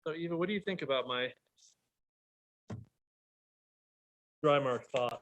So Eva, what do you think about my dry mark thought?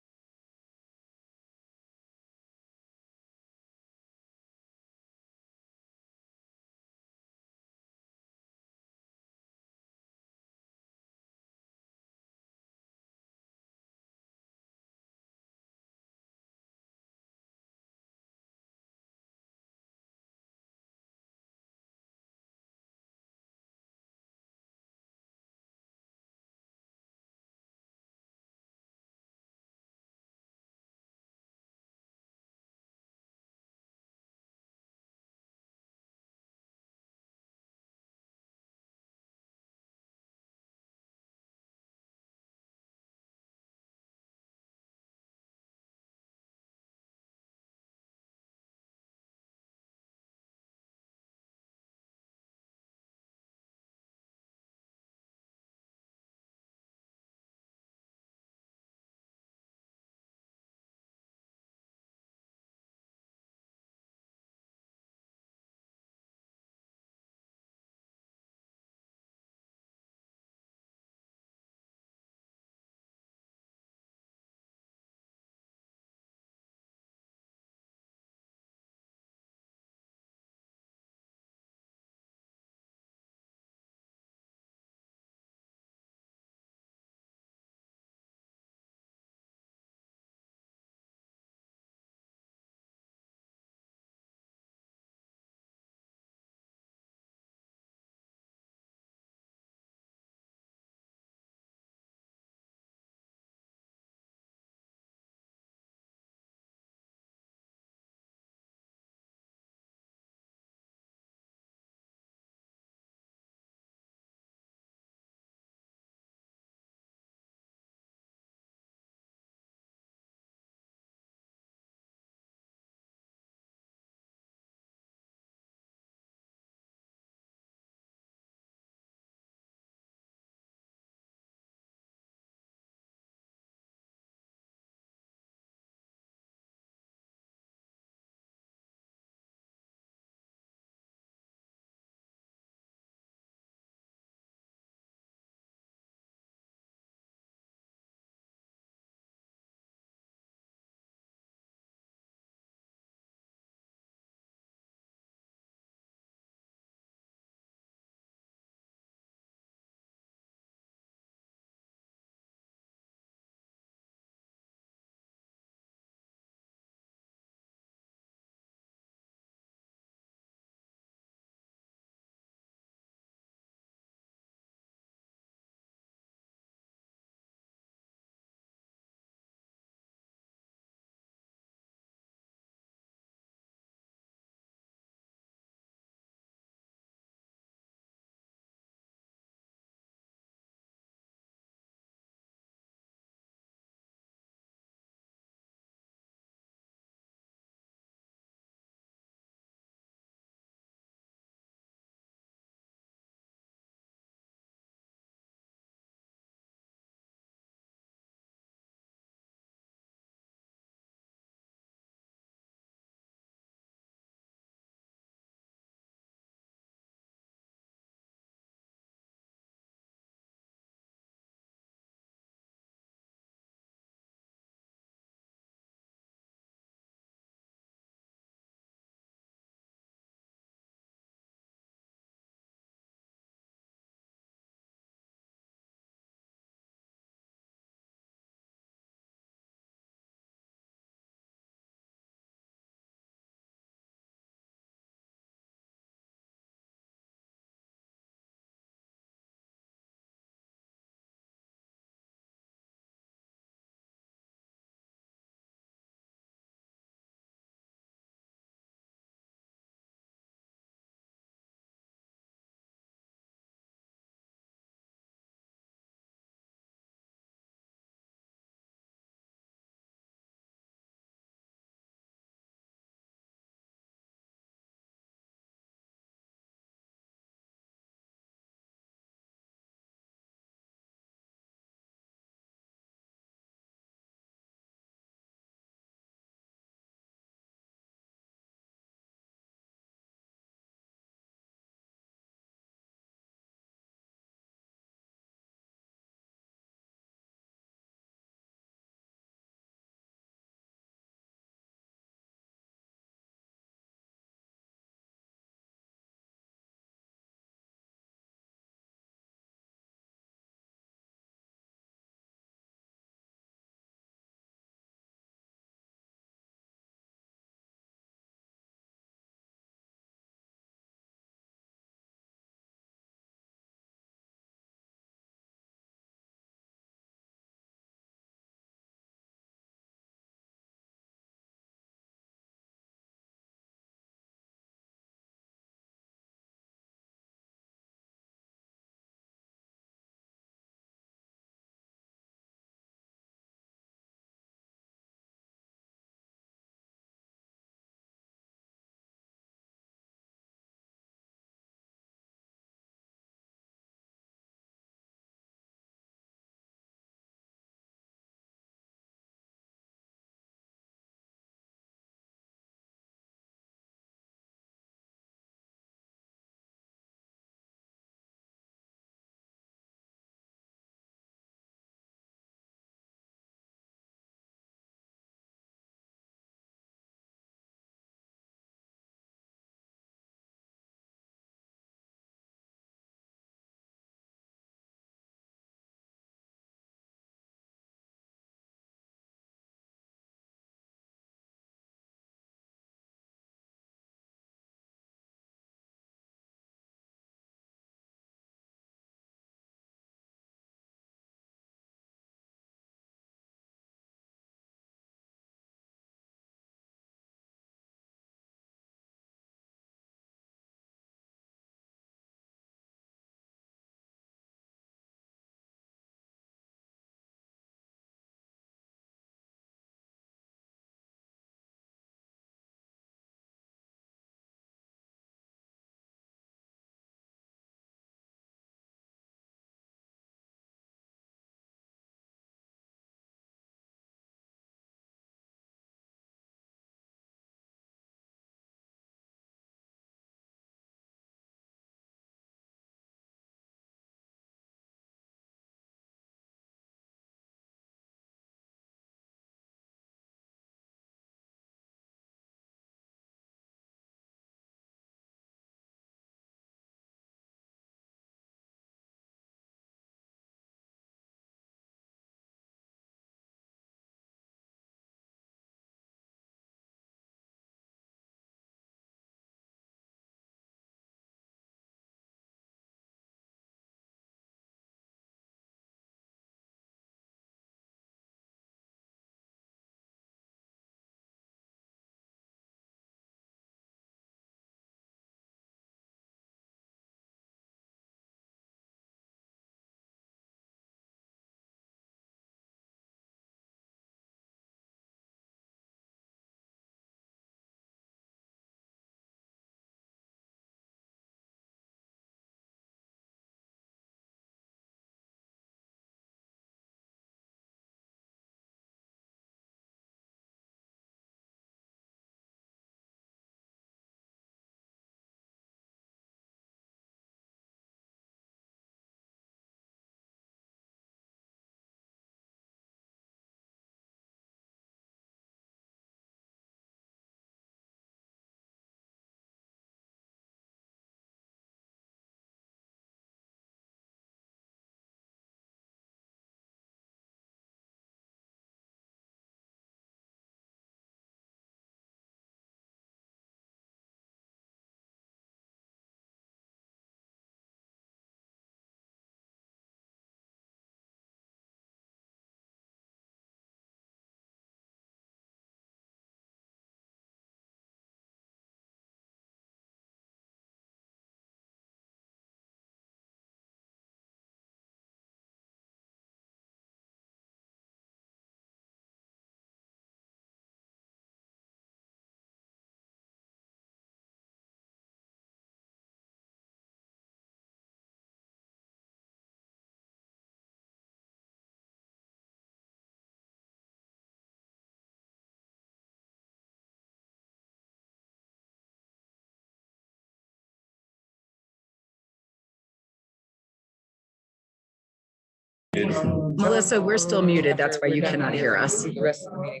Melissa, we're still muted. That's why you cannot hear us. The rest of the meeting.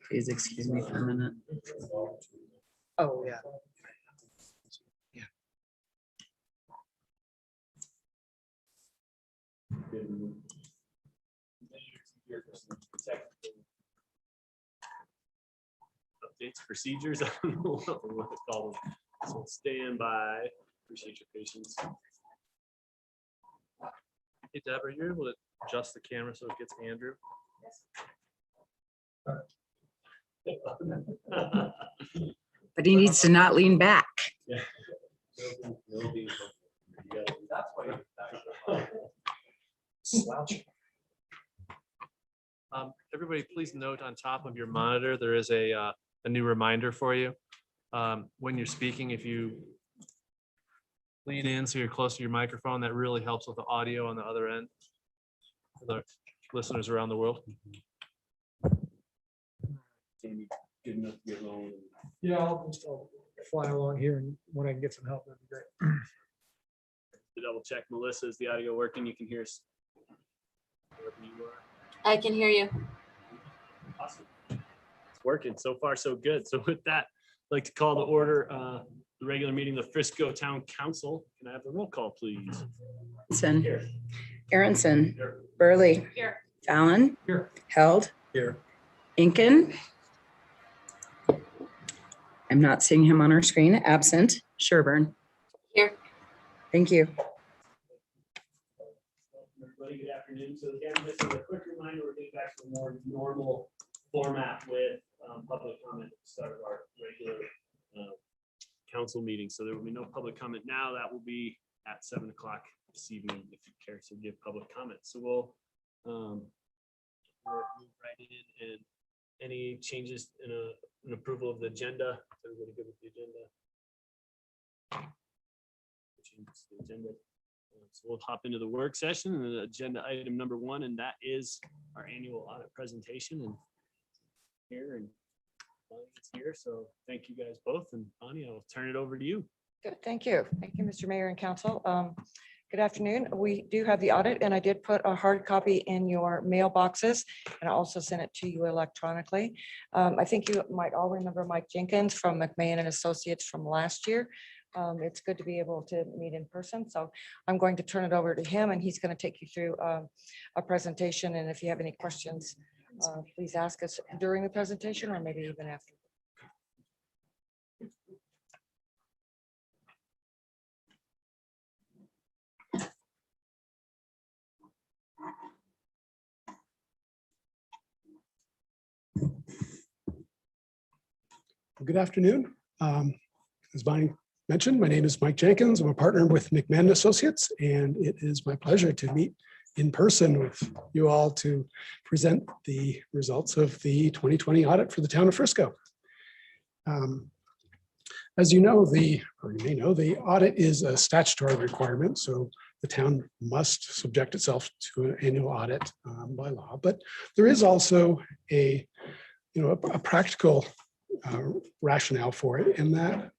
Please excuse me for a minute. Oh, yeah. Updates, procedures, I don't know what to call them. So stand by, appreciate your patience. Hey Deb, are you able to adjust the camera so it gets Andrew? But he needs to not lean back. Everybody, please note on top of your monitor, there is a new reminder for you. When you're speaking, if you lean in so you're close to your microphone, that really helps with the audio on the other end for the listeners around the world. Jamie, good enough to get along. Yeah, I'll fly along here and when I can get some help, that'd be great. To double check, Melissa, is the audio working? You can hear us. Wherever you are. I can hear you. Awesome. It's working. So far, so good. So with that, I'd like to call to order the regular meeting of the Frisco Town Council. Can I have the roll call, please? Aronson, Burley, Here. Fallon, Here. Held, Here. Incan. I'm not seeing him on our screen. Absent. Sherburne. Here. Thank you. Everybody, good afternoon. So again, this is a quick reminder, we're getting back to a more normal format with public comment at the start of our regular council meeting. So there will be no public comment now. That will be at 7 o'clock this evening if you care to give public comment. So we'll move right in. And any changes in an approval of the agenda? Is everybody good with the agenda? Changes to the agenda. So we'll hop into the work session and the agenda item number 1, and that is our annual audit presentation. And here and Bonnie's here, so thank you guys both. And Bonnie, I'll turn it over to you. Good, thank you. Thank you, Mr. Mayor and Council. Good afternoon. We do have the audit and I did put a hard copy in your mailboxes and I also sent it to you electronically. I think you might all remember Mike Jenkins from McMahon and Associates from last year. It's good to be able to meet in person. So I'm going to turn it over to him and he's going to take you through a presentation. And if you have any questions, please ask us during the presentation or maybe even after. Good afternoon. As Bonnie mentioned, my name is Mike Jenkins. I'm a partner with McMahon Associates, and it is my pleasure to meet in person with you all to present the results of the 2020 audit for the town of Frisco. As you know, or you may know, the audit is a statutory requirement, so the town must subject itself to an annual audit by law. But there is also a practical rationale for it in that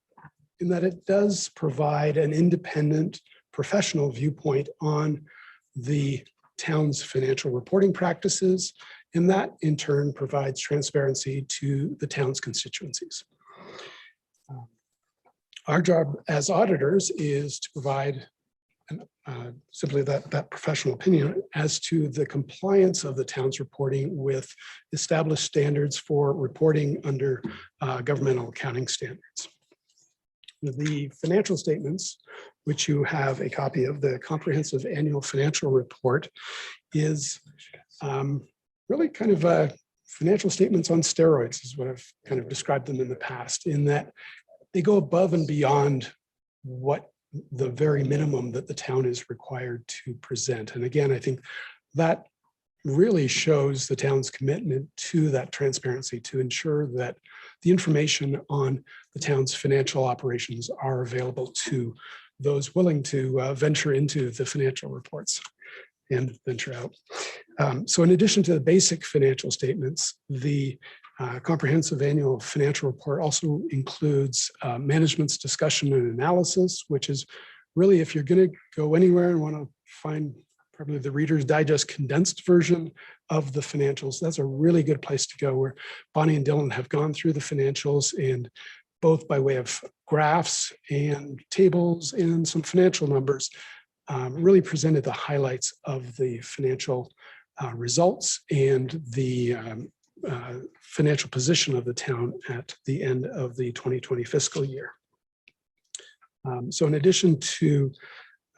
it does provide an independent professional viewpoint on the town's financial reporting practices, and that in turn provides transparency to the town's constituencies. Our job as auditors is to provide simply that professional opinion as to the compliance of the town's reporting with established standards for reporting under governmental accounting standards. The financial statements, which you have a copy of, the comprehensive annual financial report, is really kind of financial statements on steroids, is what I've kind of described them in the past, in that they go above and beyond what the very minimum that the town is required to present. And again, I think that really shows the town's commitment to that transparency, to ensure that the information on the town's financial operations are available to those willing to venture into the financial reports and venture out. So in addition to the basic financial statements, the comprehensive annual financial report also includes management's discussion and analysis, which is really, if you're going to go anywhere and want to find probably the Reader's Digest condensed version of the financials, that's a really good place to go, where Bonnie and Dylan have gone through the financials, and both by way of graphs and tables and some financial numbers, really presented the highlights of the financial results and the financial position of the town at the end of the 2020 fiscal year. So in addition to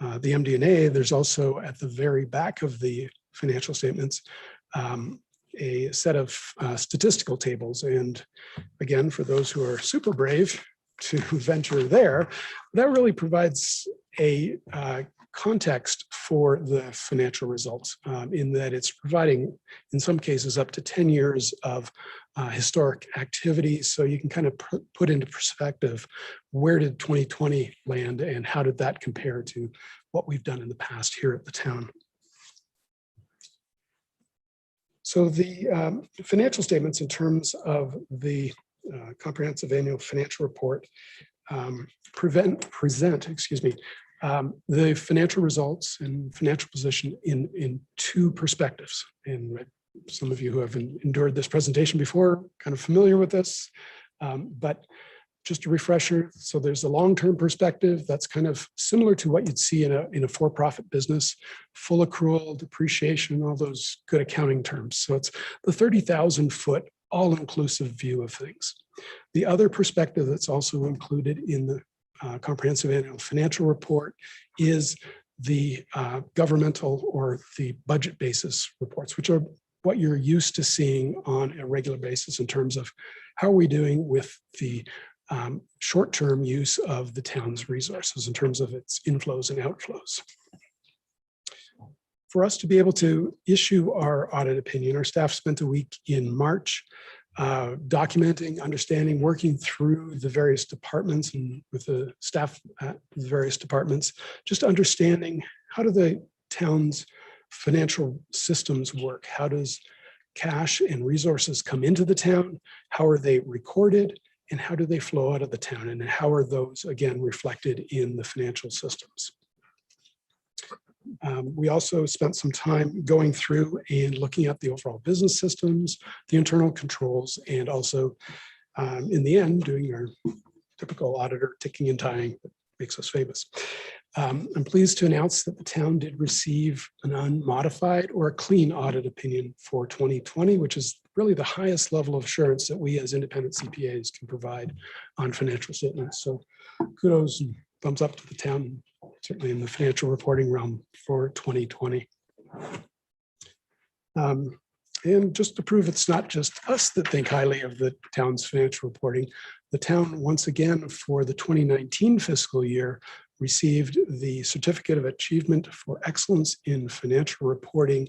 the MD&A, there's also at the very back of the financial statements a set of statistical tables. And again, for those who are super brave to venture there, that really provides a context for the financial results, in that it's providing, in some cases, up to 10 years of historic activity. So you can kind of put into perspective, where did 2020 land and how did that compare to what we've done in the past here at the town. So the financial statements, in terms of the comprehensive annual financial report, present the financial results and financial position in two perspectives. And some of you who have endured this presentation before, kind of familiar with this, but just a refresher. So there's a long-term perspective that's kind of similar to what you'd see in a for-profit business, full accrual, depreciation, all those good accounting terms. So it's the 30,000-foot all-inclusive view of things. The other perspective that's also included in the comprehensive annual financial report is the governmental or the budget basis reports, which are what you're used to seeing on a regular basis in terms of how are we doing with the short-term use of the town's resources in terms of its inflows and outflows. For us to be able to issue our audit opinion, our staff spent a week in March documenting, understanding, working through the various departments and with the staff at the various departments, just understanding how do the town's financial systems work? How does cash and resources come into the town? How are they recorded? And how do they flow out of the town? And how are those, again, reflected in the financial systems? We also spent some time going through and looking at the overall business systems, the internal controls, and also in the end, doing our typical auditor ticking and tying that makes us famous. I'm pleased to announce that the town did receive an unmodified or a clean audit opinion for 2020, which is really the highest level of assurance that we as independent CPAs can provide on financial statements. So kudos and thumbs up to the town, certainly in the financial reporting realm for 2020. And just to prove it's not just us that think highly of the town's financial reporting, the town once again for the 2019 fiscal year received the Certificate of Achievement for Excellence in Financial Reporting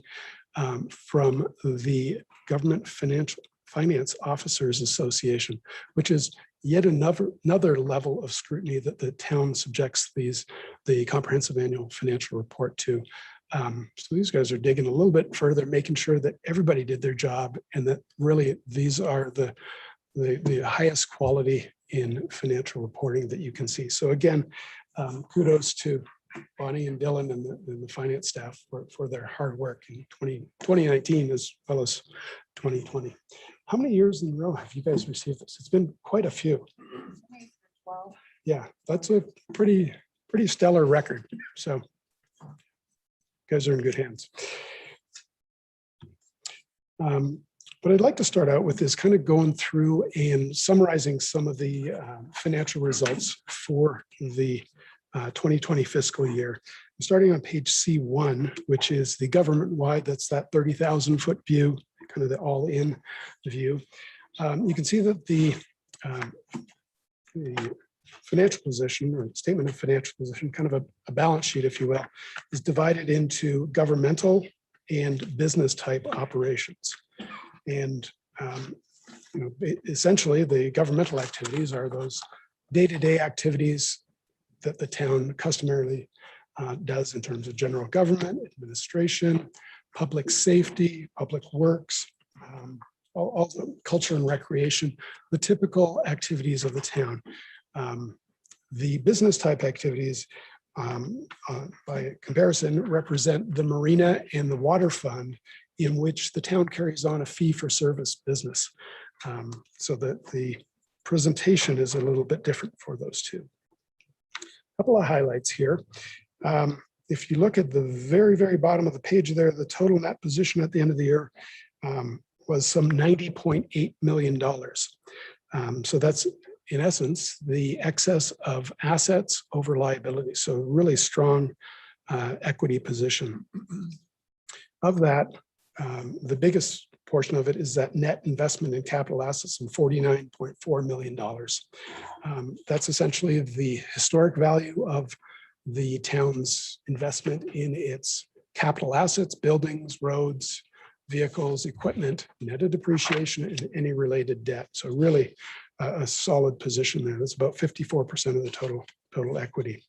from the Government Finance Officers Association, which is yet another level of scrutiny that the town subjects the comprehensive annual financial report to. So these guys are digging a little bit further, making sure that everybody did their job and that really these are the highest quality in financial reporting that you can see. So again, kudos to Bonnie and Dylan and the finance staff for their hard work in 2019 as well as 2020. How many years in a row have you guys received this? It's been quite a few. Yeah, that's a pretty stellar record. So you guys are in good hands. What I'd like to start out with is kind of going through and summarizing some of the financial results for the 2020 fiscal year. Starting on page C1, which is the government-wide, that's that 30,000-foot view, kind of the all-in view. You can see that the financial position or statement of financial position, kind of a balance sheet, if you will, is divided into governmental and business type operations. And essentially the governmental activities are those day-to-day activities that the town customarily does in terms of general government, administration, public safety, public works, all the culture and recreation, the typical activities of the town. The business type activities, by comparison, represent the marina and the water fund, in which the town carries on a fee for service business. So that the presentation is a little bit different for those two. A couple of highlights here. If you look at the very, very bottom of the page there, the total net position at the end of the year was some $90.8 million. So that's in essence the excess of assets over liability. So really strong equity position. Of that, the biggest portion of it is that net investment in capital assets of $49.4 million. That's essentially the historic value of the town's investment in its capital assets, buildings, roads, vehicles, equipment, net of depreciation, and any related debt. So really a solid position there. That's about 54% of the total equity.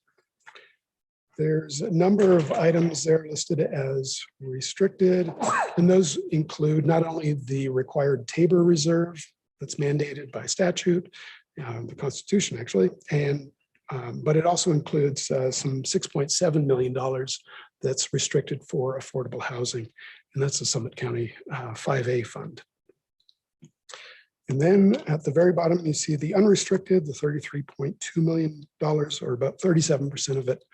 There's a number of items there listed as restricted, and those include not only the required Tabor reserve that's mandated by statute, the Constitution actually, and but it also includes some $6.7 million that's restricted for affordable housing, and that's the Summit County 5A fund. And then at the very bottom, you see the unrestricted, the $33.2 million, or about 37% of it,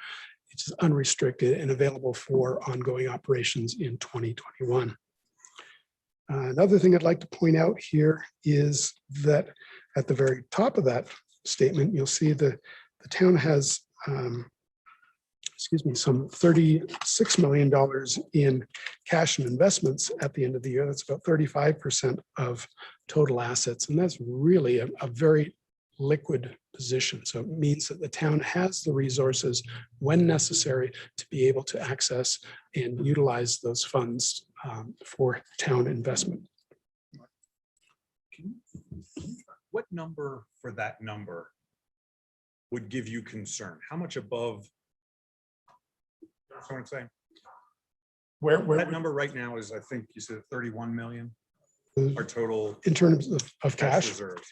which is unrestricted and available for ongoing operations in 2021. Another thing I'd like to point out here is that at the very top of that statement, you'll see the town has, some $36 million in cash and investments at the end of the year. That's about 35% of total assets. And that's really a very liquid position. So it means that the town has the resources when necessary to be able to access and utilize those funds for town investment. What number for that number would give you concern? How much above? That's what I'm saying. Where That number right now is, I think you said 31 million, our total in terms of cash, reserves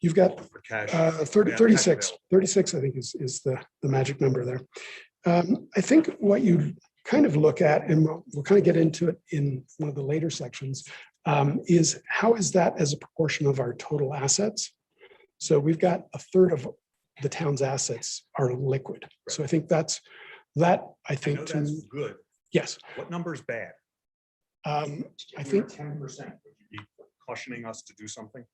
you've got for cash. 36, I think is the magic number there. I think what you kind of look at, and we'll kind of get into it in one of the later sections, is how is that as a proportion of our total assets? So we've got a third of the town's assets are liquid. So I think I know think that's good. yes. What number is bad? I think 10%. Would you be cautioning us to do something?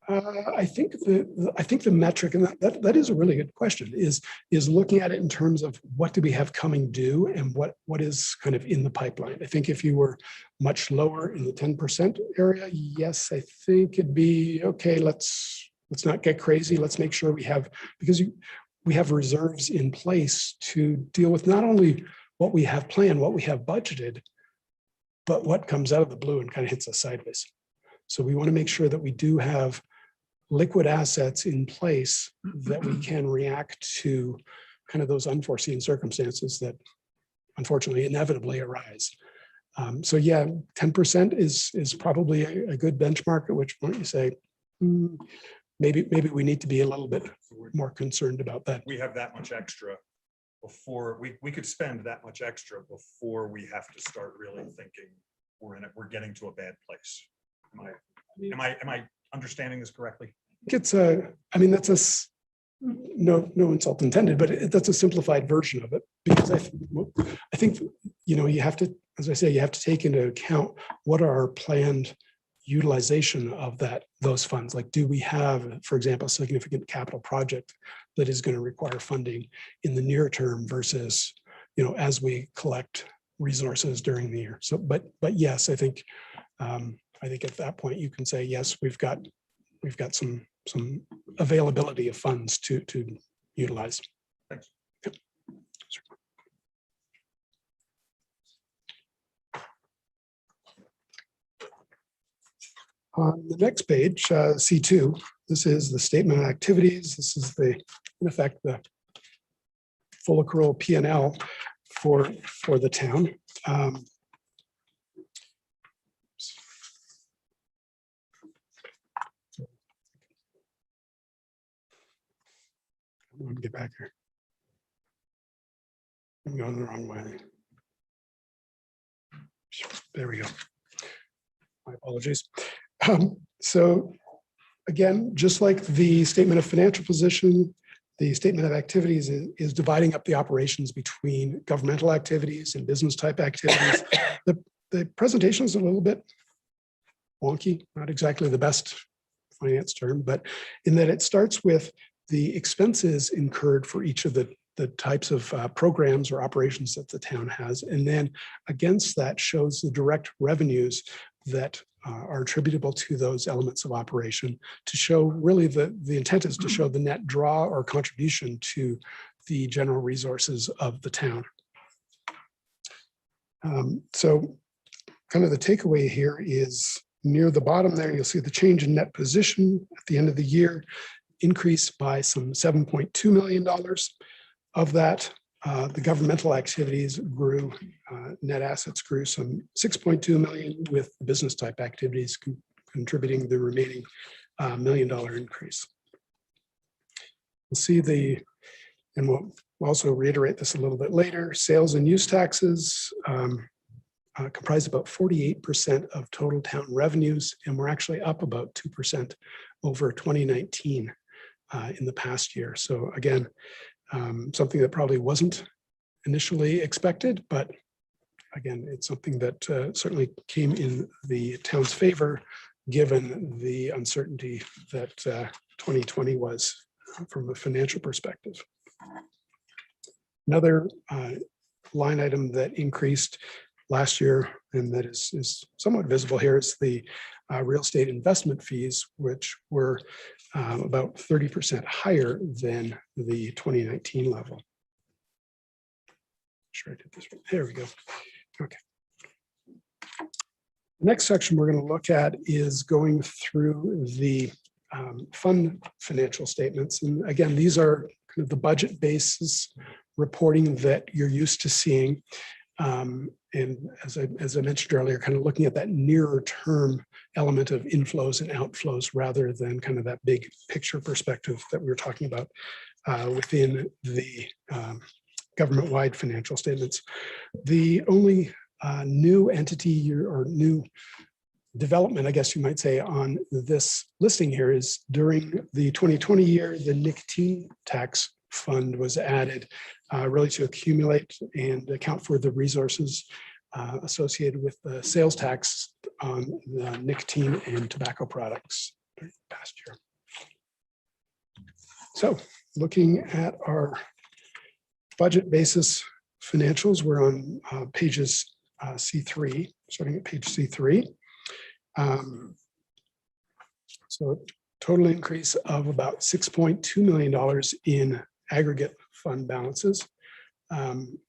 I think the metric, and that is a really good question, is looking at it in terms of what do we have coming due and what is kind of in the pipeline. I think if you were much lower in the 10% area, yes, I think it'd be okay. Let's not get crazy. Let's make sure we have, because we have reserves in place to deal with not only what we have planned, what we have budgeted, but what comes out of the blue and kind of hits us sideways. So we want to make sure that we do have liquid assets in place that we can react to kind of those unforeseen circumstances that unfortunately inevitably arise. So yeah, 10% is probably a good benchmark, at which point you say, maybe we need to be a little bit more concerned about that. We have that much extra before we could spend that much extra before we have to start really thinking we're getting to a bad place. Am I understanding this correctly? It's that's no insult intended, but that's a simplified version of it, because I think you have to, as I say, you have to take into account what are our planned utilization of those funds. Like, do we have, for example, a significant capital project that is going to require funding in the near term versus as we collect resources during the year. So but yes, I think at that point you can say yes, we've got some some availability of funds to utilize. Thanks. Yep. On the next page, C2, this is the statement of activities. This is the, in effect, the full accrual P&L for the town. I'm going to get back here. I'm going the wrong way. There we go. My apologies. So again, just like the statement of financial position, the statement of activities is dividing up the operations between governmental activities and business type activities. The presentation is a little bit wonky, not exactly the best finance term, but in that it starts with the expenses incurred for each of the types of programs or operations that the town has. And then against that shows the direct revenues that are attributable to those elements of operation to show really the intent is to show the net draw or contribution to the general resources of the town. So kind of the takeaway here is near the bottom there, you'll see the change in net position at the end of the year increased by some $7.2 million. Of that, the governmental activities grew, net assets grew some 6.2 million, with the business type activities contributing the remaining $1 million increase. We'll see and we'll also reiterate this a little bit later, sales and use taxes comprise about 48% of total town revenues, and we're actually up about 2% over 2019 in the past year. So again, something that probably wasn't initially expected, but again, it's something that certainly came in the town's favor, given the uncertainty that 2020 was from a financial perspective. Another line item that increased last year, and that is somewhat visible here, is the real estate investment fees, which were about 30% higher than the 2019 level. Sure, I did this right. There we go. Okay. The next section we're going to look at is going through the fund financial statements. And again, these are kind of the budget basis reporting that you're used to seeing. And as I mentioned earlier, kind of looking at that nearer term element of inflows and outflows rather than kind of that big picture perspective that we were talking about within the government-wide financial statements. The only new entity or new development, I guess you might say, on this listing here is during the 2020 year, the nicotine tax fund was added really to accumulate and account for the resources associated with the sales tax on the nicotine and tobacco products during the past year. So looking at our budget basis financials, we're on pages C3, starting at page C3. So total increase of about $6.2 million in aggregate fund balances.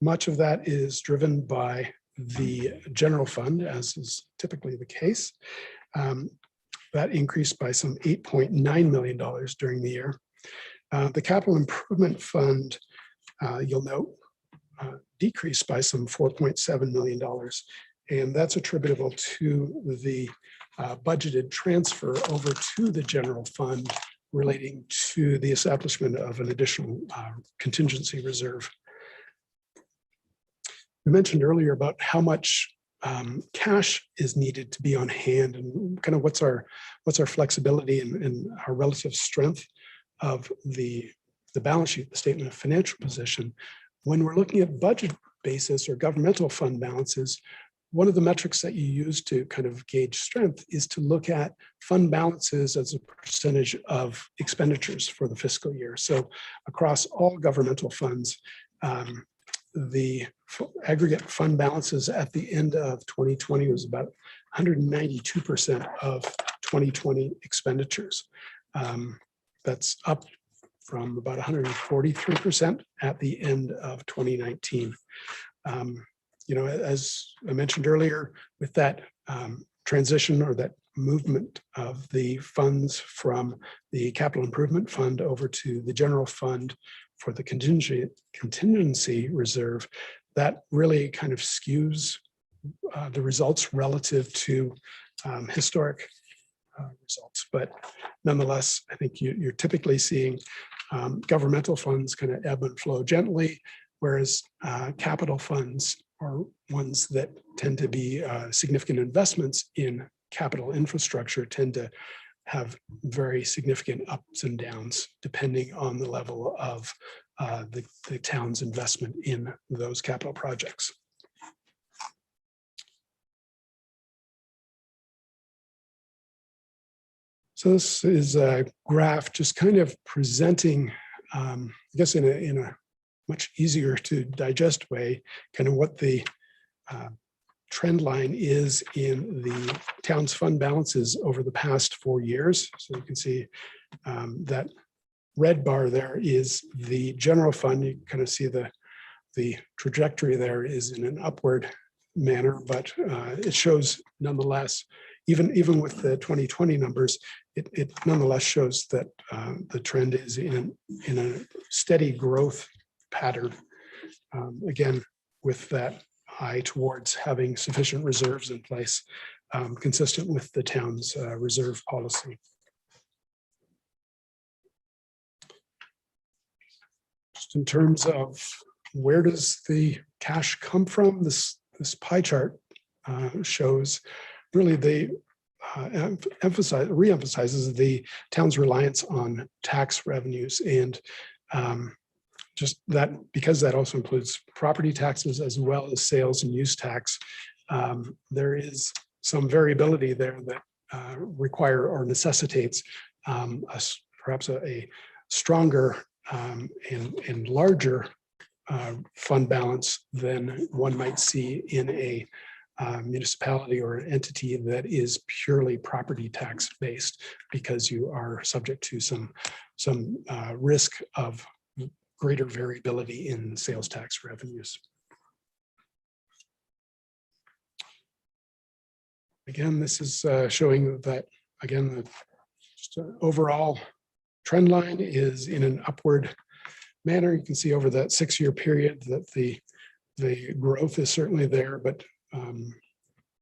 Much of that is driven by the general fund, as is typically the case. That increased by some $8.9 million during the year. The capital improvement fund, you'll note, decreased by some $4.7 million. And that's attributable to the budgeted transfer over to the general fund relating to the establishment of an additional contingency reserve. We mentioned earlier about how much cash is needed to be on hand, and kind of what's our flexibility and our relative strength of the balance sheet, the statement of financial position. When we're looking at budget basis or governmental fund balances, one of the metrics that you use to kind of gauge strength is to look at fund balances as a percentage of expenditures for the fiscal year. So across all governmental funds, the aggregate fund balances at the end of 2020 was about 192% of 2020 expenditures. That's up from about 143% at the end of 2019. You know, as I mentioned earlier, with that transition or that movement of the funds from the capital improvement fund over to the general fund for the contingency reserve, that really kind of skews the results relative to historic results. But nonetheless, I think you're typically seeing governmental funds kind of ebb and flow gently, whereas capital funds are ones that tend to be significant investments in capital infrastructure, tend to have very significant ups and downs depending on the level of the town's investment in those capital projects. So this is a graph just kind of presenting, I guess in a much easier to digest way, kind of what the trend line is in the town's fund balances over the past 4 years. So you can see that red bar there is the general fund. You kind of see the trajectory there is in an upward manner, but it shows nonetheless, even with the 2020 numbers, it nonetheless shows that the trend is in a steady growth pattern. Again, with that eye towards having sufficient reserves in place, consistent with the town's reserve policy. Just in terms of where does the cash come from, this pie chart shows really the re-emphasizes the town's reliance on tax revenues, and just that, because that also includes property taxes as well as sales and use tax, there is some variability there that require or necessitates perhaps a stronger and larger fund balance than one might see in a municipality or an entity that is purely property tax based, because you are subject to some risk of greater variability in sales tax revenues. Again, this is showing that, again, the just overall trend line is in an upward manner. You can see over that 6-year period that the growth is certainly there, but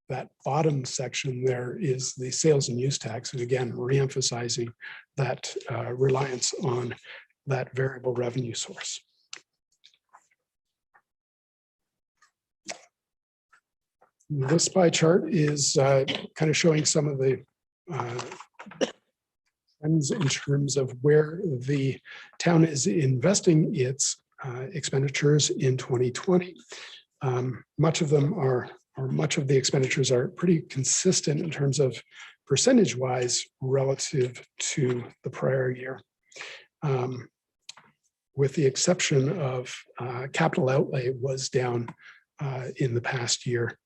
that bottom section there is the sales and use tax, and again, re-emphasizing that reliance on that variable revenue source. This pie chart is kind of showing some of the trends in terms of where the town is investing its expenditures in 2020. Much of them are, or much of the expenditures are pretty consistent in terms of percentage-wise relative to the prior year. With the exception of capital outlay was down in the past year.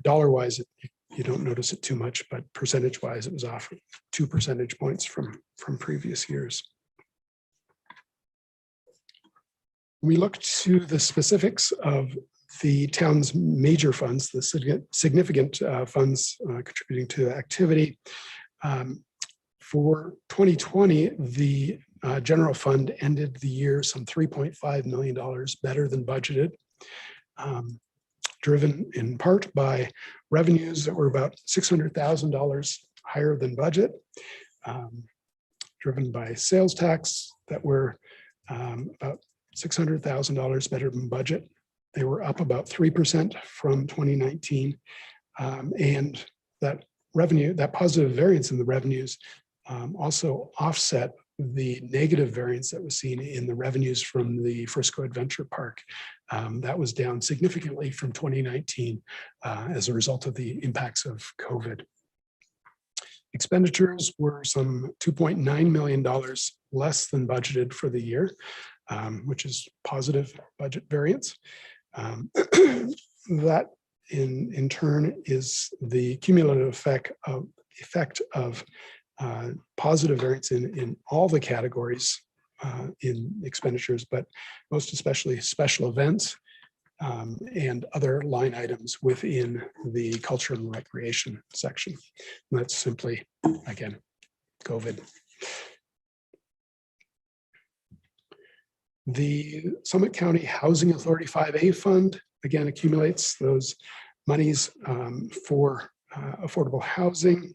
Dollar-wise, you don't notice it too much, but percentage-wise, it was off 2 percentage points from previous years. We look to the specifics of the town's major funds, the significant funds contributing to activity. For 2020, the general fund ended the year some $3.5 million better than budgeted, driven in part by revenues that were about $600,000 higher than budget, driven by sales tax that were about $600,000 better than budget. They were up about 3% from 2019. And that revenue, that positive variance in the revenues also offset the negative variance that was seen in the revenues from the Frisco Adventure Park. That was down significantly from 2019 as a result of the impacts of COVID. Expenditures were some $2.9 million less than budgeted for the year, which is positive budget variance. That in turn is the cumulative effect of positive variance in all the categories in expenditures, but most especially special events and other line items within the culture and recreation section. And that's simply, again, COVID. The Summit County Housing Authority 5A fund, again, accumulates those monies for affordable housing.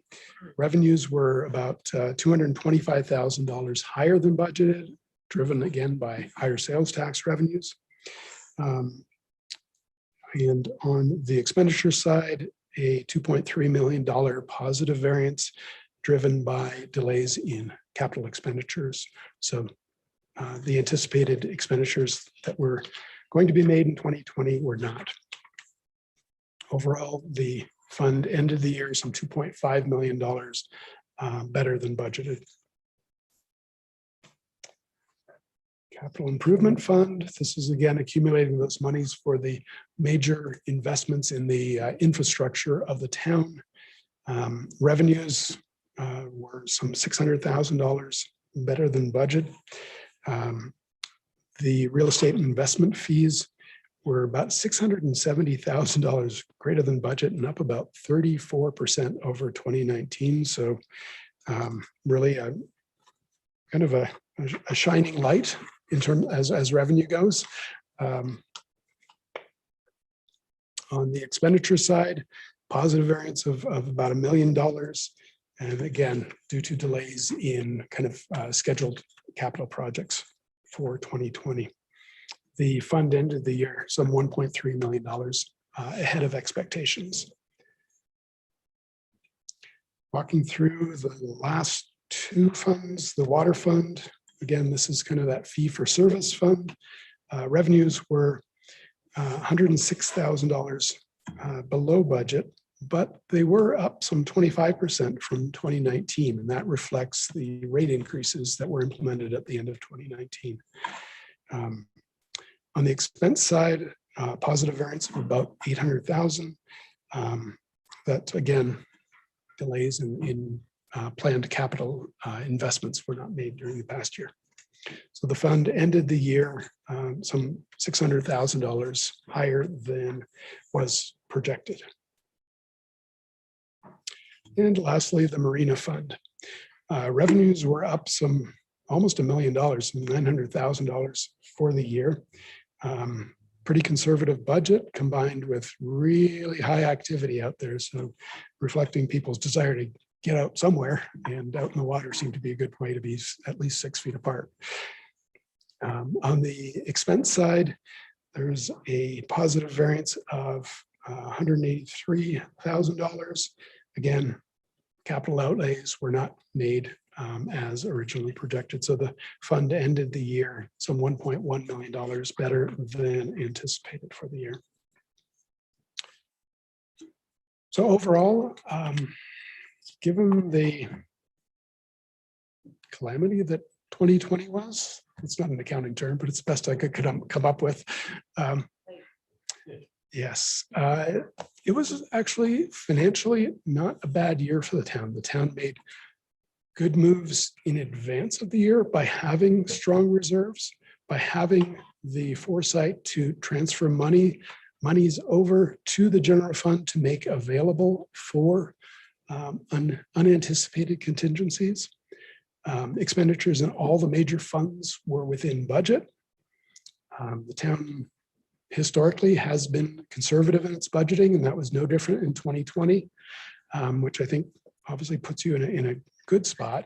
Revenues were about $225,000 higher than budgeted, driven again by higher sales tax revenues. And on the expenditure side, a $2.3 million positive variance driven by delays in capital expenditures. So the anticipated expenditures that were going to be made in 2020 were not. Overall, the fund ended the year some $2.5 million better than budgeted. Capital Improvement Fund. This is again accumulating those monies for the major investments in the infrastructure of the town. Revenues were some $600,000 better than budget. The real estate investment fees were about $670,000 greater than budget and up about 34% over 2019. So really a kind of a shining light in terms as revenue goes. On the expenditure side, positive variance of about $1 million. And again, due to delays in kind of scheduled capital projects for 2020. The fund ended the year some $1.3 million ahead of expectations. Walking through the last two funds, the water fund, again, this is kind of that fee for service fund. Revenues were $106,000 below budget, but they were up some 25% from 2019, and that reflects the rate increases that were implemented at the end of 2019. On the expense side, positive variance of about $800,000. That again, delays in planned capital investments were not made during the past year. So the fund ended the year some $600,000 higher than was projected. And lastly, the Marina Fund. Revenues were up some almost $1 million, some $900,000 for the year. Pretty conservative budget combined with really high activity out there. So reflecting people's desire to get out somewhere, and out in the water seemed to be a good way to be at least 6 feet apart. On the expense side, there's a positive variance of $183,000. Again, capital outlays were not made as originally projected. So the fund ended the year some $1.1 million better than anticipated for the year. So overall, given the calamity that 2020 was, it's not an accounting term, but it's the best I could come up with. Yes, it was actually financially not a bad year for the town. The town made good moves in advance of the year by having strong reserves, by having the foresight to transfer monies over to the general fund to make available for unanticipated contingencies. Expenditures in all the major funds were within budget. The town historically has been conservative in its budgeting, and that was no different in 2020, which I think obviously puts you in a good spot.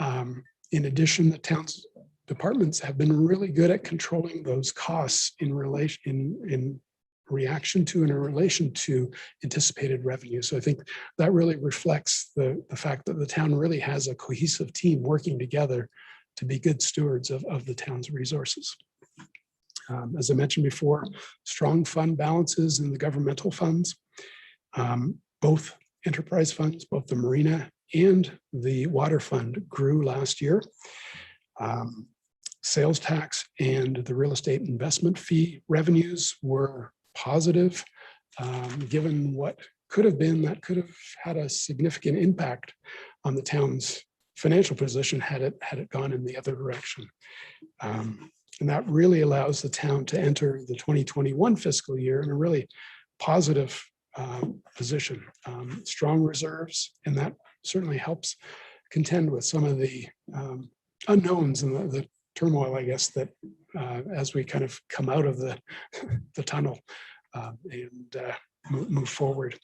In addition, the town's departments have been really good at controlling those costs in reaction to and in relation to anticipated revenue. So I think that really reflects the fact that the town really has a cohesive team working together to be good stewards of the town's resources. As I mentioned before, strong fund balances in the governmental funds, both enterprise funds, both the Marina and the Water Fund grew last year. Sales tax and the real estate investment fee revenues were positive, given what could have been, that could have had a significant impact on the town's financial position had it gone in the other direction. And that really allows the town to enter the 2021 fiscal year in a really positive position. Strong reserves, and that certainly helps contend with some of the unknowns and the turmoil, I guess, that as we kind of come out of the tunnel and move forward.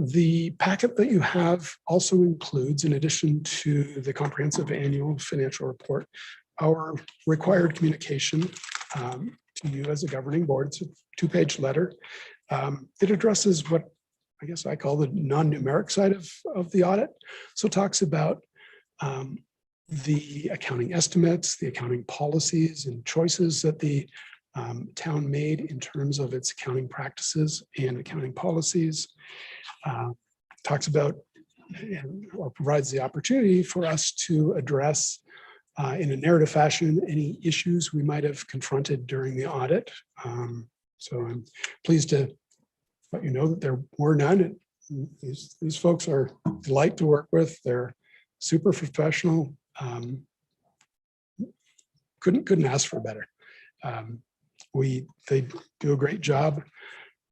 The packet that you have also includes, in addition to the comprehensive annual financial report, our required communication to you as a governing board. It's a 2-page letter. It addresses what I guess I call the non-numeric side of the audit. So it talks about the accounting estimates, the accounting policies and choices that the town made in terms of its accounting practices and accounting policies. Talks about or provides the opportunity for us to address in a narrative fashion any issues we might have confronted during the audit. So I'm pleased to let you know that there were none. These folks are a delight to work with. They're super professional. Couldn't ask for better. They do a great job,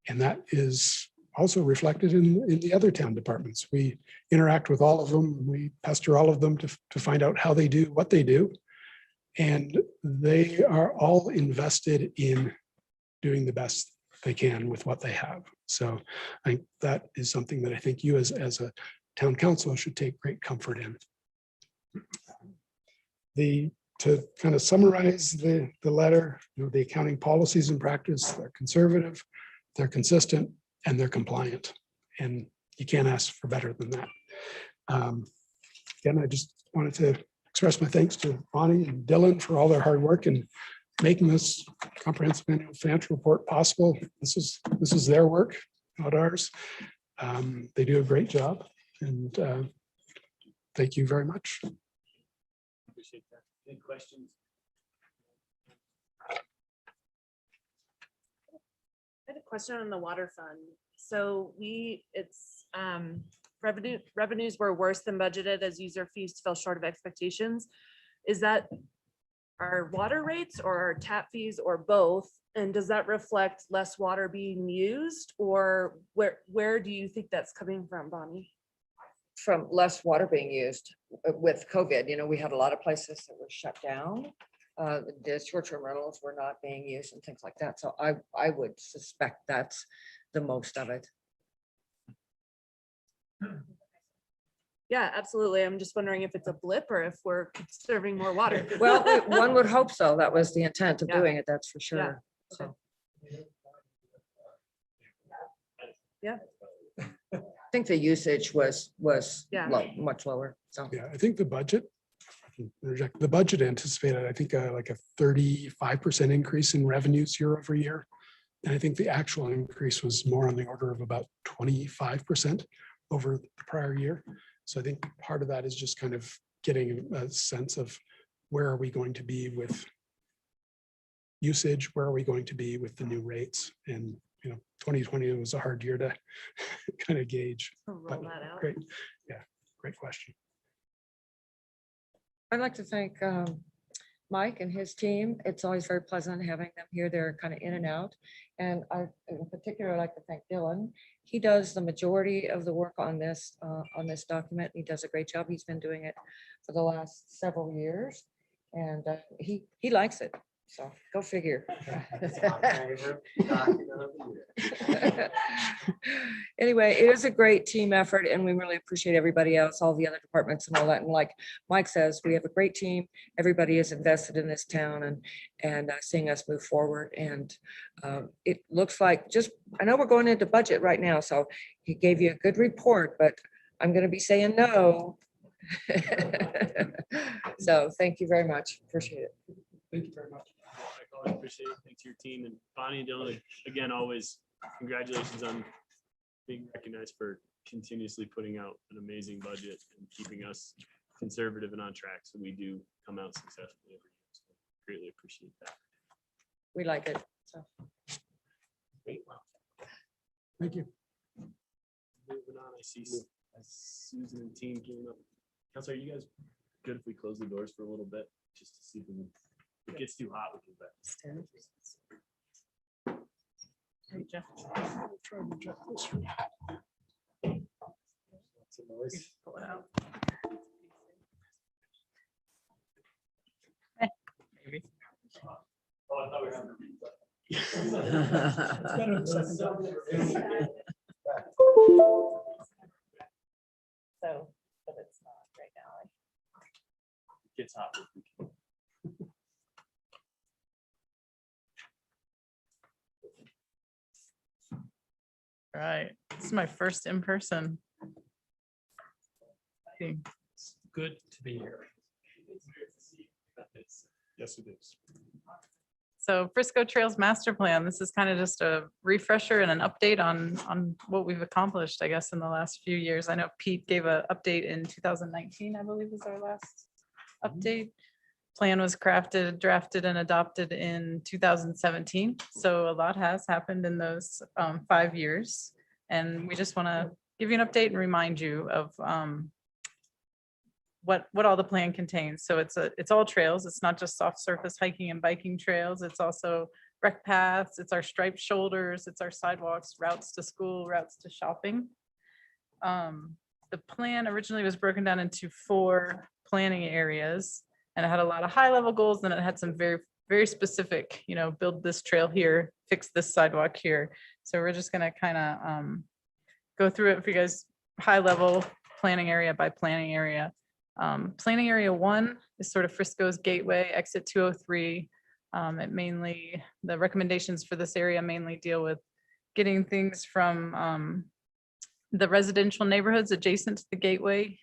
and that is also reflected in the other town departments. We interact with all of them. We pester all of them to find out how they do what they do. And they are all invested in doing the best they can with what they have. So I think that is something that I think you as a town council should take great comfort in. To kind of summarize the letter, the accounting policies and practice, they're conservative, they're consistent, and they're compliant. And you can't ask for better than that. Again, I just wanted to express my thanks to Bonnie and Dylan for all their hard work in making this comprehensive annual financial report possible. This is their work, not ours. They do a great job, and thank you very much. Appreciate that. Any questions? I had a question on the water fund. So revenues were worse than budgeted as user fees fell short of expectations. Is that our water rates or our tap fees or both? And does that reflect less water being used, or where do you think that's coming from, Bonnie? From less water being used with COVID, we had a lot of places that were shut down. The short-term rentals were not being used and things like that. So I would suspect that's the most of it. Yeah, absolutely. I'm just wondering if it's a blip or if we're conserving more water. Well, one would hope so. That was the intent of Yeah. doing it, that's for sure. Yeah. So. Yeah. I think the usage was Yeah. much lower. So Yeah, I think the budget, the budget anticipated, I think like a 35% increase in revenues year over year. And I think the actual increase was more on the order of about 25% over the prior year. So I think part of that is just kind of getting a sense of where are we going to be with usage, where are we going to be with the new rates? And 2020 was a hard year to kind of gauge. Roll But that out. great, yeah, great question. I'd like to thank Mike and his team. It's always very pleasant having them here. They're kind of in and out. And I, in particular, I'd like to thank Dylan. He does the majority of the work on this document. He does a great job. He's been doing it for the last several years. And he likes it. So go figure. Anyway, it is a great team effort and we really appreciate everybody else, all the other departments and all that. And like Mike says, we have a great team. Everybody is invested in this town and seeing us move forward. And it looks like I know we're going into budget right now, so he gave you a good report, but I'm going to be saying no. So thank you very much. Appreciate it. Thank you very much. I appreciate it. Thanks to your team, and Bonnie and Dylan, again, always congratulations on being recognized for continuously putting out an amazing budget and keeping us conservative and on track. So we do come out successfully every year. So greatly appreciate that. We like it. So. Great. Thank you. Moving on, I see Susan and team came up. Counselor, are you guys good if we close the doors for a little bit, just to see if it gets too hot, we can back. Try to check this one. Lots of noise. Pull it out. Oh, I thought we were having a replay. It's better the second time. So, but it's not right now. Gets hot. Right, this is my first in person. Good to be here. Yes, it is. So Frisco Trails Master Plan, this is kind of just a refresher and an update on what we've accomplished, I guess, in the last few years. I know Pete gave an update in 2019, I believe was our last update. Plan was crafted, drafted, and adopted in 2017. So a lot has happened in those 5 years. And we just want to give you an update and remind you of what all the plan contains. So it's all trails. It's not just soft surface hiking and biking trails. It's also rec paths. It's our striped shoulders. It's our sidewalks, routes to school, routes to shopping. The plan originally was broken down into 4 planning areas, and it had a lot of high level goals. And it had some very, very specific, build this trail here, fix this sidewalk here. So we're just gonna kind of go through it for you guys, high level planning area by planning area. Planning area 1 is sort of Frisco's gateway, exit 203. The recommendations for this area mainly deal with getting things from the residential neighborhoods adjacent to the gateway,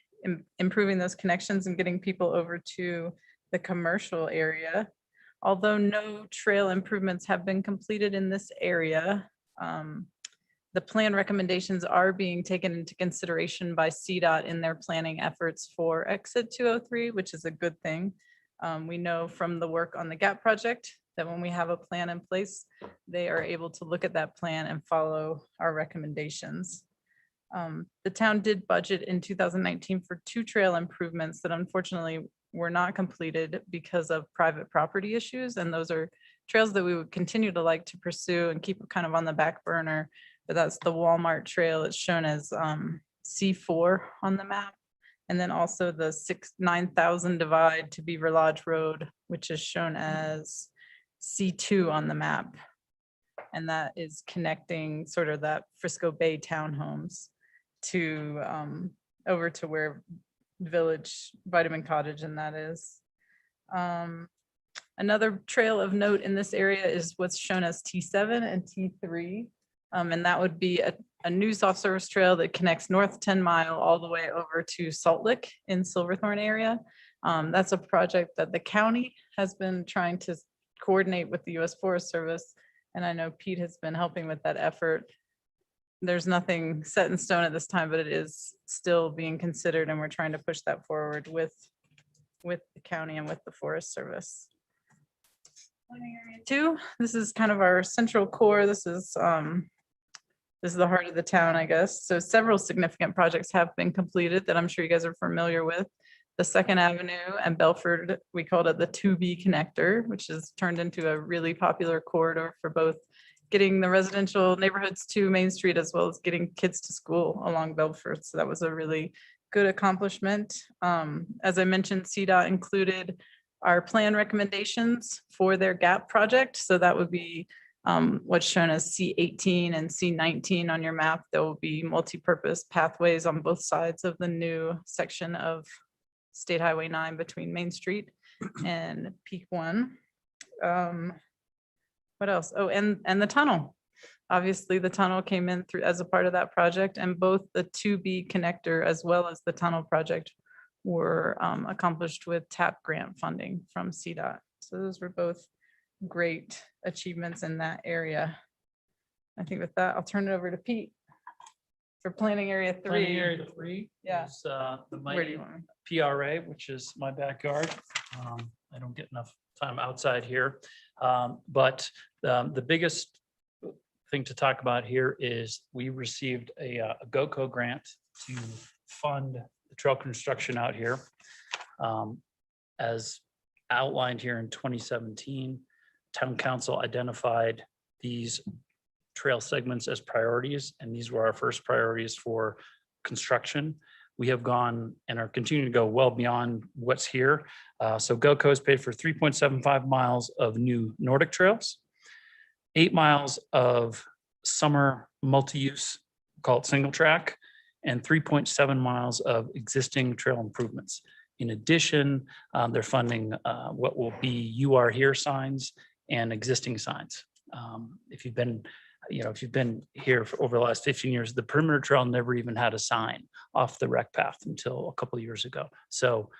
improving those connections and getting people over to the commercial area. Although no trail improvements have been completed in this area, the plan recommendations are being taken into consideration by CDOT in their planning efforts for exit 203, which is a good thing. We know from the work on the GAP project that when we have a plan in place, they are able to look at that plan and follow our recommendations. The town did budget in 2019 for 2 trail improvements that unfortunately were not completed because of private property issues. And those are trails that we would continue to like to pursue and keep kind of on the back burner. But that's the Walmart Trail. It's shown as C4 on the map. And then also the 9,000 divide to Beaver Lodge Road, which is shown as C2 on the map. And that is connecting sort of that Frisco Bay townhomes to over to where Village Vitamin Cottage and that is. Another trail of note in this area is what's shown as T7 and T3. And that would be a new soft service trail that connects North 10 Mile all the way over to Salt Lick in Silverthorne area. That's a project that the county has been trying to coordinate with the U.S. Forest Service. And I know Pete has been helping with that effort. There's nothing set in stone at this time, but it is still being considered, and we're trying to push that forward with the county and with the Forest Service. Planning area 2, this is kind of our central core. This is the heart of the town, I guess. So several significant projects have been completed that I'm sure you guys are familiar with. The 2nd Avenue and Belford, we called it the 2B connector, which has turned into a really popular corridor for both getting the residential neighborhoods to Main Street as well as getting kids to school along Belford. So that was a really good accomplishment. As I mentioned, CDOT included our plan recommendations for their GAP project. So that would be what's shown as C18 and C19 on your map. There will be multi-purpose pathways on both sides of the new section of State Highway 9 between Main Street and Peak 1. What else? Oh, and the tunnel. Obviously, the tunnel came in through as a part of that project, and both the 2B connector as well as the tunnel project were accomplished with TAP grant funding from CDOT. So those were both great achievements in that area. I think with that, I'll turn it over to Pete for planning area 3. Planning area 3 Yeah. is the Where do you mighty want? PRA, which is my backyard. I don't get enough time outside here. But the biggest thing to talk about here is we received a GOCO grant to fund the trail construction out here. As outlined here in 2017, town council identified these trail segments as priorities, and these were our first priorities for construction. We have gone and are continuing to go well beyond what's here. So GOCO has paid for 3.75 miles of new Nordic trails, 8 miles of summer multi-use, called single track, and 3.7 miles of existing trail improvements. In addition, they're funding what will be "You Are Here" signs and existing signs. If you've been here for over the last 15 years, the perimeter trail never even had a sign off the rec path until a couple of years ago. So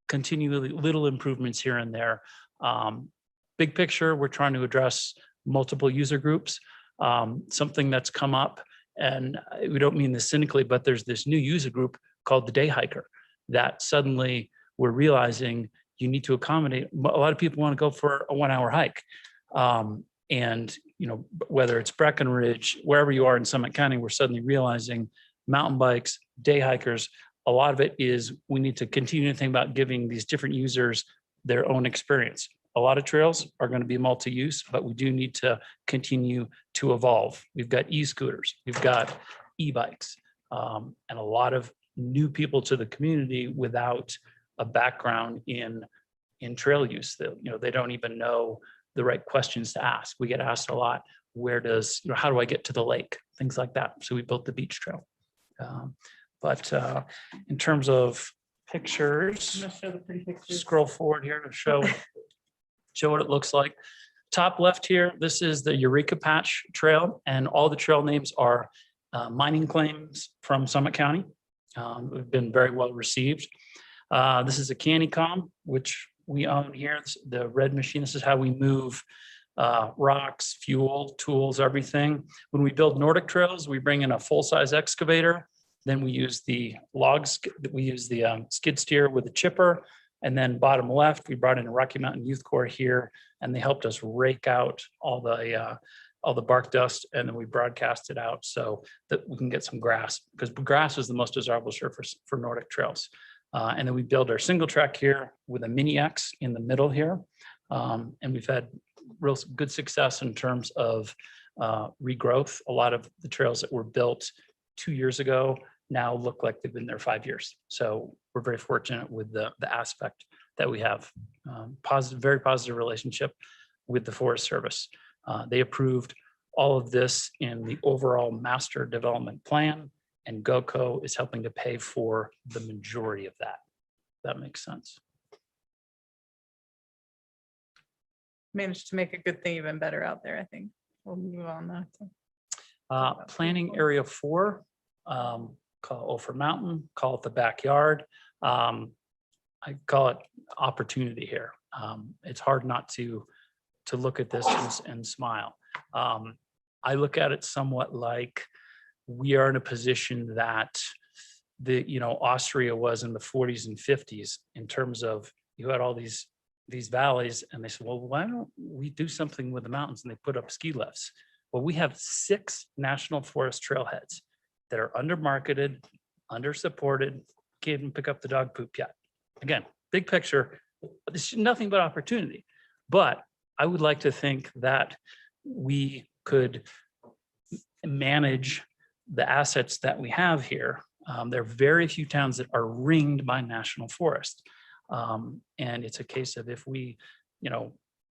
continually little improvements here and there. Big picture, we're trying to address multiple user groups. Something that's come up, and we don't mean this cynically, but there's this new user group called the day hiker that suddenly we're realizing you need to accommodate. A lot of people want to go for a 1 hour hike. And whether it's Breckenridge, wherever you are in Summit County, we're suddenly realizing mountain bikes, day hikers, a lot of it is we need to continue to think about giving these different users their own experience. A lot of trails are going to be multi-use, but we do need to continue to evolve. We've got e-scooters, we've got e-bikes, and a lot of new people to the community without a background in trail use. They don't even know the right questions to ask. We get asked a lot, how do I get to the lake? Things like that. So we built the beach trail. But in terms of pictures, scroll forward here to show what it looks like. Top left here, this is the Eureka Patch Trail, and all the trail names are mining claims from Summit County. We've been very well received. This is a Canicom, which we own here. It's the red machine. This is how we move rocks, fuel, tools, everything. When we build Nordic trails, we bring in a full-size excavator. Then we use the logs. We use the skid steer with a chipper. And then bottom left, we brought in a Rocky Mountain Youth Corps here, and they helped us rake out all the bark dust, and then we broadcast it out so that we can get some grass, because grass is the most desirable surface for Nordic trails. And then we build our single track here with a Mini X in the middle here. And we've had real good success in terms of regrowth. A lot of the trails that were built 2 years ago now look like they've been there 5 years. So we're very fortunate with the aspect that we have. Very positive relationship with the Forest Service. They approved all of this in the overall master development plan, and GOCO is helping to pay for the majority of that. That makes sense. Managed to make a good thing even better out there, I think. We'll move on now. Planning area 4, call Ophir Mountain, call it the backyard. I call it opportunity here. It's hard not to look at this and smile. I look at it somewhat like we are in a position that Austria was in the 40s and 50s in terms of you had all these valleys, and they said, well, why don't we do something with the mountains? And they put up ski lifts. Well, we have 6 national forest trailheads that are under-marketed, under-supported, can't even pick up the dog poop yet. Again, big picture, this is nothing but opportunity. But I would like to think that we could manage the assets that we have here. There are very few towns that are ringed by national forest. And it's a case of if we,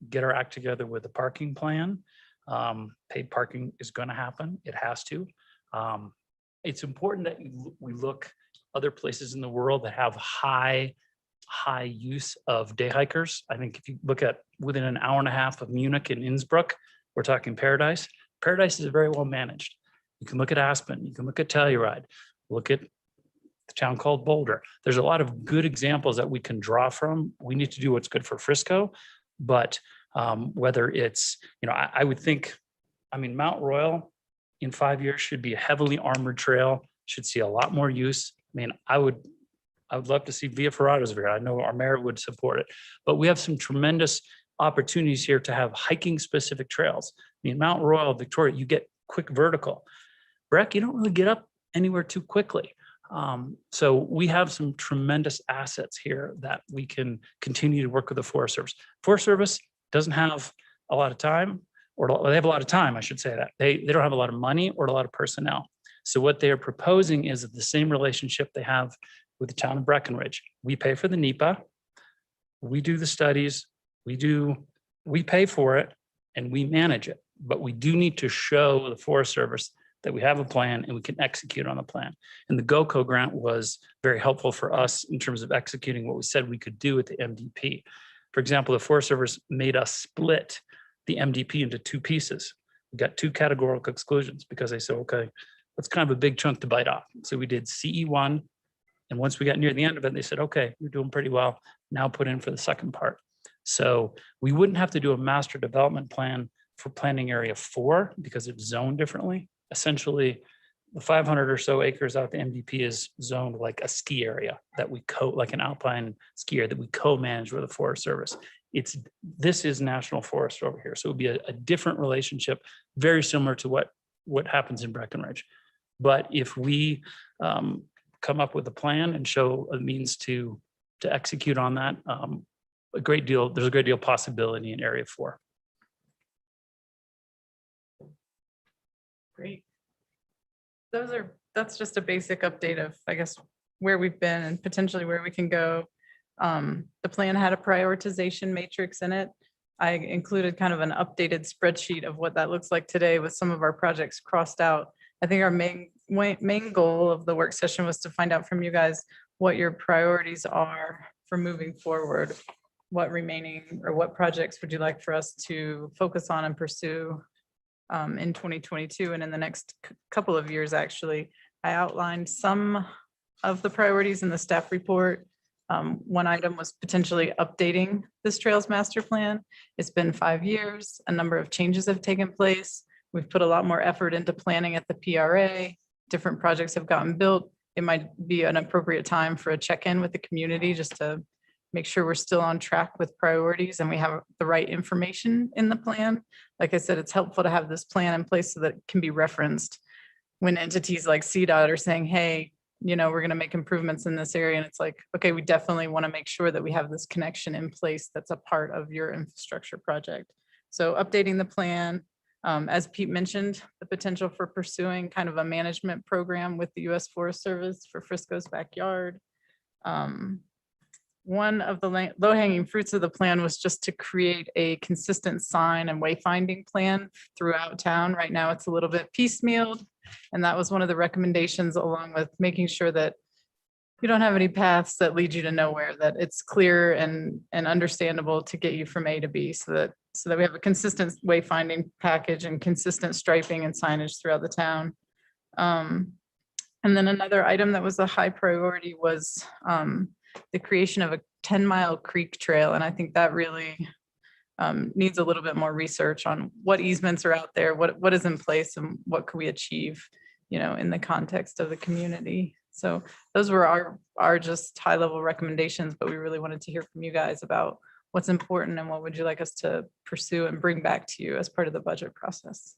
get our act together with the parking plan, paid parking is going to happen. It has to. It's important that we look other places in the world that have high use of day hikers. I think if you look at within an hour and a half of Munich and Innsbruck, we're talking Paradise. Paradise is very well managed. You can look at Aspen, you can look at Telluride, look at the town called Boulder. There's a lot of good examples that we can draw from. We need to do what's good for Frisco, but whether it's, I would think, Mount Royal in 5 years should be a heavily armored trail, should see a lot more use. I would love to see Via Ferratas here. I know our mayor would support it, but we have some tremendous opportunities here to have hiking specific trails. I mean, Mount Royal, Victoria, you get quick vertical. Breck, you don't really get up anywhere too quickly. So we have some tremendous assets here that we can continue to work with the Forest Service. Forest Service doesn't have a lot of time, or they have a lot of time, I should say that. They don't have a lot of money or a lot of personnel. So what they are proposing is the same relationship they have with the town of Breckenridge. We pay for the NEPA, we do the studies, we pay for it, and we manage it. But we do need to show the Forest Service that we have a plan and we can execute on the plan. And the GOCO grant was very helpful for us in terms of executing what we said we could do with the MDP. For example, the Forest Service made us split the MDP into two pieces. We got two categorical exclusions because they said, okay, that's kind of a big chunk to bite off. So we did CE1. And once we got near the end of it, they said, okay, you're doing pretty well. Now put in for the second part. So we wouldn't have to do a master development plan for planning area 4 because it's zoned differently. Essentially, the 500 or so acres out the MDP is zoned like a ski area that we like an alpine ski area that we co-manage with the Forest Service. This is national forest over here. So it would be a different relationship, very similar to what happens in Breckenridge. But if we come up with a plan and show a means to execute on that, there's a great deal of possibility in area 4. Great. That's just a basic update of, I guess, where we've been and potentially where we can go. The plan had a prioritization matrix in it. I included kind of an updated spreadsheet of what that looks like today with some of our projects crossed out. I think our main goal of the work session was to find out from you guys what your priorities are for moving forward. What remaining or what projects would you like for us to focus on and pursue in 2022 and in the next couple of years? Actually, I outlined some of the priorities in the staff report. One item was potentially updating this Trails Master Plan. It's been 5 years. A number of changes have taken place. We've put a lot more effort into planning at the PRA. Different projects have gotten built. It might be an appropriate time for a check-in with the community just to make sure we're still on track with priorities and we have the right information in the plan. Like I said, it's helpful to have this plan in place so that it can be referenced when entities like CDOT are saying, hey, we're going to make improvements in this area. And it's like, okay, we definitely want to make sure that we have this connection in place that's a part of your infrastructure project. So updating the plan, as Pete mentioned, the potential for pursuing kind of a management program with the U.S. Forest Service for Frisco's backyard. One of the low-hanging fruits of the plan was just to create a consistent sign and wayfinding plan throughout town. Right now, it's a little bit piecemealed, and that was one of the recommendations, along with making sure that you don't have any paths that lead you to nowhere, that it's clear and understandable to get you from A to B, so that we have a consistent wayfinding package and consistent striping and signage throughout the town. And then another item that was a high priority was the creation of a 10-mile creek trail. And I think that really needs a little bit more research on what easements are out there, what is in place, and what could we achieve, in the context of the community. So those were our just high-level recommendations, but we really wanted to hear from you guys about what's important and what would you like us to pursue and bring back to you as part of the budget process.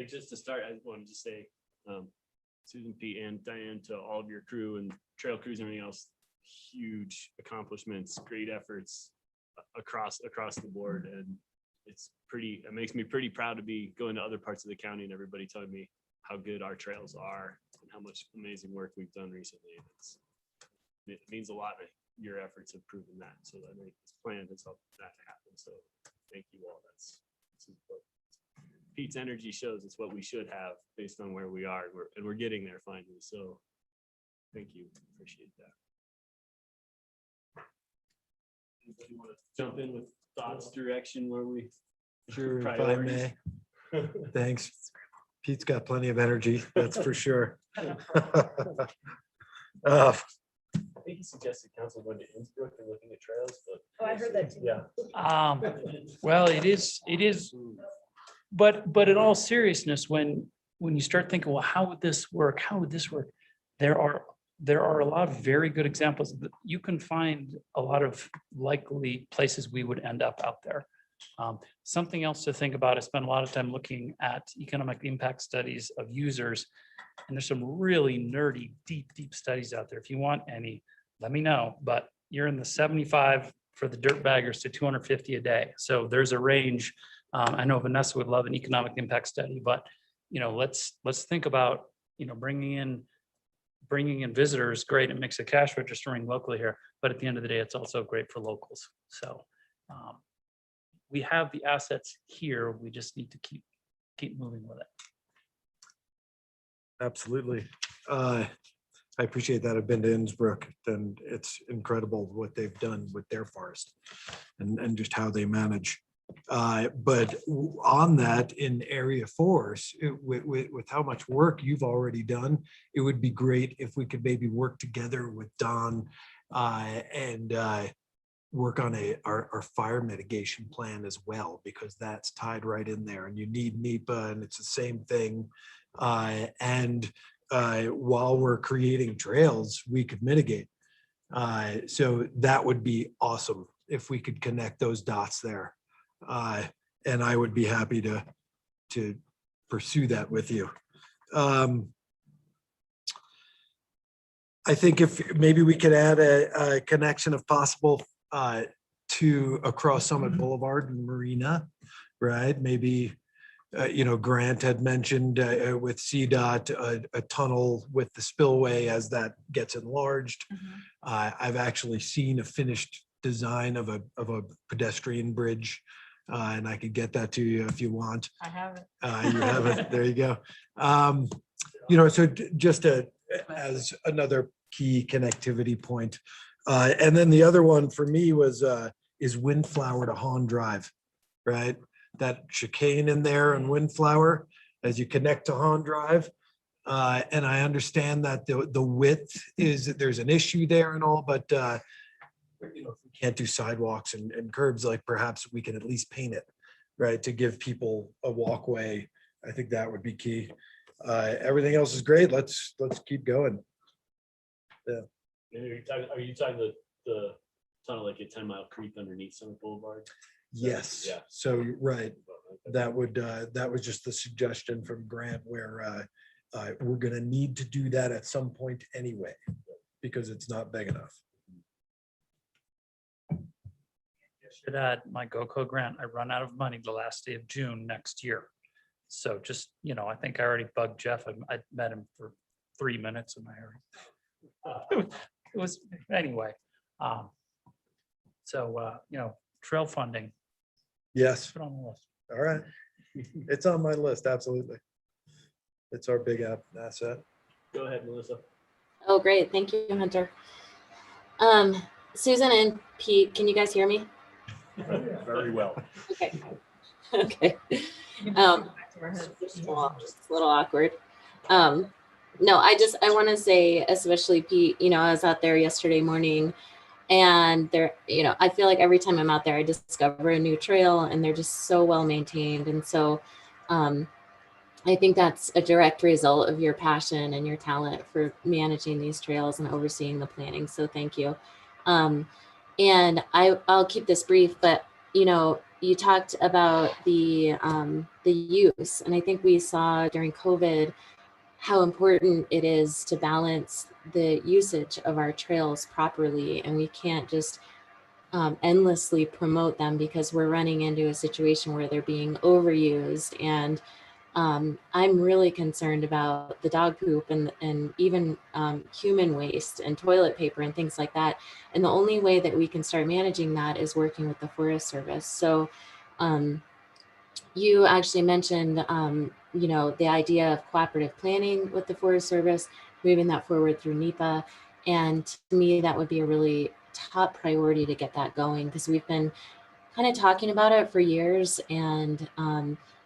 Just to start, I wanted to say, Susan, Pete, and Diane, to all of your crew and trail crews and everything else, huge accomplishments, great efforts across the board. And it makes me pretty proud to be going to other parts of the county and everybody telling me how good our trails are and how much amazing work we've done recently. It means a lot that your efforts have proven that. So I think this plan has helped that to happen. So thank you all. That's important. Pete's energy shows it's what we should have based on where we are, and we're getting there finally. So thank you. Appreciate that. Anybody want to jump in with thoughts, direction, where we? Sure, if I priorities? may. Thanks. Pete's got plenty of energy, that's for sure. I think he suggested council going to Innsbruck and looking at trails, but. Oh, I heard that too. Yeah. Well, it is, but in all seriousness, when you start thinking, well, how would this work? How would this work? There are there are a lot of very good examples. You can find a lot of likely places we would end up out there. Something else to think about, I spent a lot of time looking at economic impact studies of users. And there's some really nerdy, deep studies out there. If you want any, let me know, but you're in the 75 for the dirt baggers to 250 a day. So there's a range. I know Vanessa would love an economic impact study, but let's think about, bringing in visitors. Great. It makes a cash registering locally here, but at the end of the day, it's also great for locals. So we have the assets here. We just need to keep moving with it. Absolutely. I appreciate that. I've been to Innsbruck, and it's incredible what they've done with their forest and just how they manage. But on that, in area forests, with how much work you've already done, it would be great if we could maybe work together with Don and work on our fire mitigation plan as well, because that's tied right in there, and you need NEPA, and it's the same thing. While we're creating trails, we could mitigate. So that would be awesome if we could connect those dots there. And I would be happy to pursue that with you. I think if maybe we could add a connection if possible to across Summit Boulevard and Marina, right? Maybe Grant had mentioned with CDOT a tunnel with the spillway as that gets enlarged. I've actually seen a finished design of a pedestrian bridge, and I could get that to you if you want. I have it. You have it. There you go. So just as another key connectivity point. And then the other one for me is Windflower to Hahn Drive, right? That chicane in there and Windflower as you connect to Hahn Drive. And I understand that the width there's an issue there and all, but if we can't do sidewalks and curbs, like perhaps we can at least paint it, right? To give people a walkway. I think that would be key. Everything else is great. Let's keep going. And are you talking the tunnel like a 10-mile creep underneath Summit Boulevard? Yes. Yeah. So, right. That was just the suggestion from Grant where we're going to need to do that at some point anyway, because it's not big enough. Should add my GoCo grant. I run out of money the last day of June next year. So just, I think I already bugged Jeff. I met him for 3 minutes and it was anyway. Trail funding. Yes. Put on the list. All right. It's on my list. Absolutely. It's our big asset. Go ahead, Melissa. Oh, great. Thank you, Hunter. Susan and Pete, can you guys hear me? Very well. Okay. Okay. Just a little awkward. No, I want to say, especially Pete, I was out there yesterday morning and there, I feel like every time I'm out there, I discover a new trail and they're just so well maintained. And so I think that's a direct result of your passion and your talent for managing these trails and overseeing the planning. So thank you. And I'll keep this brief, but you talked about the use, and I think we saw during COVID how important it is to balance the usage of our trails properly, and we can't just endlessly promote them because we're running into a situation where they're being overused. And I'm really concerned about the dog poop and even human waste and toilet paper and things like that. And the only way that we can start managing that is working with the Forest Service. So you actually mentioned, the idea of cooperative planning with the Forest Service, moving that forward through NEPA. And to me, that would be a really top priority to get that going, because we've been kind of talking about it for years. And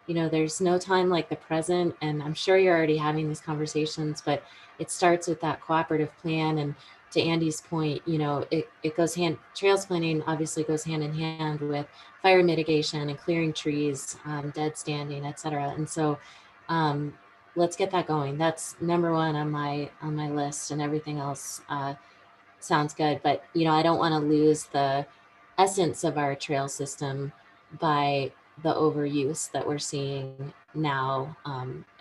there's no time like the present, and I'm sure you're already having these conversations, but it starts with that cooperative plan. And to Andy's point, it goes trails planning obviously goes hand in hand with fire mitigation and clearing trees, dead standing, et cetera. And so let's get that going. That's number one on my list, and everything else sounds good. But I don't want to lose the essence of our trail system by the overuse that we're seeing now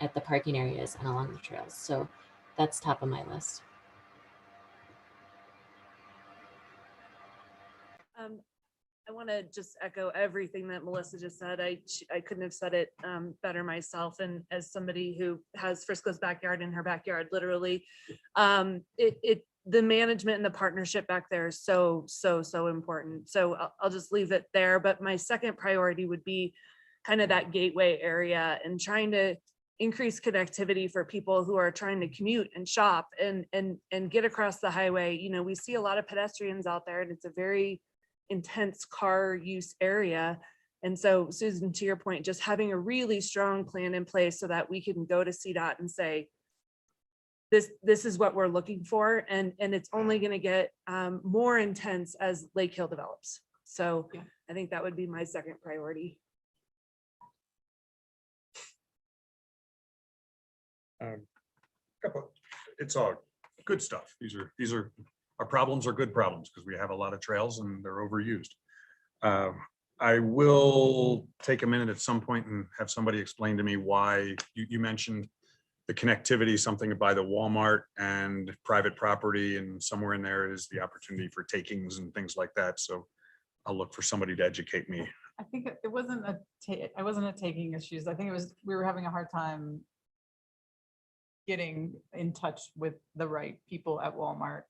at the parking areas and along the trails. So that's top of my list. I want to just echo everything that Melissa just said. I couldn't have said it better myself. And as somebody who has Frisco's backyard in her backyard, literally, the management and the partnership back there is so important. So I'll just leave it there. But my second priority would be kind of that gateway area and trying to increase connectivity for people who are trying to commute and shop and get across the highway. We see a lot of pedestrians out there, and it's a very intense car use area. And so, Susan, to your point, just having a really strong plan in place so that we can go to CDOT and say, this is what we're looking for, and it's only going to get more intense as Lake Hill develops. So Yeah. I think that would be my second priority. It's all good stuff. These are our problems are good problems because we have a lot of trails and they're overused. I will take a minute at some point and have somebody explain to me why you mentioned the connectivity, something by the Walmart and private property, and somewhere in there is the opportunity for takings and things like that. So I'll look for somebody to educate me. I think it wasn't I wasn't a taking issues. I think it was, we were having a hard time getting in touch with the right people at Walmart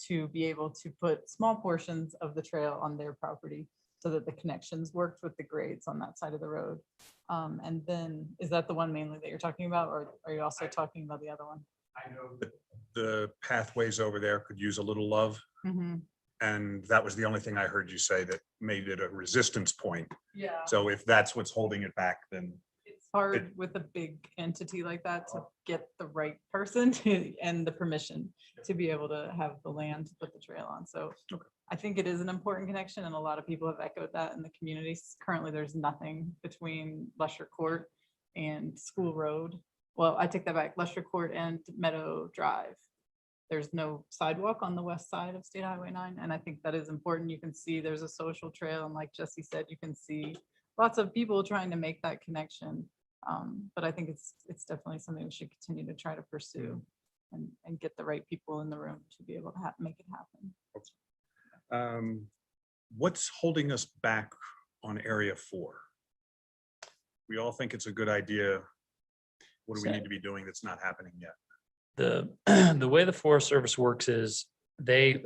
to be able to put small portions of the trail on their property so that the connections worked with the grades on that side of the road. And then, is that the one mainly that you're talking about, or are you also talking about the other one? I know that the pathways over there could use a little love. Mhm. And that was the only thing I heard you say that made it a resistance point. Yeah. So if that's what's holding it back, then It's hard with a big entity like that to get the right person to, and the permission to be able to have the land to put the trail on. So I think it is an important connection, and a lot of people have echoed that in the communities. Currently, there's nothing between Lesher Court and School Road. Well, I take that back, Lesher Court and Meadow Drive. There's no sidewalk on the west side of State Highway 9, and I think that is important. You can see there's a social trail, and like Jesse said, you can see lots of people trying to make that connection. But I think it's definitely something we should continue to try to pursue and get the right people in the room to be able to make it happen. What's holding us back on Area 4? We all think it's a good idea. What do we need to be doing that's not happening yet? The way the Forest Service works is they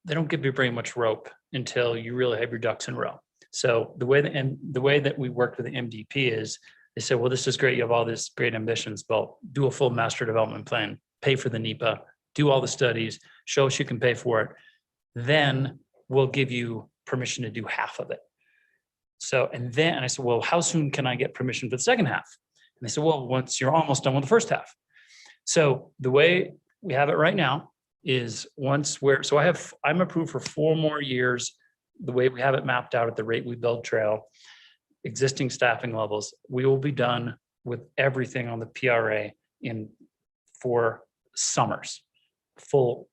don't give you very much rope until you really have your ducks in a row. So the way that we worked with the MDP is they said, well, this is great. You have all these great ambitions, but do a full master development plan, pay for the NEPA, do all the studies, show us you can pay for it. Then we'll give you permission to do half of it. So, and I said, well, how soon can I get permission for the second half? And they said, well, once you're almost done with the first half. So the way we have it right now is I'm approved for 4 more years. The way we have it mapped out at the rate we build trail, existing staffing levels, we will be done with everything on the PRA in 4 summers, full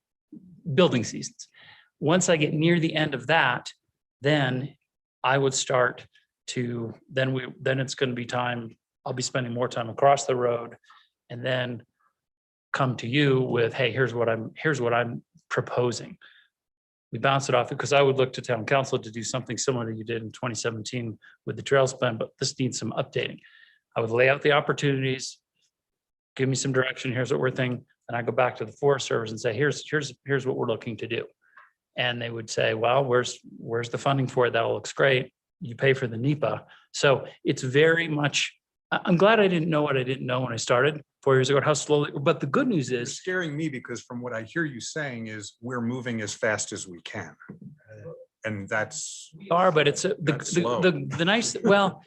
building seasons. Once I get near the end of that, then I would start to, then it's going to be time, I'll be spending more time across the road, and then come to you with, hey, here's what I'm proposing. We bounce it off, because I would look to town council to do something similar to you did in 2017 with the trails plan, but this needs some updating. I would lay out the opportunities, give me some direction, here's what we're thinking, and I go back to the Forest Service and say, here's what we're looking to do. And they would say, well, where's the funding for it? That looks great. You pay for the NEPA. So it's very much, I'm glad I didn't know what I didn't know when I started 4 years ago, how slowly, but the good news It's is, scaring me because from what I hear you saying is we're moving as fast as we can. And that's, but it's That's slow. the nice, well,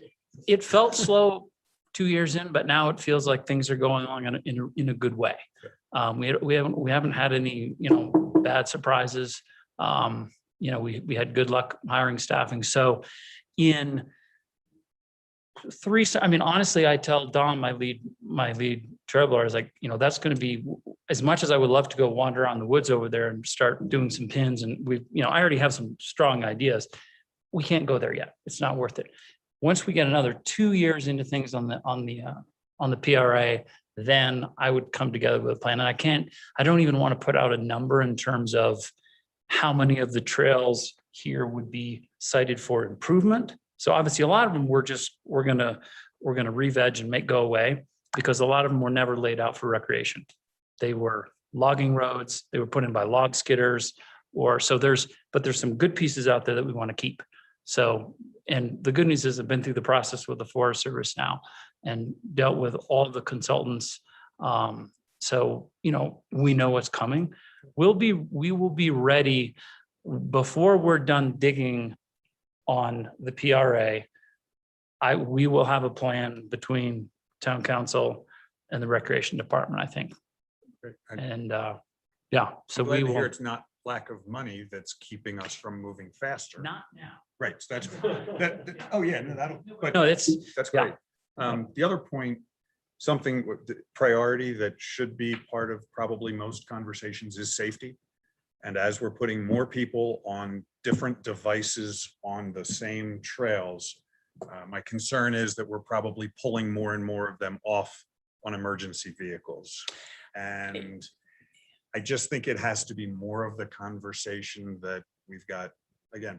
it felt slow 2 years in, but now it feels like things are going along in a good way. We haven't had any, bad surprises. We had good luck hiring staffing. So in I mean, honestly, I tell Don, my lead traveler, I was like, that's going to be, as much as I would love to go wander around the woods over there and start doing some pins, and I already have some strong ideas. We can't go there yet. It's not worth it. Once we get another 2 years into things on the PRA, then I would come together with a plan. And I don't even want to put out a number in terms of how many of the trails here would be cited for improvement. So obviously a lot of them we're gonna re-veg and make go away, because a lot of them were never laid out for recreation. They were logging roads, they were put in by log skidders, but there's some good pieces out there that we want to keep. So, and the good news is I've been through the process with the Forest Service now and dealt with all the consultants. So, we know what's coming. We will be ready before we're done digging on the PRA. We will have a plan between town council and the recreation department, I think. And so we will. It's not lack of money that's keeping us from moving faster. Not now. Right, so that's, oh yeah, no, but No, that's great. The other point, something with the priority that should be part of probably most conversations is safety. And as we're putting more people on different devices on the same trails, my concern is that we're probably pulling more and more of them off on emergency vehicles. And I just think it has to be more of the conversation that we've got, again,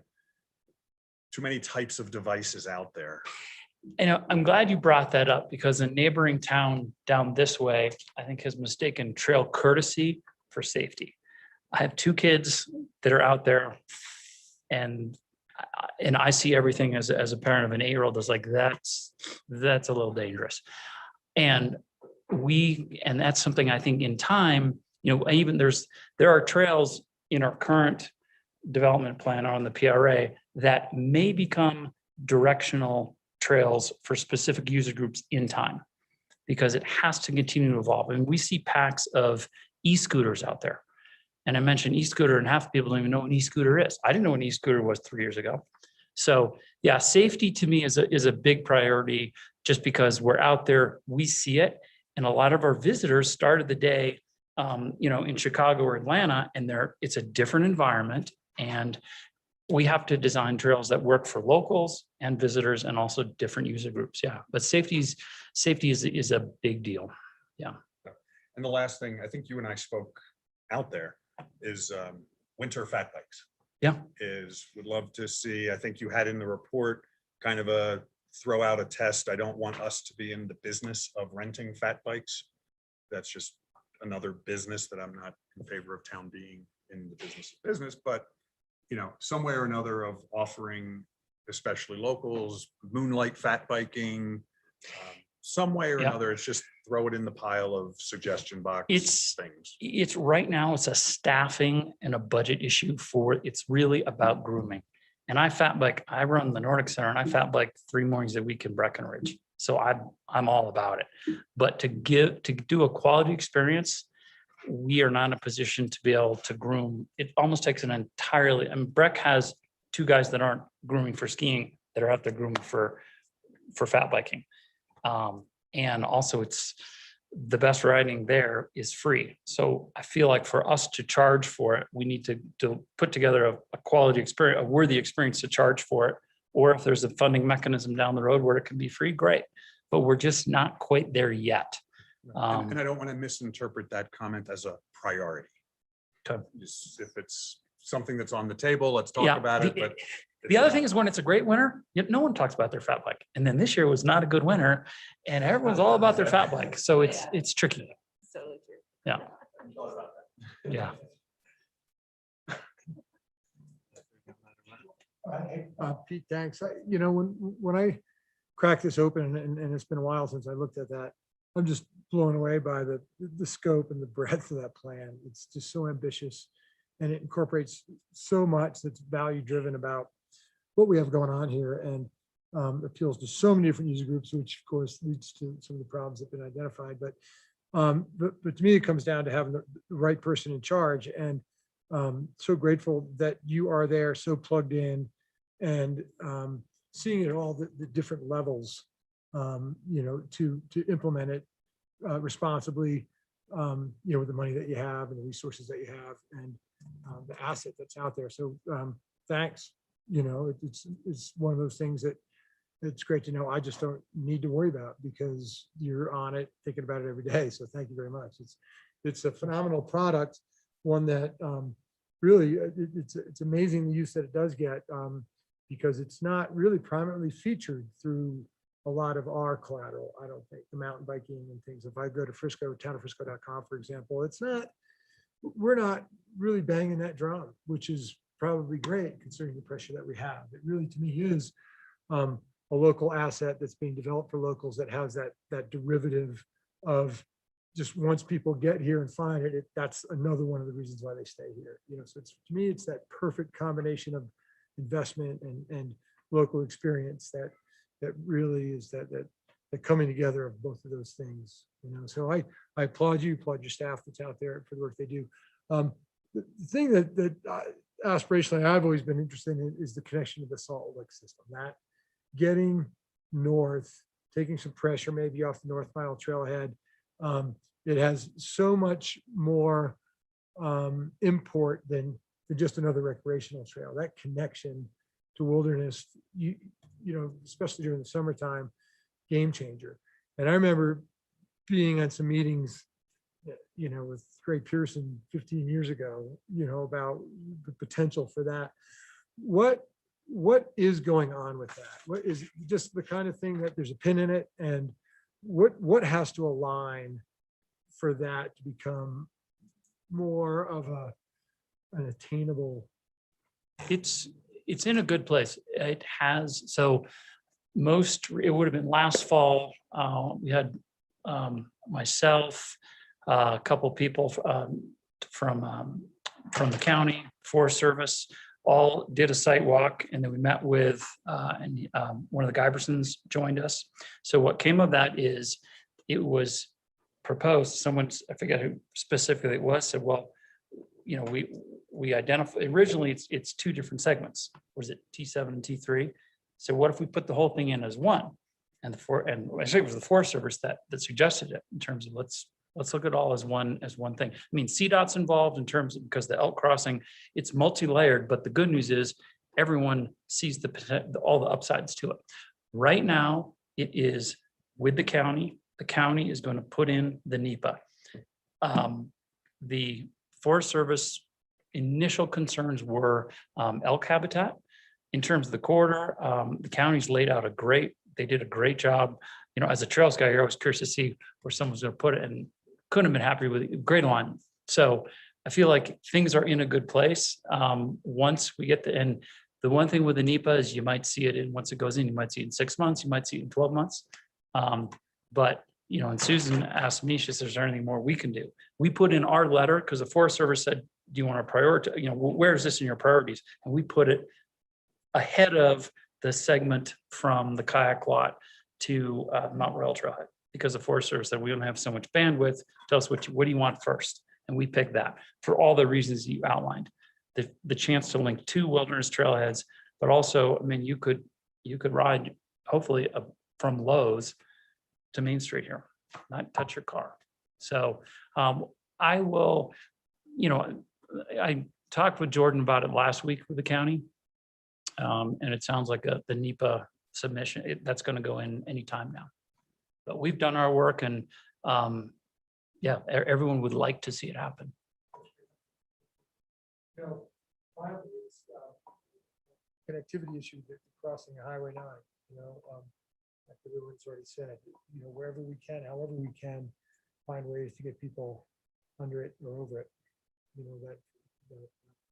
too many types of devices out there. I'm glad you brought that up, because a neighboring town down this way, I think, has mistaken trail courtesy for safety. I have 2 kids that are out there, and I see everything as a parent of an 8-year-old is like, that's a little dangerous. And that's something I think in time, even there are trails in our current development plan on the PRA that may become directional trails for specific user groups in time, because it has to continue to evolve. And we see packs of e-scooters out there. And I mentioned e-scooter, and half the people don't even know what an e-scooter is. I didn't know what an e-scooter was 3 years ago. So yeah, safety to me is a big priority, just because we're out there, we see it. And a lot of our visitors started the day, in Chicago or Atlanta, and it's a different environment. And we have to design trails that work for locals and visitors, and also different user groups. Yeah, but safety is a big deal. Yeah. And the last thing, I think you and I spoke out there, is winter fat bikes. Yeah. Would love to see, I think you had in the report kind of throw out a test. I don't want us to be in the business of renting fat bikes. That's just another business that I'm not in favor of town being in the business, but some way or another of offering, especially locals, moonlight fat biking, some way or another. It's just throw it in the pile of suggestion box things. It's right now, it's a staffing and a budget issue it's really about grooming. And I run the Nordic Center, and I fat bike 3 mornings a week in Breckenridge. So I'm all about it. But to do a quality experience, we are not in a position to be able to groom. It almost takes Breck has 2 guys that aren't grooming for skiing, that are out there grooming for fat biking. And also it's the best riding there is free. So I feel like for us to charge for it, we need to put together a quality experience, a worthy experience to charge for it. Or if there's a funding mechanism down the road where it can be free, great. But we're just not quite there yet. And I don't want to misinterpret that comment as a priority. Okay. If it's something that's on the table, let's talk about it. But the other thing is, when it's a great winter, no one talks about their fat bike. And then this year was not a good winter, and everyone's all about their fat bike. So it's tricky. So Yeah. Yeah. Pete, thanks. When I cracked this open, and it's been a while since I looked at that, I'm just blown away by the scope and the breadth of that plan. It's just so ambitious, and it incorporates so much that's value driven about what we have going on here, and appeals to so many different user groups, which of course leads to some of the problems that have been identified. But to me, it comes down to having the right person in charge, and so grateful that you are there, so plugged in, and seeing it all the different levels to implement it responsibly, with the money that you have and the resources that you have and the asset that's out there. So thanks. It's one of those things that it's great to know. I just don't need to worry about because you're on it, thinking about it every day. So thank you very much. It's a phenomenal product, one that really it's amazing the use that it does get because it's not really primarily featured through a lot of our collateral. I don't think the mountain biking and things. If I go to Frisco, townofrisco.com, for example, we're not really banging that drum, which is probably great considering the pressure that we have. It really, to me, is a local asset that's being developed for locals that has that derivative of just once people get here and find it, that's another one of the reasons why they stay here. So to me, it's that perfect combination of investment and local experience that really is that coming together of both of those things. So I applaud you, applaud your staff that's out there for the work they do. The thing that aspirationally I've always been interested in is the connection to the Salt Lake system. That getting north, taking some pressure maybe off the North Mile Trailhead. It has so much more import than just another recreational trail. That connection to wilderness, especially during the summertime, game changer. And I remember being at some meetings, with Greg Pearson 15 years ago, about the potential for that. What is going on with that? What is just the kind of thing that there's a pin in it, and what has to align for that to become more of an attainable? It's in a good place. It has, so it would have been last fall. We had myself, a couple people from the county, Forest Service, all did a site walk, and then we met with one of the Guybersons joined us. So what came of that is it was proposed. Someone, I forget who specifically it was, said, well, we identified originally it's two different segments. Was it T7 and T3? So what if we put the whole thing in as one? And I think it was the Forest Service that suggested it in terms of let's look at all as one thing. I mean, CDOT's involved in terms of, because the elk crossing, it's multi-layered, but the good news is everyone sees all the upsides to it. Right now, it is with the county. The county is going to put in the NEPA. The Forest Service initial concerns were elk habitat. In terms of the corridor, the county's laid out they did a great job. As a trails guy, you're always curious to see where someone's going to put it, and couldn't have been happy with it. Great alignment. So I feel like things are in a good place. Once we get and the one thing with the NEPA is you might see it once it goes in, you might see it in 6 months, you might see it in 12 months. But and Susan asked me, she says, is there anything more we can do? We put in our letter because the Forest Service said, do you want to prioritize, where is this in your priorities? And we put it ahead of the segment from the kayak lot to Mount Royal Trailhead, because the Forest Service said we don't have so much bandwidth. Tell us what do you want first? And we picked that for all the reasons you outlined. The chance to link two wilderness trailheads, but also, I mean, you could ride hopefully from Lowe's to Main Street here, not touch your car. So I will, I talked with Jordan about it last week with the county. And it sounds like the NEPA submission, that's going to go in anytime now. But we've done our work, and everyone would like to see it happen. Finally, it's connectivity issue that crossing Highway 9, like everyone's already said, wherever we can, however we can, find ways to get people under it or over it, that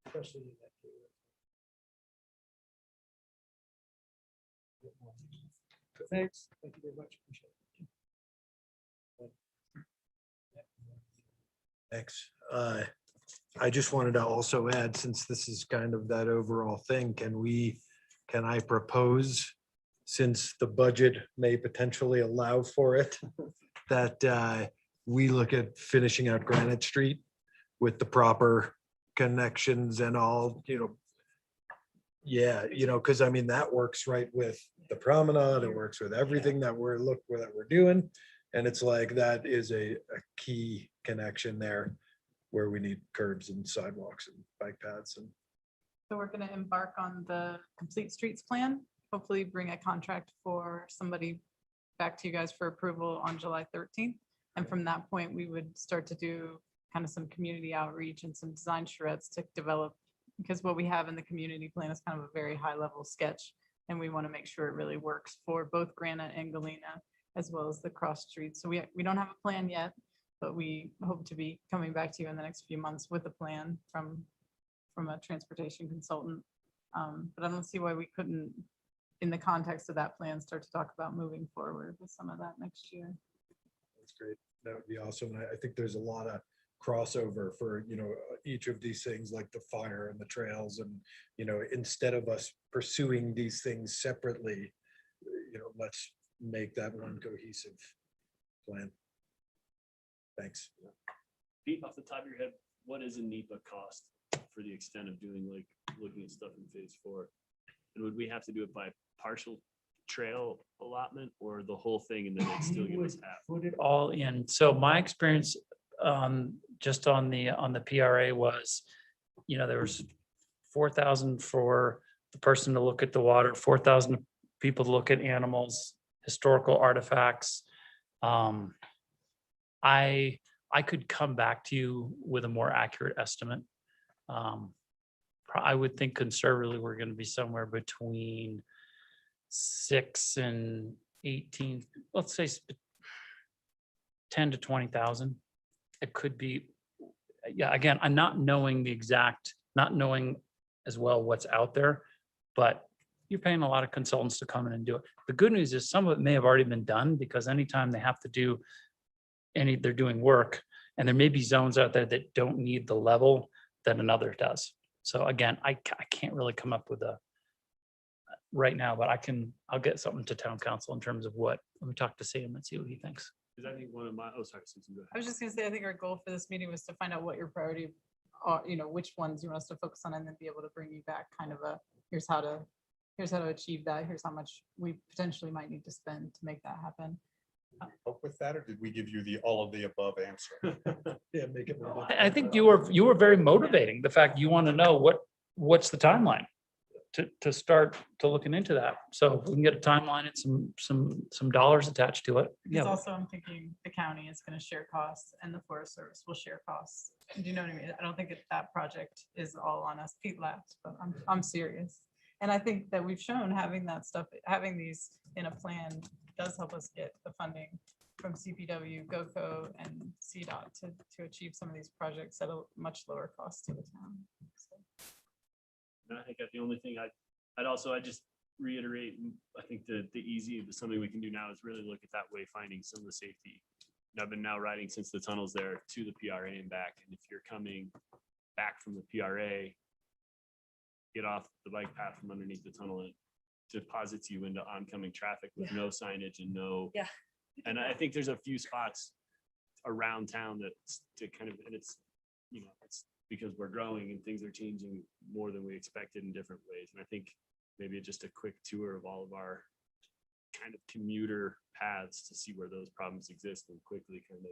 especially in that case. Thanks. Thank you very much. Appreciate it. Thanks. I just wanted to also add, since this is kind of that overall thing, can I propose, since the budget may potentially allow for it, that we look at finishing out Granite Street with the proper connections and all, Yeah, because I mean, that works right with the promenade, it works with everything that we're doing. And it's like, that is a key connection there where we need curbs and sidewalks and bike paths and. So we're gonna embark on the complete streets plan, hopefully bring a contract for somebody back to you guys for approval on July 13th. And from that point, we would start to do kind of some community outreach and some design charrettes to develop, because what we have in the community plan is kind of a very high level sketch. And we want to make sure it really works for both Granite and Galena, as well as the cross streets. So we don't have a plan yet, but we hope to be coming back to you in the next few months with a plan from a transportation consultant. But I don't see why we couldn't, in the context of that plan, start to talk about moving forward with some of that next year. That's great. That would be awesome. And I think there's a lot of crossover for, each of these things, like the fire and the trails. And, instead of us pursuing these things separately, let's make that one cohesive plan. Thanks. Pete, off the top of your head, what is a NEPA cost for the extent of doing, like, looking at stuff in phase 4? And would we have to do it by partial trail allotment or the whole thing and then they'd still give us half? Put it all in. So my experience just on the PRA was, there was 4,000 for the person to look at the water, 4,000 people to look at animals, historical artifacts. I could come back to you with a more accurate estimate. I would think conservatively, we're going to be somewhere between 6 and 18, let's say 10 to 20,000. It could be, yeah, again, I'm not knowing as well what's out there, but you're paying a lot of consultants to come in and do it. The good news is some of it may have already been done, because anytime they have to do they're doing work, and there may be zones out there that don't need the level that another does. So again, I can't really come up with right now, but I'll get something to town council in terms of let me talk to Sam and see what he thinks. Because I think one of my, sorry, Susan, go ahead. I was just gonna say, I think our goal for this meeting was to find out what your priority are, which ones you want us to focus on, and then be able to bring you back kind of here's how to achieve that. Here's how much we potentially might need to spend to make that happen. Help with that, or did we give you the all of the above answer? Yeah, make it. I think you were very motivating. The fact you want to know what's the timeline to start to looking into that. So if we can get a timeline and some dollars attached to it. Because Yeah. also I'm thinking the county is going to share costs and the Forest Service will share costs. Do you know what I mean? I don't think that project is all on us. Pete laughed, but I'm serious. And I think that we've shown having these in a plan does help us get the funding from CPW, GOCO, and CDOT to achieve some of these projects at a much lower cost to the town. So. And I think that the only thing I'd just reiterate, I think the easy, something we can do now is really look at that wayfinding, some of the safety. And I've been now riding since the tunnel's there to the PRA and back. And if you're coming back from the PRA, get off the bike path from underneath the tunnel, and it deposits you into oncoming traffic with no signage and no. Yeah. And I think there's a few spots around town that's to kind of, and it's because we're growing and things are changing more than we expected in different ways. And I think maybe just a quick tour of all of our kind of commuter paths to see where those problems exist, and quickly kind of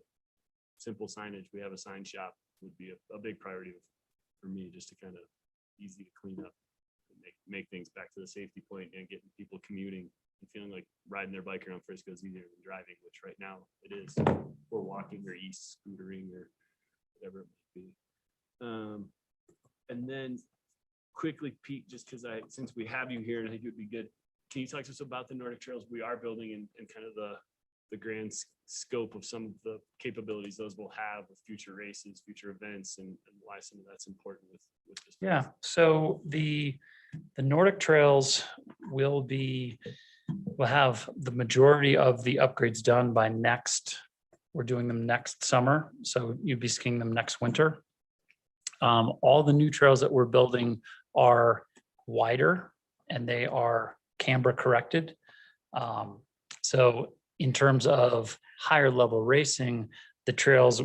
simple signage. We have a sign shop would be a big priority for me, just to kind of easy to clean up and make things back to the safety point and getting people commuting and feeling like riding their bike around Frisco is easier than driving, which right now it is, or walking or e-scootering or whatever it might be. And then quickly, Pete, just because since we have you here, and I think it would be good, can you talk to us about the Nordic Trails we are building and kind of the grand scope of some of the capabilities those will have with future races, future events, and why some of that's important with this? Yeah, so the Nordic Trails will have the majority of the upgrades done by we're doing them next summer. So you'd be skiing them next winter. All the new trails that we're building are wider and they are camber corrected. So in terms of higher level racing, the trails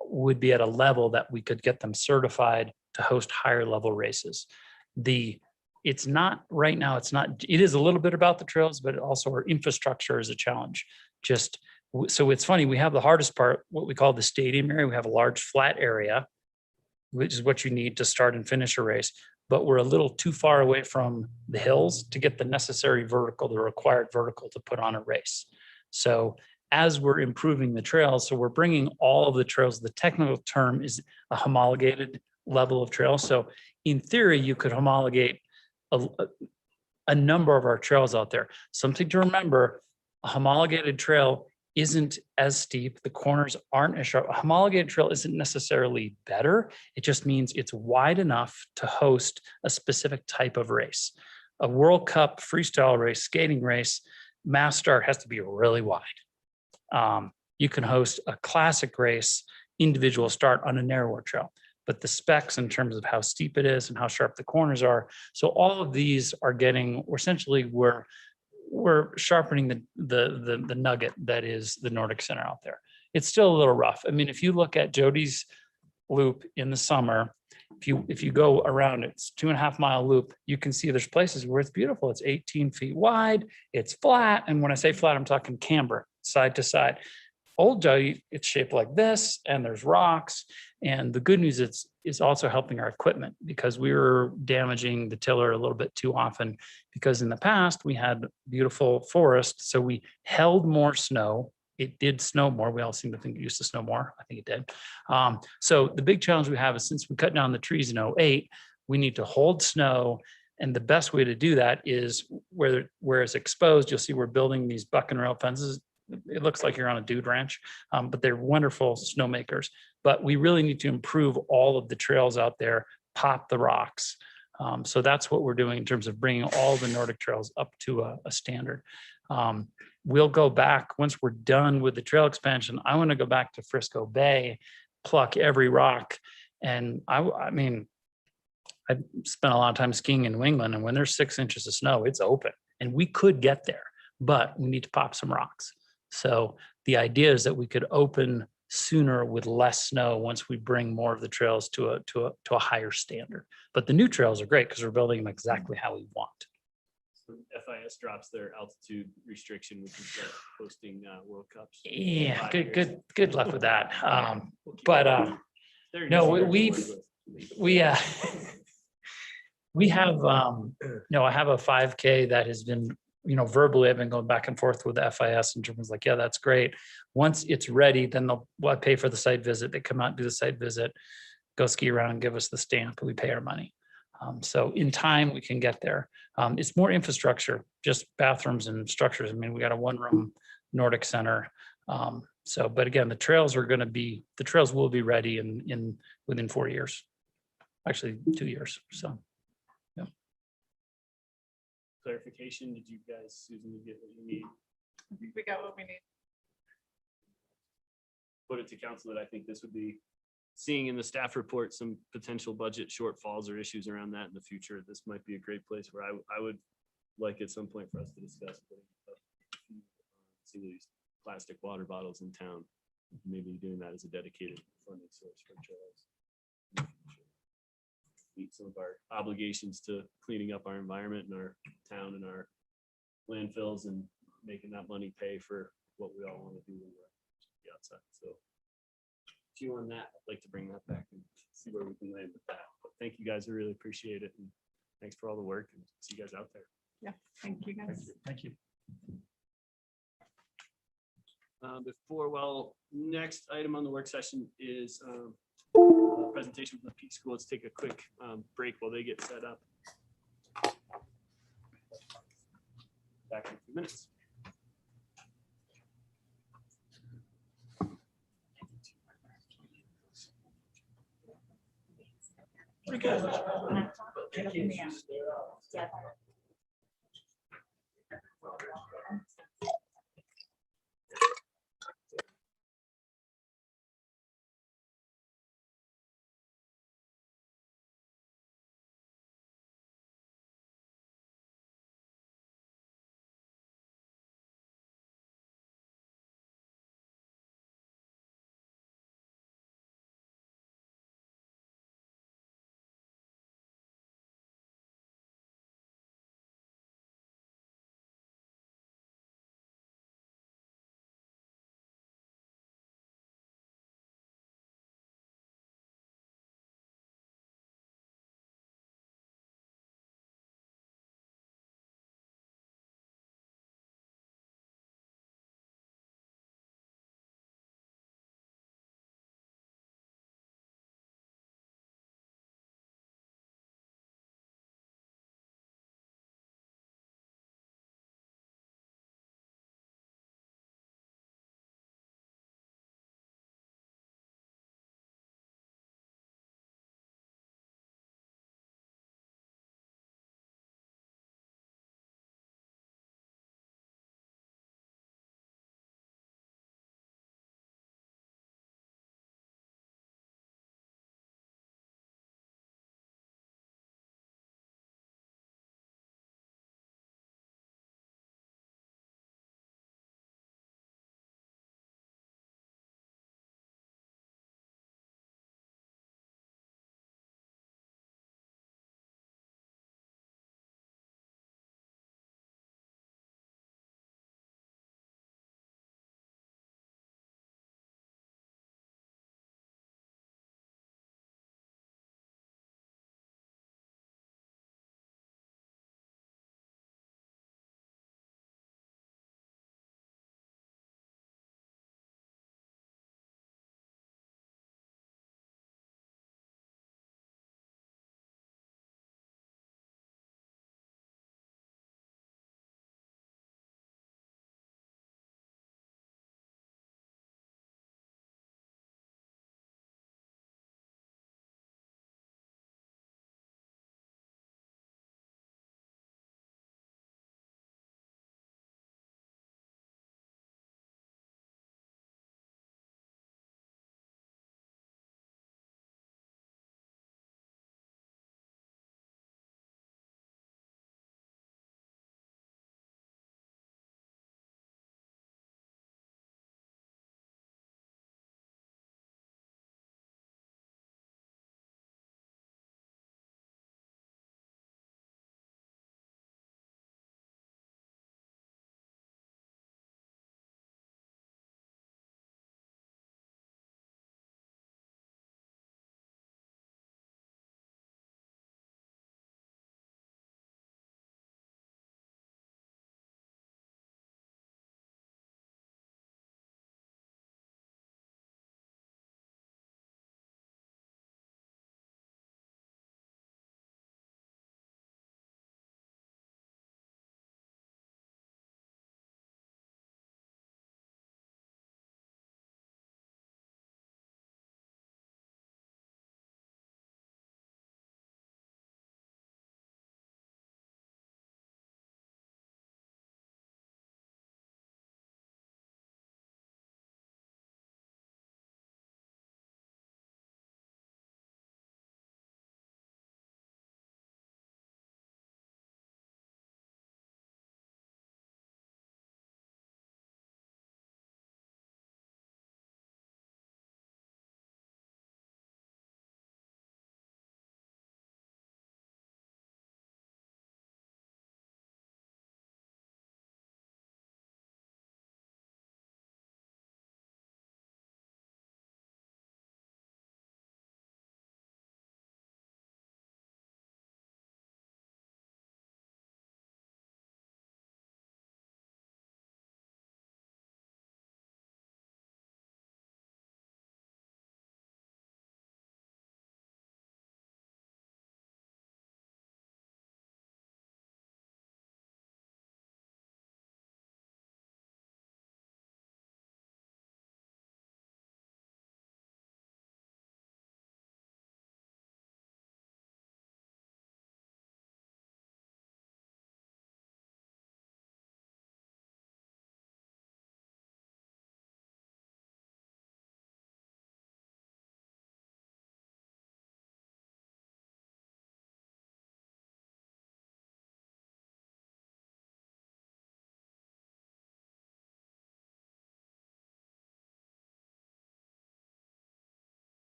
would be at a level that we could get them certified to host higher level races. The it's not right now, it's not, it is a little bit about the trails, but also our infrastructure is a challenge. Just, so it's funny, we have the hardest part, what we call the stadium area. We have a large flat area, which is what you need to start and finish a race. But we're a little too far away from the hills to get the necessary vertical, the required vertical to put on a race. So as we're improving the trails, so we're bringing all of the trails, the technical term is a homologated level of trails. So in theory, you could homologate a number of our trails out there. Something to remember, a homologated trail isn't as steep. The corners aren't as sharp. A homologated trail isn't necessarily better. It just means it's wide enough to host a specific type of race. A World Cup freestyle race, skating race, mass start has to be really wide. You can host a classic race, individual start on a narrower trail, but the specs in terms of how steep it is and how sharp the corners are. So all of these are getting, essentially we're sharpening the nugget that is the Nordic Center out there. It's still a little rough. I mean, if you look at Jody's loop in the summer, if you go around it, it's 2.5 mile loop, you can see there's places where it's beautiful. It's 18 feet wide, it's flat. And when I say flat, I'm talking camber, side to side. Old Jody, it's shaped like this, and there's rocks. And the good news is it's also helping our equipment, because we were damaging the tiller a little bit too often, because in the past we had beautiful forest. So we held more snow. It did snow more. We all seem to think it used to snow more. I think it did. So the big challenge we have is, since we cut down the trees in 2008, we need to hold snow. And the best way to do that is where it's exposed. You'll see we're building these buck and rail fences. It looks like you're on a dude ranch, but they're wonderful snowmakers. But we really need to improve all of the trails out there, pop the rocks. So that's what we're doing in terms of bringing all the Nordic trails up to a standard. We'll go back, once we're done with the trail expansion, I want to go back to Frisco Bay, pluck every rock. And I mean, I've spent a lot of time skiing in New England, and when there's 6 inches of snow, it's open, and we could get there, but we need to pop some rocks. So the idea is that we could open sooner with less snow once we bring more of the trails to a higher standard. But the new trails are great because we're building them exactly how we want. So FIS drops their altitude restriction, which is hosting World Cups. Yeah, 5 years. good luck with that. We'll keep But They're no, easy. we have I have a 5K that has been, verbally, I've been going back and forth with the FIS in terms of like, yeah, that's great. Once it's ready, then they'll pay for the site visit. They come out and do the site visit, go ski around and give us the stamp, and we pay our money. So in time we can get there. It's more infrastructure, just bathrooms and structures. I mean, we got a 1-room Nordic Center. But again, the trails will be ready within 4 years, actually 2 years. So. Clarification, did you guys, Susan, you get what you need? I think we got what we need. Put it to council that I think this would be, seeing in the staff report some potential budget shortfalls or issues around that in the future. This might be a great place where I would like at some point for us to discuss single-use plastic water bottles in town. Maybe doing that as a dedicated funding source for trails. Meet some of our obligations to cleaning up our environment and our town and our landfills, and making that money pay for what we all want to do when we're outside. So if you on that, I'd like to bring that back and see where we can land with that. But thank you guys. I really appreciate it. And thanks for all the work, and see you guys out there. Yeah, thank you guys. Thank you. Next item on the work session is presentation from the Peak School. Let's take a quick break while they get set up. Back in a few minutes.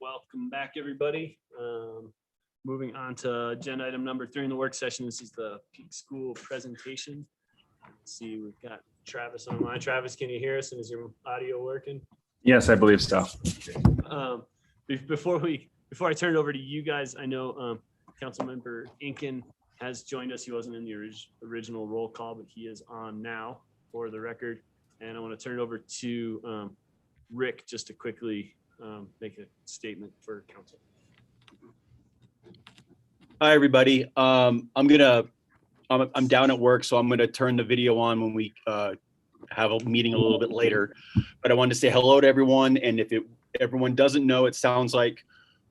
Welcome back, everybody. Moving on to agenda item number 3 in the work session. This is the Peak School presentation. Let's see, we've got Travis online. Travis, can you hear us? And is your audio working? Yes, I believe so. Before I turn it over to you guys, I know Councilmember Inkin has joined us. He wasn't in the original roll call, but he is on now for the record. And I want to turn it over to Rick just to quickly make a statement for council. Hi, everybody. I'm down at work, so I'm gonna turn the video on when we have a meeting a little bit later. But I wanted to say hello to everyone, and if everyone doesn't know, it sounds like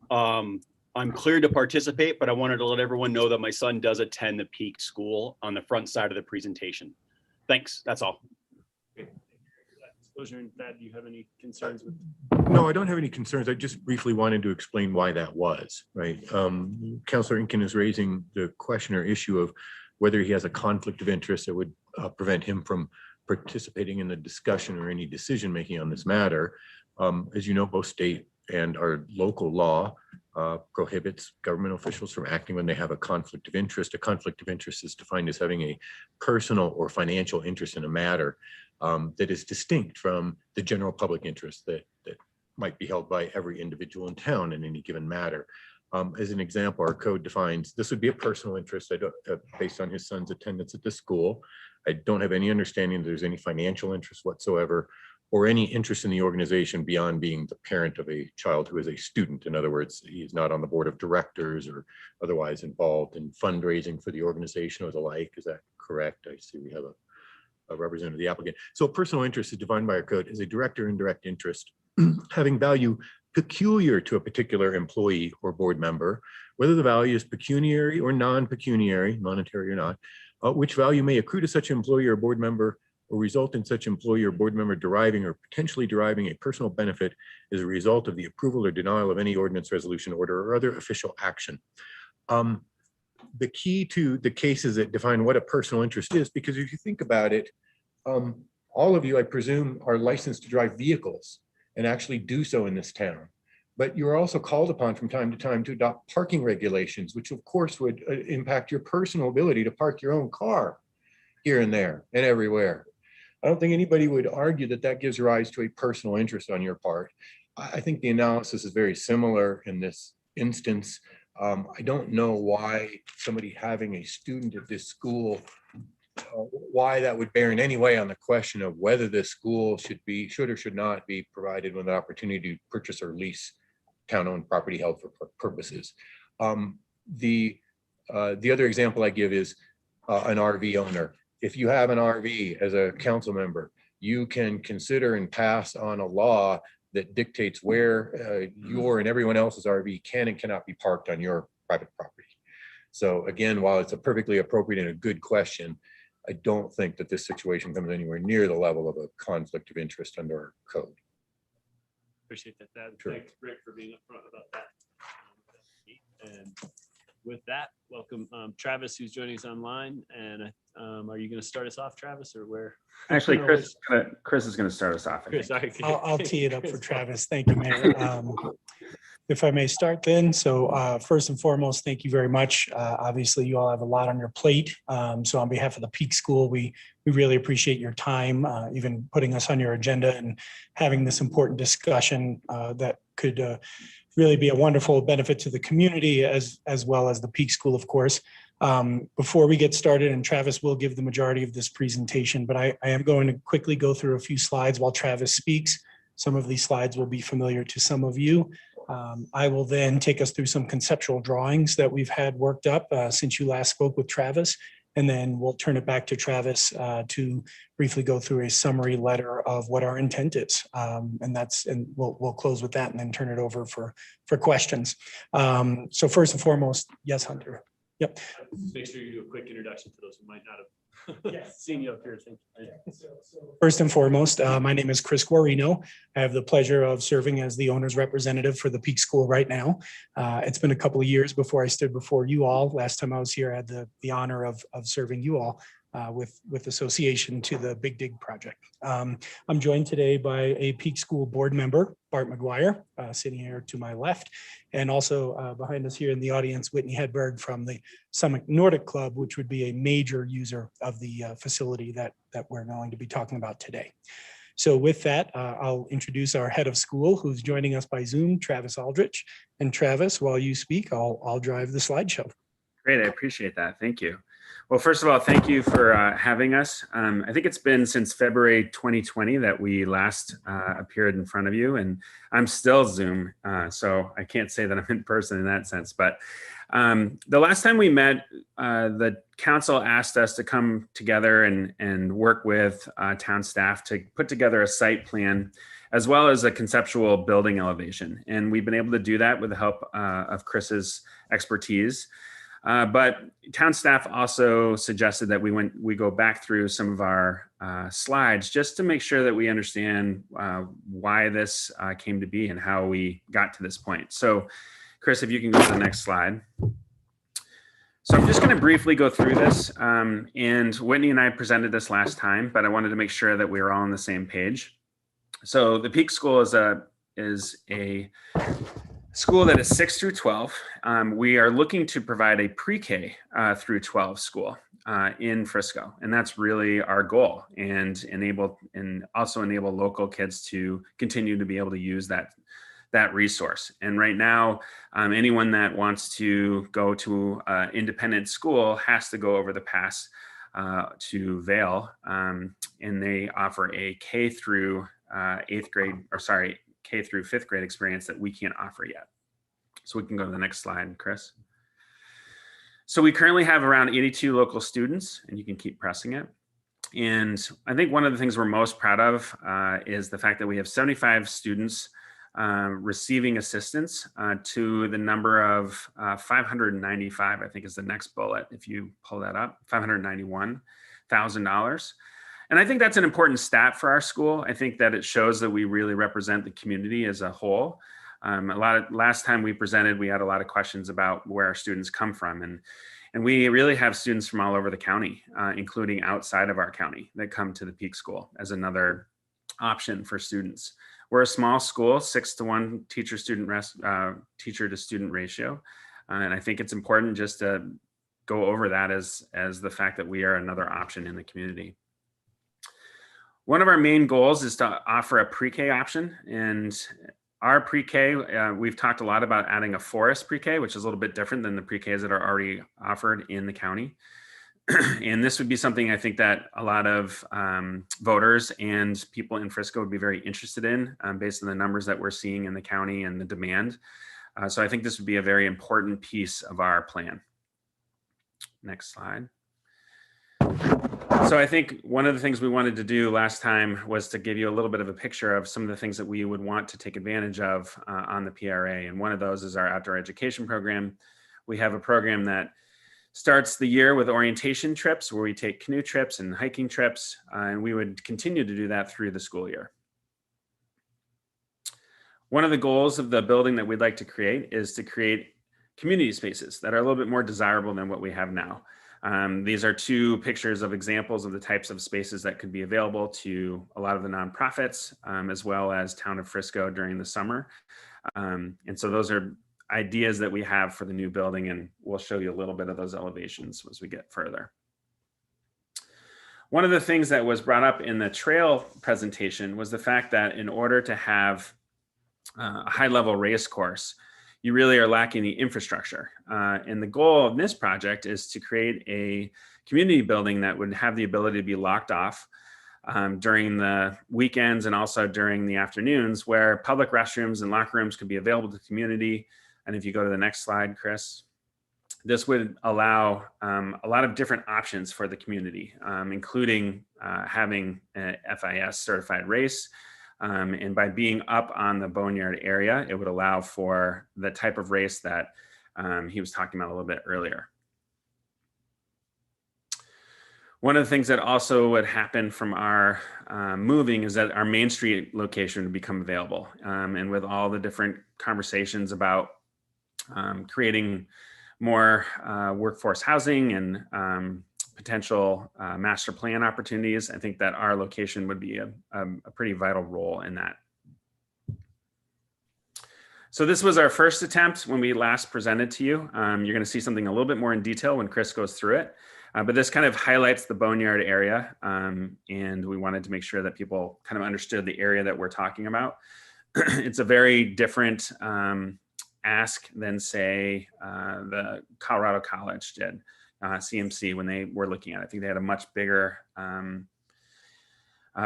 I'm cleared to participate, but I wanted to let everyone know that my son does attend the Peak School on the front side of the presentation. Thanks, that's all. Disclosure, and Thad, do you have any concerns with? No, I don't have any concerns. I just briefly wanted to explain why that was, right? Councilor Inkin is raising the question or issue of whether he has a conflict of interest that would prevent him from participating in the discussion or any decision-making on this matter. As you know, both state and our local law prohibits government officials from acting when they have a conflict of interest. A conflict of interest is defined as having a personal or financial interest in a matter that is distinct from the general public interest that might be held by every individual in town in any given matter. As an example, our code defines this would be a personal interest based on his son's attendance at the school. I don't have any understanding that there's any financial interest whatsoever or any interest in the organization beyond being the parent of a child who is a student. In other words, he's not on the board of directors or otherwise involved in fundraising for the organization or the like. Is that correct? I see we have a representative of the applicant. So personal interest is defined by our code as a direct or indirect interest having value peculiar to a particular employee or board member, whether the value is pecuniary or non-pecuniary, monetary or not, which value may accrue to such employee or board member or result in such employee or board member deriving or potentially deriving a personal benefit as a result of the approval or denial of any ordinance, resolution, order, or other official action. The key to the cases that define what a personal interest is, because if you think about it, all of you, I presume, are licensed to drive vehicles and actually do so in this town. But you're also called upon from time to time to adopt parking regulations, which of course would impact your personal ability to park your own car here and there and everywhere. I don't think anybody would argue that that gives rise to a personal interest on your part. I think the analysis is very similar in this instance. I don't know why somebody having a student at this school, why that would bear in any way on the question of whether this school should or should not be provided with an opportunity to purchase or lease town-owned property held for purposes. The other example I give is an RV owner. If you have an RV as a council member, you can consider and pass on a law that dictates where your and everyone else's RV can and cannot be parked on your private property. So again, while it's a perfectly appropriate and a good question, I don't think that this situation comes anywhere near the level of a conflict of interest under our code. Appreciate that, Thad. Sure. Thanks, Rick, for being upfront about that. And with that, welcome Travis, who's joining us online. And are you going to start us off, Travis, or where? Actually, Chris is going to start us off. I Chris, think. sorry. I'll tee it up for Travis. Thank you, Mayor. If I may start then. So first and foremost, thank you very much. Obviously, you all have a lot on your plate. So on behalf of the Peak School, we really appreciate your time, even putting us on your agenda and having this important discussion that could really be a wonderful benefit to the community as well as the Peak School, of course. Before we get started, and Travis will give the majority of this presentation, but I am going to quickly go through a few slides while Travis speaks. Some of these slides will be familiar to some of you. I will then take us through some conceptual drawings that we've had worked up since you last spoke with Travis, and then we'll turn it back to Travis to briefly go through a summary letter of what our intent is. And we'll close with that and then turn it over for questions. So first and foremost, yes, Hunter. Yep. Make sure you do a quick introduction for those who might not have Yes, seeing you up here, thank you. First and foremost, my name is Chris Guarino. I have the pleasure of serving as the owner's representative for the Peak School right now. It's been a couple of years before I stood before you all. Last time I was here, I had the honor of serving you all with association to the Big Dig project. I'm joined today by a Peak School board member, Bart McGuire, sitting here to my left, and also behind us here in the audience, Whitney Hedberg from the Summit Nordic Club, which would be a major user of the facility that we're going to be talking about today. So with that, I'll introduce our head of school who's joining us by Zoom, Travis Aldrich. And Travis, while you speak, I'll drive the slideshow. Great, I appreciate that. Thank you. Well, first of all, thank you for having us. I think it's been since February 2020 that we last appeared in front of you, and I'm still Zoom, so I can't say that I'm in person in that sense. But the last time we met, the council asked us to come together and work with town staff to put together a site plan as well as a conceptual building elevation. And we've been able to do that with the help of Chris's expertise. But town staff also suggested that we go back through some of our slides just to make sure that we understand why this came to be and how we got to this point. So Chris, if you can go to the next slide. So I'm just going to briefly go through this. And Whitney and I presented this last time, but I wanted to make sure that we were all on the same page. So the Peak School is a school that is 6 through 12. We are looking to provide a pre-K through 12 school in Frisco, and that's really our goal, and also enable local kids to continue to be able to use that resource. And right now, anyone that wants to go to independent school has to go over the pass to Vail, and they offer a K through K through 5th grade experience that we can't offer yet. So we can go to the next slide, Chris. So we currently have around 82 local students, and you can keep pressing it. And I think one of the things we're most proud of is the fact that we have 75 students receiving assistance to the number of 595, I think is the next bullet, if you pull that up, $591,000. And I think that's an important stat for our school. I think that it shows that we really represent the community as a whole. Last time we presented, we had a lot of questions about where our students come from. And we really have students from all over the county, including outside of our county, that come to the Peak School as another option for students. We're a small school, 6-to-1 teacher to student ratio. And I think it's important just to go over that as the fact that we are another option in the community. One of our main goals is to offer a pre-K option, and our pre-K, we've talked a lot about adding a forest pre-K, which is a little bit different than the pre-Ks that are already offered in the county. And this would be something I think that a lot of voters and people in Frisco would be very interested in based on the numbers that we're seeing in the county and the demand. So I think this would be a very important piece of our plan. Next slide. So I think one of the things we wanted to do last time was to give you a little bit of a picture of some of the things that we would want to take advantage of on the PRA. And one of those is our outdoor education program. We have a program that starts the year with orientation trips where we take canoe trips and hiking trips, and we would continue to do that through the school year. One of the goals of the building that we'd like to create is to create community spaces that are a little bit more desirable than what we have now. These are two pictures of examples of the types of spaces that could be available to a lot of the nonprofits, as well as Town of Frisco during the summer. And so those are ideas that we have for the new building, and we'll show you a little bit of those elevations as we get further. One of the things that was brought up in the trail presentation was the fact that in order to have a high-level race course, you really are lacking the infrastructure. And the goal of this project is to create a community building that would have the ability to be locked off during the weekends and also during the afternoons, where public restrooms and locker rooms could be available to the community. And if you go to the next slide, Chris, this would allow a lot of different options for the community, including having a FIS certified race. And by being up on the Boneyard area, it would allow for the type of race that he was talking about a little bit earlier. One of the things that also would happen from our moving is that our Main Street location would become available. And with all the different conversations about creating more workforce housing and potential master plan opportunities, I think that our location would be a pretty vital role in that. So this was our first attempt when we last presented to you. You're going to see something a little bit more in detail when Chris goes through it. But this kind of highlights the Boneyard area. And we wanted to make sure that people kind of understood the area that we're talking about. It's a very different ask than, say, the Colorado College did, CMC, when they were looking at it. I think they had a much bigger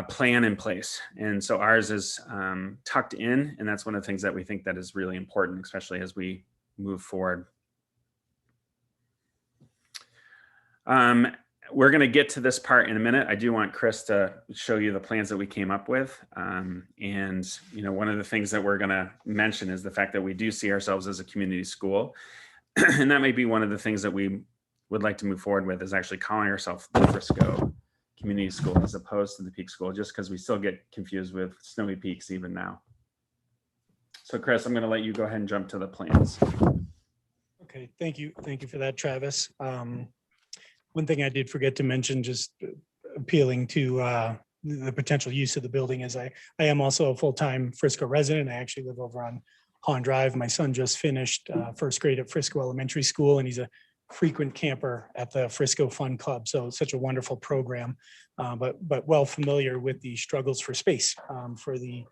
plan in place. And so ours is tucked in, and that's one of the things that we think that is really important, especially as we move forward. We're going to get to this part in a minute. I do want Chris to show you the plans that we came up with. And, you know, one of the things that we're going to mention is the fact that we do see ourselves as a community school. And that may be one of the things that we would like to move forward with, is actually calling ourselves the Frisco Community School as opposed to the Peak School, just because we still get confused with Snowy Peaks even now. So Chris, I'm going to let you go ahead and jump to the plans. Okay, thank you. Thank you for that, Travis. One thing I did forget to mention, just appealing to the potential use of the building, is I am also a full-time Frisco resident. I actually live over on Hahn Drive. My son just finished first grade at Frisco Elementary School, and he's a frequent camper at the Frisco Fun Club. So it's such a wonderful program, but well familiar with the struggles for space for the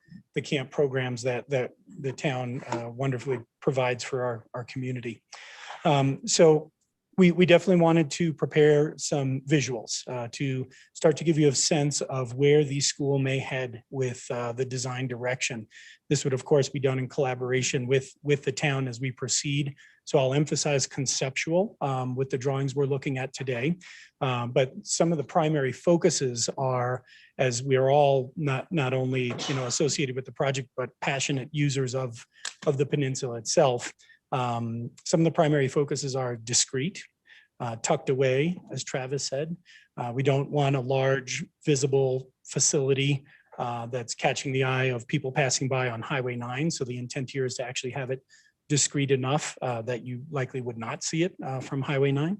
camp programs that the town wonderfully provides for our community. So we definitely wanted to prepare some visuals to start to give you a sense of where the school may head with the design direction. This would, of course, be done in collaboration with the town as we proceed. So I'll emphasize conceptual with the drawings we're looking at today. But some of the primary focuses are, as we are all not only associated with the project, but passionate users of the peninsula itself. Some of the primary focuses are discrete, tucked away, as Travis said. We don't want a large visible facility that's catching the eye of people passing by on Highway 9. So the intent here is to actually have it discreet enough that you likely would not see it from Highway 9.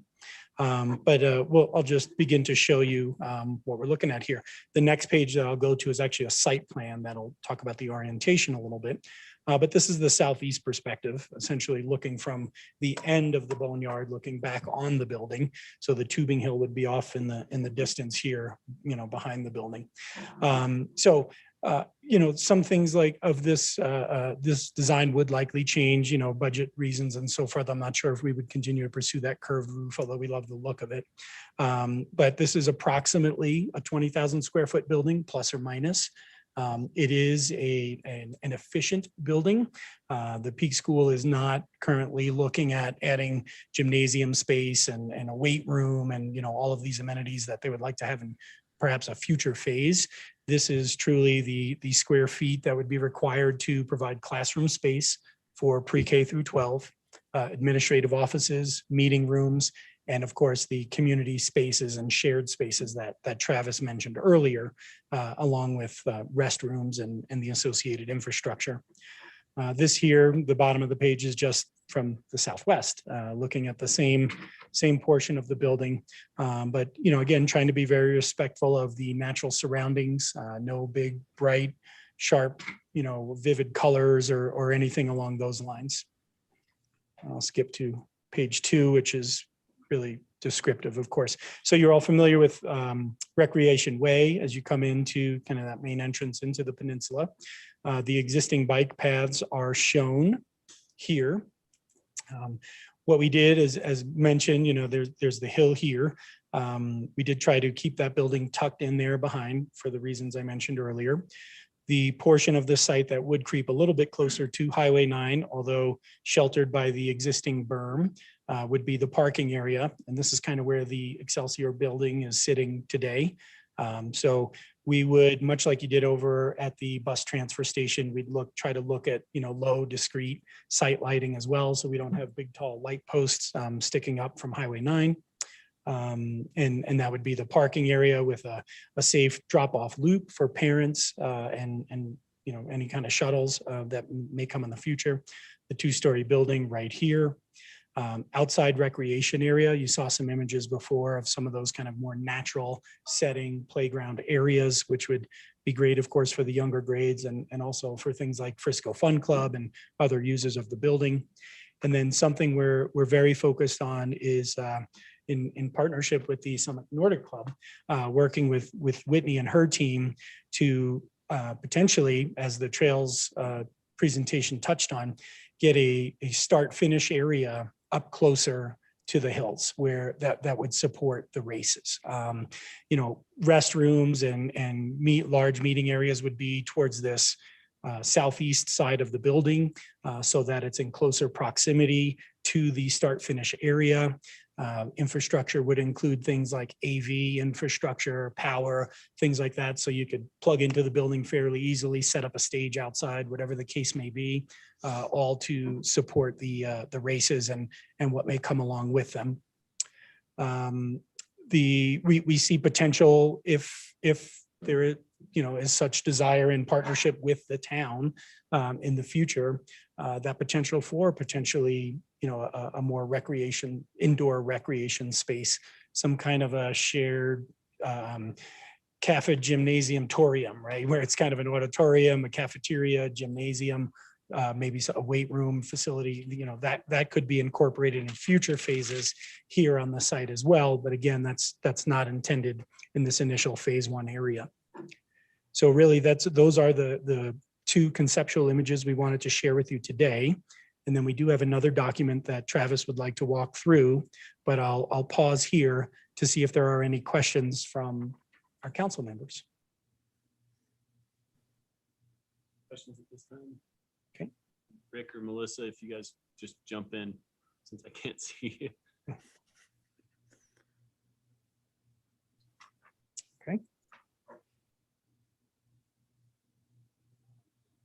I'll just begin to show you what we're looking at here. The next page that I'll go to is actually a site plan that'll talk about the orientation a little bit. But this is the southeast perspective, essentially looking from the end of the boneyard, looking back on the building. So the tubing hill would be off in the distance here, behind the building. Some things like of this design would likely change, budget reasons and so forth. I'm not sure if we would continue to pursue that curved roof, although we love the look of it. But this is approximately a 20,000 square foot building, plus or minus. It is an efficient building. The Peak School is not currently looking at adding gymnasium space and a weight room and all of these amenities that they would like to have in perhaps a future phase. This is truly the square feet that would be required to provide classroom space for pre-K through 12, administrative offices, meeting rooms, and of course the community spaces and shared spaces that Travis mentioned earlier, along with restrooms and the associated infrastructure. This here, the bottom of the page, is just from the southwest, looking at the same portion of the building. But again, trying to be very respectful of the natural surroundings, no big, bright, sharp, vivid colors or anything along those lines. I'll skip to page 2, which is really descriptive, of course. So you're all familiar with Recreation Way as you come into kind of that main entrance into the peninsula. The existing bike paths are shown here. What we did is, as mentioned, there's the hill here. We did try to keep that building tucked in there behind for the reasons I mentioned earlier. The portion of the site that would creep a little bit closer to Highway 9, although sheltered by the existing berm, would be the parking area. And this is kind of where the Excelsior building is sitting today. So we would, much like you did over at the bus transfer station, we'd try to look at, low discrete site lighting as well. So we don't have big, tall light posts sticking up from Highway 9. And that would be the parking area with a safe drop-off loop for parents and you know, any kind of shuttles that may come in the future. The two-story building right here. Outside recreation area, you saw some images before of some of those kind of more natural setting playground areas, which would be great, of course, for the younger grades and also for things like Frisco Fun Club and other users of the building. And then something we're very focused on is in partnership with the Summit Nordic Club, working with Whitney and her team to potentially, as the trails presentation touched on, get a start finish area up closer to the hills where that would support the races. You know, restrooms and large meeting areas would be towards this southeast side of the building so that it's in closer proximity to the start finish area. Infrastructure would include things like AV infrastructure, power, things like that. So you could plug into the building fairly easily, set up a stage outside, whatever the case may be, all to support the races and what may come along with them. We see potential if there is, you know, is such desire in partnership with the town in the future, that potential for potentially, you know, a more indoor recreation space, some kind of a shared cafe gymnasium torium, right? Where it's kind of an auditorium, a cafeteria, gymnasium, maybe a weight room facility, you know, that could be incorporated in future phases here on the site as well. But again, that's not intended in this initial phase 1 area. So really those are the two conceptual images we wanted to share with you today. And then we do have another document that Travis would like to walk through, but I'll pause here to see if there are any questions from our council members. Questions at this time? Okay. Rick or Melissa, if you guys just jump in since I can't see you. Okay.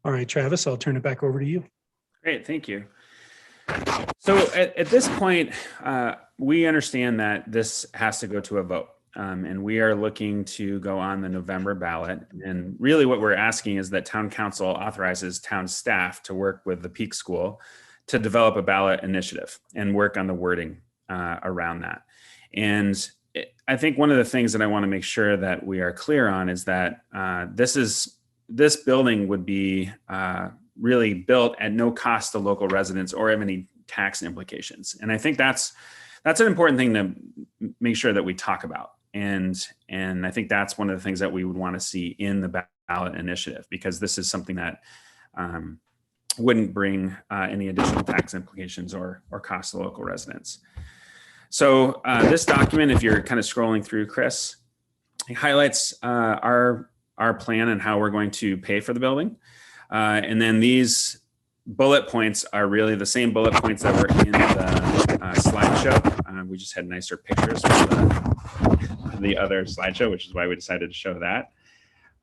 All right, Travis, I'll turn it back over to you. Great, thank you. So at this point, we understand that this has to go to a vote. And we are looking to go on the November ballot. And really what we're asking is that town council authorizes town staff to work with the Peak School to develop a ballot initiative and work on the wording around that. And I think one of the things that I want to make sure that we are clear on is that this building would be really built at no cost to local residents or have any tax implications. And I think that's an important thing to make sure that we talk about. And I think that's one of the things that we would want to see in the ballot initiative, because this is something that wouldn't bring any additional tax implications or cost to local residents. So this document, if you're kind of scrolling through, Chris, it highlights our plan and how we're going to pay for the building. And then these bullet points are really the same bullet points that were in the slideshow. We just had nicer pictures for the other slideshow, which is why we decided to show that.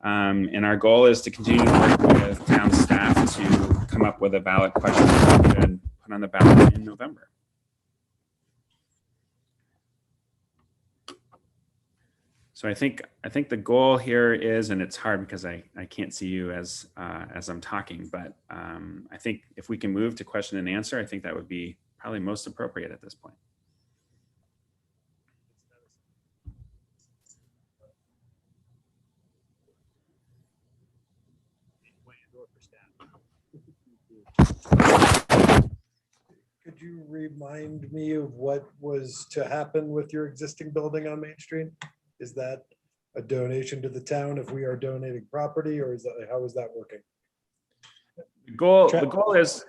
And our goal is to continue to work with town staff to come up with a ballot question and put on the ballot in November. So I think the goal here is, and it's hard because I can't see you as I'm talking, but I think if we can move to question and answer, I think that would be probably most appropriate at this point. Could you remind me of what was to happen with your existing building on Main Street? Is that a donation to the town if we are donating property, or is that, how is that working? The goal is,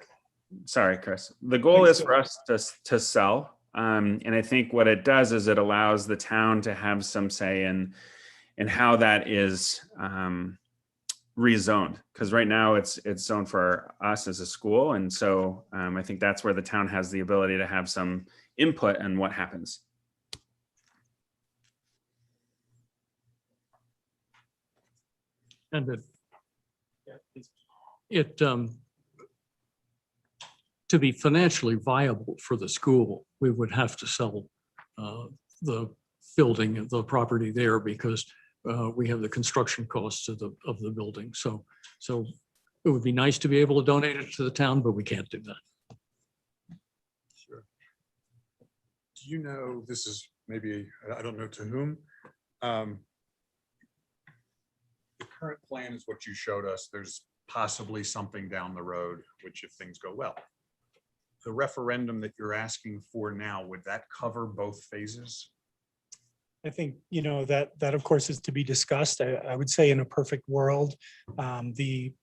sorry, Chris, the goal is for us to sell. And I think what it does is it allows the town to have some say in how that is rezoned, because right now it's zoned for us as a school. And so I think that's where the town has the ability to have some input on what happens. And it to be financially viable for the school, we would have to sell the building, the property there, because we have the construction costs of the building. So it would be nice to be able to donate it to the town, but we can't do that. Sure. Do you know, this is maybe, I don't know to whom. The current plan is what you showed us. There's possibly something down the road, which if things go well. The referendum that you're asking for now, would that cover both phases? I think, that of course is to be discussed. I would say in a perfect world, the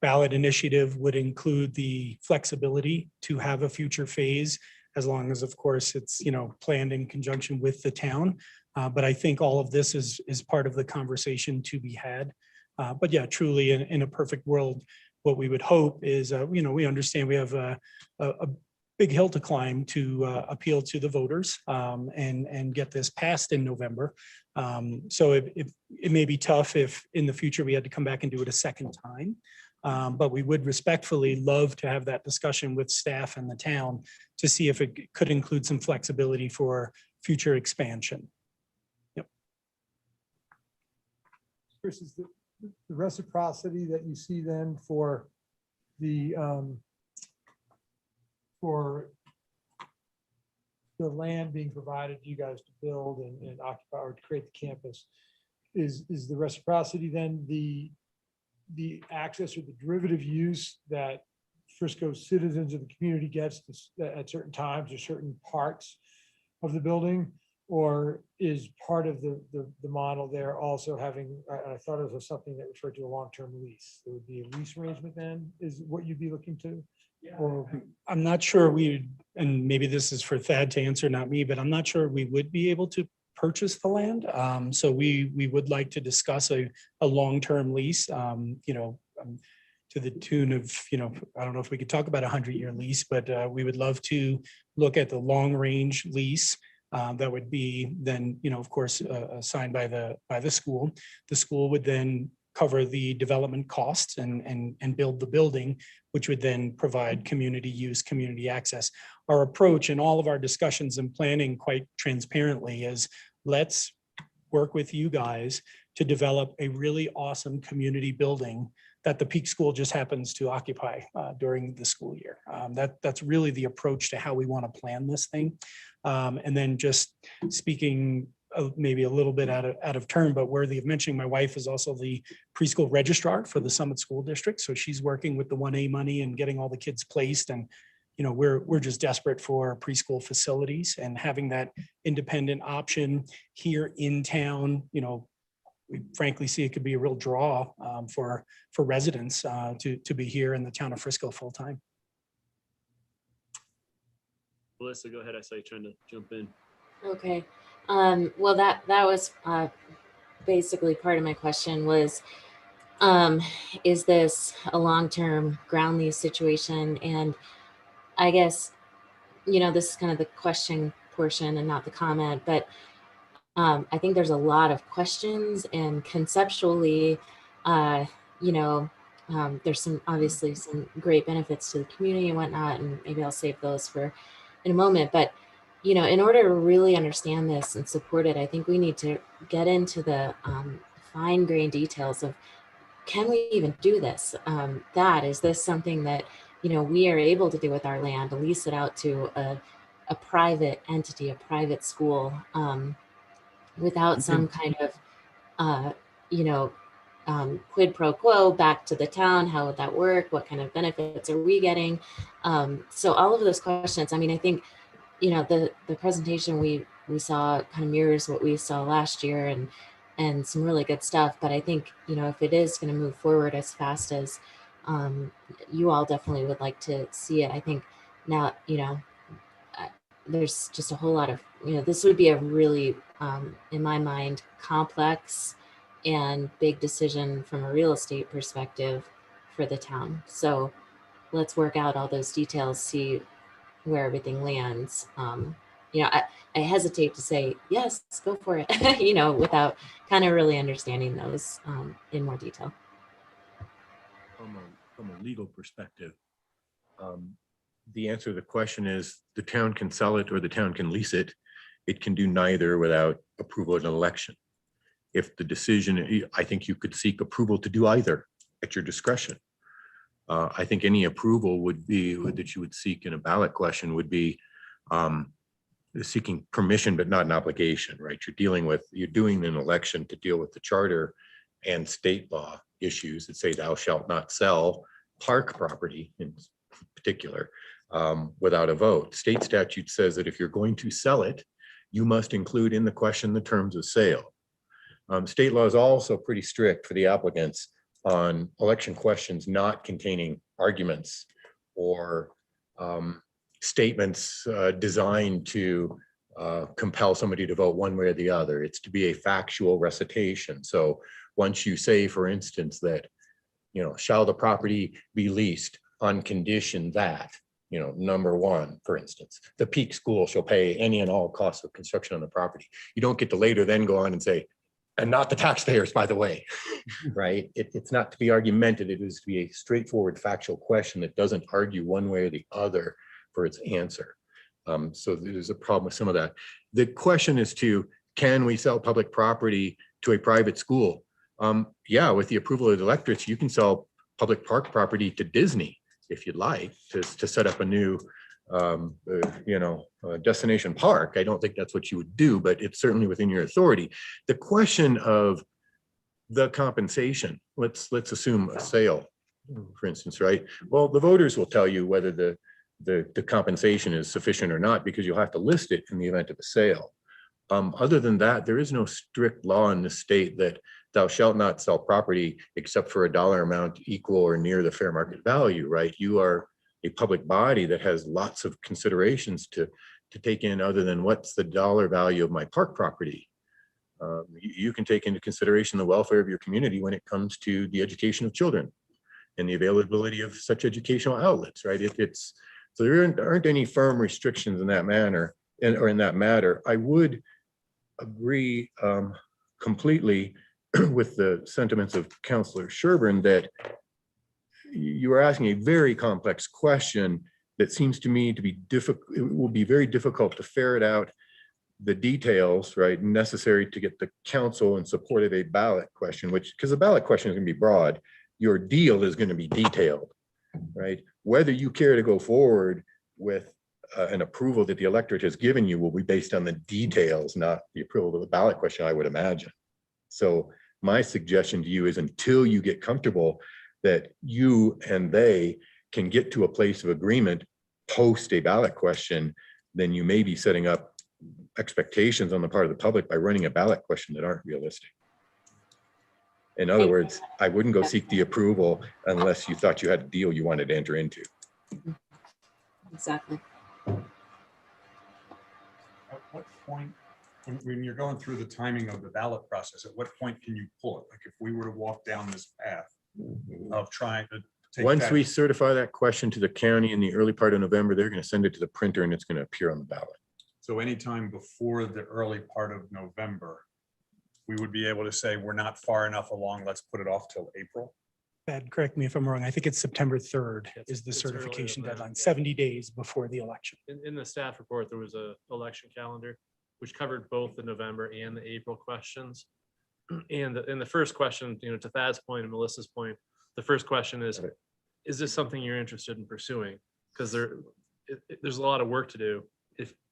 ballot initiative would include the flexibility to have a future phase, as long as, of course, it's, planned in conjunction with the town. But I think all of this is part of the conversation to be had. But yeah, truly in a perfect world, what we would hope is, we understand we have a big hill to climb to appeal to the voters and get this passed in November. So it may be tough if in the future we had to come back and do it a second time. But we would respectfully love to have that discussion with staff and the town to see if it could include some flexibility for future expansion. Yep. Chris, is the reciprocity that you see then for the land being provided to you guys to build and occupy or to create the campus, is the reciprocity then the access or the derivative use that Frisco citizens of the community gets at certain times or certain parts of the building? Or is part of the model there also having, I thought it was something that referred to a long-term lease? There would be a lease arrangement then, is what you'd be looking to? Or I'm not sure and maybe this is for Thad to answer, not me, but I'm not sure we would be able to purchase the land. So we would like to discuss a long-term lease, to the tune of, I don't know if we could talk about a 100-year lease, but we would love to look at the long-range lease. That would be then, of course, signed by the school. The school would then cover the development costs and build the building, which would then provide community use, community access. Our approach in all of our discussions and planning, quite transparently, is let's work with you guys to develop a really awesome community building that the Peak School just happens to occupy during the school year. That's really the approach to how we want to plan this thing. And then just speaking maybe a little bit out of turn, but worthy of mentioning, my wife is also the preschool registrar for the Summit School District. So she's working with the 1A money and getting all the kids placed. And, we're just desperate for preschool facilities, and having that independent option here in town, we frankly see it could be a real draw for residents to be here in the town of Frisco full time. Melissa, go ahead. I saw you trying to jump in. Okay. Well, that was basically part of my question was, is this a long-term ground lease situation? And I guess, this is kind of the question portion and not the comment, but I think there's a lot of questions, and conceptually, there's obviously some great benefits to the community and whatnot, and maybe I'll save those for in a moment. But, in order to really understand this and support it, I think we need to get into the fine-grained details of, can we even do this? Is this something that, we are able to do with our land, to lease it out to a private entity, a private school, without some kind of, quid pro quo back to the town? How would that work? What kind of benefits are we getting? So all of those questions, I think, the presentation we saw kind of mirrors what we saw last year, and some really good stuff. But I think, if it is going to move forward as fast as you all definitely would like to see it, I think now, there's just a whole lot of, this would be a really, in my mind, complex and big decision from a real estate perspective for the town. So let's work out all those details, see where everything lands. I hesitate to say, yes, go for it, without kind of really understanding those in more detail. From a legal perspective, the answer to the question is the town can sell it or the town can lease it. it can do neither without approval in an election. If the decision, I think you could seek approval to do either at your discretion. I think any approval would be, that you would seek in a ballot question would be seeking permission, but not an obligation, right? You're doing an election to deal with the charter and state law issues that say thou shalt not sell park property in particular without a vote. State statute says that if you're going to sell it, you must include in the question the terms of sale. State law is also pretty strict for the applicants on election questions not containing arguments or statements designed to compel somebody to vote one way or the other. It's to be a factual recitation. So once you say, for instance, that, shall the property be leased on condition that, number one, for instance, the Peak School shall pay any and all costs of construction on the property. You don't get to later then go on and say, and not the taxpayers, by the way, right? It's not to be argumentative. It is to be a straightforward factual question that doesn't argue one way or the other for its answer. So there's a problem with some of that. The question is can we sell public property to a private school? Yeah, with the approval of the electorates, you can sell public park property to Disney if you'd like to set up a new destination park. I don't think that's what you would do, but it's certainly within your authority. The question of the compensation, let's assume a sale, for instance, right? Well, the voters will tell you whether the compensation is sufficient or not, because you'll have to list it in the event of a sale. Other than that, there is no strict law in the state that thou shalt not sell property except for a dollar amount equal or near the fair market value, right? You are a public body that has lots of considerations to take in other than what's the dollar value of my park property. You can take into consideration the welfare of your community when it comes to the education of children and the availability of such educational outlets, right? So there aren't any firm restrictions in that manner or in that matter. I would agree completely with the sentiments of Councillor Sherburne that you are asking a very complex question that seems to me to be difficult. It will be very difficult to ferret out the details, right, necessary to get the council in support of a ballot question, because the ballot question is going to be broad. Your deal is going to be detailed, right? Whether you care to go forward with an approval that the electorate has given you will be based on the details, not the approval of the ballot question, I would imagine. So my suggestion to you is until you get comfortable that you and they can get to a place of agreement post a ballot question, then you may be setting up expectations on the part of the public by running a ballot question that aren't realistic. In other words, I wouldn't go seek the approval unless you thought you had a deal you wanted to enter into. Exactly. At what point, when you're going through the timing of the ballot process, at what point can you pull it? Like if we were to walk down this path of trying to take Once that- we certify that question to the county in the early part of November, they're going to send it to the printer and it's going to appear on the ballot. So anytime before the early part of November, we would be able to say, we're not far enough along, let's put it off till April. Ed, correct me if I'm wrong. I think it's September 3rd is the it's earlier certification than that, deadline, yeah. 70 days before the election. In the staff report, there was a election calendar, which covered both the November and the April questions. And in the first question, to Thad's point and Melissa's point, the first question is this something you're interested in pursuing? Because there's a lot of work to do.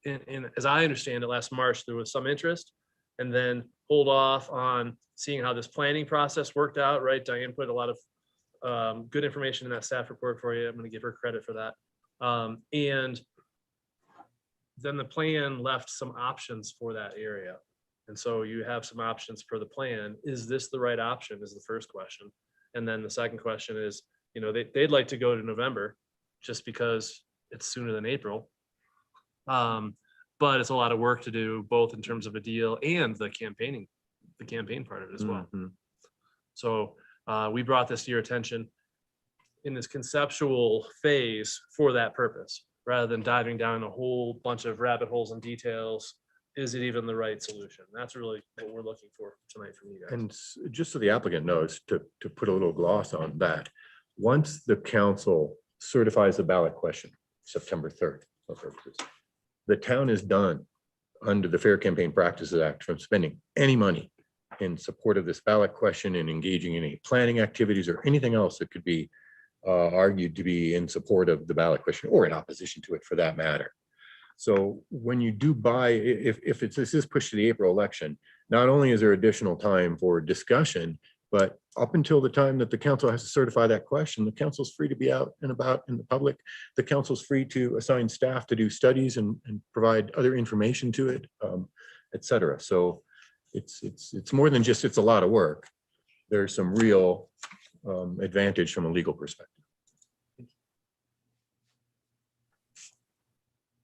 And as I understand it, last March, there was some interest and then hold off on seeing how this planning process worked out, right? Diane put a lot of good information in that staff report for you. I'm going to give her credit for that. And then the plan left some options for that area. And so you have some options for the plan. Is this the right option is the first question. And then the second question is, they'd like to go to November just because it's sooner than April. But it's a lot of work to do, both in terms of a deal and the campaign part of it as well. Mhm. So we brought this to your attention in this conceptual phase for that purpose, rather than diving down a whole bunch of rabbit holes and details. Is it even the right solution? That's really what we're looking for tonight from you guys. And just so the applicant knows, to put a little gloss on that, once the council certifies the ballot question, September 3rd, the town is done under the Fair Campaign Practices Act from spending any money in support of this ballot question and engaging in any planning activities or anything else that could be argued to be in support of the ballot question or in opposition to it for that matter. So when you do buy, if this is pushed to the April election, not only is there additional time for discussion, but up until the time that the council has to certify that question, the council's free to be out and about in the public. The council's free to assign staff to do studies and provide other information to it, et cetera. So it's more than just, it's a lot of work. There's some real advantage from a legal perspective.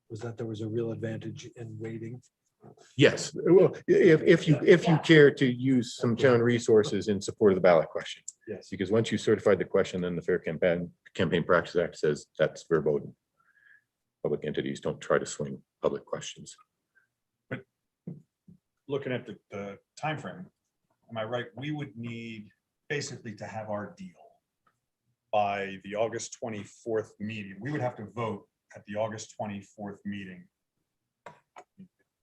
Was that there was a real advantage in waiting? Yes, well, if you care to use some town resources in support of the ballot question. Yes. Because once you certified the question, then the Fair Campaign Practice Act says that's verboten. Public entities don't try to swing public questions. Looking at the timeframe, am I right? We would need basically to have our deal by the August 24th meeting. We would have to vote at the August 24th meeting.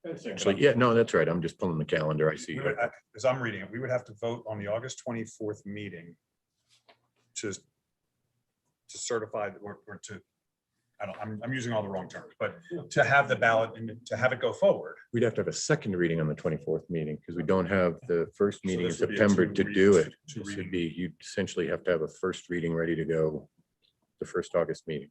Actually, yeah, no, that's right. I'm just pulling the calendar. I see. As I'm reading it, we would have to vote on the August 24th meeting to certify or to, I'm using all the wrong terms, but to have the ballot and to have it go forward. We'd have to have a second reading on the 24th meeting because we don't have the first meeting in this would be a September to do it. two This would reading. be, you essentially have to have a first reading ready to go the first August meeting.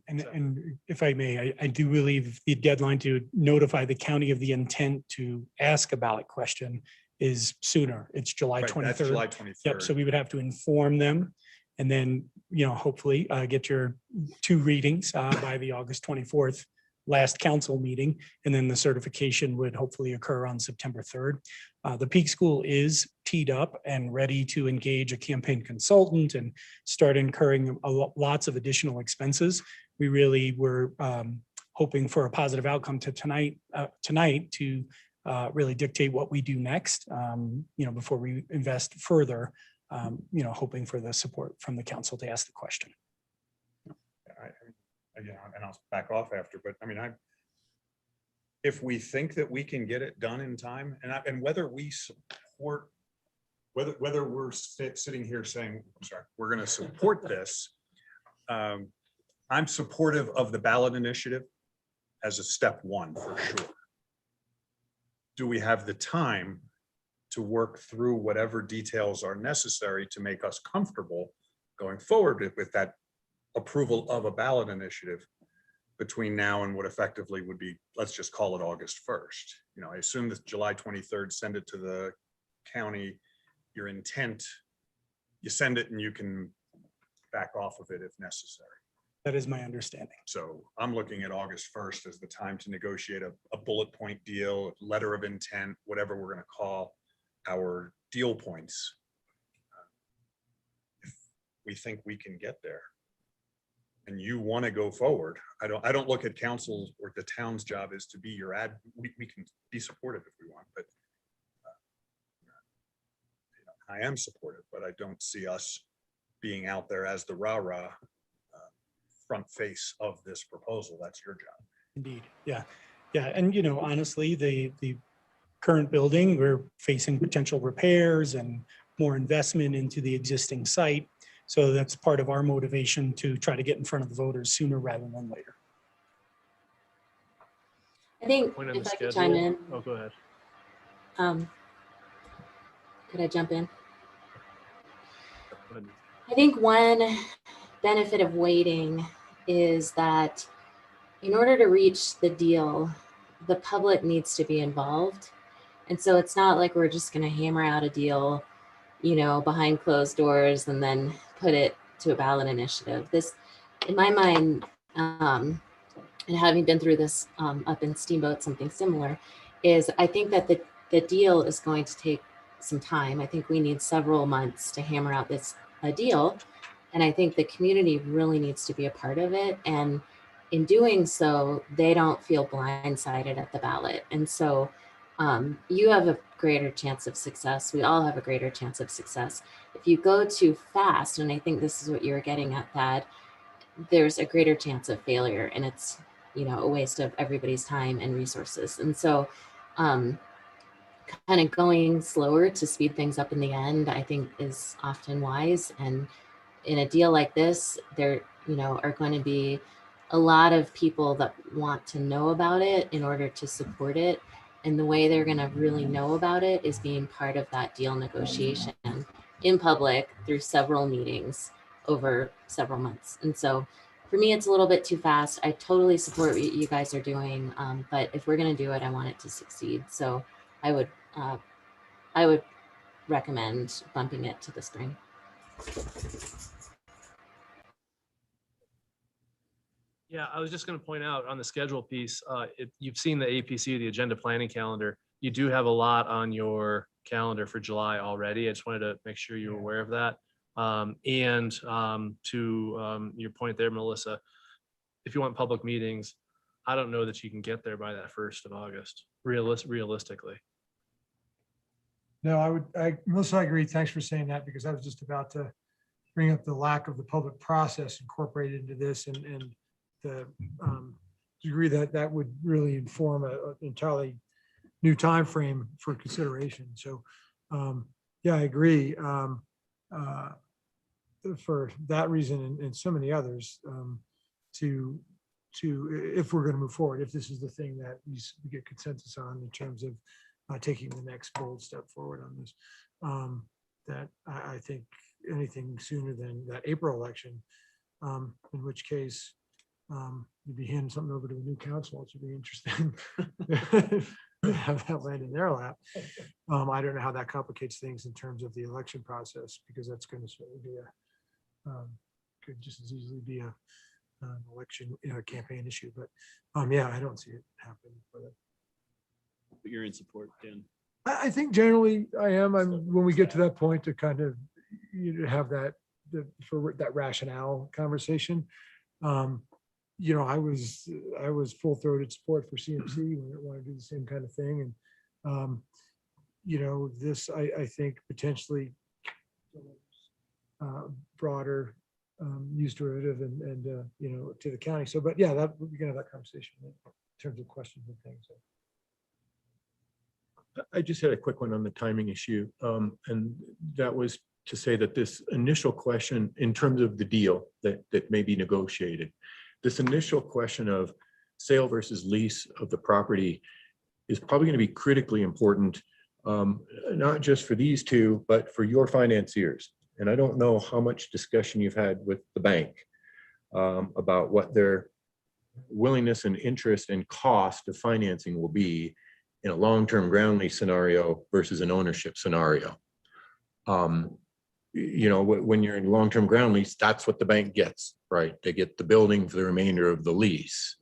And if I may, I do believe the deadline to notify the county of the intent to ask a ballot question is sooner. It's July Right, that's 23rd. July Yep, so 23rd. we would have to inform them and then, hopefully get your 2 readings by the August 24th last council meeting. And then the certification would hopefully occur on September 3rd. The Peak School is teed up and ready to engage a campaign consultant and start incurring lots of additional expenses. We really were hoping for a positive outcome to tonight to really dictate what we do next, before we invest further, hoping for the support from the council to ask the question. Again, and I'll back off after, but I mean, if we think that we can get it done in time and whether we support, whether we're sitting here saying, I'm sorry, we're going to support this. I'm supportive of the ballot initiative as a step 1 for sure. Do we have the time to work through whatever details are necessary to make us comfortable going forward with that approval of a ballot initiative between now and what effectively would be, let's just call it August 1st. I assume that July 23rd, send it to the county, your intent, you send it and you can back off of it if necessary. That is my understanding. So I'm looking at August 1st as the time to negotiate a bullet point deal, letter of intent, whatever we're going to call our deal points. If we think we can get there and you want to go forward, I don't look at council or the town's job is to be your we can be supportive if we want, but I am supportive, but I don't see us being out there as the rah-rah front face of this proposal. That's your job. Indeed. Yeah. Yeah. And, honestly, the current building, we're facing potential repairs and more investment into the existing site. So that's part of our motivation to try to get in front of the voters sooner rather than later. I think Point on the if I could chime schedule. in, Oh, go ahead. could I jump in? Go ahead. I think one benefit of waiting is that in order to reach the deal, the public needs to be involved. And so it's not like we're just going to hammer out a deal, behind closed doors and then put it to a ballot initiative. This, in my mind, and having been through this up in Steamboat, something similar, is I think that the deal is going to take some time. I think we need several months to hammer out this deal. And I think the community really needs to be a part of it. And in doing so, they don't feel blindsided at the ballot. And so you have a greater chance of success. We all have a greater chance of success. If you go too fast, and I think this is what you were getting at, Thad, there's a greater chance of failure. And it's a waste of everybody's time and resources. And so kind of going slower to speed things up in the end, I think is often wise. And in a deal like this, there, are going to be a lot of people that want to know about it in order to support it. And the way they're going to really know about it is being part of that deal negotiation in public through several meetings over several months. And so for me, it's a little bit too fast. I totally support what you guys are doing. But if we're going to do it, I want it to succeed. So I would recommend bumping it to the spring. Yeah, I was just going to point out on the schedule piece, you've seen the APC, the agenda planning calendar. You do have a lot on your calendar for July already. I just wanted to make sure you're aware of that. To your point there, Melissa, if you want public meetings, I don't know that you can get there by that 1st of August, realistically. No, Melissa, I agree. Thanks for saying that, because I was just about to bring up the lack of the public process incorporated into this, and the degree that would really inform an entirely new time frame for consideration. So, yeah, I agree. For that reason and so many others, to if we're going to move forward, if this is the thing that we get consensus on in terms of taking the next bold step forward on this, that I think anything sooner than that April election, in which case you'd be handing something over to a new council, it should be interesting to have that land in their lap. I don't know how that complicates things in terms of the election process, because that's going to certainly be could just as easily be an election campaign issue. But yeah, I don't see it happening. But You're in support, Dan. I think generally I am. When we get to that point to kind of have that for that rationale conversation. I was full-throated support for CMC when it wanted to do the same kind of thing, and this I think potentially broader use derivative and to the county. So, but yeah, that we're gonna have that conversation in terms of questions and things. I just had a quick one on the timing issue. And that was to say that this initial question in terms of the deal that may be negotiated, this initial question of sale versus lease of the property is probably going to be critically important, not just for these two, but for your financiers. And I don't know how much discussion you've had with the bank about what their willingness and interest and cost of financing will be in a long-term ground lease scenario versus an ownership scenario. When you're in long-term ground lease, that's what the bank gets, right? They get the building for the remainder of the lease.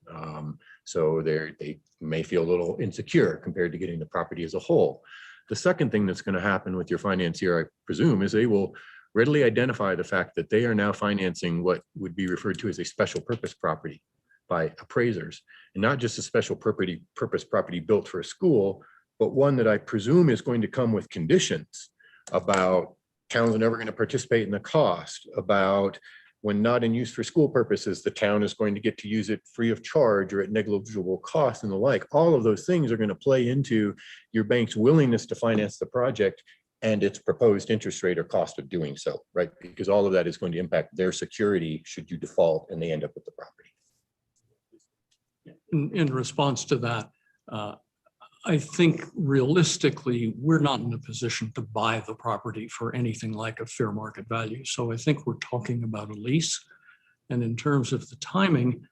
So they may feel a little insecure compared to getting the property as a whole. The second thing that's going to happen with your financier, I presume, is they will readily identify the fact that they are now financing what would be referred to as a special purpose property by appraisers, and not just a special purpose property built for a school, but one that I presume is going to come with conditions about towns are never going to participate in the cost, about when not in use for school purposes, the town is going to get to use it free of charge or at negligible cost and the like. All of those things are going to play into your bank's willingness to finance the project and its proposed interest rate or cost of doing so, right? Because all of that is going to impact their security should you default and they end up with the property. In response to that, I think realistically, we're not in a position to buy the property for anything like a fair market value. So I think we're talking about a lease. And in terms of the timing,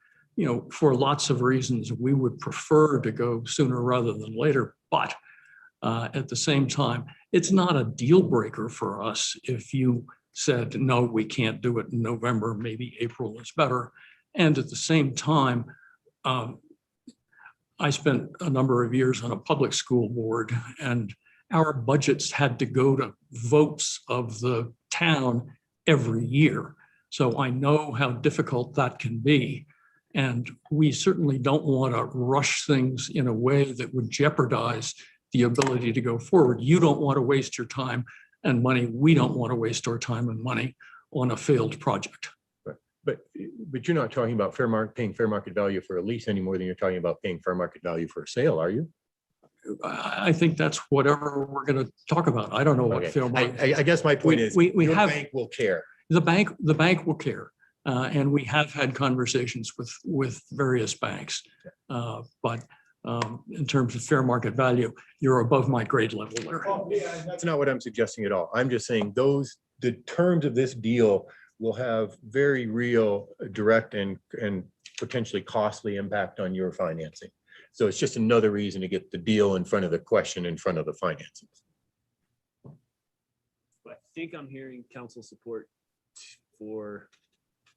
for lots of reasons, we would prefer to go sooner rather than later. But at the same time, it's not a deal breaker for us if you said, no, we can't do it in November, maybe April is better. And at the same time, I spent a number of years on a public school board, and our budgets had to go to votes of the town every year. So I know how difficult that can be. And we certainly don't want to rush things in a way that would jeopardize the ability to go forward. You don't want to waste your time and money. We don't want to waste our time and money on a failed project. But but you're not talking about paying fair market value for a lease any more than you're talking about paying fair market value for a sale, are you? I think that's whatever we're going to talk about. I don't know what Okay. fair market. I guess my point is, We your have, bank will care. the bank will care. And we have had conversations with various banks. But in terms of fair market value, you're above my grade level there. That's not what I'm suggesting at all. I'm just saying the terms of this deal will have very real, direct and potentially costly impact on your financing. So it's just another reason to get the deal in front of the question, in front of the financing. I think I'm hearing council support for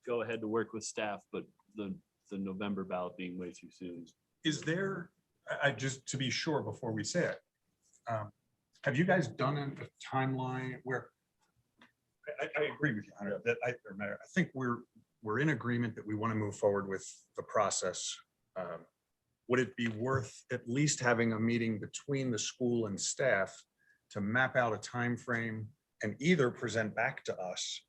go ahead to work with staff, but the November ballot being way too soon. Is there, I just to be sure before we say it, have you guys done a timeline where, I agree with you, Hunter, that I think we're in agreement that we want to move forward with the process. Would it be worth at least having a meeting between the school and staff to map out a time frame and either present back to us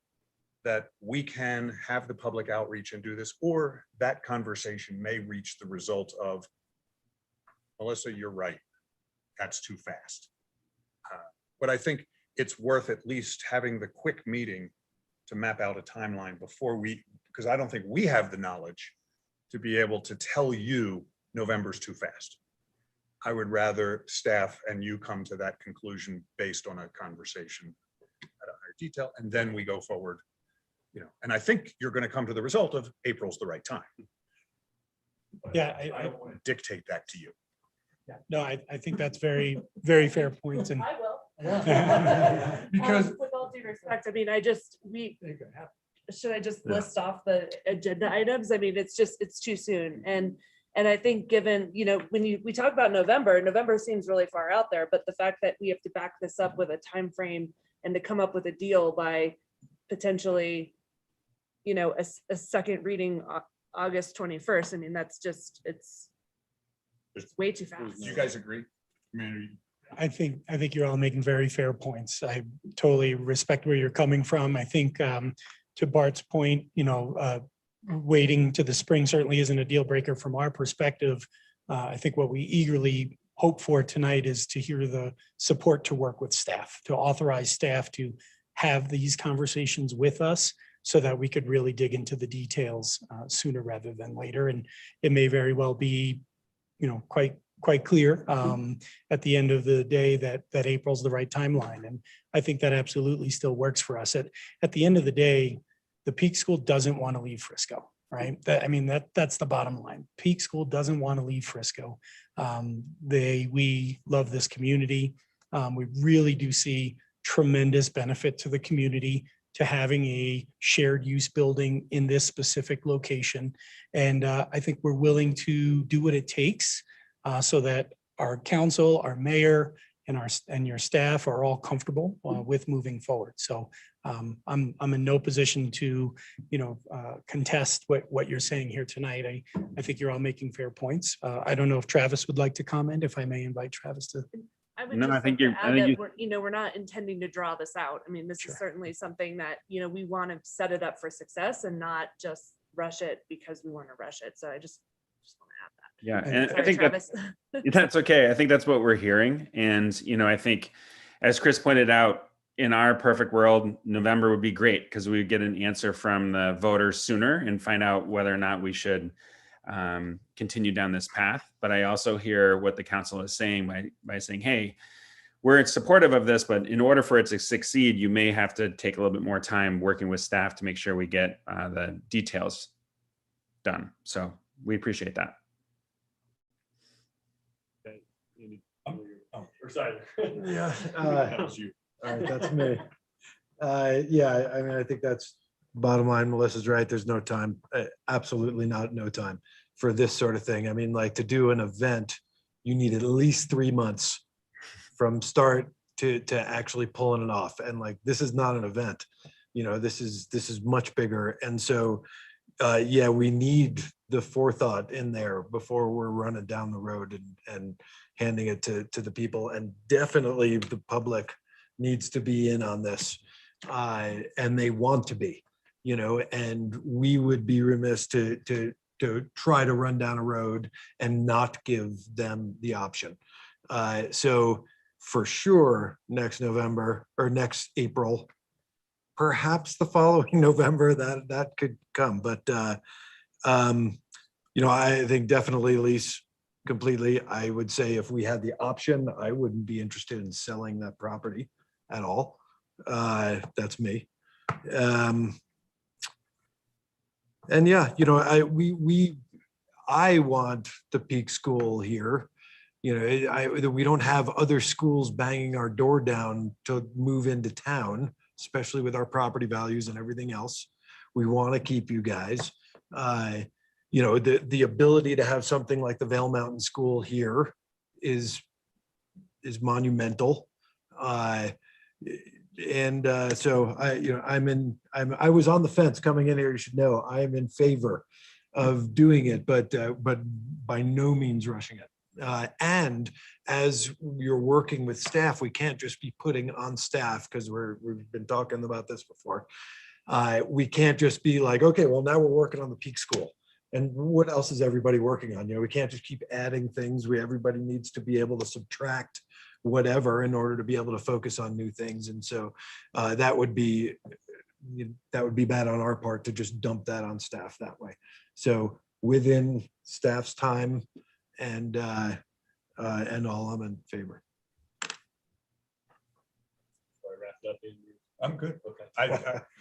that we can have the public outreach and do this, or that conversation may reach the result of, Melissa, you're right, that's too fast. But I think it's worth at least having the quick meeting to map out a timeline before because I don't think we have the knowledge to be able to tell you November's too fast. I would rather staff and you come to that conclusion based on a conversation at a higher detail, and then we go forward. And I think you're going to come to the result of April's the right time. Yeah, I don't want to dictate that to you. No, I think that's very, very fair points. And I will. because With all due respect, I mean, should I just Yeah. list off the agenda items? I mean, it's too soon. And I think given, when we talk about November seems really far out there, but the fact that we have to back this up with a time frame and to come up with a deal by potentially, a second reading August 21st, I mean, that's just, it's way too fast. Do you guys agree? I think you're all making very fair points. I totally respect where you're coming from. I think to Bart's point, waiting to the spring certainly isn't a deal breaker from our perspective. I think what we eagerly hope for tonight is to hear the support to work with staff, to authorize staff to have these conversations with us so that we could really dig into the details sooner rather than later. And it may very well be, quite clear at the end of the day that April's the right timeline. And I think that absolutely still works for us. At the end of the day, the Peak School doesn't want to leave Frisco, right? That's the bottom line. Peak School doesn't want to leave Frisco. We love this community. We really do see tremendous benefit to the community to having a shared use building in this specific location. And I think we're willing to do what it takes so that our council, our mayor, and your staff are all comfortable with moving forward. So I'm in no position to, contest what you're saying here tonight. I think you're all making fair points. I don't know if Travis would like to comment, if I may invite Travis to. I would No, just I think like to you're- I add think that we're not intending to draw this out. I mean, this is certainly something that, we want to set it up for success and not just rush it because we want to rush it. So I just want to add that. Yeah, and I Sorry, think Travis. that's okay. I think that's what we're hearing. And, I think, as Chris pointed out, in our perfect world, November would be great because we would get an answer from the voters sooner and find out whether or not we should continue down this path. But I also hear what the council is saying by saying, hey, we're supportive of this, but in order for it to succeed, you may have to take a little bit more time working with staff to make sure we get the details done. So we appreciate that. Okay. Or sorry. Yeah. That was you. All right, that's me. Yeah, I mean, I think that's bottom line. Melissa's right. There's no time, absolutely no time for this sort of thing. I mean, like to do an event, you need at least 3 months from start to actually pulling it off. And like, this is not an event, this is much bigger. And so, yeah, we need the forethought in there before we're running down the road and handing it to the people. And definitely the public needs to be in on this. And they want to be. and we would be remiss to try to run down a road and not give them the option. So for sure, next November or next April, perhaps the following November, that could come. But, I think definitely lease completely. I would say if we had the option, I wouldn't be interested in selling that property at all. That's me. And yeah, I want the Peak School here. We don't have other schools banging our door down to move into town, especially with our property values and everything else. We want to keep you guys. The ability to have something like the Vail Mountain School here is monumental. So I was on the fence coming in here. You should know I am in favor of doing it, but by no means rushing it. And as you're working with staff, we can't just be putting on staff, because we've been talking about this before. We can't just be like, okay, well, now we're working on the Peak School. And what else is everybody working on? We can't just keep adding things. Everybody needs to be able to subtract whatever in order to be able to focus on new things. And so that would be bad on our part to just dump that on staff that way. So within staff's time and all, I'm in favor. I'm good. Okay.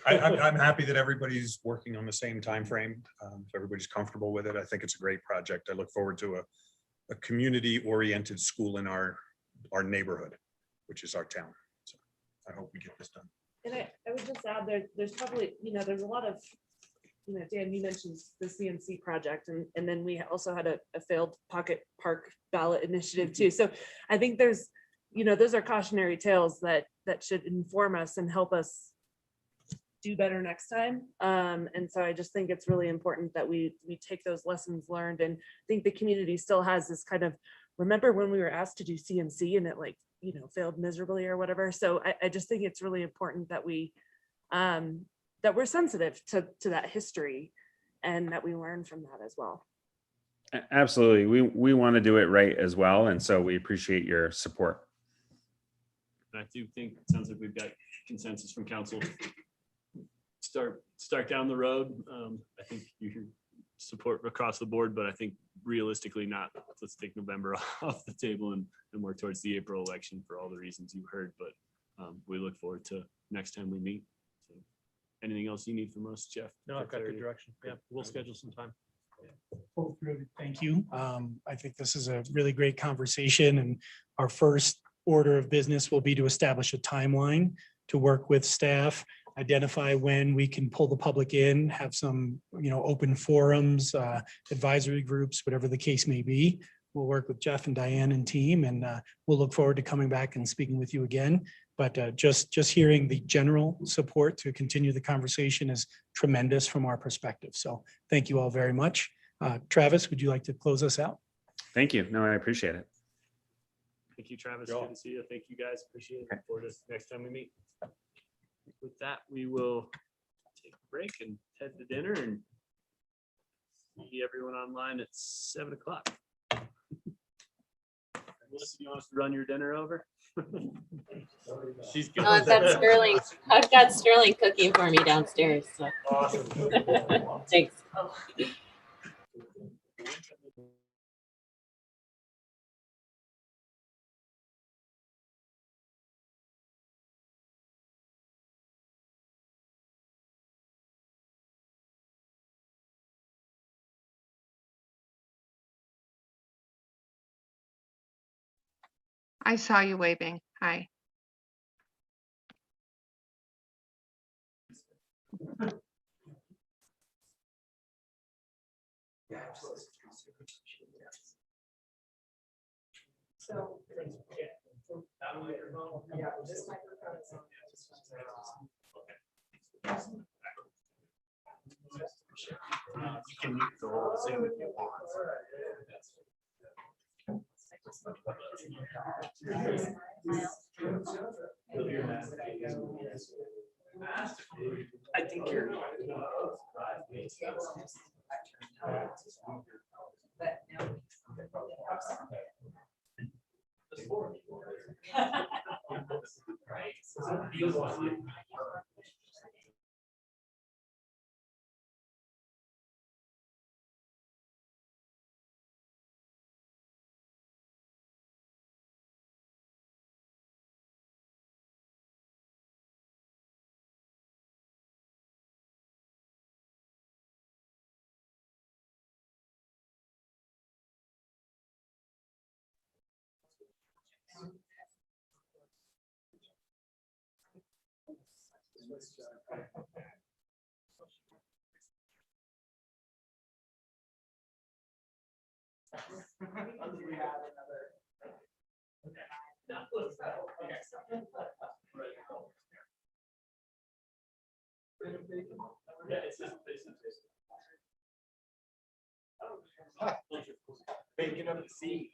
I'm happy that everybody's working on the same time frame. If everybody's comfortable with it, I think it's a great project. I look forward to a community-oriented school in our neighborhood, which is our town. So I hope we get this done. And I would just add there's probably, there's a lot of, Dan, you mentioned the CNC project, and then we also had a failed pocket park ballot initiative too. So I think there's, those are cautionary tales that should inform us and help us do better next time. And so I just think it's really important that we take those lessons learned, and I think the community still has this kind of, remember when we were asked to do CNC and it failed miserably or whatever. So I just think it's really important that that we're sensitive to that history and that we learn from that as well. Absolutely. We want to do it right as well. And so we appreciate your support. I do think it sounds like we've got consensus from council. Start down the road. I think you can support across the board, but I think realistically not. Let's take November off the table and work towards the April election for all the reasons you heard. But we look forward to next time we meet. So, anything else you need from us, Jeff? No, I've got good direction. Yeah, we'll schedule some time. Thank you. I think this is a really great conversation, and our first order of business will be to establish a timeline to work with staff, identify when we can pull the public in, have some, open forums, advisory groups, whatever the case may be. We'll work with Jeff and Diane and team, and we'll look forward to coming back and speaking with you again. But just hearing the general support to continue the conversation is tremendous from our perspective. So thank you all very much. Travis, would you like to close us out? Thank you. No, I appreciate it. Thank you, Travis. Good to see you. Thank you, guys. Appreciate it. Look forward to next time we meet. With that, we will take a break and head to dinner and see everyone online at 7 o'clock. Melissa, you want us to run your dinner over? She's good. I've got Sterling cooking for me downstairs. So. Awesome. Thanks. I saw you waving. Hi. You can mute the whole Zoom if you want. I think you're. Bacon up the sea.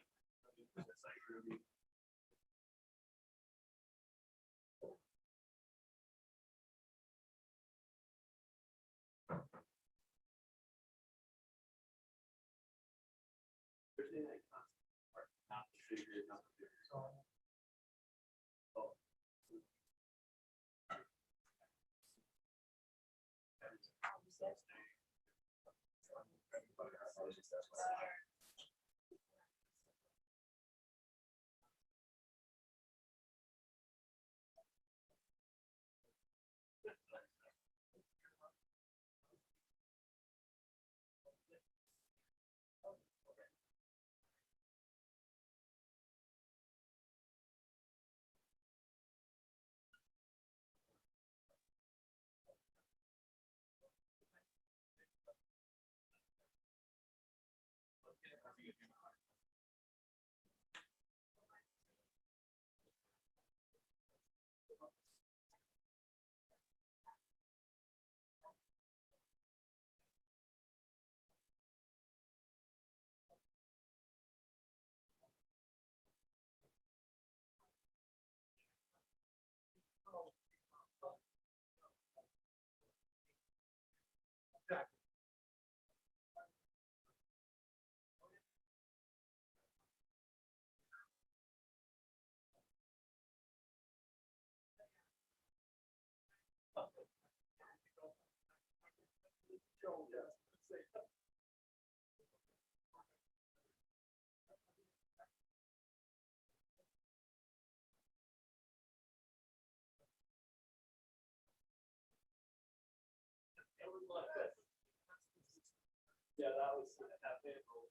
Yeah, that was that vehicle.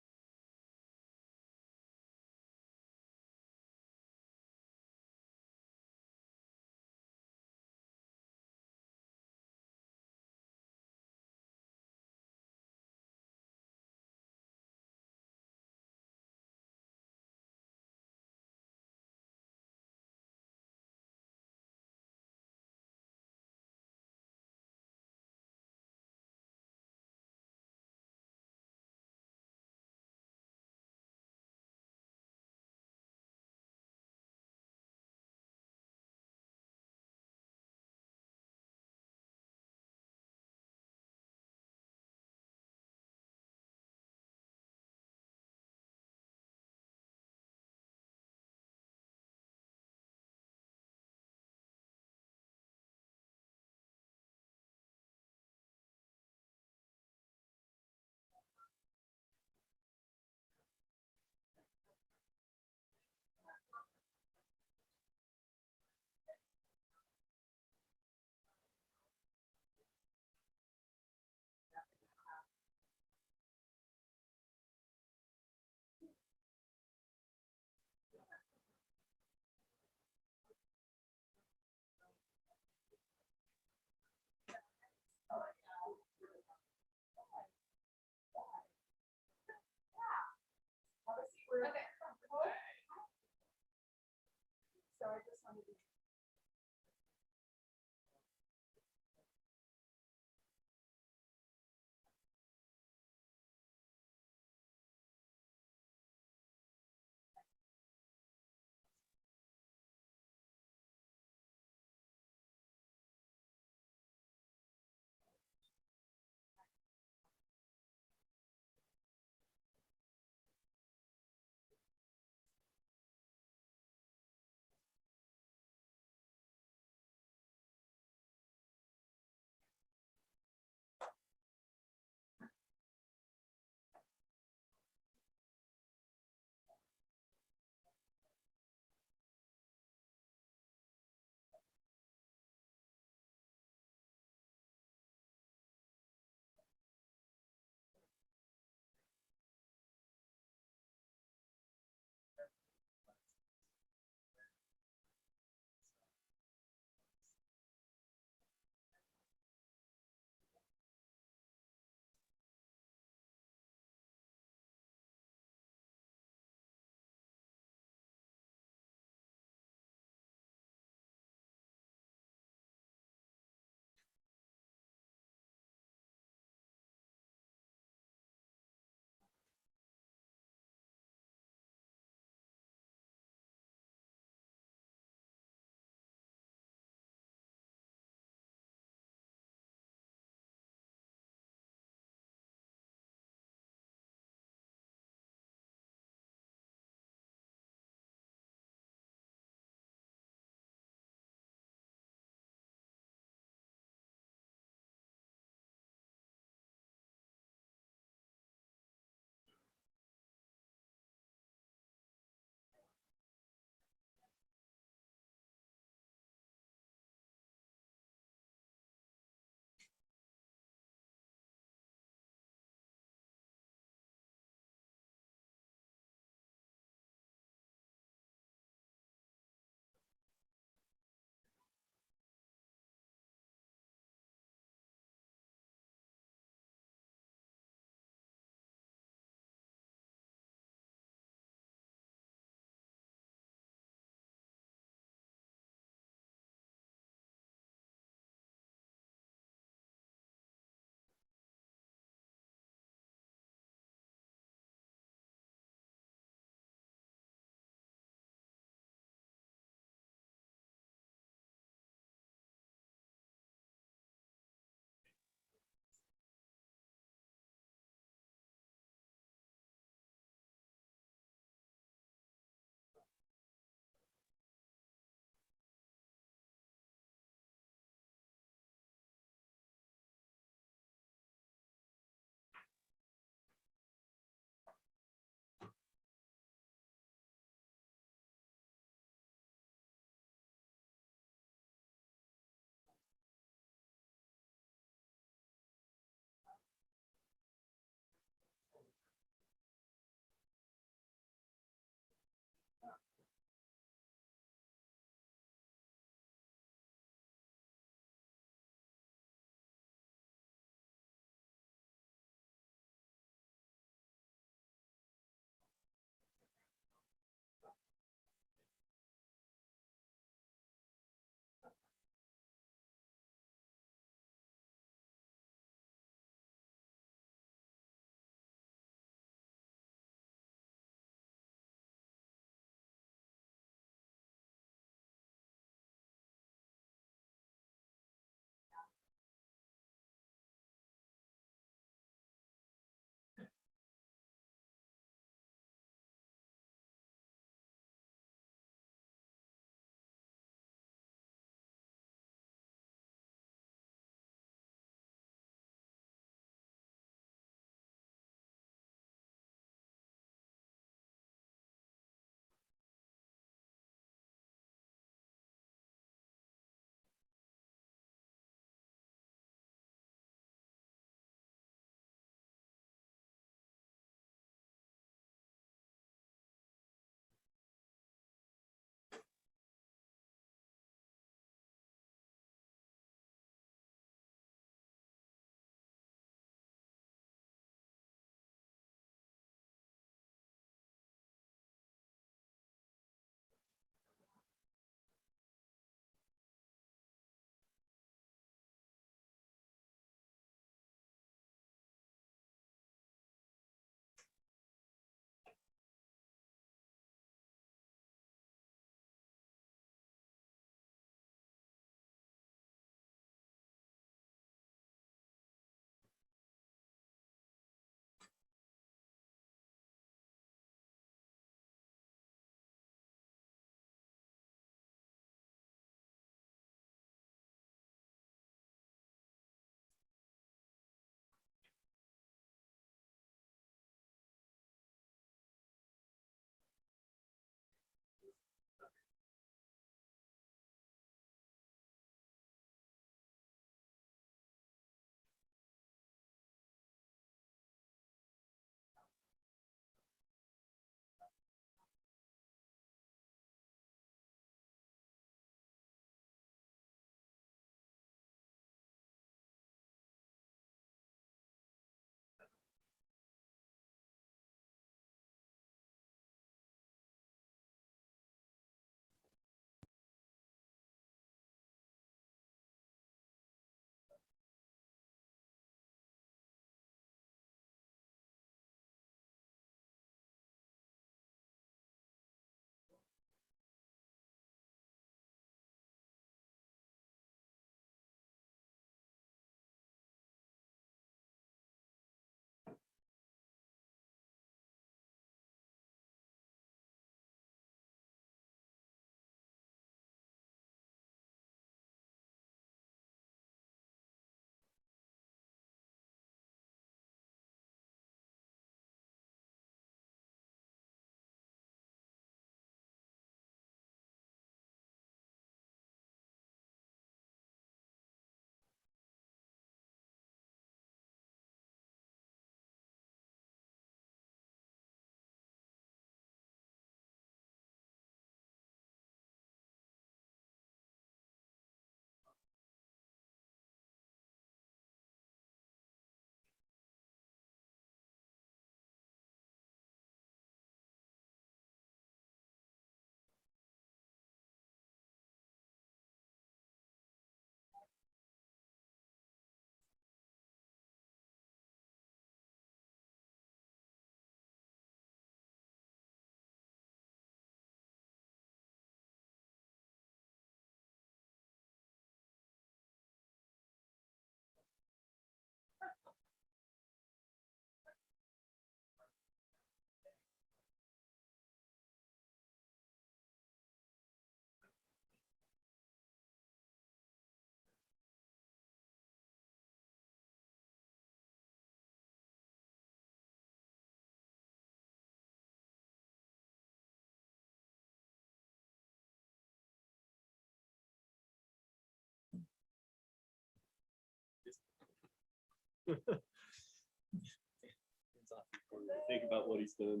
Think about what he's done.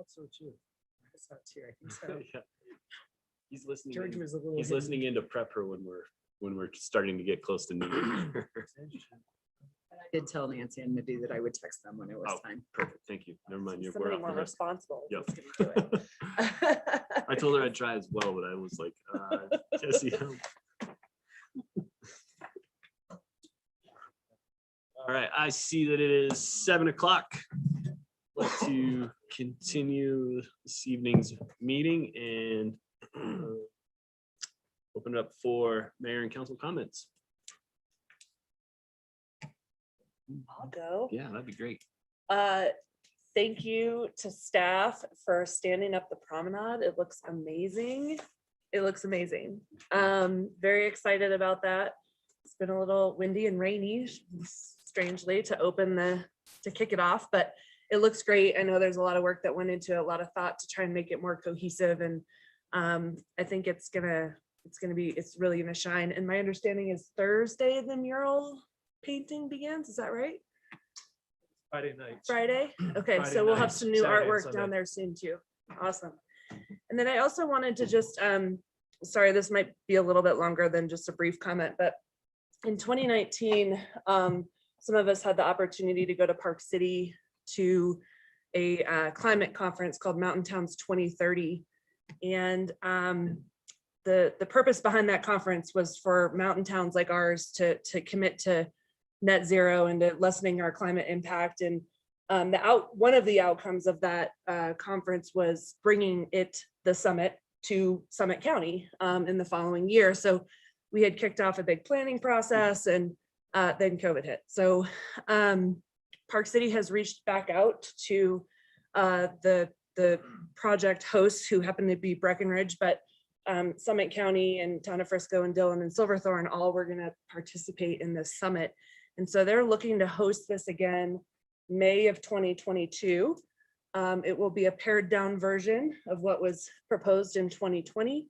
So too. I thought too, I think so. Yeah. He's listening. George was a little He's hidden. listening into prep her when we're starting to get close to noon. I did tell Nancy and Mindy that I would text them when it was Oh, time. Perfect. Thank you. Never mind. We're Somebody off more the hook. responsible. Yep. is gonna do it. I told her I'd try as well, but I was like, Jesse. All right, I see that it is 7 o'clock. Like to continue this evening's meeting and open it up for mayor and council comments. I'll go. Yeah, that'd be great. Thank you to staff for standing up the promenade. It looks amazing. It looks amazing. Very excited about that. It's been a little windy and rainy, strangely, to kick it off, but it looks great. I know there's a lot of work that went into it, a lot of thought to try and make it more cohesive, and I think it's really gonna shine. And my understanding is Thursday the mural painting begins. Is that right? Friday night. Friday? Okay, Friday so we'll have night, some new Saturday and artwork Sunday. down there soon too. Awesome. And then I also wanted to just, sorry, this might be a little bit longer than just a brief comment, but in 2019, some of us had the opportunity to go to Park City to a climate conference called Mountain Towns 2030. And the purpose behind that conference was for mountain towns like ours to commit to net zero and to lessening our climate impact. And one of the outcomes of that conference was bringing the summit to Summit County in the following year. So we had kicked off a big planning process, and then COVID hit. So Park City has reached back out to the project hosts, who happen to be Breckenridge, but Summit County and Town of Frisco and Dillon and Silverthorne all were going to participate in this summit. And so they're looking to host this again May of 2022. It will be a pared down version of what was proposed in 2020.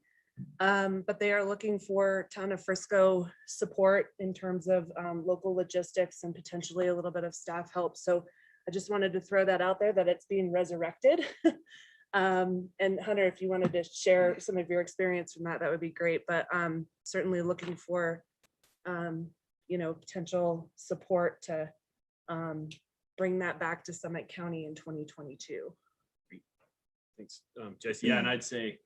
But they are looking for Town of Frisco support in terms of local logistics and potentially a little bit of staff help. So I just wanted to throw that out there, that it's being resurrected. And Hunter, if you wanted to share some of your experience from that, that would be great. But certainly looking for potential support to bring that back to Summit County in 2022. Thanks, Jesse. Yeah, and I'd say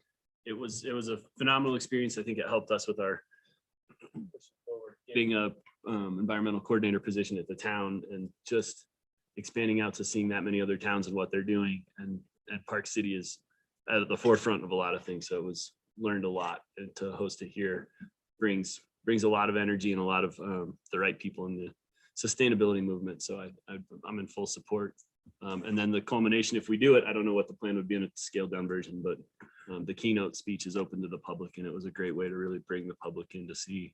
it was a phenomenal experience. I think it helped us with our getting a environmental coordinator position at the town, and just expanding out to seeing that many other towns and what they're doing. And Park City is at the forefront of a lot of things. So it was learned a lot, and to host it here brings a lot of energy and a lot of the right people in the sustainability movement. So I'm in full support. And then the culmination, if we do it, I don't know what the plan would be in a scaled down version, but the keynote speech is open to the public, and it was a great way to really bring the public in to see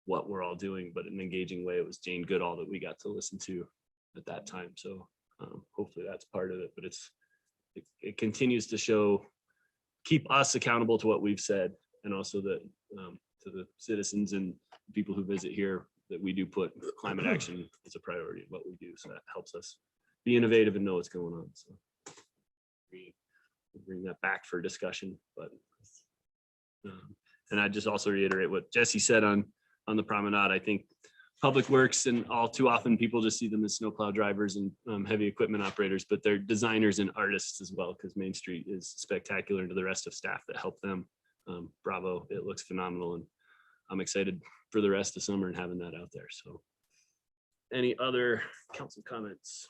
what we're all doing, but in an engaging way. It was Jane Goodall that we got to listen to at that time. So hopefully that's part of it, but it continues to keep us accountable to what we've said, and also that to the citizens and people who visit here, that we do put climate action as a priority in what we do. So that helps us be innovative and know what's going on. So we bring that back for discussion. But and I just also reiterate what Jesse said on the promenade. I think Public Works, and all too often people just see them as snowplow drivers and heavy equipment operators, but they're designers and artists as well, because Main Street is spectacular, and to the rest of staff that help them, bravo, it looks phenomenal. And I'm excited for the rest of summer and having that out there. So any other council comments?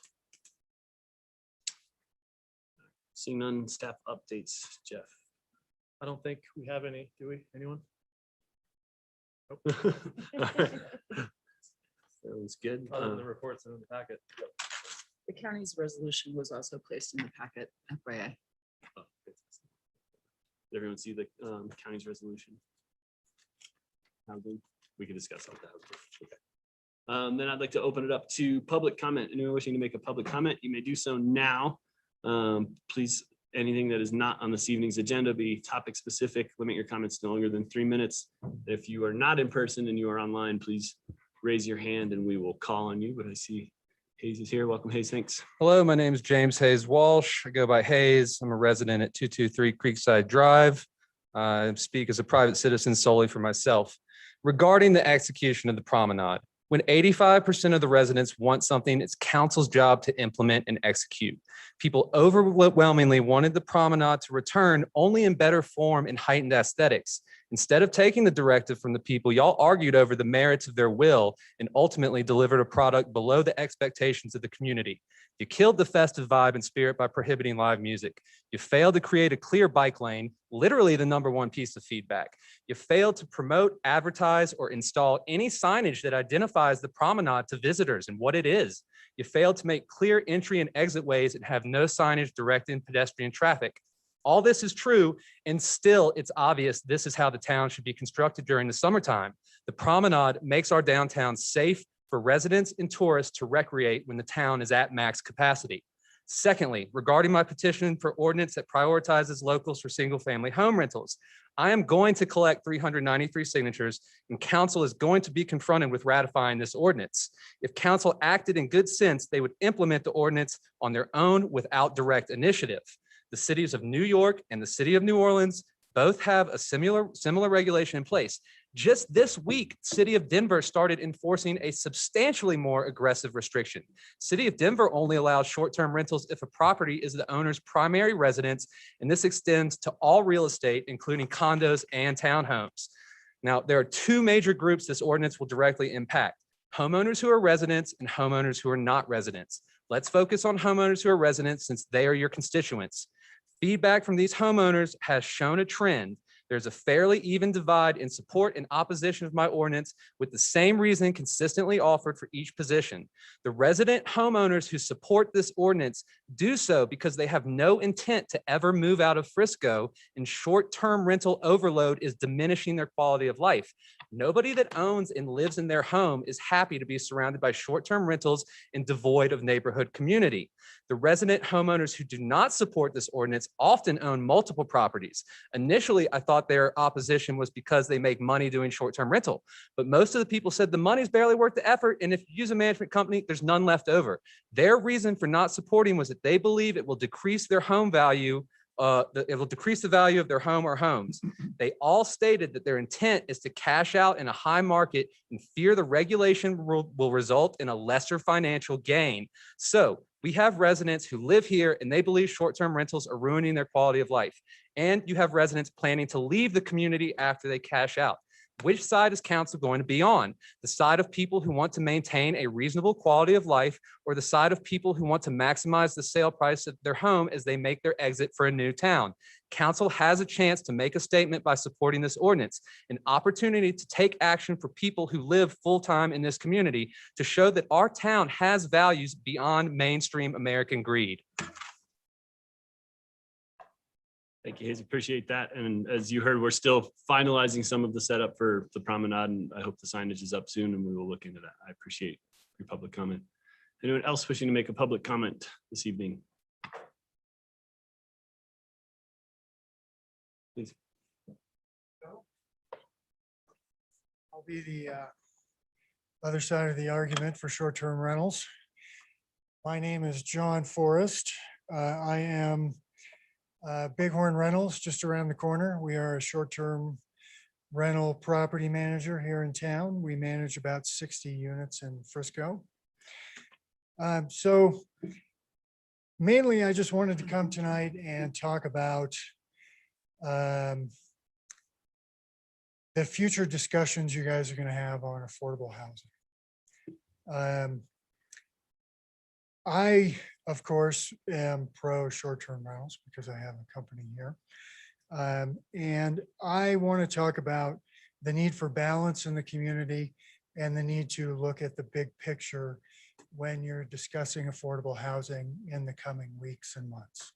Seeing none, staff updates, Jeff. I don't think we have any, do we? Anyone? Nope. All right. Sounds good. Other than the reports in the packet. The county's resolution was also placed in the packet, FYI. Did everyone see the county's resolution? Housing? We can discuss all that. Okay. Then I'd like to open it up to public comment. Anyone wishing to make a public comment, you may do so now. Please, anything that is not on this evening's agenda, be topic specific. Limit your comments no longer than 3 minutes. If you are not in person and you are online, please raise your hand and we will call on you. But I see Hayes is here. Welcome, Hayes. Thanks. Hello, my name is James Hayes Walsh. I go by Hayes. I'm a resident at 223 Creekside Drive. I speak as a private citizen solely for myself. Regarding the execution of the promenade, when 85% of the residents want something, it's council's job to implement and execute. People overwhelmingly wanted the promenade to return only in better form and heightened aesthetics. Instead of taking the directive from the people, y'all argued over the merits of their will and ultimately delivered a product below the expectations of the community. You killed the festive vibe and spirit by prohibiting live music. You failed to create a clear bike lane, literally the #1 piece of feedback. You failed to promote, advertise, or install any signage that identifies the promenade to visitors and what it is. You failed to make clear entry and exit ways and have no signage directing pedestrian traffic. All this is true, and still it's obvious this is how the town should be constructed during the summertime. The promenade makes our downtown safe for residents and tourists to recreate when the town is at max capacity. Secondly, regarding my petition for ordinance that prioritizes locals for single-family home rentals, I am going to collect 393 signatures, and council is going to be confronted with ratifying this ordinance. If council acted in good sense, they would implement the ordinance on their own without direct initiative. The cities of New York and the city of New Orleans both have a similar regulation in place. Just this week, city of Denver started enforcing a substantially more aggressive restriction. City of Denver only allows short-term rentals if a property is the owner's primary residence, and this extends to all real estate, including condos and townhomes. Now, there are two major groups this ordinance will directly impact: homeowners who are residents and homeowners who are not residents. Let's focus on homeowners who are residents since they are your constituents. Feedback from these homeowners has shown a trend. There's a fairly even divide in support and opposition of my ordinance, with the same reason consistently offered for each position. The resident homeowners who support this ordinance do so because they have no intent to ever move out of Frisco, and short-term rental overload is diminishing their quality of life. Nobody that owns and lives in their home is happy to be surrounded by short-term rentals and devoid of neighborhood community. The resident homeowners who do not support this ordinance often own multiple properties. Initially, I thought their opposition was because they make money doing short-term rental, but most of the people said the money's barely worth the effort, and if you use a management company, there's none left over. Their reason for not supporting was that they believe it will decrease their home value. It will decrease the value of their home or homes. They all stated that their intent is to cash out in a high market and fear the regulation will result in a lesser financial gain. So we have residents who live here and they believe short-term rentals are ruining their quality of life. And you have residents planning to leave the community after they cash out. Which side is council going to be on? The side of people who want to maintain a reasonable quality of life, or the side of people who want to maximize the sale price of their home as they make their exit for a new town? Council has a chance to make a statement by supporting this ordinance, an opportunity to take action for people who live full-time in this community to show that our town has values beyond mainstream American greed. Thank you, Hayes. Appreciate that. And as you heard, we're still finalizing some of the setup for the promenade, and I hope the signage is up soon and we will look into that. I appreciate your public comment. Anyone else wishing to make a public comment this evening? Please. I'll be the other side of the argument for short-term rentals. My name is John Forrest. I am Bighorn Rentals, just around the corner. We are a short-term rental property manager here in town. We manage about 60 units in Frisco. So mainly, I just wanted to come tonight and talk about the the future discussions you guys are going to have on affordable housing. I, of course, am pro short-term rentals because I have a company here. And I want to talk about the need for balance in the community and the need to look at the big picture when you're discussing affordable housing in the coming weeks and months.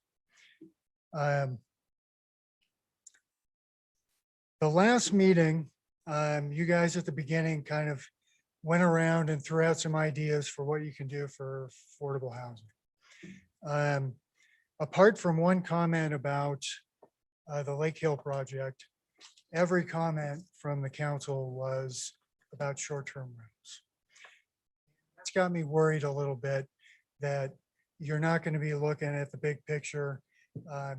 The last meeting, you guys at the beginning kind of went around and threw out some ideas for what you can do for affordable housing. Apart from one comment about the Lake Hill project, every comment from the council was about short-term rentals. It's got me worried a little bit that you're not going to be looking at the big picture.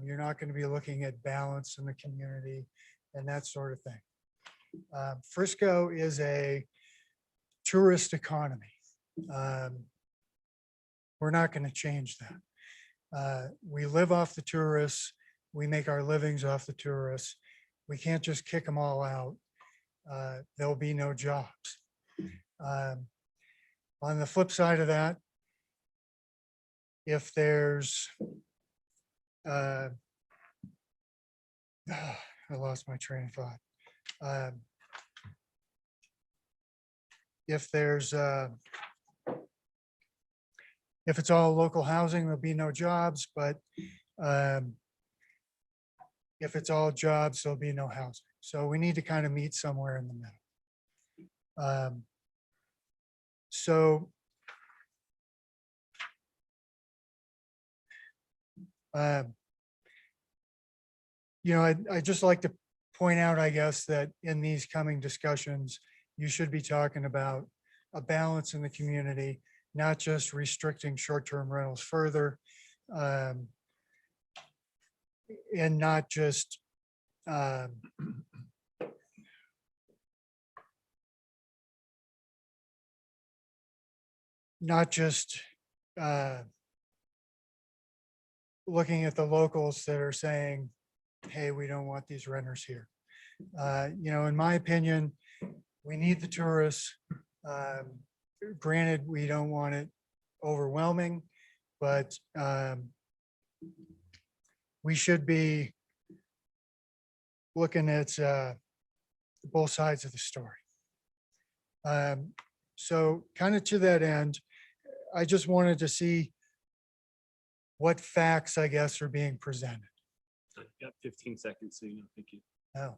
You're not going to be looking at balance in the community and that sort of thing. Frisco is a tourist economy. We're not going to change that. We live off the tourists. We make our livings off the tourists. We can't just kick them all out. There'll be no jobs. On the flip side of that, if there's, I lost my train of thought. If there's, if it's all local housing, there'll be no jobs, but if it's all jobs, there'll be no housing. So we need to kind of meet somewhere in the middle. So you know, I'd just like to point out, I guess, that in these coming discussions, you should be talking about a balance in the community, not just restricting short-term rentals further, and not just looking at the locals that are saying, hey, we don't want these renters here. You know, in my opinion, we need the tourists. Granted, we don't want it overwhelming, but we should be looking at both sides of the story. So kind of to that end, I just wanted to see what facts, I guess, are being presented. You got 15 seconds, so you know, thank you. Oh,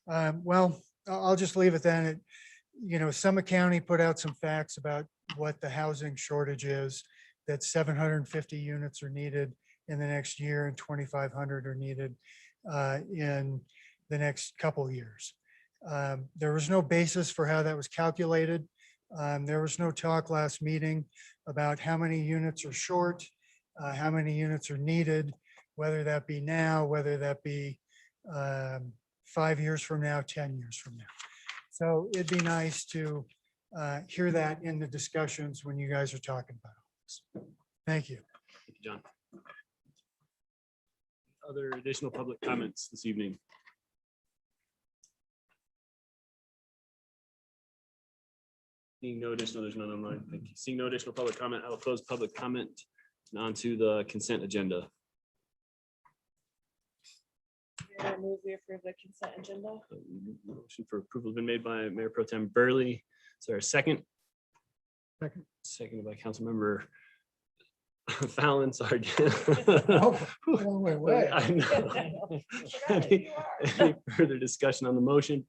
okay. Well, I'll just leave it then. You know, Summit County put out some facts about what the housing shortage is, that 750 units are needed in the next year and 2,500 are needed in the next couple of years. There was no basis for how that was calculated. There was no talk last meeting about how many units are short, how many units are needed, whether that be now, whether that be 5 years from now, 10 years from now. So it'd be nice to hear that in the discussions when you guys are talking about this. Thank you. Thank you, John. Other additional public comments this evening? Seeing no additional, there's none online. Thank you. Seeing no additional public comment, I will close public comment and on to the consent agenda. I move we approve the consent agenda. Motion for approval has been made by Mayor Pro Tem Burley. Is there a second? Second. Seconded by Councilmember Fallon, sorry. Oh, wait, wait. I know. Any further discussion on the motion?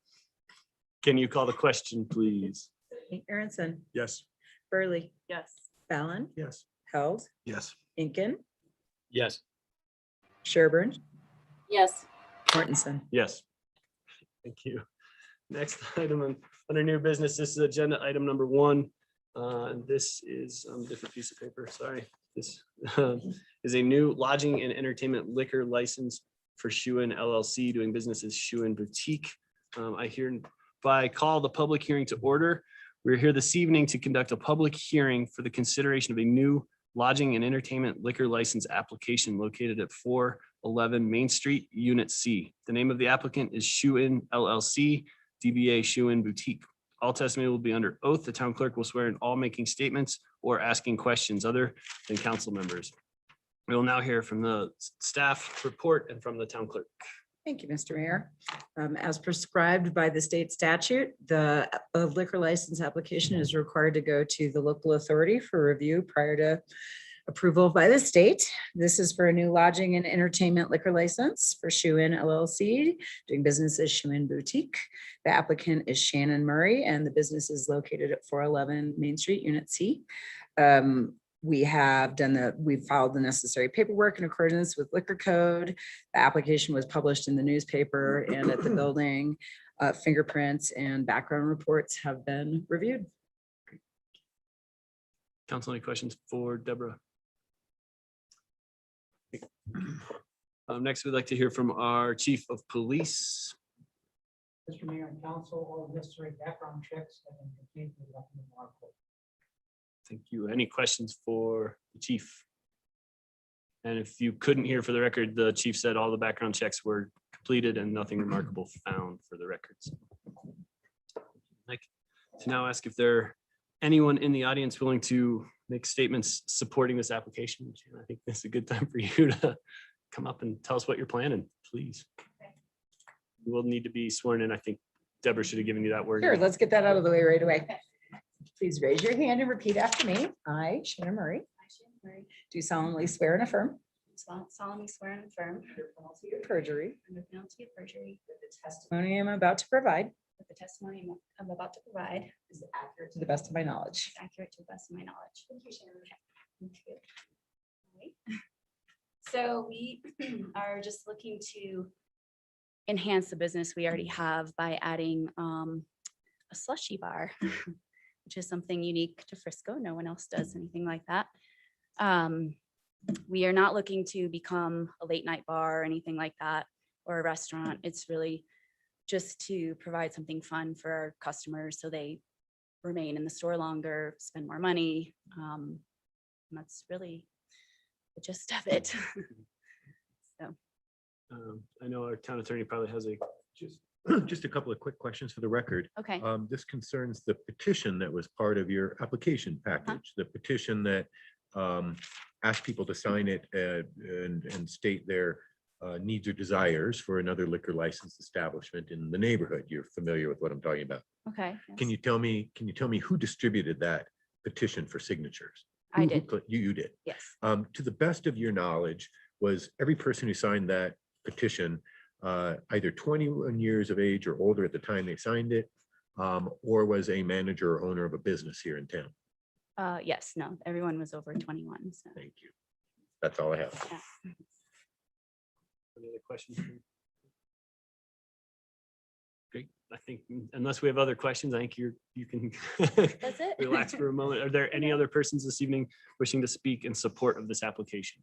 Can you call the question, please? Aronson, Yes. Burley, Yes. Fallon, Yes. Held, Yes. Incan, Yes. Sherburne, Yes. Mortensen. Yes. Thank you. Next item under new business, this is agenda item number 1. And this is a different piece of paper, sorry. This is a new lodging and entertainment liquor license for Schuin LLC doing business as Schuin Boutique. I hereby call the public hearing to order. We're here this evening to conduct a public hearing for the consideration of a new lodging and entertainment liquor license application located at 4 411 Main Street, Unit C. The name of the applicant is Shoe In LLC, DBA Shoe In Boutique. All testimony will be under oath. The town clerk will swear in all making statements or asking questions other than council members. We will now hear from the staff report and from the town clerk. Thank you, Mr. Mayor. As prescribed by the state statute, the liquor license application is required to go to the local authority for review prior to approval by the state. This is for a new lodging and entertainment liquor license for Shoe In LLC, doing business as Shoe In Boutique. The applicant is Shannon Murray, and the business is located at 411 Main Street, Unit C. We've filed the necessary paperwork in accordance with liquor code. The application was published in the newspaper and at the building. Fingerprints and background reports have been reviewed. Council, any questions for Deborah? Next, we'd like to hear from our chief of police. Mr. Mayor and Council, all necessary background checks have been completed with nothing remarkable. Thank you. Any questions for the chief? And if you couldn't hear for the record, the chief said all the background checks were completed and nothing remarkable found for the records. I'd like to now ask if there anyone in the audience willing to make statements supporting this application. I think this is a good time for you to come up and tell us what you're planning, please. You will need to be sworn in. I think Deborah should have given you that word. Sure, let's get that out of the way right away. Please raise your hand and repeat after me. I, Shannon Murray, do solemnly swear and affirm Solemnly swear and affirm under penalty of perjury under penalty of perjury that the testimony I'm about to provide that the testimony I'm about to provide is accurate to the best of my knowledge. is accurate to the best of my knowledge. Thank you, Shannon. Thank you. All right. So we are just looking to enhance the business we already have by adding a slushy bar, which is something unique to Frisco. No one else does anything like that. We are not looking to become a late night bar or anything like that, or a restaurant. It's really just to provide something fun for our customers so they remain in the store longer, spend more money. And that's really the gist of it. So. I know our town attorney probably has a Just a couple of quick questions for the record. Okay. This concerns the petition that was part of your application package, the petition that asked people to sign it and state their needs or desires for another liquor license establishment in the neighborhood. You're familiar with what I'm talking about. Okay. Can you tell me who distributed that petition for signatures? I did. You did. Yes. To the best of your knowledge, was every person who signed that petition either 21 years of age or older at the time they signed it, or was a manager or owner of a business here in town? Yes, no, everyone was over 21. So. Thank you. That's all I have. Yeah. Any other questions? Great. I think unless we have other questions, I think you can That's it. relax for a moment. Are there any other persons this evening wishing to speak in support of this application?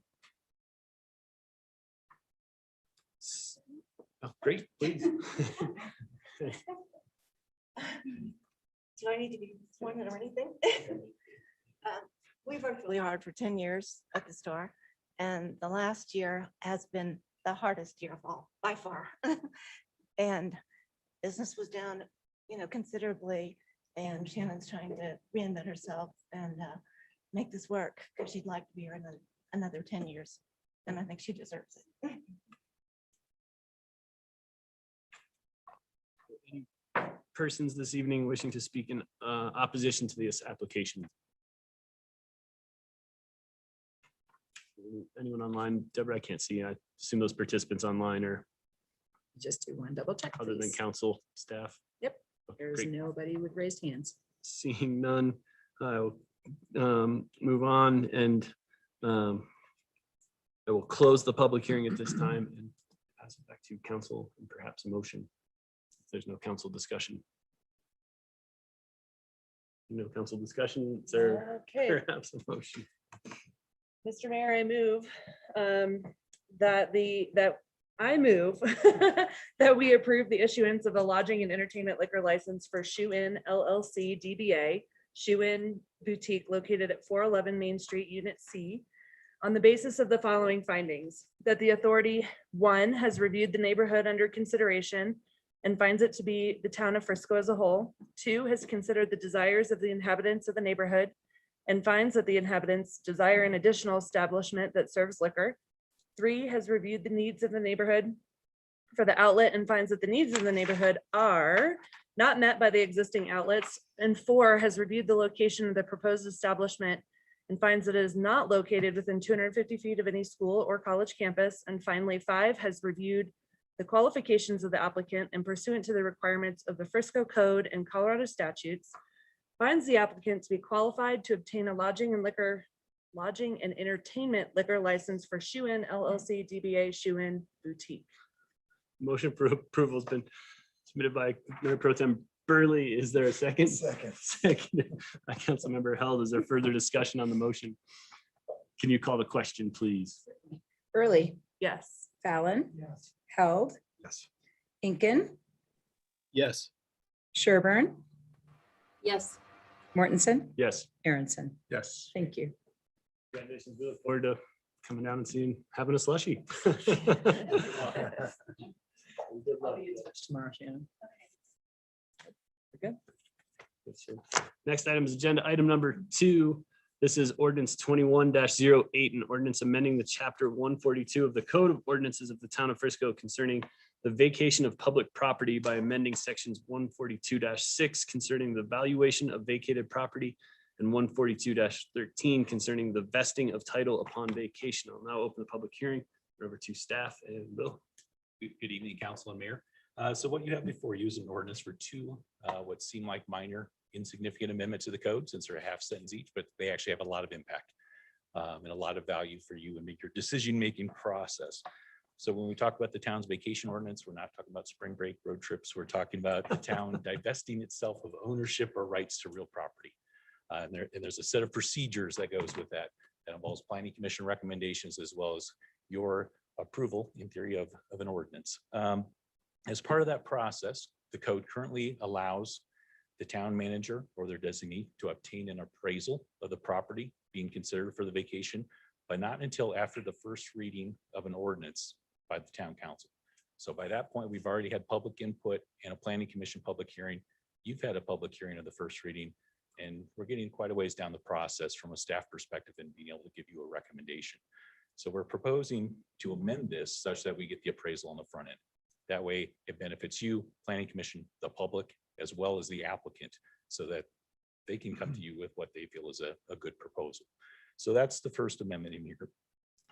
Oh, great, please. Do I need to be sworn in or anything? We've worked really hard for 10 years at the store, and the last year has been the hardest year of all, by far. And business was down, considerably, and Shannon's trying to reinvent herself and make this work, because she'd like to be here another 10 years, and I think she deserves it. Any persons this evening wishing to speak in opposition to this application? Anyone online? Deborah, I can't see. I assume those participants online are Just do one double check, other than please. council staff. Yep, Okay, there's great. nobody with raised hands. Seeing none, I'll move on and I will close the public hearing at this time and pass it back to council and perhaps a motion. If there's no council discussion. No council discussion, is there Okay. perhaps a motion? Mr. Mayor, I move that that we approve the issuance of a lodging and entertainment liquor license for Shoe In LLC DBA, Shoe In Boutique located at 411 Main Street, Unit C, on the basis of the following findings, that the authority, one, has reviewed the neighborhood under consideration and finds it to be the town of Frisco as a whole. Two, has considered the desires of the inhabitants of the neighborhood and finds that the inhabitants desire an additional establishment that serves liquor. Three, has reviewed the needs of the neighborhood for the outlet and finds that the needs of the neighborhood are not met by the existing outlets. And four, has reviewed the location of the proposed establishment and finds that it is not located within 250 feet of any school or college campus. And finally, five, has reviewed the qualifications of the applicant and pursuant to the requirements of the Frisco Code and Colorado statutes, finds the applicant to be qualified to obtain a lodging and entertainment liquor license for Shoe Inn LLC DBA Shoe Inn Boutique. Motion for approval has been submitted by Mayor Pro Tem Burley. Is there a second? Second. Seconded by Councilmember Held. Is there further discussion on the motion? Can you call the question, please? Early, Yes. Fallon, Yes. Held, Yes. Incan, Yes. Sherburne, Yes. Mortensen, Yes. Aronson. Yes. Thank you. Congratulations. We look forward to coming down and seeing, having a slushie. Good luck. Tomorrow, Shannon. Next item is agenda item number 2. This is ordinance 21-08, an ordinance amending the chapter 142 of the Code of Ordinances of the Town of Frisco concerning the vacation of public property by amending sections 142-6 concerning the valuation of vacated property and 142-13 concerning the vesting of title upon vacation. I'll now open the public hearing over to staff and Bill. Good evening, Council and Mayor. So what you have before you is an ordinance for two what seem like minor insignificant amendments to the code, since they're a half sentence each, but they actually have a lot of impact and a lot of value for you and make your decision-making process. So when we talk about the town's vacation ordinance, we're not talking about spring break road trips. We're talking about the town divesting itself of ownership or rights to real property. And there's a set of procedures that goes with that. That involves planning commission recommendations as well as your approval in theory of an ordinance. As part of that process, the code currently allows the town manager or their designee to obtain an appraisal of the property being considered for the vacation, but not until after the first reading of an ordinance by the town council. So by that point, we've already had public input and a planning commission public hearing. You've had a public hearing of the first reading, and we're getting quite a ways down the process from a staff perspective and being able to give you a recommendation. So we're proposing to amend this such that we get the appraisal on the front end. That way it benefits you, planning commission, the public, as well as the applicant, so that they can come to you with what they feel is a good proposal. So that's the first amendment in here.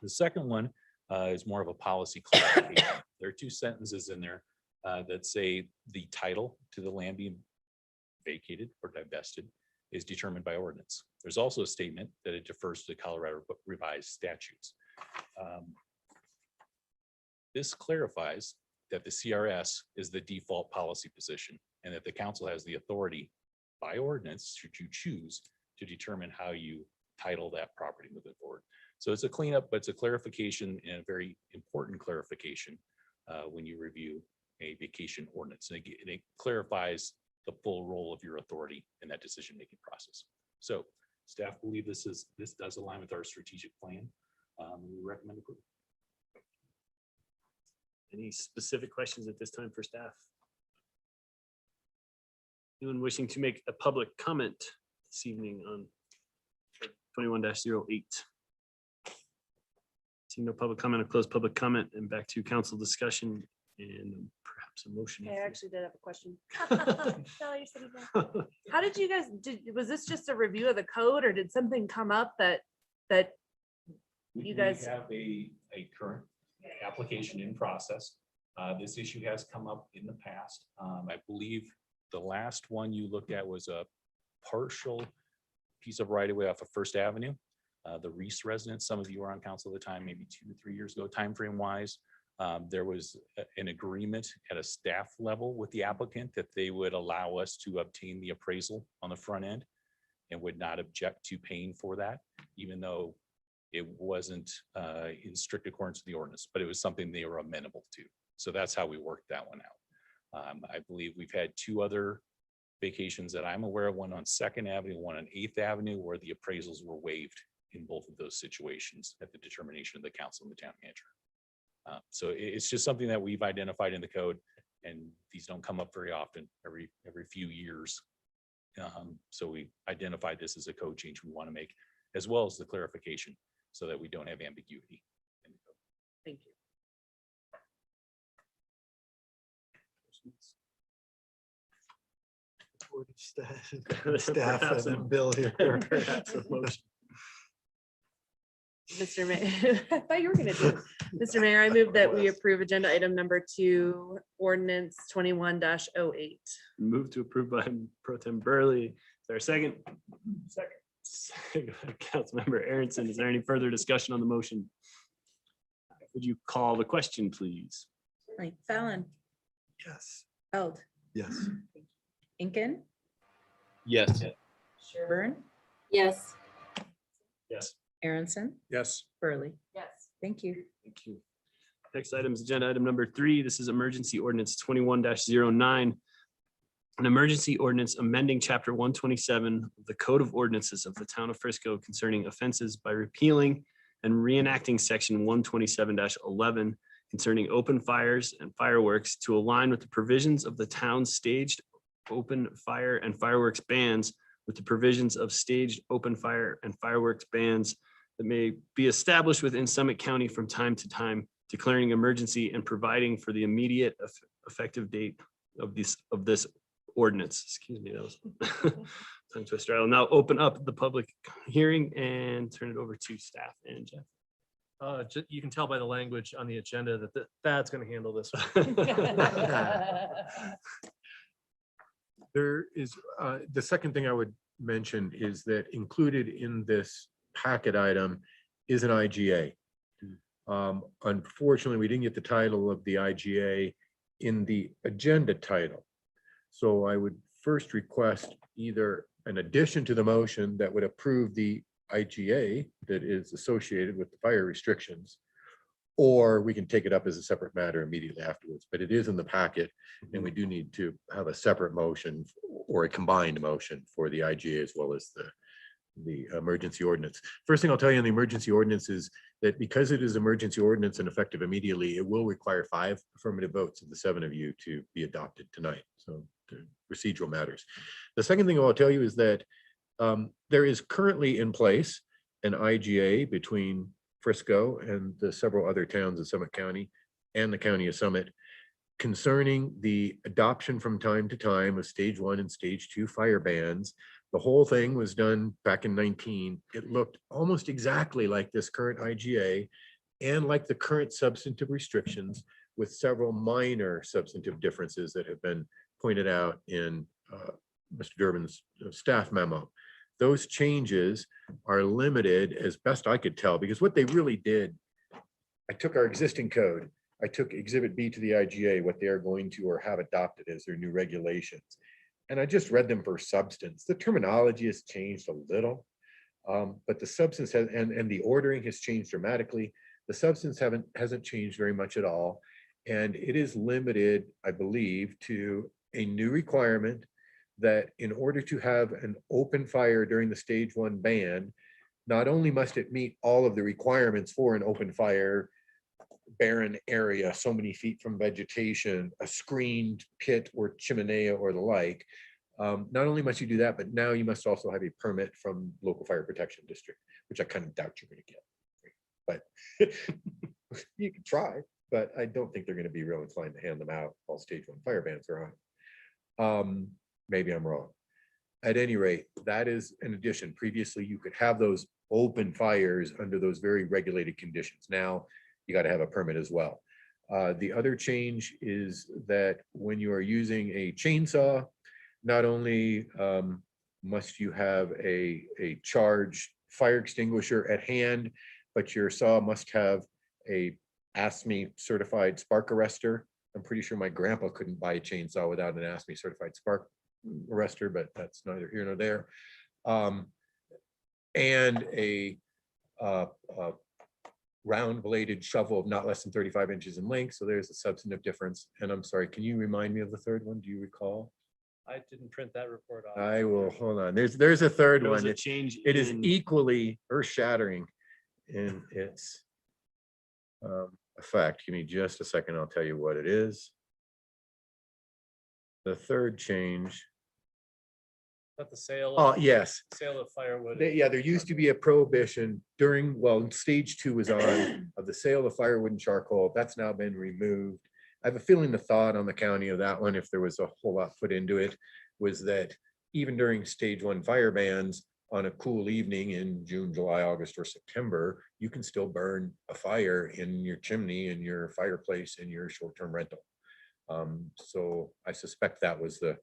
The second one is more of a policy clarification. There are two sentences in there that say the title to the land being vacated or divested is determined by ordinance. There's also a statement that it defers to Colorado revised statutes. This clarifies that the CRS is the default policy position and that the council has the authority by ordinance, should you choose, to determine how you title that property moving forward. So it's a cleanup, but it's a clarification and a very important clarification when you review a vacation ordinance. And it clarifies the full role of your authority in that decision-making process. So staff believe this does align with our strategic plan. We recommend approval. Any specific questions at this time for staff? Anyone wishing to make a public comment this evening on 21-08? Seeing no public comment, I'll close public comment and back to council discussion and perhaps a motion. I actually did have a question. How did you guys, was this just a review of the code or did something come up that you guys? We have a current application in process. This issue has come up in the past. I believe the last one you looked at was a partial piece of right of way off of First Avenue. The Reese residents, some of you were on council at the time, maybe 2 or 3 years ago, timeframe wise. There was an agreement at a staff level with the applicant that they would allow us to obtain the appraisal on the front end and would not object to paying for that, even though it wasn't in strict accordance with the ordinance, but it was something they were amenable to. So that's how we worked that one out. I believe we've had 2 other vacations that I'm aware of, one on 2nd Avenue, one on 8th Avenue, where the appraisals were waived in both of those situations at the determination of the council and the town manager. So it's just something that we've identified in the code, and these don't come up very often, every few years. So we identified this as a code change we want to make, as well as the clarification, so that we don't have ambiguity. Thank you. Staff and Bill here. Perhaps a motion. Mr. Mayor, I thought you were gonna do it. Mr. Mayor, I move that we approve agenda item number 2, ordinance 21-08. Move to approve by Pro Tem Burley. Is there a second? Second by Councilmember Aronson. Is there any further discussion on the motion? Would you call the question, please? Like Fallon, Yes. Held, Yes. Incan, Yes. Sherburne, Yes. Yes. Aronson, Yes. Burley. Yes. Thank you. Thank you. Next item is agenda item number 3. This is emergency ordinance 21-09. An emergency ordinance amending chapter 127 of the Code of Ordinances of the Town of Frisco concerning offenses by repealing and reenacting section 127-11 concerning open fires and fireworks to align with the provisions of the town's staged open fire and fireworks bans with the provisions of staged open fire and fireworks bans that may be established within Summit County from time to time, declaring emergency and providing for the immediate effective date of this ordinance. Excuse me, that was tongue twister. I'll now open up the public hearing and turn it over to staff and Jeff. You can tell by the language on the agenda that that's going to handle this. There is, the second thing I would mention is that included in this packet item is an IGA. Unfortunately, we didn't get the title of the IGA in the agenda title. So I would first request either an addition to the motion that would approve the IGA that is associated with the fire restrictions, or we can take it up as a separate matter immediately afterwards, but it is in the packet and we do need to have a separate motion or a combined motion for the IGA as well as the emergency ordinance. First thing I'll tell you on the emergency ordinance is that because it is emergency ordinance and effective immediately, it will require 5 affirmative votes of the 7 of you to be adopted tonight. So the procedural matters. The second thing I'll tell you is that there is currently in place an IGA between Frisco and the several other towns in Summit County and the County of Summit concerning the adoption from time to time of stage 1 and stage 2 fire bans. The whole thing was done back in 19. It looked almost exactly like this current IGA and like the current substantive restrictions, with several minor substantive differences that have been pointed out in Mr. Durbin's staff memo. Those changes are limited as best I could tell, because what they really did, I took our existing code, I took Exhibit B to the IGA, what they are going to or have adopted as their new regulations. And I just read them for substance. The terminology has changed a little, but the substance has, and the ordering has changed dramatically. The substance hasn't changed very much at all. And it is limited, I believe, to a new requirement that in order to have an open fire during the stage 1 ban, not only must it meet all of the requirements for an open fire, barren area, so many feet from vegetation, a screened pit or chimenea or the like, not only must you do that, but now you must also have a permit from local fire protection district, which I kind of doubt you're going to get. But you can try, but I don't think they're going to be real inclined to hand them out while stage 1 fire bans are on. Maybe I'm wrong. At any rate, that is an addition. Previously, you could have those open fires under those very regulated conditions. Now, you got to have a permit as well. The other change is that when you are using a chainsaw, not only must you have a charged fire extinguisher at hand, but your saw must have a ASME certified spark arrestor. I'm pretty sure my grandpa couldn't buy a chainsaw without an ASME certified spark arrestor, but that's neither here nor there. And a round bladed shovel of not less than 35 inches in length. So there's a substantive difference. And I'm sorry, can you remind me of the third one? Do you recall? I didn't print that report off. I will, hold on. There's a third There was one. a change It is in- equally earth shattering in its effect. Give me just a second. I'll tell you what it is. The third change. Not the sale. Oh, of- yes. Sale of firewood. Yeah, there used to be a prohibition during, well, stage 2 was on of the sale of firewood and charcoal. That's now been removed. I have a feeling the thought on the county of that one, if there was a whole lot put into it, was that even during stage 1 fire bans, on a cool evening in June, July, August, or September, you can still burn a fire in your chimney, in your fireplace, in your short-term rental. So I suspect that was the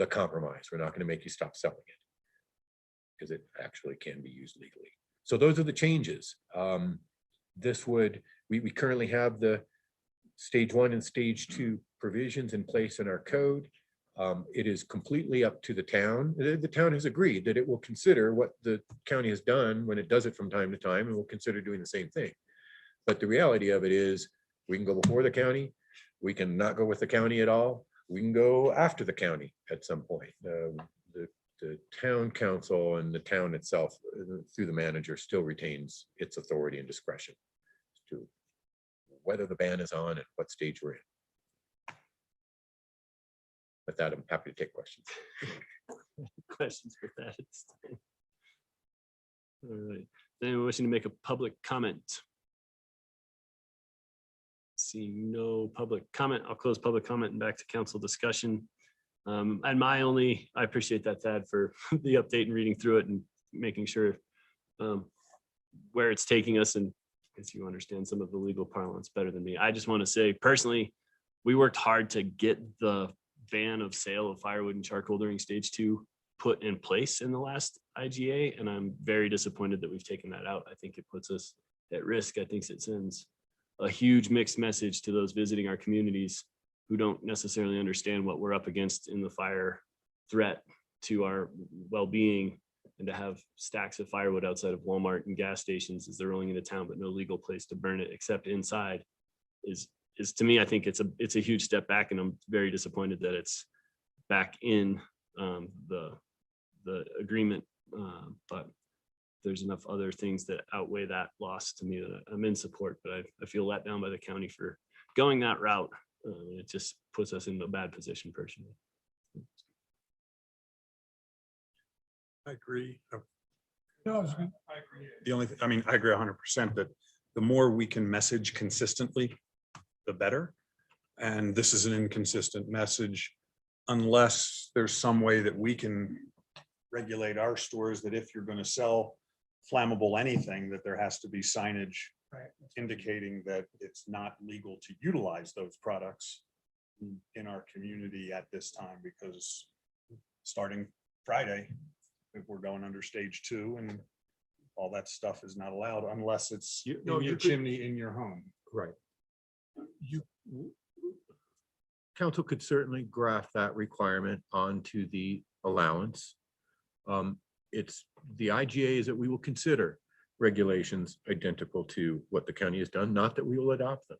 compromise. We're not going to make you stop selling it because it actually can be used legally. So those are the changes. This would, we currently have the stage 1 and stage 2 provisions in place in our code. It is completely up to the town. The town has agreed that it will consider what the county has done when it does it from time to time, and will consider doing the same thing. But the reality of it is, we can go before the county, we can not go with the county at all, we can go after the county at some point. The town council and the town itself, through the manager, still retains its authority and discretion to whether the ban is on and what stage we're in. With that, I'm happy to take questions. Questions with that? All right. Anyone wishing to make a public comment? Seeing no public comment, I'll close public comment and back to council discussion. And I appreciate that, Thad, for the update and reading through it and making sure where it's taking us, and because you understand some of the legal parlance better than me. I just want to say personally, we worked hard to get the ban of sale of firewood and charcoal during stage 2 put in place in the last IGA, and I'm very disappointed that we've taken that out. I think it puts us at risk. I think it sends a huge mixed message to those visiting our communities who don't necessarily understand what we're up against in the fire threat to our well-being, and to have stacks of firewood outside of Walmart and gas stations as they're rolling into town, but no legal place to burn it except inside is to me, I think it's a huge step back, and I'm very disappointed that it's back in the agreement. But there's enough other things that outweigh that loss to me that I'm in support, but I feel let down by the county for going that route. It just puts us in a bad position personally. I agree. No, I was gonna- The only, I mean, I agree 100% that the more we can message consistently, the better. And this is an inconsistent message unless there's some way that we can regulate our stores, that if you're going to sell flammable anything, that there has to be signage Right. indicating that it's not legal to utilize those products in our community at this time, because starting Friday, if we're going under stage 2, and all that stuff is not allowed unless it's in no, your you could- chimney in your home. Right. Council could certainly graft that requirement onto the allowance. It's, the IGA is that we will consider regulations identical to what the county has done, not that we will adopt them.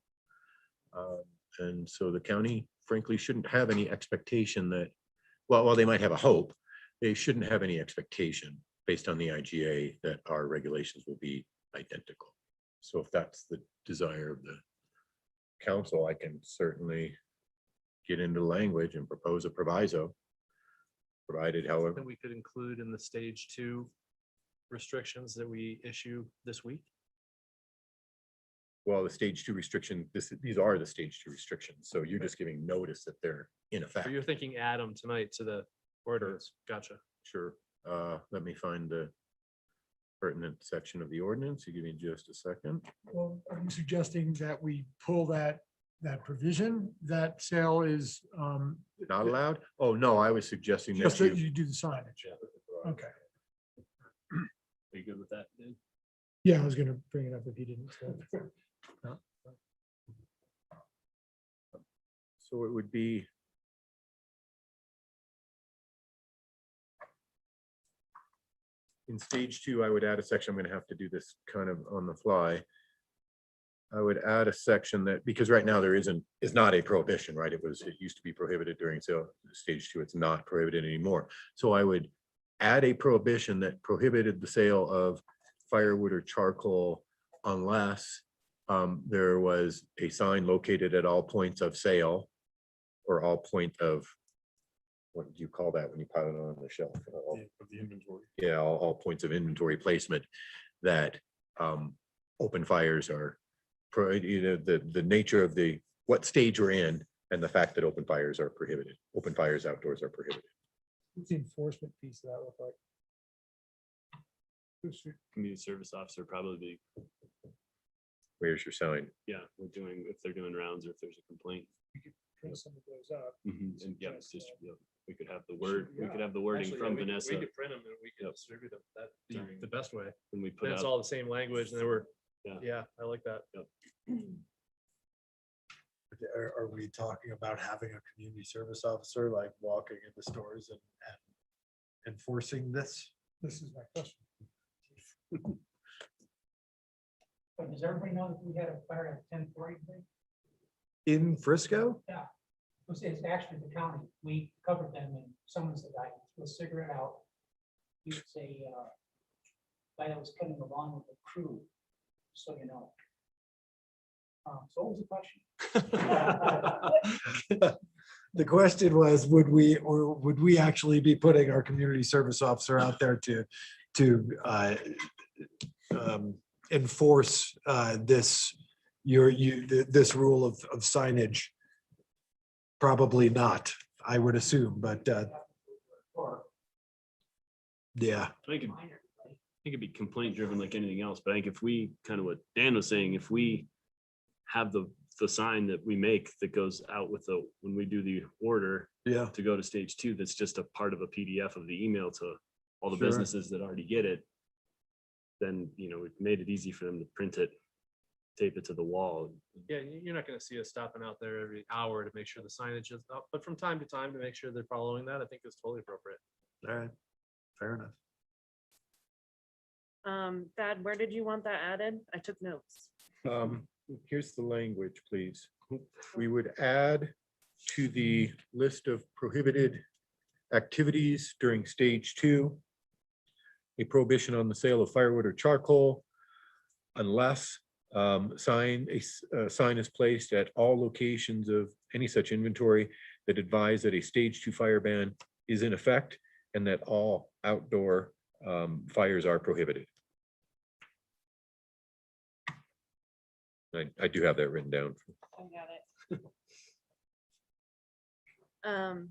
And so the county frankly shouldn't have any expectation that, well, they might have a hope, they shouldn't have any expectation based on the IGA that our regulations will be identical. So if that's the desire of the council, I can certainly get into language and propose a proviso, provided however. That we could include in the stage 2 restrictions that we issue this week. Well, the stage 2 restriction, these are the stage 2 restrictions. So you're just giving notice that they're in effect. So you're thinking add them tonight to the ordinance. Gotcha. Sure. Let me find the pertinent section of the ordinance. You give me just a second. Well, are you suggesting that we pull that provision, that sale is Not allowed? Oh, no, I was suggesting just that that you, you do the signage? Okay. Are you good with that, Dan? Yeah, I was gonna bring it up if you didn't. No. so it would be in stage 2, I would add a section. I'm going to have to do this kind of on the fly. I would add a section that, because right now there is not a prohibition, right? It used to be prohibited during stage 2. It's not prohibited anymore. So I would add a prohibition that prohibited the sale of firewood or charcoal unless there was a sign located at all points of sale or all point of, what do you call that when you pile it on the shelf? Of the inventory. Yeah, all points of inventory placement that open fires are, the nature of what stage we're in and the fact that open fires are prohibited. Open fires outdoors are prohibited. What's the enforcement piece of that look like? Community service officer probably, Where's your sign? yeah, if they're doing rounds or if there's a complaint. Print some of those up. And yeah, it's just, yeah, we could have the wording Actually, from we could- Vanessa. We could print them and we can Yep. distribute them. That's During- the best way. When we put And it's out, all the same language and they were, Yeah. yeah, I like that. Are we talking about having a community service officer like walking into stores and enforcing this? This is my question. But does everybody know that we had a fire at 10:40? In Frisco? Yeah. It's actually the county. We covered them and someone's the guy with a cigarette out. He was a guy that was coming along with the crew, so you know. So what was the question? The question was, would we actually be putting our community service officer out there to enforce this this rule of signage? Probably not, I would assume, but yeah. I think it'd be complaint driven like anything else, but I think if we, kind of what Dan was saying, if we have the sign that we make that goes out with when we do the order Yeah. to go to stage 2, that's just a part of a PDF of the email to all the Sure. businesses that already get it, then, we've made it easy for them to print it, tape it to the wall. Yeah, you're not gonna see us stopping out there every hour to make sure the signage is up, but from time to time to make sure they're following that, I think is totally appropriate. All right, fair enough. Thad, where did you want that added? I took notes. Here's the language, please. We would add to the list of prohibited activities during stage 2, a prohibition on the sale of firewood or charcoal unless a sign is placed at all locations of any such inventory that advise that a stage 2 fire ban is in effect and that all outdoor fires are prohibited. I do have that written down. I got it.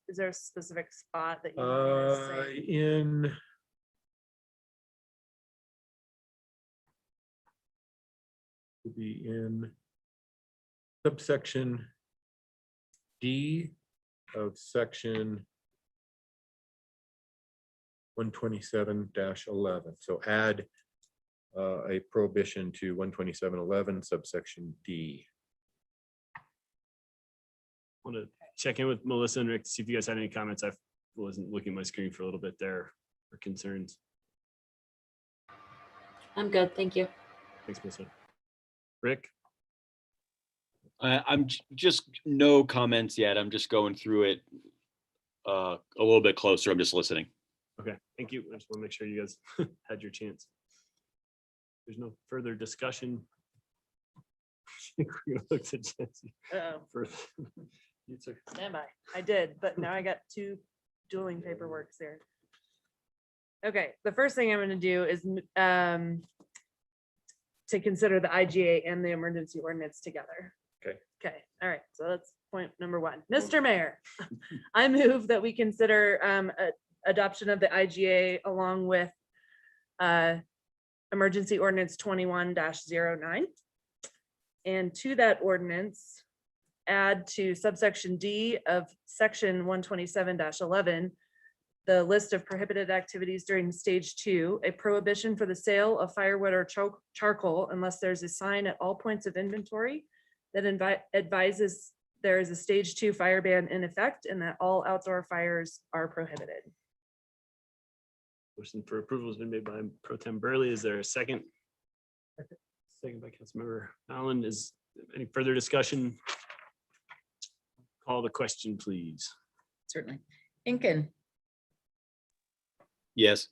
Is there a specific spot that you want to say? In would be in subsection D of section 127-11. So add a prohibition to 127-11 subsection D. Want to check in with Melissa and Rick to see if you guys had any comments. I wasn't looking at my screen for a little bit there, or concerns. I'm good, thank you. Thanks, Melissa. Rick? I'm just no comments yet. I'm just going through it a little bit closer. I'm just listening. Okay, thank you. I just want to make sure you guys had your chance. There's no further discussion. We're gonna look to Jesse Uh-oh. for- You took- Stand by. I did, but now I got 2 dueling paperworks there. Okay, the first thing I'm gonna do is to consider the IGA and the emergency ordinance together. Okay. Okay, all right, so that's point number 1. Mr. Mayor, I move that we consider adoption of the IGA along with emergency ordinance 21-09. And to that ordinance, add to subsection D of section 127-11, the list of prohibited activities during stage 2, a prohibition for the sale of firewood or charcoal unless there's a sign at all points of inventory that advises there is a stage 2 fire ban in effect and that all outdoor fires are prohibited. Motion for approval has been made by Pro Tem Burley. Is there a second? second by Councilmember Allen. Is any further discussion? Call the question, please. Certainly. Incan, Yes.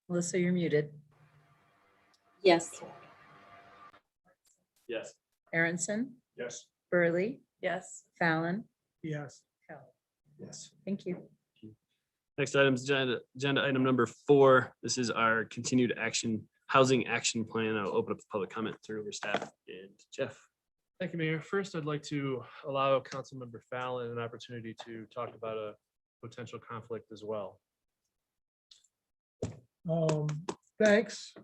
Melissa, you're muted. Yes. Yes. Aronson, Yes. Burley, Yes. Fallon, Yes. Kelly. Yes. Thank you. Next item is agenda item number 4. This is our continued housing action plan. I'll open up the public comment through our staff and Jeff. Thank you, Mayor. First, I'd like to allow Councilmember Fallon an opportunity to talk about a potential conflict as well. Thanks.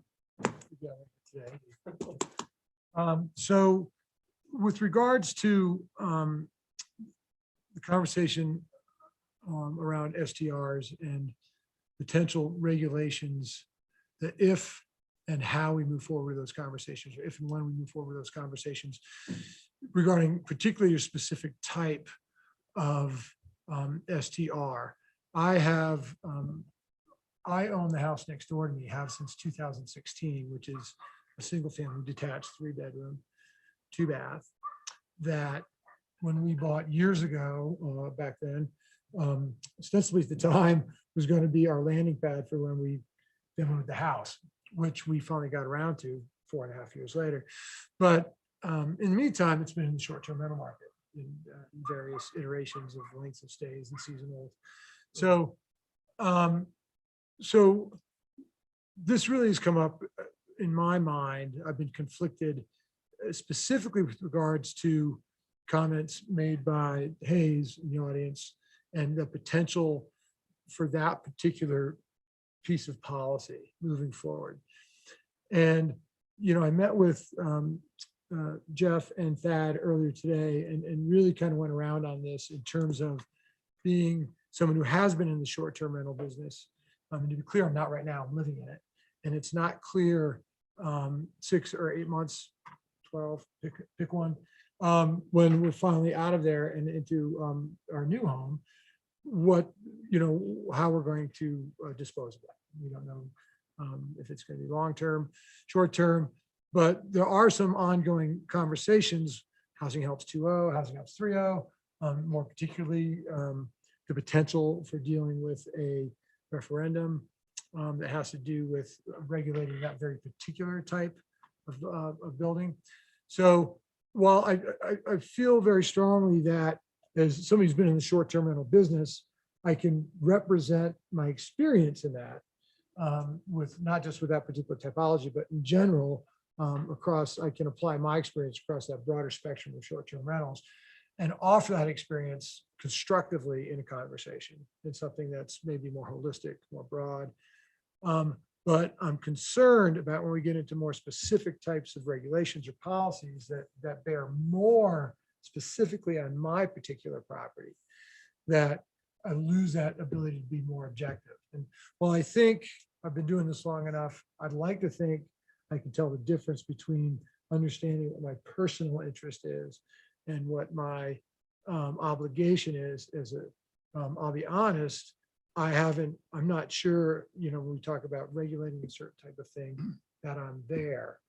So with regards to the conversation around STRs and potential regulations, the if and how we move forward with those conversations, or if and when we move forward with those conversations regarding particularly your specific type of STR. I own the house next door to me, have since 2016, which is a single family detached 3-bedroom, 2-bath, that when we bought years ago, back then, ostensibly at the time was going to be our landing pad for when we demoed the house, which we finally got around to 4.5 years later. But in the meantime, it's been in the short-term rental market in various iterations of lengths of stays and seasonals. So this really has come up in my mind. I've been conflicted specifically with regards to comments made by Hayes in the audience and the potential for that particular piece of policy moving forward. And, I met with Jeff and Thad earlier today and really kind of went around on this in terms of being someone who has been in the short-term rental business. To be clear, I'm not right now, I'm living in it. And it's not clear 6 or 8 months, 12, pick one, when we're finally out of there and into our new home, how we're going to dispose of that. We don't know if it's going to be long-term, short-term, but there are some ongoing conversations, Housing Helps 2.0, Housing Helps 3.0, more particularly the potential for dealing with a referendum that has to do with regulating that very particular type of building. So while I feel very strongly that as somebody who's been in the short-term rental business, I can represent my experience in that with not just with that particular typology, but in general across, I can apply my experience across that broader spectrum of short-term rentals and offer that experience constructively in a conversation. It's something that's maybe more holistic, more broad. But I'm concerned about when we get into more specific types of regulations or policies that bear more specifically on my particular property, that I lose that ability to be more objective. And while I think I've been doing this long enough, I'd like to think I can tell the difference between understanding what my personal interest is and what my obligation is as I'll be honest, I'm not sure, when we talk about regulating a certain type of thing that I'm there,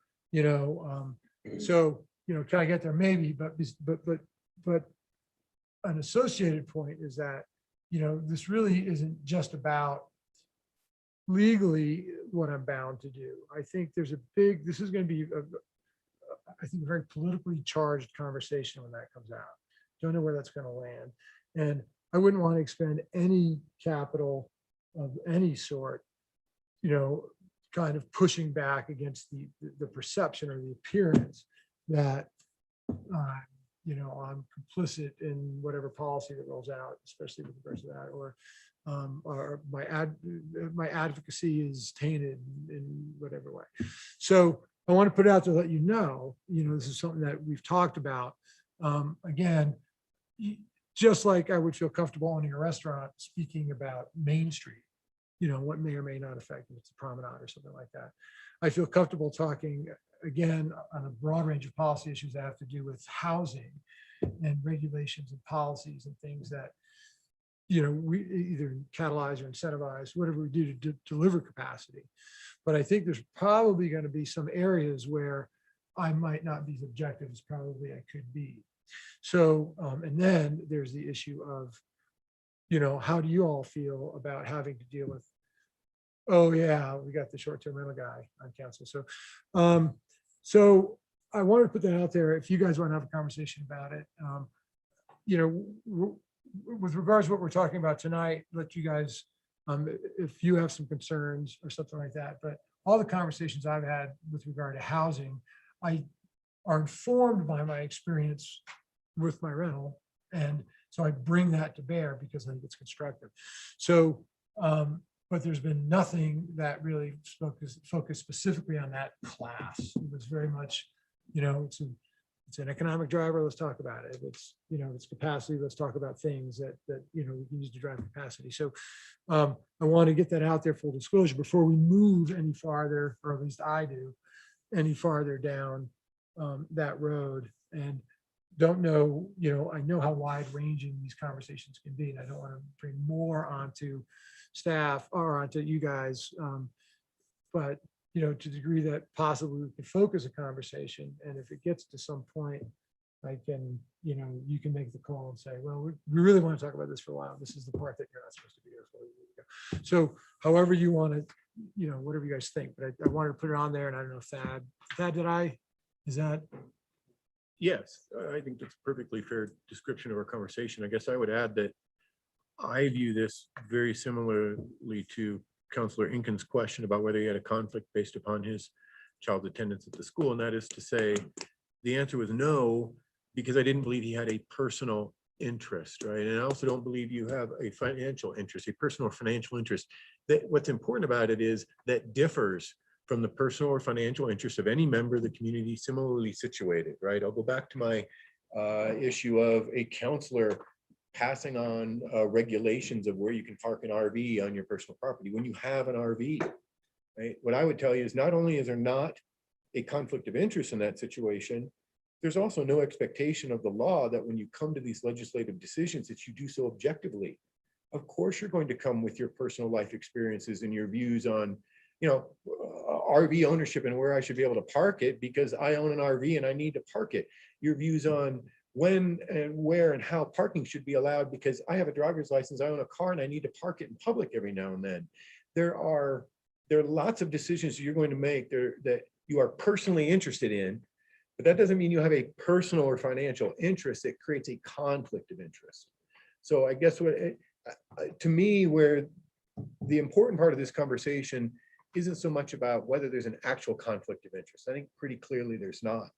so, can I get there? Maybe, but an associated point is that, this really isn't just about legally what I'm bound to do. I think this is going to be I think a very politically charged conversation when that comes out. Don't know where that's going to land. And I wouldn't want to expend any capital of any sort, kind of pushing back against the perception or the appearance that, I'm complicit in whatever policy that rolls out, especially with regards to that, or my advocacy is tainted in whatever way. So I want to put it out to let this is something that we've talked about. Again, just like I would feel comfortable owning a restaurant, speaking about Main Street, what may or may not affect if it's a promenade or something like that. I feel comfortable talking again on a broad range of policy issues that have to do with housing and regulations and policies and things that we either catalyze or incentivize, whatever we do to deliver capacity. But I think there's probably going to be some areas where I might not be as objective as probably I could be. So, and then there's the issue of, how do you all feel about having to deal with, oh yeah, we got the short-term rental guy on council. So I wanted to put that out there. If you guys want to have a conversation about it, with regards to what we're talking about tonight, let you guys, if you have some concerns or something like that, but all the conversations I've had with regard to housing, are informed by my experience with my rental. And so I bring that to bear because I think it's constructive. So, but there's been nothing that really focused specifically on that class. It was very much, it's an economic driver. Let's talk about it. If it's, it's capacity. Let's talk about things that we can use to drive capacity. So I want to get that out there, full disclosure, before we move any farther, or at least I do, any farther down that road. And don't know, I know how wide ranging these conversations can be, and I don't want to bring more onto staff or onto you guys. But to the degree that possibly we could focus a conversation, and if it gets to some point, I can, you can make the call and say, well, we really want to talk about this for a while. This is the part that you're not supposed to be here for. So however you want to, whatever you guys think, but I wanted to put it on there, and I don't know, Thad, is that? Yes, I think that's a perfectly fair description of our conversation. I guess I would add that I view this very similarly to Councillor Inkin's question about whether he had a conflict based upon his child's attendance at the school. And that is to say, the answer was no, because I didn't believe he had a personal interest, right? And I also don't believe you have a financial interest, a personal or financial interest. That what's important about it is that differs from the personal or financial interest of any member of the community similarly situated, right? I'll go back to my issue of a counselor passing on regulations of where you can park an RV on your personal property when you have an RV, right? What I would tell you is not only is there not a conflict of interest in that situation, there's also no expectation of the law that when you come to these legislative decisions that you do so objectively. Of course, you're going to come with your personal life experiences and your views on RV ownership and where I should be able to park it because I own an RV and I need to park it. Your views on when and where and how parking should be allowed because I have a driver's license, I own a car and I need to park it in public every now and then. There are lots of decisions you're going to make there that you are personally interested in, but that doesn't mean you have a personal or financial interest. It creates a conflict of interest. So I guess to me, where the important part of this conversation isn't so much about whether there's an actual conflict of interest. I think pretty clearly there's not.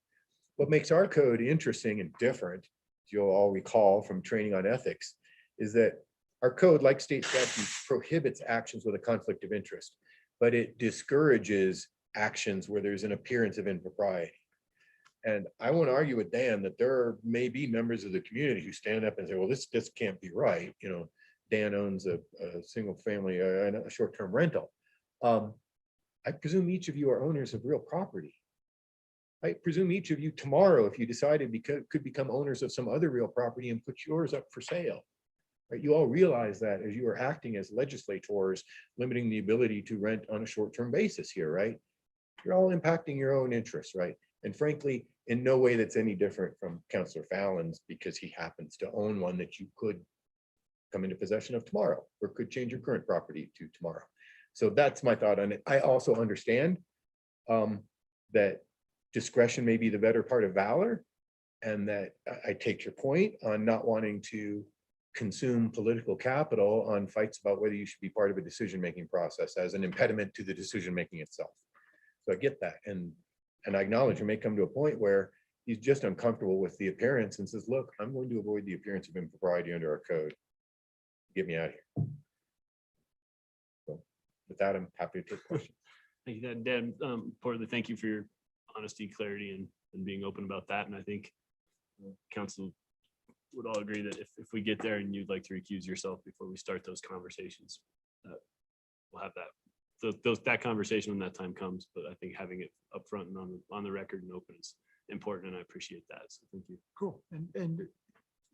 What makes our code interesting and different, as you'll all recall from training on ethics, is that our code, like state statutes, prohibits actions with a conflict of interest, but it discourages actions where there's an appearance of impropriety. And I won't argue with Dan that there may be members of the community who stand up and say, well, this can't be right. Dan owns a single family, a short-term rental. I presume each of you are owners of real property. I presume each of you tomorrow, if you decided could become owners of some other real property and put yours up for sale. Right? You all realize that as you are acting as legislators, limiting the ability to rent on a short-term basis here, right? You're all impacting your own interests, right? And frankly, in no way that's any different from Councillor Fallon's because he happens to own one that you could come into possession of tomorrow or could change your current property to tomorrow. So that's my thought on it. I also understand that discretion may be the better part of valor, and that I take your point on not wanting to consume political capital on fights about whether you should be part of a decision-making process as an impediment to the decision-making itself. So I get that. And I acknowledge you may come to a point where he's just uncomfortable with the appearance and says, look, I'm going to avoid the appearance of impropriety under our code. Get me out of here. So with that, I'm happy to take questions. Thank you, Dan. Portly, thank you for your honesty, clarity, and being open about that. And I think council would all agree that if we get there and you'd like to recuse yourself before we start those conversations, we'll have that conversation when that time comes. But I think having it upfront and on the record and open is important, and I appreciate that. So thank you. Cool. And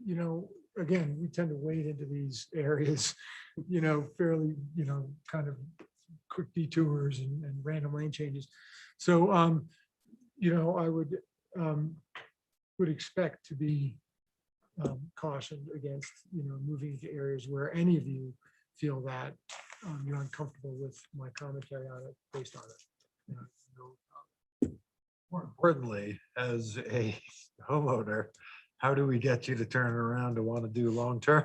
you know, again, we tend to wade into these areas, you know, fairly, you know, kind of quick detours and random lane changes. So, you know, I would expect to be cautioned against, you know, moving into areas where any of you feel that you're uncomfortable with my commentary on it based on it. You know, More importantly, as a homeowner, how do we get you to turn it around to want to do long-term?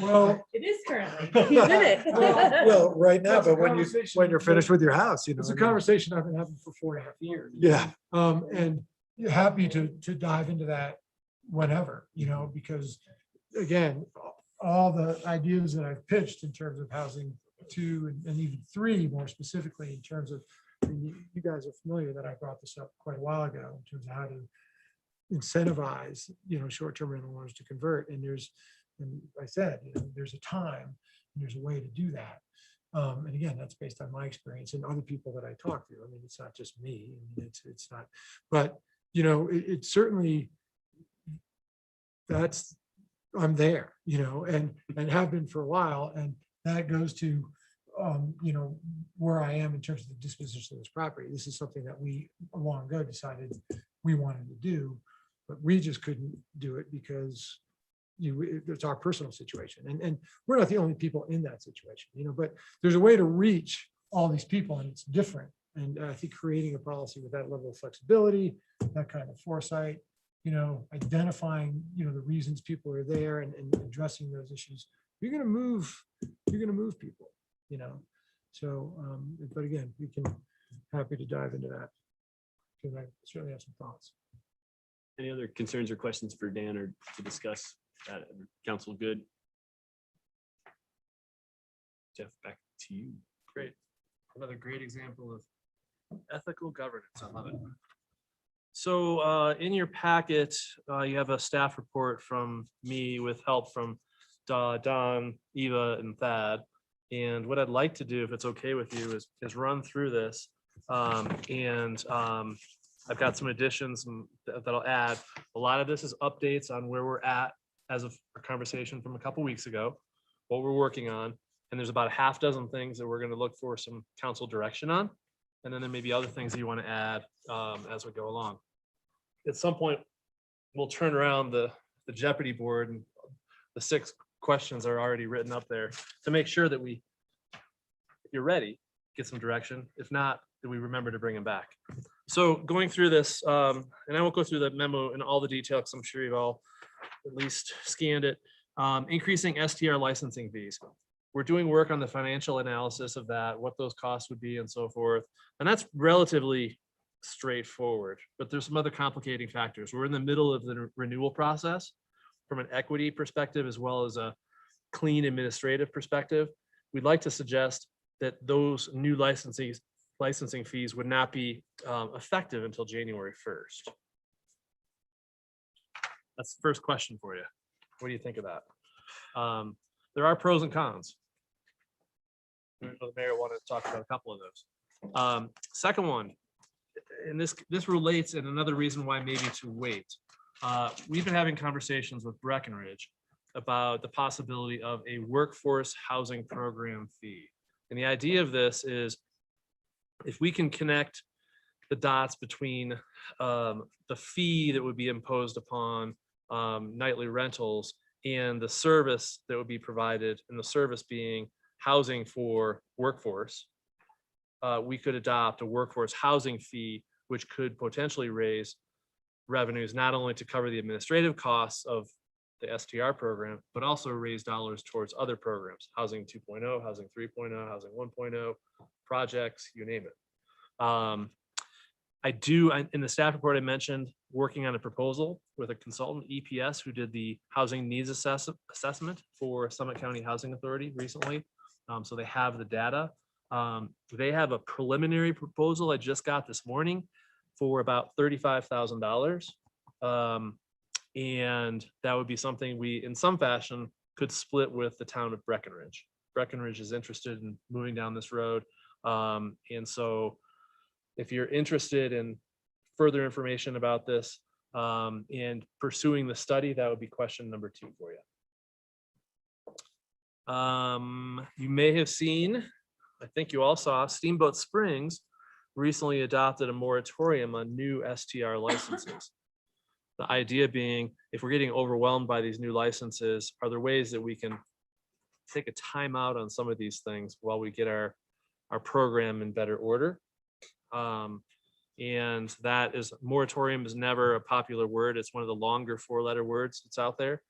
Well, It is currently. He's in it. well, right now, That's a but when you're finished with your house, you know. It's a what I mean? conversation I've been having for 4.5 years. Yeah. And happy to dive into that whenever, you know, because again, all the ideas that I've pitched in terms of housing 2 and even 3, more specifically in terms of, and you guys are familiar that I brought this up quite a while ago in terms of how to incentivize, you know, short-term rental owners to convert. And I said, you know, there's a time, and there's a way to do that. And again, that's based on my experience and other people that I talk to. I mean, it's not just me. I mean, it's not, but you know, it certainly, I'm there, you know, and have been for a while. And that goes to, you know, where I am in terms of the disposition of this property. This is something that we long ago decided we wanted to do, but we just couldn't do it because it's our personal situation. And we're not the only people in that situation, you know, but there's a way to reach all these people and it's different. And I think creating a policy with that level of flexibility, that kind of foresight, you know, identifying, you know, the reasons people are there and addressing those issues, you're going to move people, you know. So, but again, we can, happy to dive into that because I certainly have some thoughts. Any other concerns or questions for Dan or to discuss? Council, good. Jeff, back to you. Great. Another great example of ethical governance. I love it. So in your packet, you have a staff report from me with help from Don, Eva, and Thad. And what I'd like to do, if it's okay with you, is run through this. I've got some additions that I'll add. A lot of this is updates on where we're at as of our conversation from a couple weeks ago, what we're working on. And there's about a half dozen things that we're going to look for some council direction on. And then there may be other things that you want to add as we go along. At some point, we'll turn around the Jeopardy board and the 6 questions are already written up there to make sure that if you're ready, get some direction. If not, then we remember to bring them back. So going through this, and I won't go through the memo in all the detail because I'm sure you've all at least scanned it. Increasing STR licensing fees. We're doing work on the financial analysis of that, what those costs would be and so forth. And that's relatively straightforward, but there's some other complicating factors. We're in the middle of the renewal process from an equity perspective, as well as a clean administrative perspective. We'd like to suggest that those new licensing fees would not be effective until January 1st. That's the first question for you. What do you think of that? There are pros and cons. The mayor wanted to talk about a couple of those. Second one, and this relates, and another reason why maybe to wait. We've been having conversations with Breckenridge about the possibility of a workforce housing program fee. And the idea of this is if we can connect the dots between the fee that would be imposed upon nightly rentals and the service that would be provided, and the service being housing for workforce, we could adopt a workforce housing fee, which could potentially raise revenues, not only to cover the administrative costs of the STR program, but also raise dollars towards other programs, housing 2.0, housing 3.0, housing 1.0, projects, you name it. In the staff report, I mentioned working on a proposal with a consultant, EPS, who did the housing needs assessment for Summit County Housing Authority recently. So they have the data. They have a preliminary proposal I just got this morning for about $35,000. And that would be something we, in some fashion, could split with the town of Breckenridge. Breckenridge is interested in moving down this road. And so if you're interested in further information about this, and pursuing the study, that would be question number 2 for you. You may have seen, I think you all saw, Steamboat Springs recently adopted a moratorium on new STR licenses. The idea being, if we're getting overwhelmed by these new licenses, are there ways that we can take a time out on some of these things while we get our program in better order? And that is, moratorium is never a popular word. It's one of the longer 4-letter words that's out there.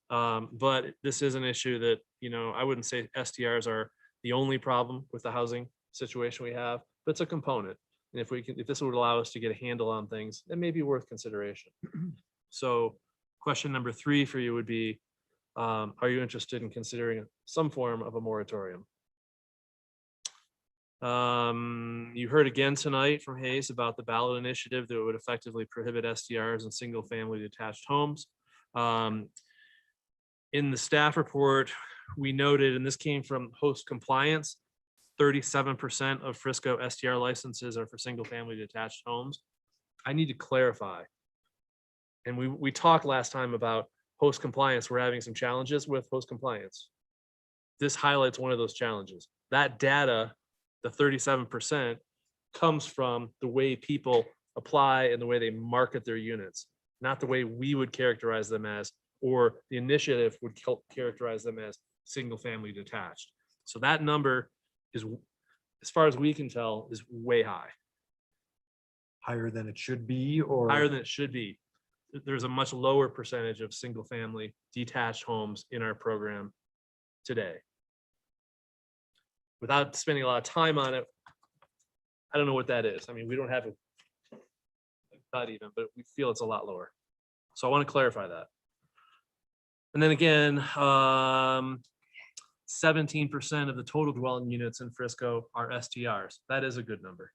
But this is an issue that, you know, I wouldn't say STRs are the only problem with the housing situation we have, but it's a component. And if this would allow us to get a handle on things, it may be worth consideration. So question number 3 for you would be, are you interested in considering some form of a moratorium? You heard again tonight from Hayes about the ballot initiative that would effectively prohibit STRs in single-family detached homes. In the staff report, we noted, and this came from Host Compliance, 37% of Frisco STR licenses are for single-family detached homes. I need to clarify. And we talked last time about Host Compliance. We're having some challenges with Host Compliance. This highlights one of those challenges. That data, the 37%, comes from the way people apply and the way they market their units, not the way we would characterize them as, or the initiative would characterize them as single-family detached. So that number is, as far as we can tell, is way high. Higher than it should be, or? Higher than it should be. There's a much lower percentage of single-family detached homes in our program today. Without spending a lot of time on it, I don't know what that is. I mean, we don't have a not even, but we feel it's a lot lower. So I want to clarify that. And then again, 17% of the total dwelling units in Frisco are STRs. That is a good number.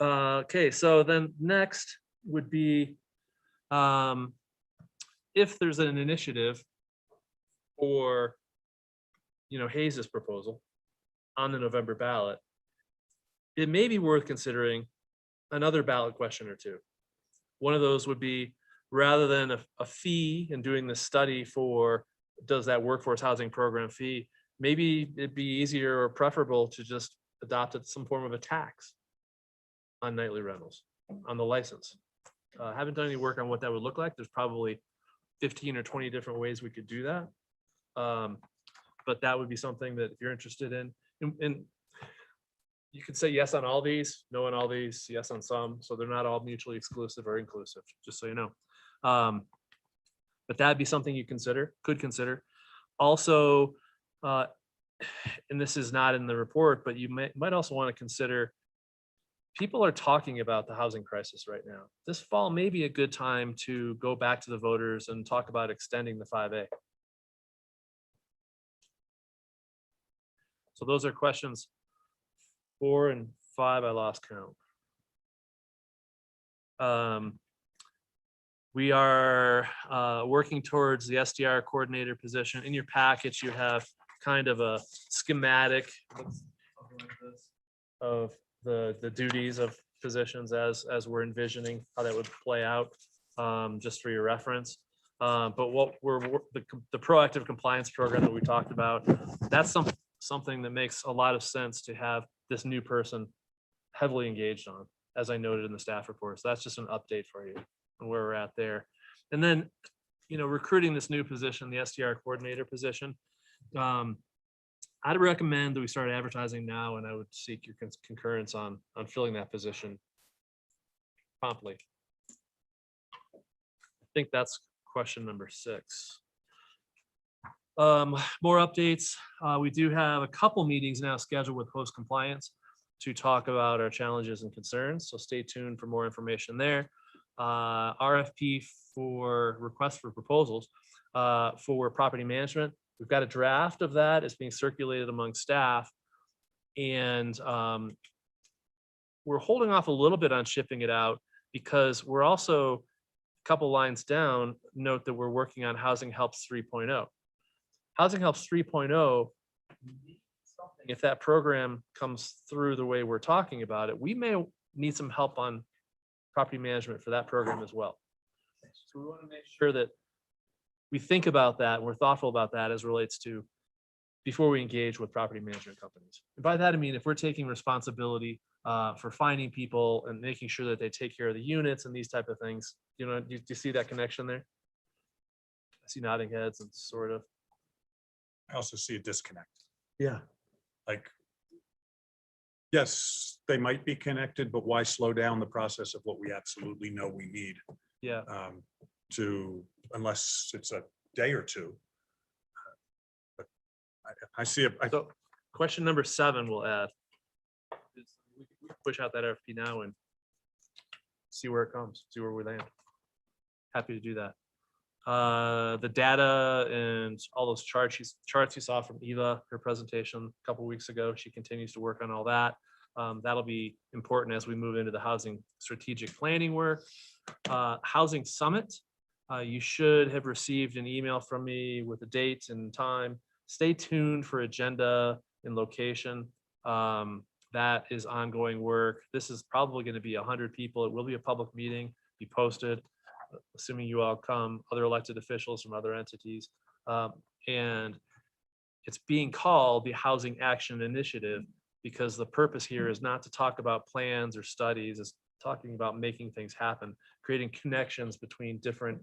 Okay, so then next would be, if there's an initiative for, you know, Hayes's proposal on the November ballot, it may be worth considering another ballot question or 2. One of those would be, rather than a fee and doing the study for, does that workforce housing program fee, maybe it'd be easier or preferable to just adopt some form of a tax on nightly rentals, on the license. Haven't done any work on what that would look like. There's probably 15 or 20 different ways we could do that. But that would be something that if you're interested in, and you could say yes on all these, no on all these, yes on some, so they're not all mutually exclusive or inclusive, just so you know. But that'd be something you could consider. Also, and this is not in the report, but you might also want to consider, people are talking about the housing crisis right now. This fall may be a good time to go back to the voters and talk about extending the 5A. So those are questions 4 and 5. I lost count. We are working towards the SDR coordinator position. In your package, you have kind of a schematic of the duties of positions as we're envisioning how that would play out, just for your reference. But what the proactive compliance program that we talked about, that's something that makes a lot of sense to have this new person heavily engaged on, as I noted in the staff report. So that's just an update for you on where we're at there. And then, you know, recruiting this new position, the SDR coordinator position, I'd recommend that we start advertising now, and I would seek your concurrence on filling that position promptly. I think that's question number 6. More updates. We do have a couple meetings now scheduled with Host Compliance to talk about our challenges and concerns. So stay tuned for more information there. RFP for requests for proposals for property management. We've got a draft of that. It's being circulated among staff. And we're holding off a little bit on shipping it out because we're also, a couple lines down, note that we're working on Housing Helps 3.0. Housing Helps 3.0, if that program comes through the way we're talking about it, we may need some help on property management for that program as well. So we want to make sure that we think about that and we're thoughtful about that as relates to before we engage with property management companies. And by that, I mean, if we're taking responsibility for finding people and making sure that they take care of the units and these type of things, you know, do you see that connection there? I see nodding heads and sort of. I also see a disconnect. Yeah. Like, yes, they might be connected, but why slow down the process of what we absolutely know we need? Yeah. Unless it's a day or two. But I see it. So question number 7 we'll add. is we can push out that RFP now and see where it comes, see where we land. Happy to do that. The data and all those charts you saw from Eva, her presentation a couple weeks ago, she continues to work on all that. That'll be important as we move into the housing strategic planning work. Housing Summit, you should have received an email from me with a date and time. Stay tuned for agenda and location. That is ongoing work. This is probably going to be 100 people. It will be a public meeting, be posted, assuming you all come, other elected officials from other entities. And it's being called the Housing Action Initiative because the purpose here is not to talk about plans or studies, it's talking about making things happen, creating connections between different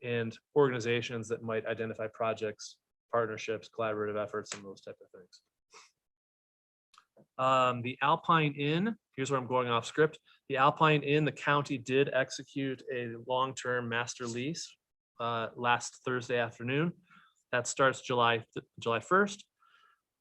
and organizations that might identify projects, partnerships, collaborative efforts, and those type of things. The Alpine Inn, here's where I'm going off script. The Alpine Inn, the county did execute a long-term master lease last Thursday afternoon. That starts July 1st,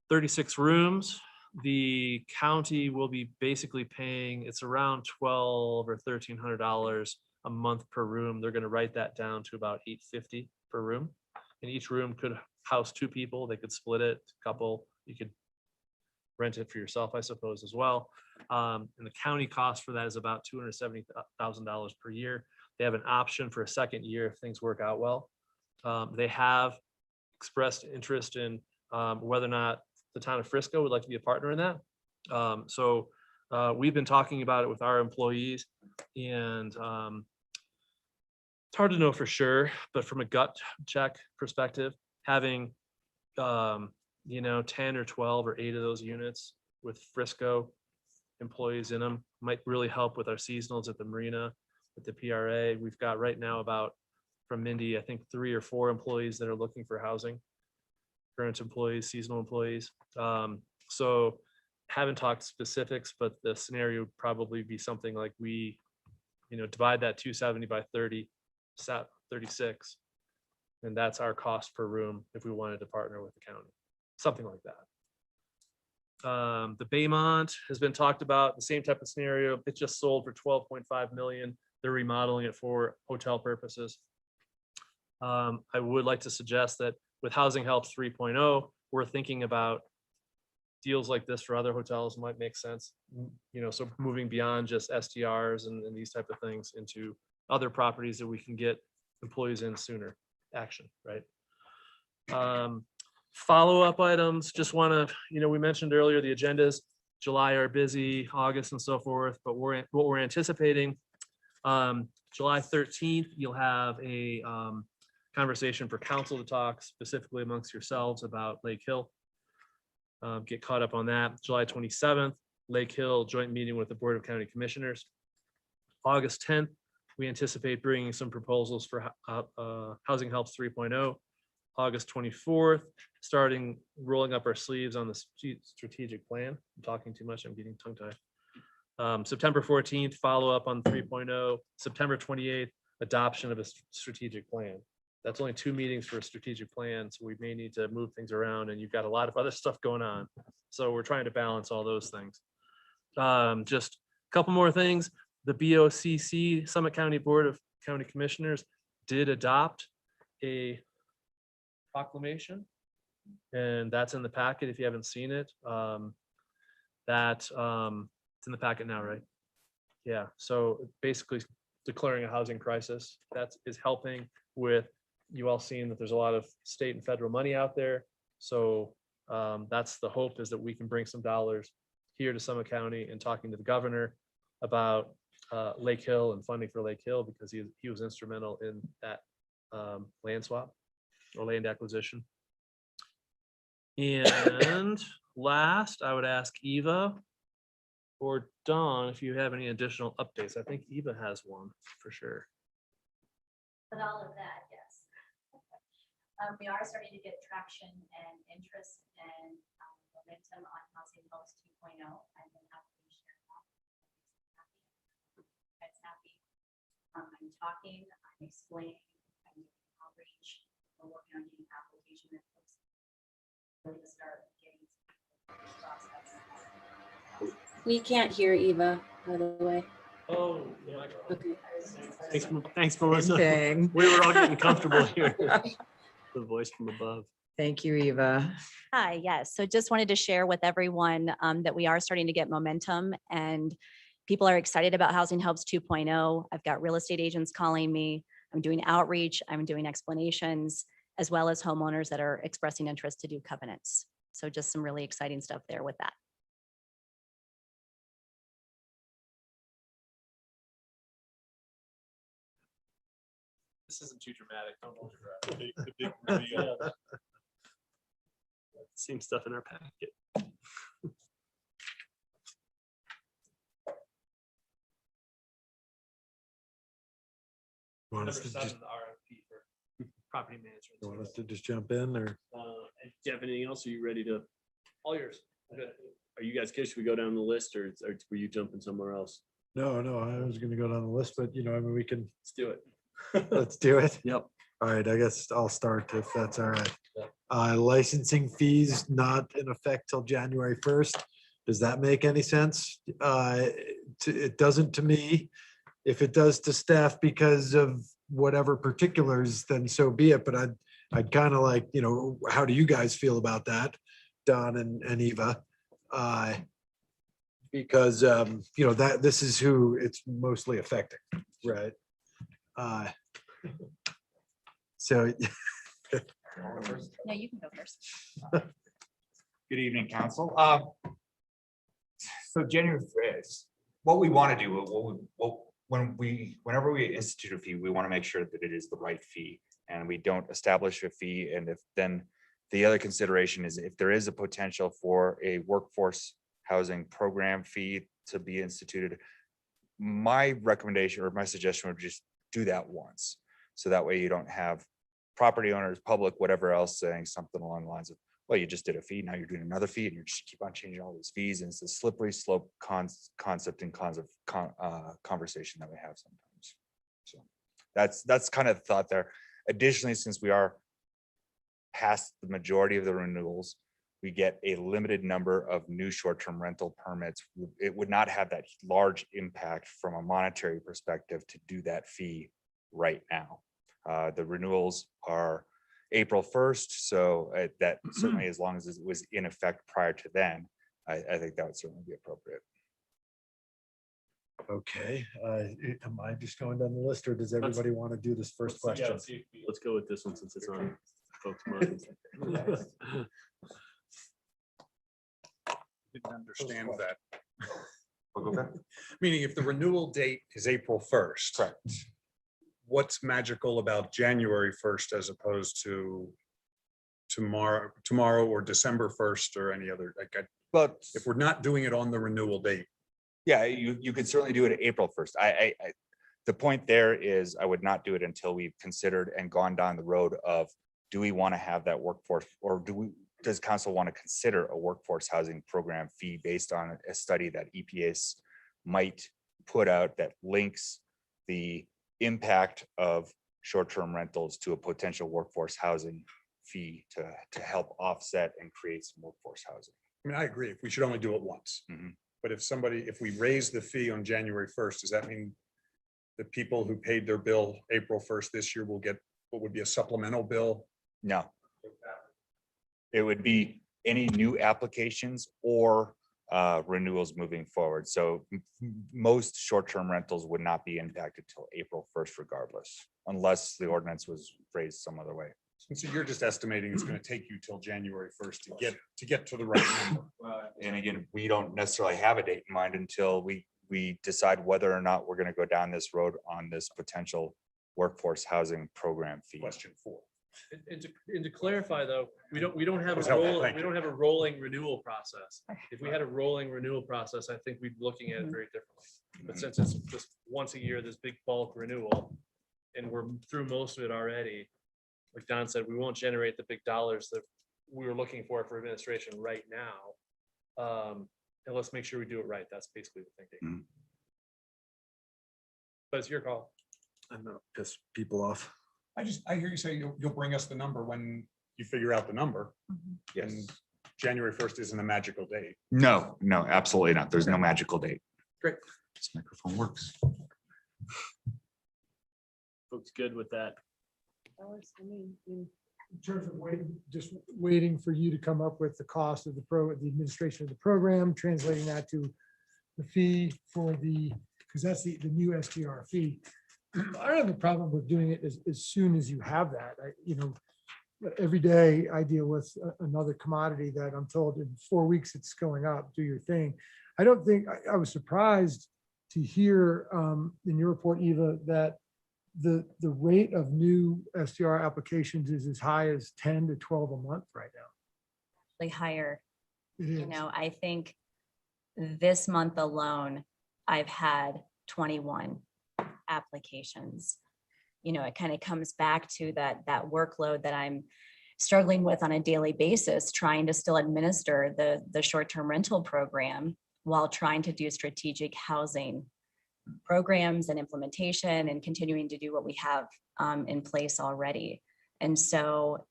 36 rooms. The county will be basically paying, it's around $1,200 or $1,300 a month per room. They're going to write that down to about $850 per room. And each room could house 2 people. They could split it, couple. You could rent it for yourself, I suppose, as well. And the county cost for that is about $270,000 per year. They have an option for a second year if things work out well. They have expressed interest in whether or not the town of Frisco would like to be a partner in that. So we've been talking about it with our employees, and it's hard to know for sure, but from a gut check perspective, having 10 or 12 or 8 of those units with Frisco employees in them might really help with our seasonals at the marina, with the PRA. We've got right now about, from Mindy, I think 3 or 4 employees that are looking for housing, current employees, seasonal employees. So haven't talked specifics, but the scenario would probably be something like we, divide that 270 by 36. And that's our cost per room if we wanted to partner with the county, something like that. The Baymont has been talked about, the same type of scenario. It just sold for $12.5 million. They're remodeling it for hotel purposes. I would like to suggest that with Housing Help 3.0, we're thinking about deals like this for other hotels might make sense. So moving beyond just STRs and these type of things into other properties that we can get employees in sooner. Action, right? Follow-up items, just want to, we mentioned earlier the agendas, July are busy, August and so forth, but what we're anticipating, July 13th, you'll have a conversation for council to talk specifically amongst yourselves about Lake Hill. Get caught up on that. July 27th, Lake Hill joint meeting with the Board of County Commissioners. August 10th, we anticipate bringing some proposals for Housing Help 3.0. August 24th, rolling up our sleeves on the strategic plan. I'm talking too much, I'm getting tongue-tied. September 14th, follow up on 3.0. September 28th, adoption of a strategic plan. That's only 2 meetings for a strategic plan, so we may need to move things around, and you've got a lot of other stuff going on. So we're trying to balance all those things. Just a couple more things. The BOCC, Summit County Board of County Commissioners, did adopt a proclamation, and that's in the packet if you haven't seen it. It's in the packet now, right? Yeah, so basically declaring a housing crisis. That is helping with you all seeing that there's a lot of state and federal money out there. So that's the hope, is that we can bring some dollars here to Summit County, and talking to the governor, about Lake Hill and funding for Lake Hill because he was instrumental in that land swap or land acquisition. And last, I would ask Eva or Dawn if you have any additional updates. I think Eva has one for sure. With all of that, yes. We are starting to get traction and interest and momentum on Housing Helps 2.0. I've been happy to share that. That's happy. I'm talking, I'm explaining, I'm doing outreach, we're working on getting application that folks really start getting this process. We can't hear Eva, by the way. Oh, Okay. Thanks, Melissa. Dang. We were all getting comfortable here. The voice from above. Thank you, Eva. Hi, yes. So just wanted to share with everyone that we are starting to get momentum and people are excited about Housing Helps 2.0. I've got real estate agents calling me. I'm doing outreach. I'm doing explanations, as well as homeowners that are expressing interest to do covenants. So just some really exciting stuff there with that. This isn't too dramatic. Don't hold your breath. Same stuff in our packet. Want us Number to 7, just- the RFP for property management. You want us to just jump in or? And do you have anything else? Are you ready to? All yours. Okay. Are you guys good? Should we go down the list or were you jumping somewhere else? No, I was gonna go down the list, but I mean, we can, Let's do it. let's do it. Yep. All right, I guess I'll start if that's all right. Licensing fees not in effect till January 1st. Does that make any sense? It doesn't to me. If it does to staff because of whatever particulars, then so be it. But I'd kind of like, how do you guys feel about that, Don and Eva? Because, that this is who it's mostly affecting, right? So. No, you can go first. Good evening, council. So January 1st, what we want to do, whenever we institute a fee, we want to make sure that it is the right fee and we don't establish a fee. And if then the other consideration is if there is a potential for a workforce housing program fee to be instituted, my recommendation or my suggestion would just do that once. So that way you don't have property owners, public, whatever else saying something along the lines of, well, you just did a fee, now you're doing another fee and you just keep on changing all these fees. And it's a slippery slope concept and conversation that we have sometimes. So that's kind of the thought there. Additionally, since we are past the majority of the renewals, we get a limited number of new short-term rental permits. It would not have that large impact from a monetary perspective to do that fee right now. The renewals are April 1st, so that certainly as long as it was in effect prior to then, I think that would certainly be appropriate. Okay, am I just going down the list or does everybody want to do this first question? Let's go with this one since it's on folks' minds. Didn't understand that. Meaning if the renewal date is April 1st. Correct. What's magical about January 1st as opposed to tomorrow or December 1st or any other, but if we're not doing it on the renewal date? Yeah, you could certainly do it at April 1st. The point there is I would not do it until we've considered and gone down the road of, do we want to have that workforce or does council want to consider a workforce housing program fee based on a study that EPA might put out that links the impact of short-term rentals to a potential workforce housing fee to help offset and create some workforce housing. I mean, I agree. We should only do it once. But if we raise the fee on January 1st, does that mean the people who paid their bill April 1st this year will get what would be a supplemental bill? No. It would be any new applications or renewals moving forward. So most short-term rentals would not be impacted till April 1st regardless, unless the ordinance was phrased some other way. So you're just estimating it's going to take you till January 1st to get to the right number. And again, we don't necessarily have a date in mind until we we decide whether or not we're gonna go down this road on this potential workforce housing program fee. Question 4. And to clarify though, we don't have That was a helpful, roll, thank we you. don't have a rolling renewal process. If we had a rolling renewal process, I think we'd be looking at it very differently. But since it's just once a year, this big bulk renewal, and we're through most of it already, like Don said, we won't generate the big dollars that we were looking for administration right now. And let's make sure we do it right. That's basically the thinking. But it's your call. I'm gonna piss people off. I hear you say you'll bring us the number when you figure out the number. Yes. And January 1st isn't a magical date. No, no, absolutely not. There's no magical date. Great. This microphone works. Folks good with that? In terms of waiting, just waiting for you to come up with the cost of the administration of the program, translating that to the fee for because that's the new STR fee. I don't have a problem with doing it as soon as you have that. Every day I deal with another commodity that I'm told in 4 weeks it's going up, do your thing. I don't think, I was surprised to hear in your report, Eva, that the rate of new STR applications is as high as 10 to 12 a month right now. Higher. It You is. know, I think this month alone, I've had 21 applications. You know, it kind of comes back to that workload that I'm struggling with on a daily basis, trying to still administer the short-term rental program while trying to do strategic housing programs and implementation and continuing to do what we have in place already. And so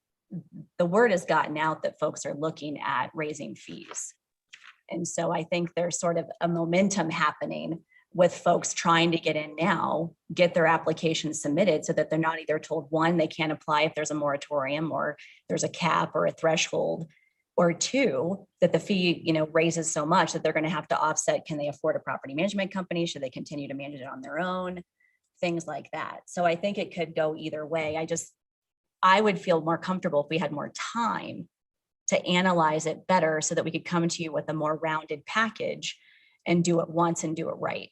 the word has gotten out that folks are looking at raising fees. And so I think there's sort of a momentum happening with folks trying to get in now, get their applications submitted so that they're not either told, one, they can't apply if there's a moratorium or there's a cap or a threshold, or two, that the fee, raises so much that they're going to have to offset. Can they afford a property management company? Should they continue to manage it on their own? Things like that. So I think it could go either way. I would feel more comfortable if we had more time to analyze it better so that we could come to you with a more rounded package and do it once and do it right.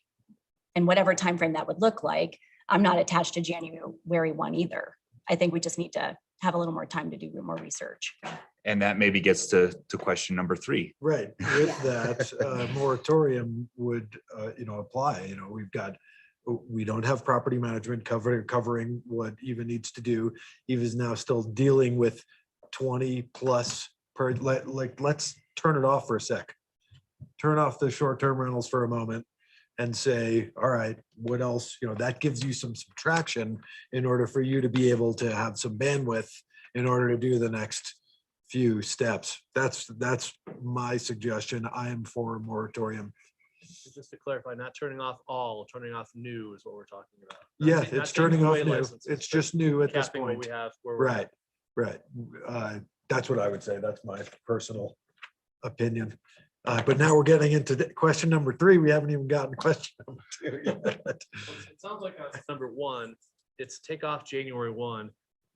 And whatever timeframe that would look like, I'm not attached to January 1 either. I think we just need to have a little more time to do more research. And that maybe gets to question number 3. Right, with that, moratorium would, apply, we don't have property management covering what Eva needs to do. Eva's now still dealing with 20 plus per, let's turn it off for a sec. Turn off the short-term rentals for a moment and say, all right, what else, that gives you some subtraction in order for you to be able to have some bandwidth in order to do the next few steps. That's my suggestion. I am for a moratorium. Just to clarify, not turning off all, turning off new is what we're talking about. Yeah, Not it's taking turning off away new. licenses, It's but just new at this capping what point. we have where we're at. Right. That's what I would say. That's my personal opinion. But now we're getting into question number 3. We haven't even gotten to question number 2 yet. It sounds like number 1, it's take off January 1,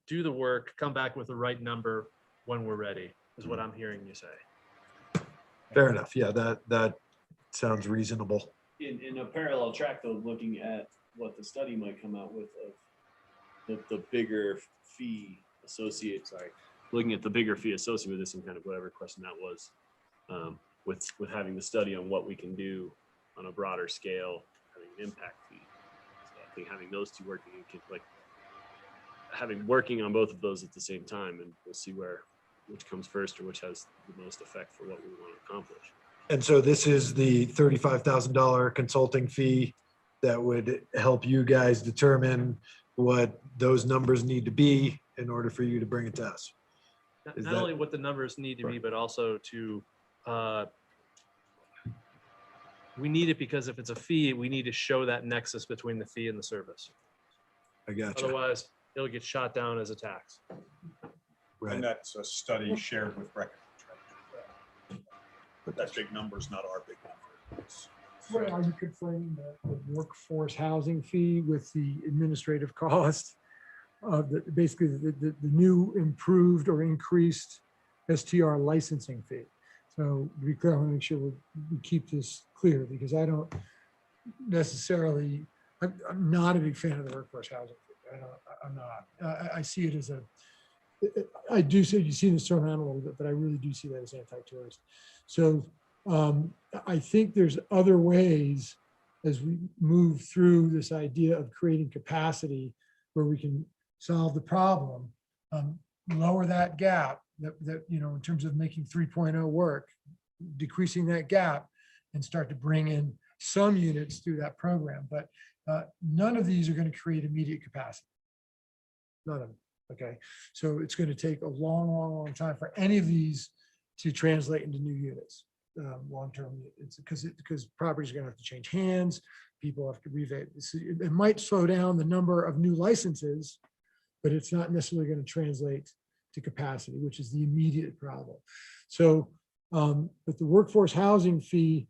do the work, come back with the right number when we're ready, is what I'm hearing you say. Fair enough. Yeah, that sounds reasonable. In a parallel track though, looking at what the study might come out with of the bigger fee looking at the bigger fee associated with this and kind of whatever question that was, with having the study on what we can do on a broader scale, having an impact fee. So I think having those two working, working on both of those at the same time, and we'll see which comes first or which has the most effect for what we want to accomplish. And so this is the $35,000 consulting fee that would help you guys determine what those numbers need to be in order for you to bring it to us. Is Not that- only what the numbers need to be, but also to, we need it because if it's a fee, we need to show that nexus between the fee and the service. I gotcha. Otherwise, it'll get shot down as a tax. And that's a study shared with Breckenridge. But that big number is not our big number. What are you conflating the workforce housing fee with the administrative cost of basically the new improved or increased STR licensing fee? So to be clear, I want to make sure we keep this clear because I don't, necessarily, I'm not a big fan of the workforce housing. I'm not. I see it as I do say, you see this thrown around a little bit, but I really do see that as anti-tourist. So I think there's other ways as we move through this idea of creating capacity where we can solve the problem, lower that gap that, you know, in terms of making 3.0 work, decreasing that gap and start to bring in some units through that program. But none of these are going to create immediate capacity. None of them. Okay. So it's going to take a long time for any of these to translate into new units. Long-term, it's because properties are going to have to change hands. People have to revamp. It might slow down the number of new licenses, but it's not necessarily going to translate to capacity, which is the immediate problem. So, but the workforce housing fee,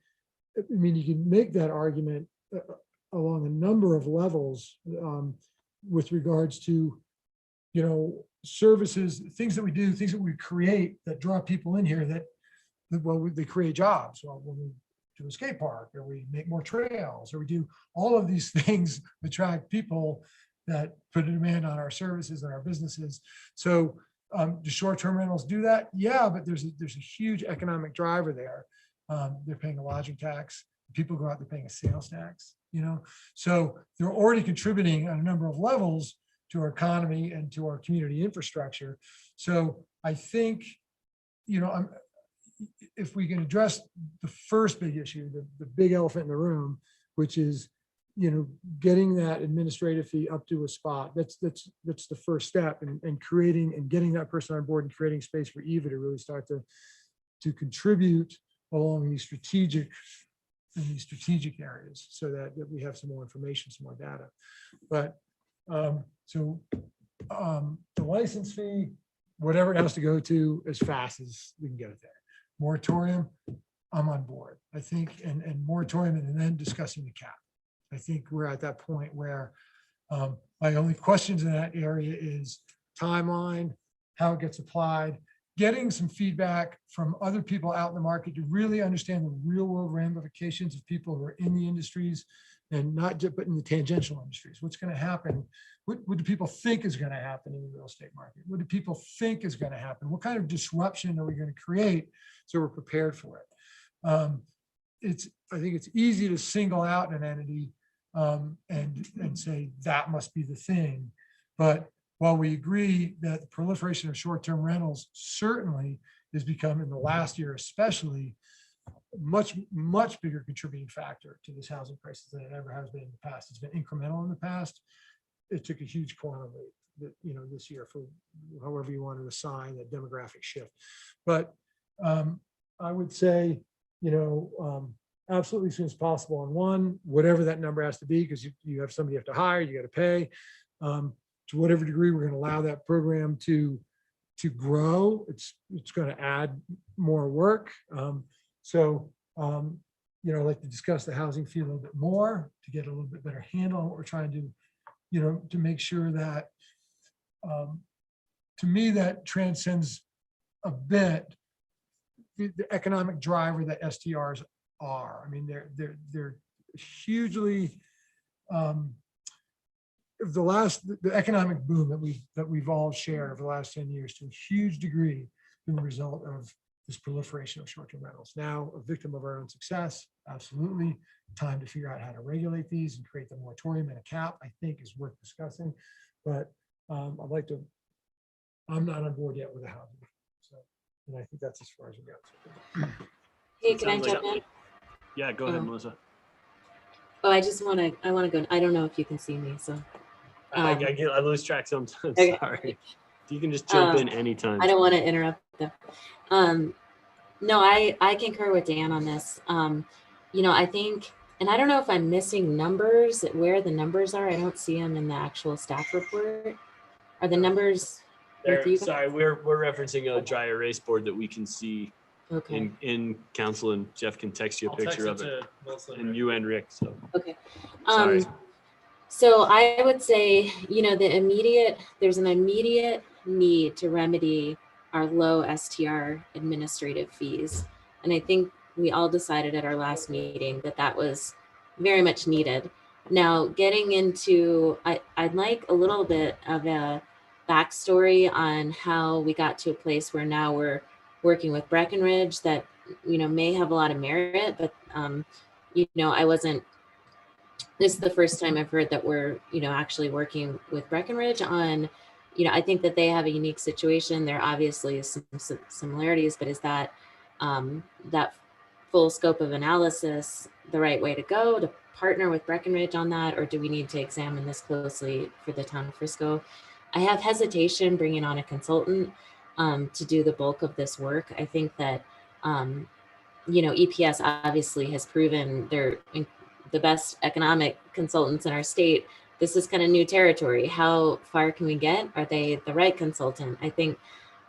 I mean, you can make that argument along a number of levels with regards to, you know, services, things that we do, things that we create that draw people in here that, well, they create jobs. Well, when we do a skate park, or we make more trails, or we do all of these things attract people that put a demand on our services and our businesses. So do short-term rentals do that? Yeah, but there's a huge economic driver there. They're paying a lodging tax. People go out, they're paying a sales tax, you know? So they're already contributing on a number of levels to our economy and to our community infrastructure. So I think, you know, if we can address the first big issue, the big elephant in the room, which is, you know, getting that administrative fee up to a spot, that's the first step, and creating and getting that person on board and creating space for Eva to really start to contribute along these strategic areas, so that we have some more information, some more data. But the license fee, whatever it has to go to, as fast as we can get it there. Moratorium, I'm on board. I think, and moratorium, and then discussing the cap. I think we're at that point where my only questions in that area is timeline, how it gets applied, getting some feedback from other people out in the market to really understand the real world ramifications of people who are in the industries, and not just but in the tangential industries. What's going to happen? What do people think is going to happen in the real estate market? What do people think is going to happen? What kind of disruption are we going to create so we're prepared for it? I think it's easy to single out an entity and say that must be the thing. But while we agree that the proliferation of short-term rentals certainly has become, in the last year especially, much bigger contributing factor to this housing crisis than it ever has been in the past. It's been incremental in the past. It took a huge quantum leap that, you know, this year, for however you want to assign that demographic shift. But I would say, you know, absolutely as soon as possible on one, whatever that number has to be, because you have somebody you have to hire, you got to pay. To whatever degree we're going to allow that program to grow, it's going to add more work. You know, I'd like to discuss the housing fee a little bit more to get a little bit better handle on what we're trying to, you know, to make sure that, to me, that transcends a bit the economic driver that STRs are. I mean, they're hugely, the economic boom that we've all shared over the last 10 years to a huge degree been the result of this proliferation of short-term rentals. Now a victim of our own success, absolutely. Time to figure out how to regulate these and create the moratorium and a cap, I think, is worth discussing. But I'm not on board yet with the housing. So, and I think that's as far as we go. Hey, can I jump in? Yeah, go ahead, Melissa. Oh, I want to go. I don't know if you can see me, so. I lose track sometimes. Okay. Sorry. You can just jump in anytime. I don't want to interrupt them. No, I concur with Dan on this. You know, I think, and I don't know if I'm missing numbers, where the numbers are. I don't see them in the actual staff report. Are the numbers? with you guys? Sorry, we're referencing a dry erase board that we can see in council, and Jeff can text you a picture of it. And you and Rick, so. Okay. Sorry. So I would say, you know, there's an immediate need to remedy our low STR administrative fees. And I think we all decided at our last meeting that that was very much needed. Now, getting into, I'd like a little bit of a backstory on how we got to a place where now we're working with Breckenridge that, may have a lot of merit, but, I wasn't, this is the first time I've heard that we're, actually working with Breckenridge on, I think that they have a unique situation. There obviously is some similarities, but is that that full scope of analysis the right way to go to partner with Breckenridge on that, or do we need to examine this closely for the town of Frisco? I have hesitation bringing on a consultant to do the bulk of this work. I think that EPS obviously has proven they're the best economic consultants in our state. This is kind of new territory. How far can we get? Are they the right consultant? I think,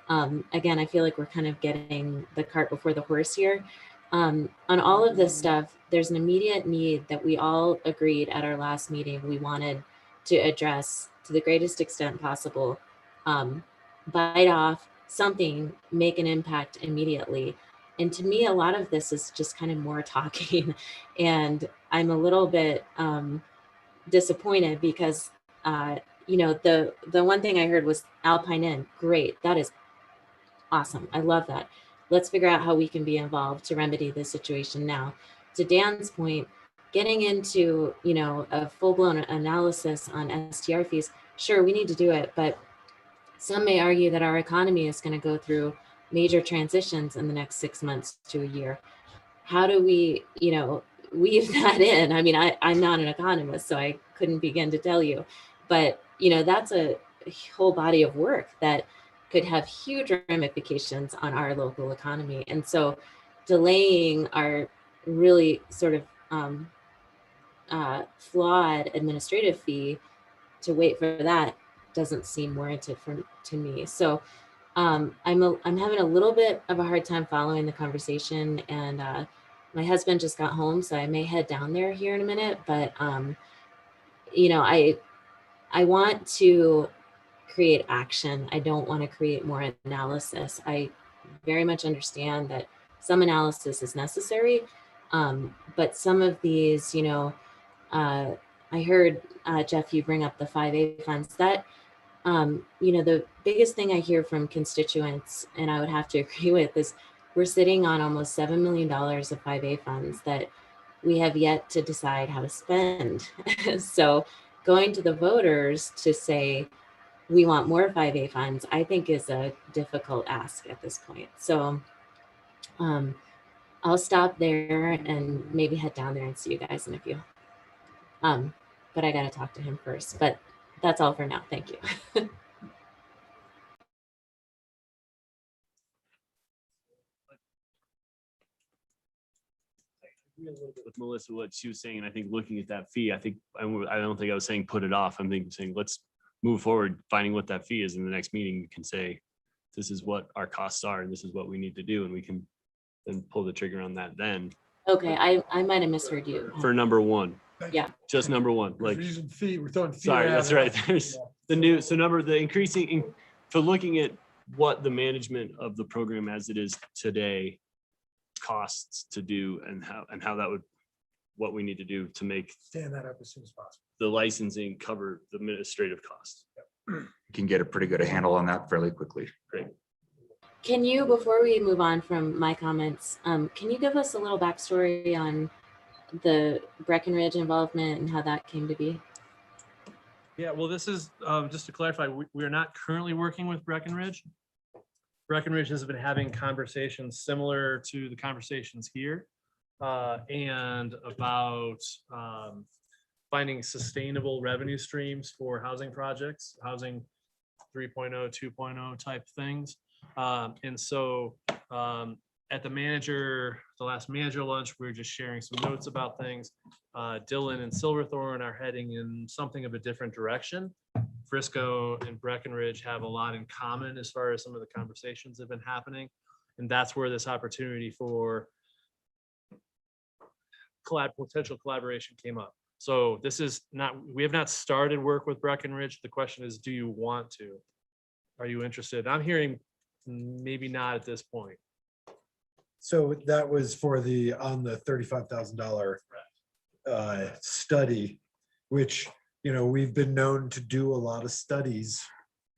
again, I feel like we're kind of getting the cart before the horse here. On all of this stuff, there's an immediate need that we all agreed at our last meeting we wanted to address to the greatest extent possible. Bite off something, make an impact immediately. And to me, a lot of this is just kind of more talking. And I'm a little bit disappointed because, the one thing I heard was Alpine Inn. Great. That is awesome. I love that. Let's figure out how we can be involved to remedy the situation now. To Dan's point, getting into, a full-blown analysis on STR fees, sure, we need to do it, but some may argue that our economy is going to go through major transitions in the next 6 months to a year. How do we, weave that in? I mean, I'm not an economist, so I couldn't begin to tell you, but, that's a whole body of work that could have huge ramifications on our local economy. And so delaying our really sort of flawed administrative fee to wait for that doesn't seem warranted to me. So I'm having a little bit of a hard time following the conversation, and my husband just got home, so I may head down there here in a minute, but I want to create action. I don't want to create more analysis. I very much understand that some analysis is necessary, but some of these, I heard Jeff, you bring up the 5A funds. That the biggest thing I hear from constituents, and I would have to agree with, is we're sitting on almost $7 million of 5A funds that we have yet to decide how to spend. So going to the voters to say, we want more 5A funds, I think is a difficult ask at this point. So I'll stop there and maybe head down there and see you guys in a few. But I got to talk to him first, but that's all for now. Thank you. A little bit with Melissa, what she was saying, and I think looking at that fee, I don't think I was saying put it off. I'm saying let's move forward, finding what that fee is. In the next meeting, we can say, this is what our costs are, and this is what we need to do, and we can then pull the trigger on that then. Okay, I might have misheard you. For number one. Yeah. Just number one, like. We're using fee, we're throwing fee. Sorry, around that's there. right. There's the new, so the increasing, so looking at what the management of the program as it is today costs to do, and how that would, what we need to do to make Stand that up as soon as possible. the licensing cover the administrative costs. You can get a pretty good handle on that fairly quickly. Great. Can you, before we move on from my comments, can you give us a little backstory on the Breckenridge involvement and how that came to be? Yeah, well, this is, just to clarify, we are not currently working with Breckenridge. Breckenridge has been having conversations similar to the conversations here, and about finding sustainable revenue streams for housing projects, housing 3.0, 2.0 type things. And so at the last manager lunch, we were just sharing some notes about things. Dylan and Silverthorne are heading in something of a different direction. Frisco and Breckenridge have a lot in common as far as some of the conversations that have been happening. And that's where this opportunity for potential collaboration came up. So this is not, we have not started work with Breckenridge. The question is, do you want to? Are you interested? I'm hearing maybe not at this point. So that was for on the $35,000 study, which, you know, we've been known to do a lot of studies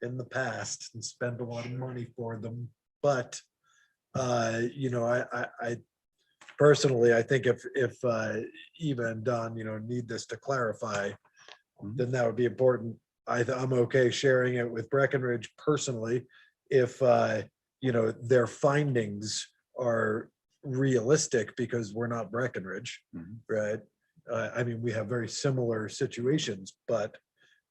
in the past and spend a lot of money for them. But, you know, I personally, I think if Eva and Don, you know, need this to clarify, then that would be important. I'm okay sharing it with Breckenridge personally, if, you know, their findings are realistic, because we're not Breckenridge, right? I mean, we have very similar situations, but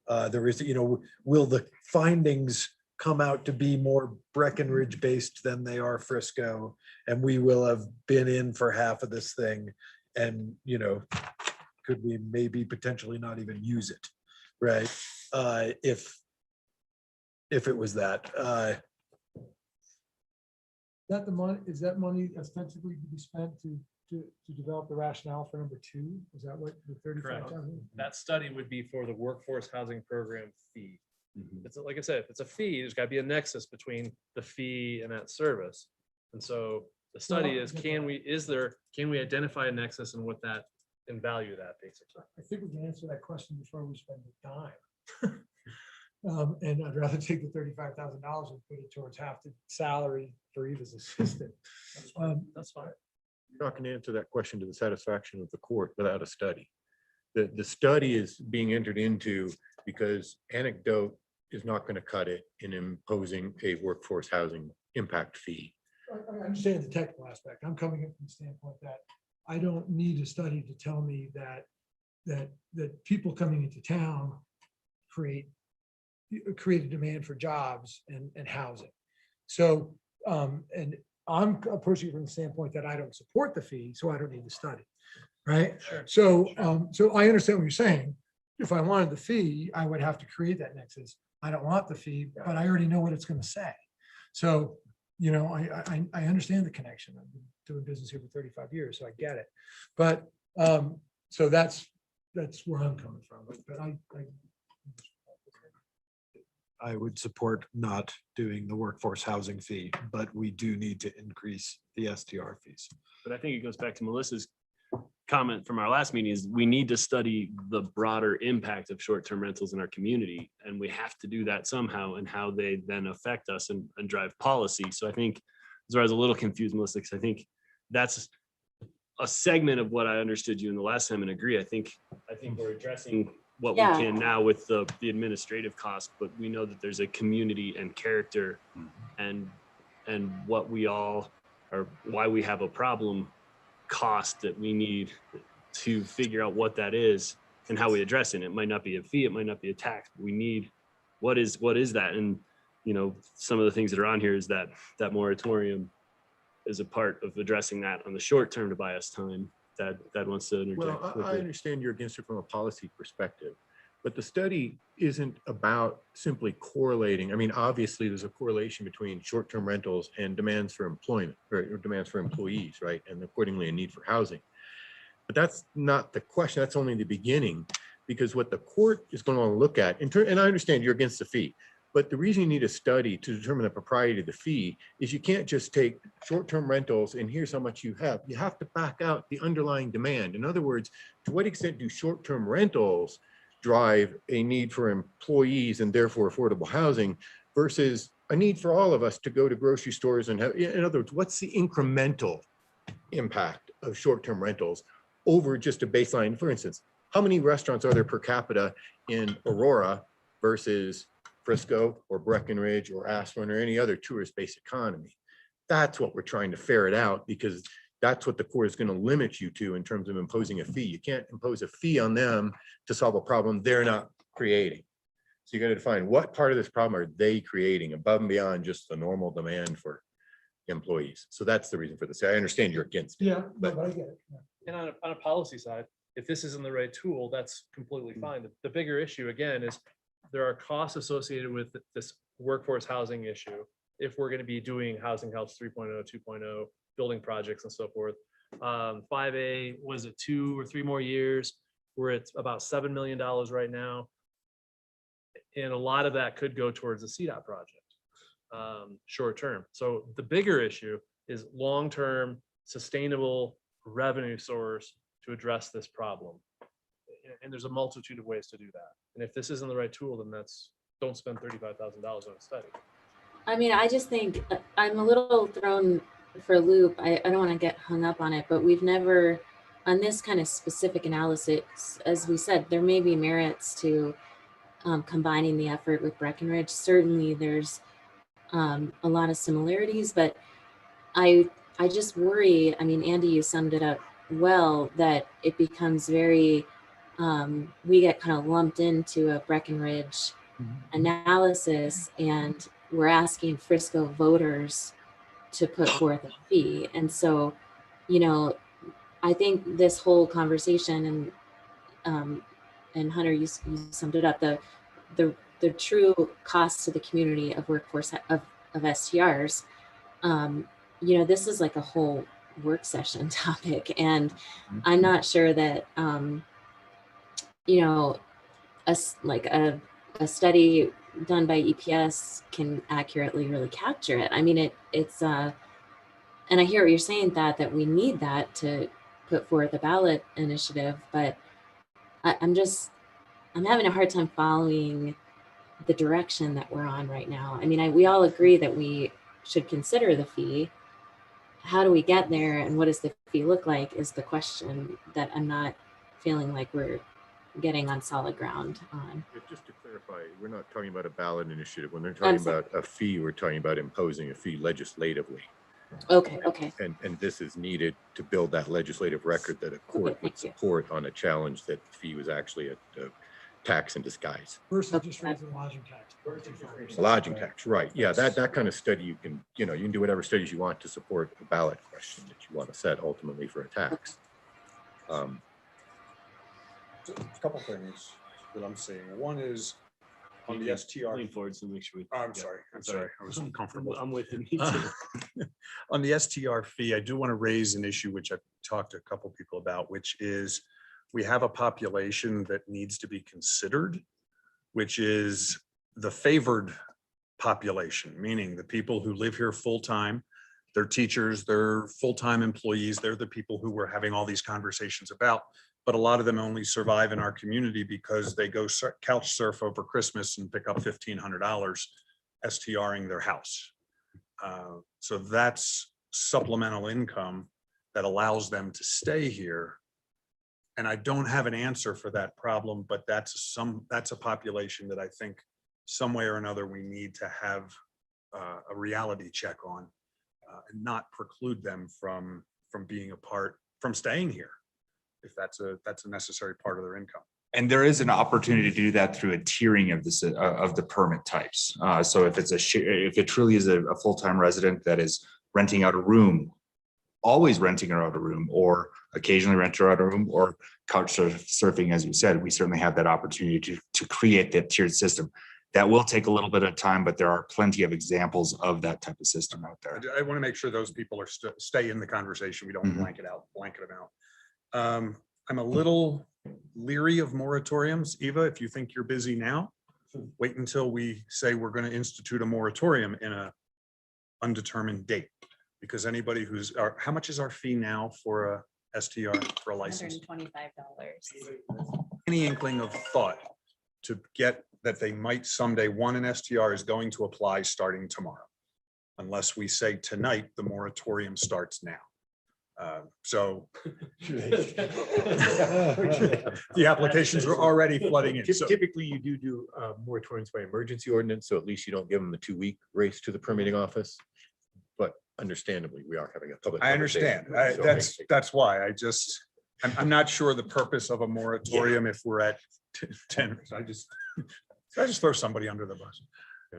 there is, you know, will the findings come out to be more Breckenridge based than they are Frisco? And we will have been in for half of this thing, and, you know, could we maybe potentially not even use it, right? If it was that, That the money, is that money ostensibly to be spent to develop the rationale for number 2? Is that what the 35,000? That study would be for the workforce housing program fee. It's like I said, if it's a fee, there's got to be a nexus between the fee and that service. And so the study is, can we identify a nexus and what that, and value that basically? I think we can answer that question before we spend the dime. And I'd rather take the $35,000 and put it towards half the salary for Eva's assistant. That's fine. You're not going to answer that question to the satisfaction of the court without a study. The study is being entered into because anecdote is not going to cut it in imposing a workforce housing impact fee. I understand the technical aspect. I'm coming in from the standpoint that I don't need a study to tell me that people coming into town create a demand for jobs and housing. So, and I'm approaching it from the standpoint that I don't support the fee, so I don't need the study, right? So, so I understand what you're saying. If I wanted the fee, I would have to create that nexus. I don't want the fee, but I already know what it's going to say. So, you know, I understand the connection. I've been doing business here for 35 years, so I get it. But, so that's where I'm coming from. But I would support not doing the workforce housing fee, but we do need to increase the STR fees. But I think it goes back to Melissa's comment from our last meeting, is we need to study the broader impact of short-term rentals in our community. And we have to do that somehow, and how they then affect us and drive policy. So I think that's where I was a little confused, Melissa, because I think that's a segment of what I understood you in the last time and agree. I think we're addressing what we can now with the administrative cost, but we know that there's a community and character and what we all are, why we have a problem cost that we need to figure out what that is and how we address it. It might not be a fee, it might not be a tax, but we need, what is that? And, you know, some of the things that are on here is that moratorium is a part of addressing that on the short term to buy us time. That wants to interject. Well, I quickly. understand you're against it from a policy perspective, but the study isn't about simply correlating. I mean, obviously, there's a correlation between short-term rentals and demands for employment, or demands for employees, right? And accordingly, a need for housing. But that's not the question. That's only the beginning, because what the court is going to want to look at, and I understand you're against the fee, but the reason you need a study to determine the propriety of the fee is you can't just take short-term rentals and here's how much you have. You have to back out the underlying demand. In other words, to what extent do short-term rentals drive a need for employees and therefore affordable housing versus a need for all of us to go to grocery stores and have, in other words, what's the incremental impact of short-term rentals over just a baseline? For instance, how many restaurants are there per capita in Aurora versus Frisco or Breckenridge or Aspen or any other tourist-based economy? That's what we're trying to ferret out, because that's what the court is going to limit you to in terms of imposing a fee. You can't impose a fee on them to solve a problem they're not creating. So you got to define what part of this problem are they creating above and beyond just the normal demand for employees. So that's the reason for this. I understand you're against it. yeah, but I get it. Yeah. And on a policy side, if this isn't the right tool, that's completely fine. The bigger issue again is there are costs associated with this workforce housing issue. If we're going to be doing Housing Helps 3.0, 2.0, building projects and so forth. 5A, was it 2 or 3 more years? We're at about $7 million right now. And a lot of that could go towards the CDOT project, short term. So the bigger issue is long-term sustainable revenue source to address this problem. And there's a multitude of ways to do that. And if this isn't the right tool, then don't spend $35,000 on a study. I mean, I just think I'm a little thrown for a loop. I don't want to get hung up on it, but we've never, on this kind of specific analysis, as we said, there may be merits to combining the effort with Breckenridge. Certainly there's a lot of similarities, but I just worry, I mean, Andy, you summed it up well, that it becomes very, we get kind of lumped into a Breckenridge analysis, and we're asking Frisco voters to put forth a fee. And so, you know, I think this whole conversation, and Hunter, you summed it up, the true cost to the community of workforce of STRs, you know, this is like a whole work session topic, and I'm not sure that you know, a study done by EPS can accurately really capture it. I mean, it's and I hear what you're saying, that we need that to put forth a ballot initiative, but I'm having a hard time following the direction that we're on right now. I mean, we all agree that we should consider the fee. How do we get there, and what does the fee look like is the question that I'm not feeling like we're getting on solid ground on. Just to clarify, we're not talking about a ballot initiative. When they're talking about a fee, we're talking about imposing a fee legislatively. Okay. And this is needed to build that legislative record that a court would support on a challenge that the fee was actually a tax in disguise. Versus just raising lodging tax. Lodging tax, right. Yeah, that kind of study, you can do whatever studies you want to support a ballot question that you want to set ultimately for a tax. A couple things that I'm seeing. One is on the STR. Lean forward so make sure we. I'm sorry. I was uncomfortable. I'm with you. On the STR fee, I do want to raise an issue which I've talked to a couple people about, which is we have a population that needs to be considered, which is the favored population, meaning the people who live here full-time. They're teachers, they're full-time employees. They're the people who we're having all these conversations about. But a lot of them only survive in our community because they go couch surf over Christmas and pick up $1,500 STRing their house. So that's supplemental income that allows them to stay here. And I don't have an answer for that problem, but that's a population that I think some way or another we need to have a reality check on, and not preclude them from staying here, if that's a necessary part of their income. And there is an opportunity to do that through a tiering of this of the permit types. So if if it truly is a full-time resident that is renting out a room, always renting out a room, or occasionally renting out a room, or couch surfing, as you said, we certainly have that opportunity to create that tiered system. That will take a little bit of time, but there are plenty of examples of that type of system out there. I want to make sure those people are stay in the conversation. We don't blanket them out. I'm a little leery of moratoriums. Eva, if you think you're busy now, wait until we say we're going to institute a moratorium in a undetermined date. Because anybody how much is our fee now for a STR for a license? $125. Any inkling of thought to get that they might someday, an STR is going to apply starting tomorrow. Unless we say tonight, the moratorium starts now. So the applications are already flooding in. So Typically, you do moratoriums by emergency ordinance, so at least you don't give them a 2-week race to the permitting office. But understandably, we are having a public. I understand. That's why I'm not sure the purpose of a moratorium if we're at 10. I just throw somebody under the bus.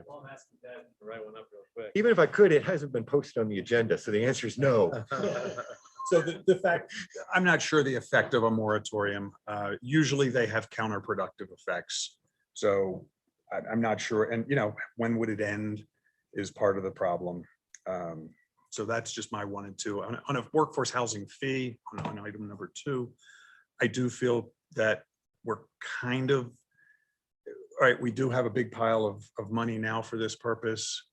Well, I'm asking Dad to write one up real quick. Even if I could, it hasn't been posted on the agenda, so the answer is no. So the fact, I'm not sure the effect of a moratorium. Usually they have counterproductive effects. So I'm not sure. And when would it end is part of the problem. So that's just my 1 and 2. On a workforce housing fee, on item number 2, I do feel that we're kind of, all right, we do have a big pile of money now for this purpose.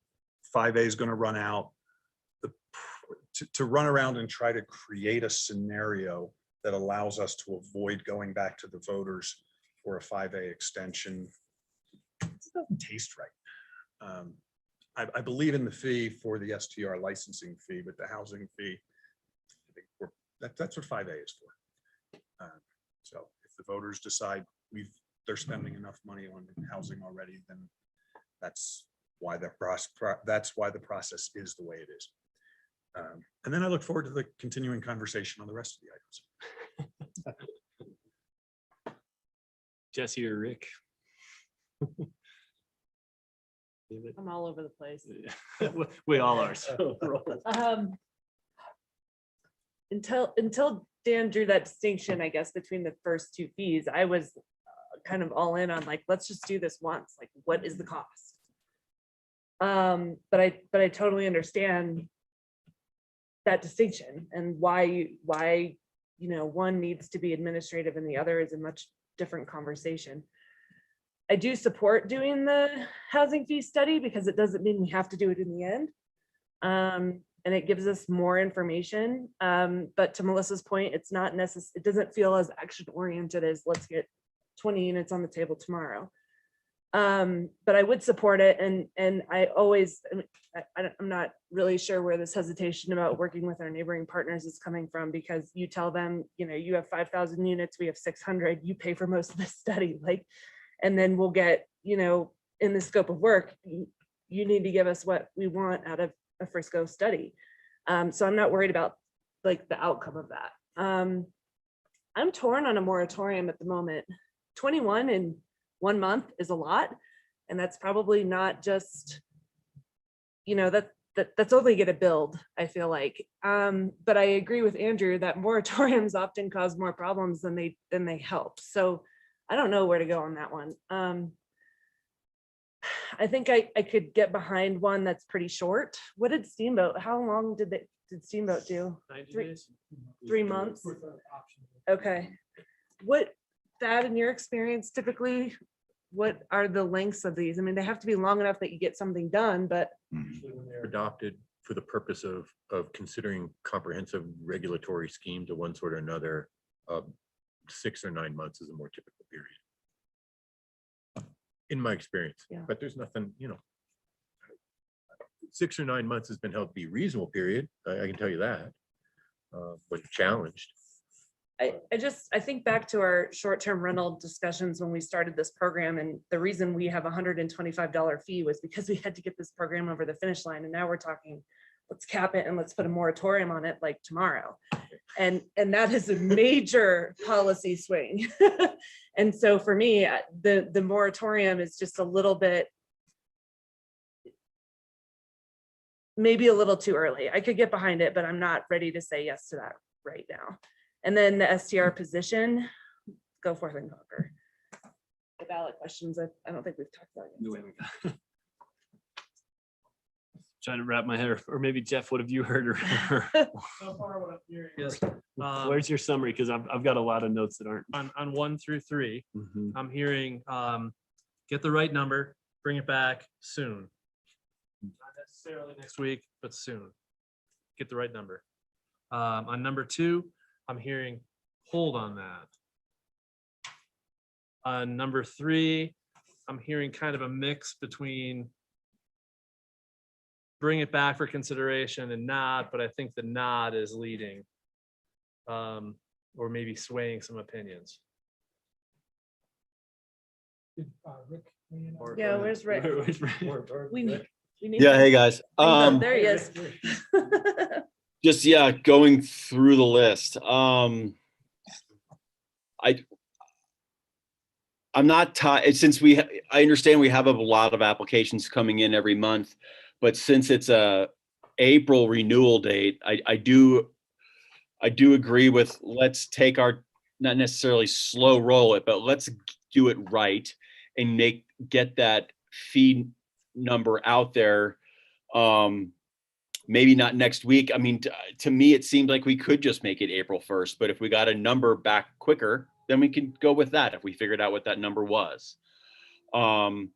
5A is going to run out. To run around and try to create a scenario that allows us to avoid going back to the voters for a 5A extension. It doesn't taste right. I believe in the fee for the STR licensing fee, but the housing fee, I think that's what 5A is for. So if the voters decide they're spending enough money on housing already, then that's why the process is the way it is. And then I look forward to the continuing conversation on the rest of the items. Jesse or Rick? I'm all over the place. We all are. So Until Dan drew that distinction, I guess, between the first two fees, I was kind of all in on like, let's just do this once. Like, what is the cost? But I totally understand that distinction and why one needs to be administrative and the other is a much different conversation. I do support doing the housing fee study because it doesn't mean we have to do it in the end. And it gives us more information. But to Melissa's point, it's not necessary. It doesn't feel as action oriented as let's get 20 units on the table tomorrow. But I would support it. And I always, I'm not really sure where this hesitation about working with our neighboring partners is coming from, because you tell them, you have 5,000 units, we have 600, you pay for most of this study, like, and then we'll get, in the scope of work, you need to give us what we want out of a Frisco study. So I'm not worried about like the outcome of that. I'm torn on a moratorium at the moment. 21 in 1 month is a lot. And that's probably not just, that's only going to build, I feel like. But I agree with Andrew that moratoriums often cause more problems than they help. So I don't know where to go on that one. I think I could get behind one that's pretty short. What did Steamboat, how long did Steamboat do? 90 days? 3 months? Okay. What, Thad, in your experience, typically, what are the lengths of these? I mean, they have to be long enough that you get something done, but. Usually when they're adopted for the purpose of considering comprehensive regulatory schemes of one sort or another, 6 or 9 months is a more typical period. In my experience, Yeah. but there's nothing, 6 or 9 months has been held to be a reasonable period. I can tell you that. When challenged. I think back to our short-term rental discussions when we started this program, and the reason we have $125 fee was because we had to get this program over the finish line. And now we're talking, let's cap it and let's put a moratorium on it like tomorrow. And that is a major policy swing. And so for me, the moratorium is just a little bit, maybe a little too early. I could get behind it, but I'm not ready to say yes to that right now. And then the STR position, go forth and conquer. The ballot questions, I don't think we've talked about yet. Trying to wrap my head, or maybe Jeff, what have you heard? So far, what I'm hearing. Yes. Where's your summary? Because I've got a lot of notes that aren't. On 1 through 3, Mhm. I'm hearing, get the right number, bring it back soon. Not necessarily next week, but soon. Get the right number. On number 2, I'm hearing hold on that. On number 3, I'm hearing kind of a mix between bring it back for consideration and not, but I think the nod is leading. Or maybe swaying some opinions. Rick, you know. Yeah, where's Rick? We need. Yeah, hey guys. There he is. Just going through the list. I'm not tied since I understand we have a lot of applications coming in every month, but since it's a April renewal date, I do agree with let's take our, not necessarily slow roll it, but let's do it right and get that fee number out there. Maybe not next week. I mean, to me, it seemed like we could just make it April 1st, but if we got a number back quicker, then we can go with that if we figured out what that number was. On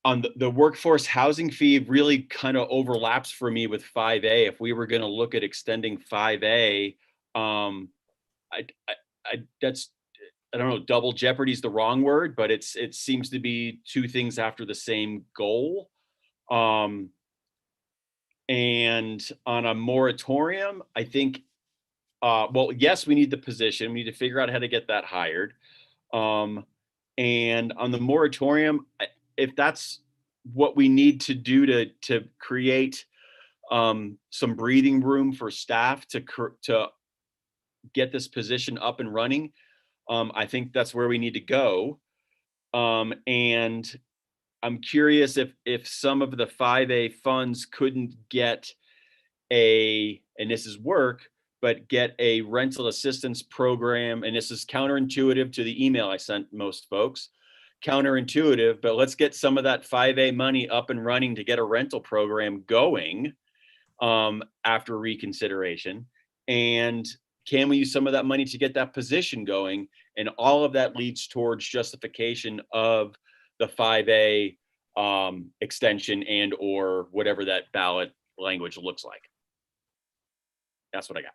the workforce housing fee really kind of overlaps for me with 5A. If we were going to look at extending 5A, That's, I don't know, double jeopardy is the wrong word, but it seems to be two things after the same goal. And on a moratorium, I think, well, yes, we need the position. We need to figure out how to get that hired. And on the moratorium, if that's what we need to do to create some breathing room for staff to get this position up and running, I think that's where we need to go. And I'm curious if some of the 5A funds couldn't get and this is work, but get a rental assistance program. And this is counterintuitive to the email I sent most folks. Counterintuitive, but let's get some of that 5A money up and running to get a rental program going after reconsideration. And can we use some of that money to get that position going? And all of that leads towards justification of the 5A extension and or whatever that ballot language looks like. That's what I got.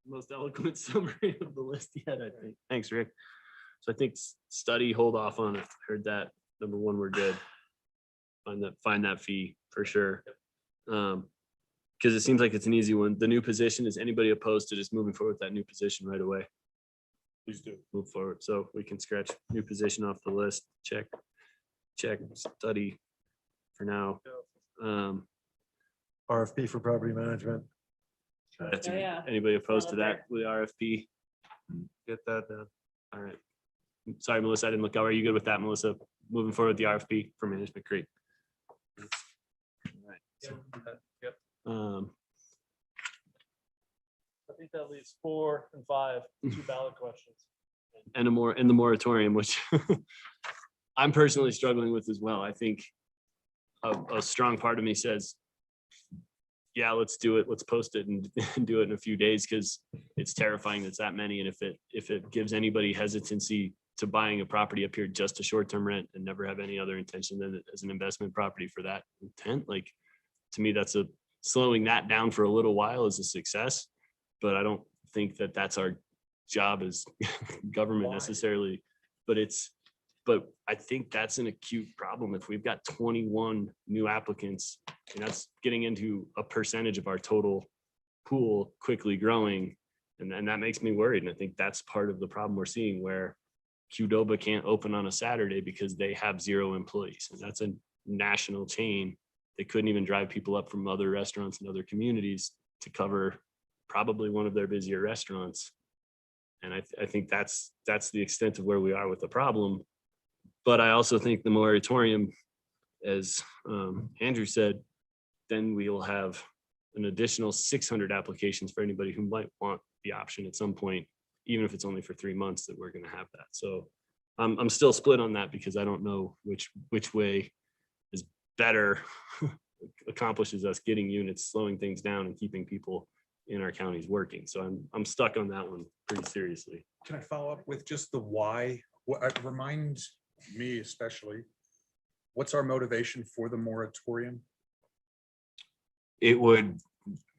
Most eloquent summary of the list yet, I think. Thanks, Rick. So I think study, hold off on it. Heard that. Number one, we're good. Find that fee for sure. Because it seems like it's an easy one. The new position, is anybody opposed to just moving forward with that new position right away? Please do. Move forward. So we can scratch new position off the list. Check, study for now. RFP for property management. Anybody opposed to that with the RFP? Get that done. All right. Sorry, Melissa, I didn't look out. Are you good with that, Melissa? Moving forward with the RFP for Management Creek. Yep. I think that leaves 4 and 5, 2 ballot questions. And the moratorium, which I'm personally struggling with as well. I think a strong part of me says, yeah, let's do it. Let's post it and do it in a few days, because it's terrifying that's that many. And if it gives anybody hesitancy to buying a property up here just a short-term rent and never have any other intention than it as an investment property for that intent, like, to me, that's slowing that down for a little while is a success. But I don't think that that's our job as government necessarily. But I think that's an acute problem. If we've got 21 new applicants, and that's getting into a percentage of our total pool quickly growing. And that makes me worried. And I think that's part of the problem we're seeing, where Qdoba can't open on a Saturday because they have 0 employees. And that's a national chain. They couldn't even drive people up from other restaurants and other communities to cover probably one of their busier restaurants. And I think that's the extent of where we are with the problem. But I also think the moratorium, as Andrew said, then we'll have an additional 600 applications for anybody who might want the option at some point, even if it's only for 3 months, that we're going to have that. So I'm still split on that, because I don't know which way is better, accomplishes us getting units, slowing things down, and keeping people in our counties working. So I'm stuck on that one pretty seriously. Can I follow up with just the why? Remind me especially, what's our motivation for the moratorium? It would,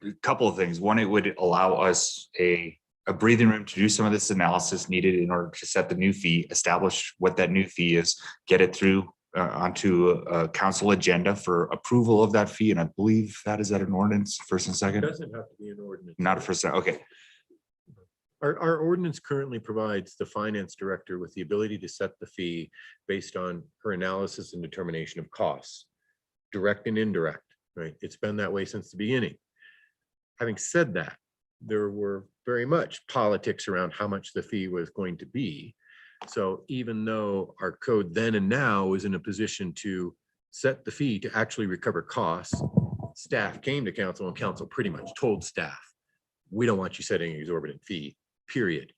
a couple of things. One, it would allow us a breathing room to do some of this analysis needed in order to set the new fee, establish what that new fee is, get it through onto a council agenda for approval of that fee. And I believe that is at an ordinance, first and It second. doesn't have to be an ordinance. Not a first, okay. Our ordinance currently provides the finance director with the ability to set the fee based on her analysis and determination of costs, direct and indirect, right? It's been that way since the beginning. Having said that, there were very much politics around how much the fee was going to be. So even though our code then and now is in a position to set the fee to actually recover costs, staff came to council and council pretty much told staff, we don't want you setting an exorbitant fee, period.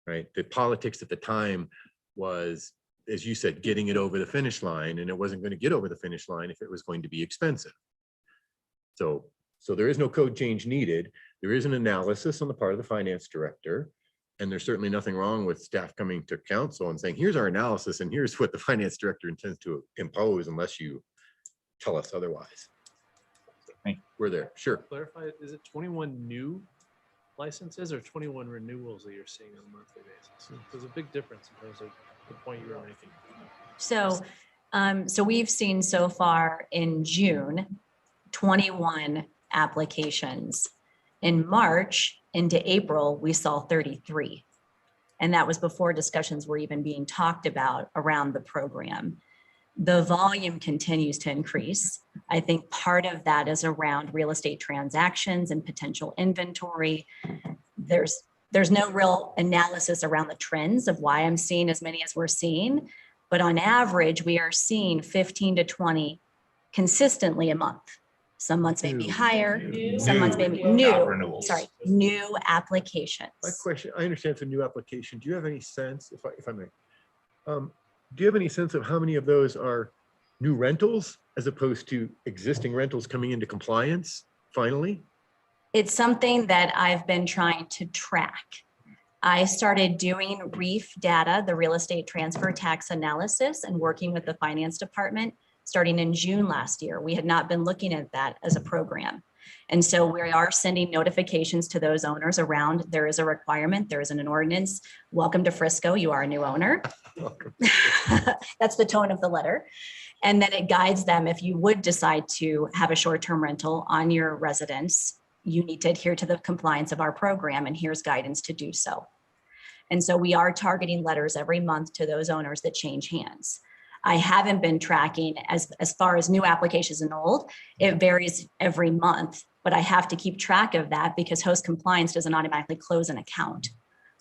Right? The politics at the time was, as you said, getting it over the finish line, and it wasn't going to get over the finish line if it was going to be expensive. So there is no code change needed. There is an analysis on the part of the finance director. And there's certainly nothing wrong with staff coming to council and saying, here's our analysis and here's what the finance director intends to impose, unless you tell us otherwise. We're there, sure. Clarify, is it 21 new licenses or 21 renewals that you're seeing on a monthly basis? There's a big difference in terms of the point you were making. So, so we've seen so far in June, 21 applications. In March into April, we saw 33. And that was before discussions were even being talked about around the program. The volume continues to increase. I think part of that is around real estate transactions and potential inventory. There's no real analysis around the trends of why I'm seeing as many as we're seeing, but on average, we are seeing 15 to 20 consistently a month. Some months may be higher, some months may be new applications. My question, I understand it's a new application. Do you have any sense, if I may, do you have any sense of how many of those are new rentals as opposed to existing rentals coming into compliance finally? It's something that I've been trying to track. I started doing REEF data, the real estate transfer tax analysis, and working with the finance department starting in June last year. We had not been looking at that as a program. And so we are sending notifications to those owners around, there is a requirement, there is an ordinance. Welcome to Frisco, you are a new owner. That's the tone of the letter. And then it guides them, if you would decide to have a short-term rental on your residence, you need to adhere to the compliance of our program, and here's guidance to do so. And so we are targeting letters every month to those owners that change hands. I haven't been tracking as far as new applications and old. It varies every month, but I have to keep track of that because host compliance doesn't automatically close an account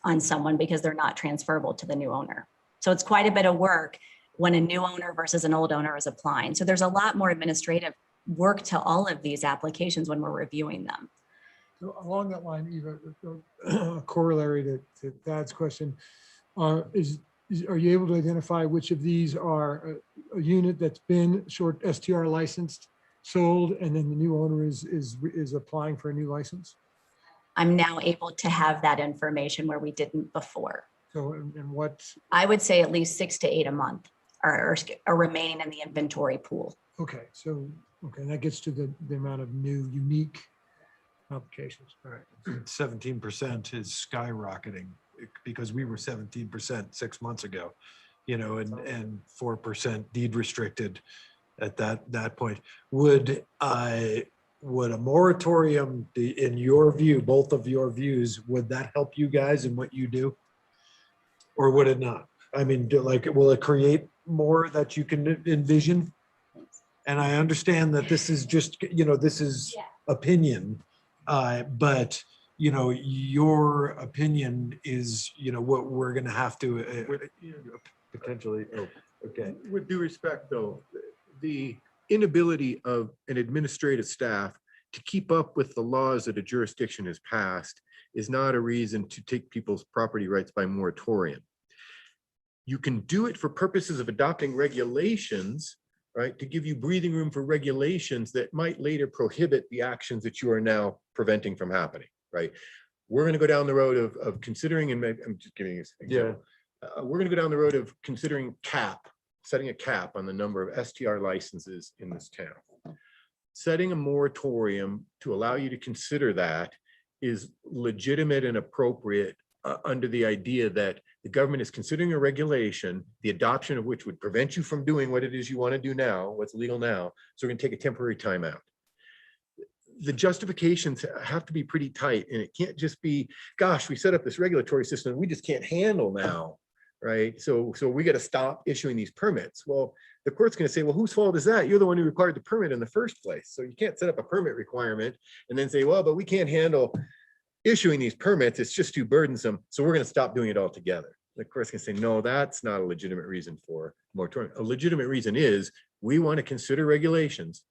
on someone because they're not transferable to the new owner. So it's quite a bit of work when a new owner versus an old owner is applying. So there's a lot more administrative work to all of these applications when we're reviewing them. So along that line, Eva, a corollary to Thad's question, are you able to identify which of these are a unit that's been short STR licensed, sold, and then the new owner is applying for a new license? I'm now able to have that information where we didn't before. So, and what? I would say at least 6 to 8 a month are remaining in the inventory pool. Okay, so, okay, that gets to the amount of new unique applications. All right. 17% is skyrocketing because we were 17% 6 months ago, and 4% deed restricted at that point. Would a moratorium, in your view, both of your views, would that help you guys in what you do? Or would it not? I mean, will it create more that you can envision? And I understand that this is just, this is opinion, but your opinion is, what we're going to have to potentially. Oh, okay. With due respect, though, the inability of an administrative staff to keep up with the laws that a jurisdiction has passed is not a reason to take people's property rights by moratorium. You can do it for purposes of adopting regulations, right, to give you breathing room for regulations that might later prohibit the actions that you are now preventing from happening, right? We're going to go down the road of considering, and I'm just giving you an example. We're going to go down the road of considering setting a cap on the number of STR licenses in this town. Setting a moratorium to allow you to consider that is legitimate and appropriate under the idea that the government is considering a regulation, the adoption of which would prevent you from doing what it is you want to do now, what's legal now. So we're going to take a temporary timeout. The justifications have to be pretty tight, and it can't just be, gosh, we set up this regulatory system we just can't handle now, right? So we got to stop issuing these permits. Well, the court's going to say, well, whose fault is that? You're the one who required the permit in the first place. So you can't set up a permit requirement and then say, well, but we can't handle issuing these permits. It's just too burdensome. So we're going to stop doing it altogether. The court's going to say, no, that's not a legitimate reason for moratorium. A legitimate reason is we want to consider regulations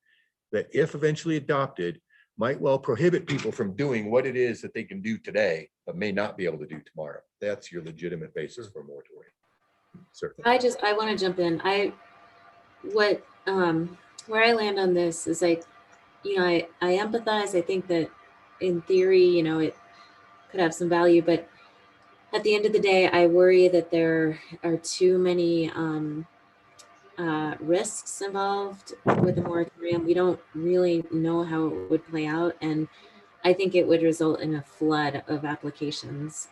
that, if eventually adopted, might well prohibit people from doing what it is that they can do today, but may not be able to do tomorrow. That's your legitimate basis for a moratorium. Sir. I want to jump in. Where I land on this is I empathize. I think that in theory, it could have some value, but at the end of the day, I worry that there are too many risks involved with the moratorium. We don't really know how it would play out, and I think it would result in a flood of applications,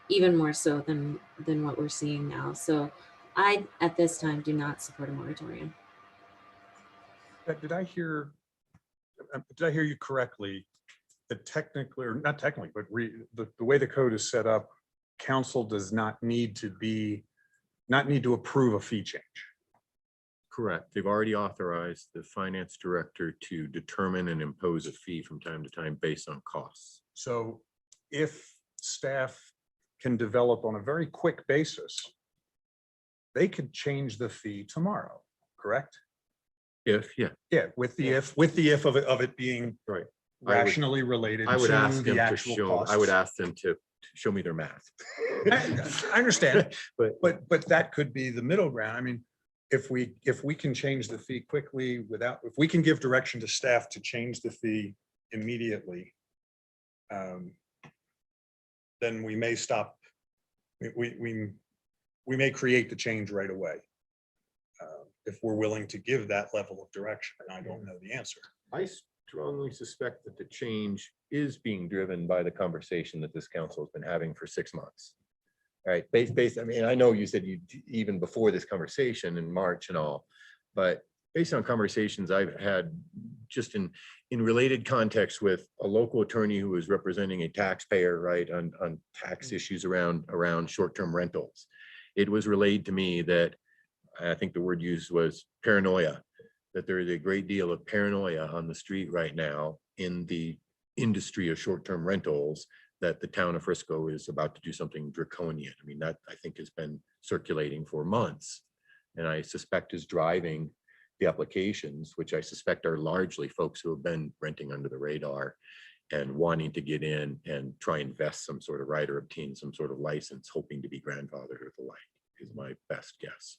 even more so than what we're seeing now. So I, at this time, do not support a moratorium. Did I hear you correctly? That technically, or not technically, but the way the code is set up, council does not need to approve a fee change. Correct. They've already authorized the finance director to determine and impose a fee from time to time based on costs. So if staff can develop on a very quick basis, they could change the fee tomorrow, correct? Yeah. Yeah, with the if of it being right rationally related I would to ask the them to actual show, costs. I would ask them to show me their math. I understand, but that could be the middle ground. I mean, if we can change the fee quickly if we can give direction to staff to change the fee immediately, then we may stop. We may create the change right away. If we're willing to give that level of direction, and I don't know the answer. I strongly suspect that the change is being driven by the conversation that this council has been having for 6 months. All right, based, I mean, I know you said you, even before this conversation in March and all, but based on conversations I've had just in related context with a local attorney who is representing a taxpayer, right, on tax issues around short-term rentals. It was relayed to me that, I think the word used was paranoia, that there is a great deal of paranoia on the street right now in the industry of short-term rentals, that the town of Frisco is about to do something draconian. I mean, that I think has been circulating for months, and I suspect is driving the applications, which I suspect are largely folks who have been renting under the radar and wanting to get in and try and invest some sort of right or obtain some sort of license, hoping to be grandfathered or the like, is my best guess.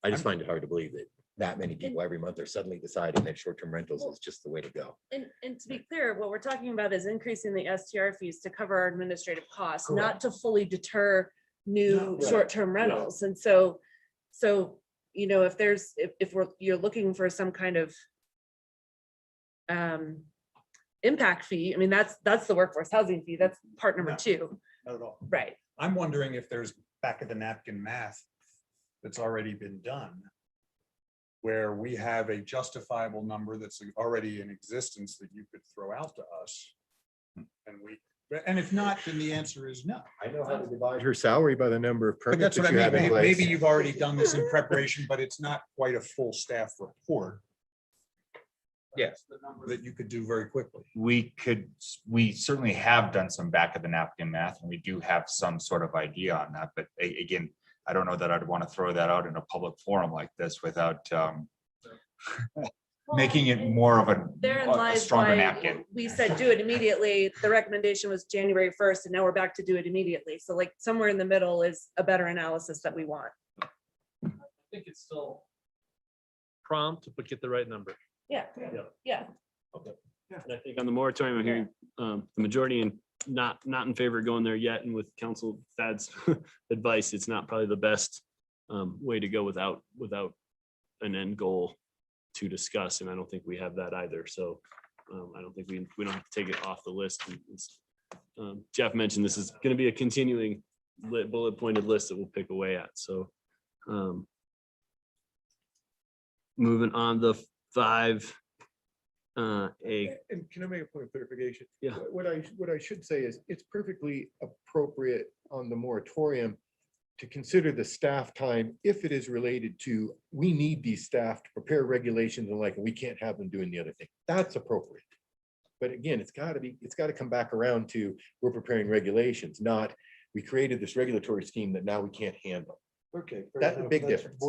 I just find it hard to believe that many people every month are suddenly deciding that short-term rentals is just the way to go. And to be clear, what we're talking about is increasing the STR fees to cover our administrative costs, not to fully deter new No. short-term rentals. And so, you know, if you're looking for some kind of impact fee, I mean, that's the workforce housing fee. That's part number 2. Not at all. Right. I'm wondering if there's back of the napkin math that's already been done, where we have a justifiable number that's already in existence that you could throw out to us. And if not, then the answer is no. I know how to divide her salary by the number of But permits that's what that you I have in mean. place. Maybe you've already done this in preparation, but it's not quite a full staff report. Yes. The number that you could do very quickly. We certainly have done some back of the napkin math, and we do have some sort of idea on that, but again, I don't know that I'd want to throw that out in a public forum like this without making it more of Therein a lies stronger why napkin. we said do it immediately. The recommendation was January 1st, and now we're back to do it immediately. So like somewhere in the middle is a better analysis that we want. I think it's still prompt, but get the right number. Yeah, yeah. Okay. And I think on the moratorium, I'm hearing the majority and not in favor of going there yet. And with Council Thad's advice, it's not probably the best way to go without an end goal to discuss. And I don't think we have that either. So I don't think we don't have to take it off the list. And Jeff mentioned this is going to be a continuing bullet pointed list that we'll pick away at. So moving on, the 5A. And can I make a point of clarification? Yeah. What I should say is it's perfectly appropriate on the moratorium to consider the staff time if it is related to, we need these staff to prepare regulations and like, we can't have them doing the other thing. That's appropriate. But again, it's got to come back around to, we're preparing regulations, not we created this regulatory scheme that now we can't handle. Okay. That's a big difference.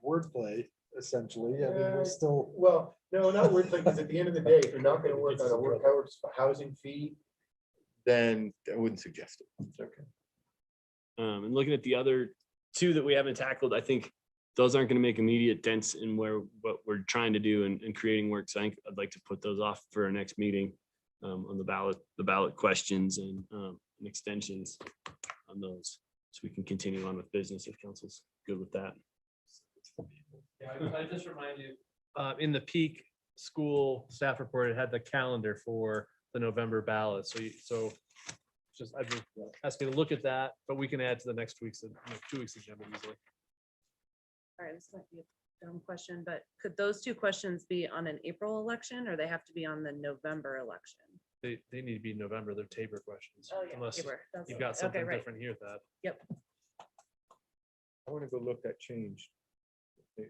Wordplay, essentially. I mean, we're still. Well, no, not wordplay, because at the end of the day, if you're not going to work on a workforce housing fee, then I wouldn't suggest it. Okay. And looking at the other 2 that we haven't tackled, I think those aren't going to make immediate dents in what we're trying to do and creating work. So I think I'd like to put those off for our next meeting on the ballot questions and extensions on those. So we can continue on with business if council's good with that. I just remind you, in the peak school staff report, it had the calendar for the November ballot. So just, I just ask you to look at that, but we can add to the next 2 weeks agenda easily. All right, this might be a dumb question, but could those two questions be on an April election or they have to be on the November election? They need to be November, they're Tabor questions. Oh, yeah, Unless Tabor, that's you've okay. got Okay, something right. different here, that. Yep. I want to go look that change. They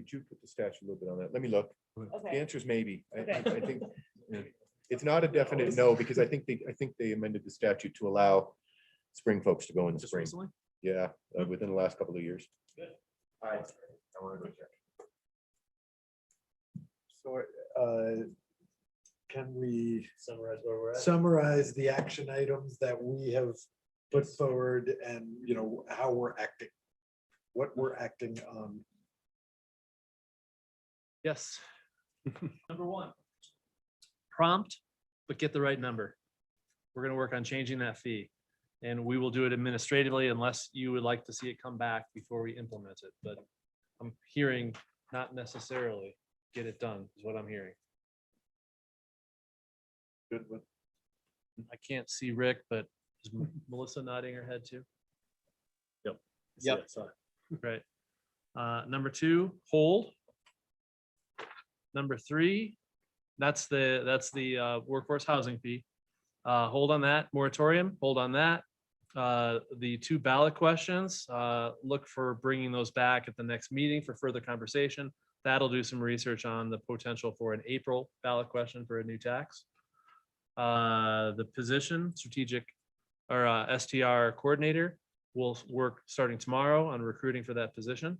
juked with the statute a little bit on that. Let me look. The Okay. answer is maybe. Okay. I think it's not a definite no, because I think they amended the statute to allow spring folks to go in the Just spring. recently? Yeah, within the last couple of years. Good. I want to go check. So can we Summarize where we're at. summarize the action items that we have put forward and, how we're acting? What we're acting on? Yes. Number 1. Prompt, but get the right number. We're gonna work on changing that fee. And we will do it administratively unless you would like to see it come back before we implement it. But I'm hearing not necessarily get it done is what I'm hearing. Good one. I can't see Rick, but is Melissa nodding her head too? Yep. Yep. Right. Number 2, hold. Number 3, that's the workforce housing fee. Hold on that moratorium, hold on that. The 2 ballot questions, look for bringing those back at the next meeting for further conversation. That'll do some research on the potential for an April ballot question for a new tax. The position, strategic or STR coordinator, will work starting tomorrow on recruiting for that position.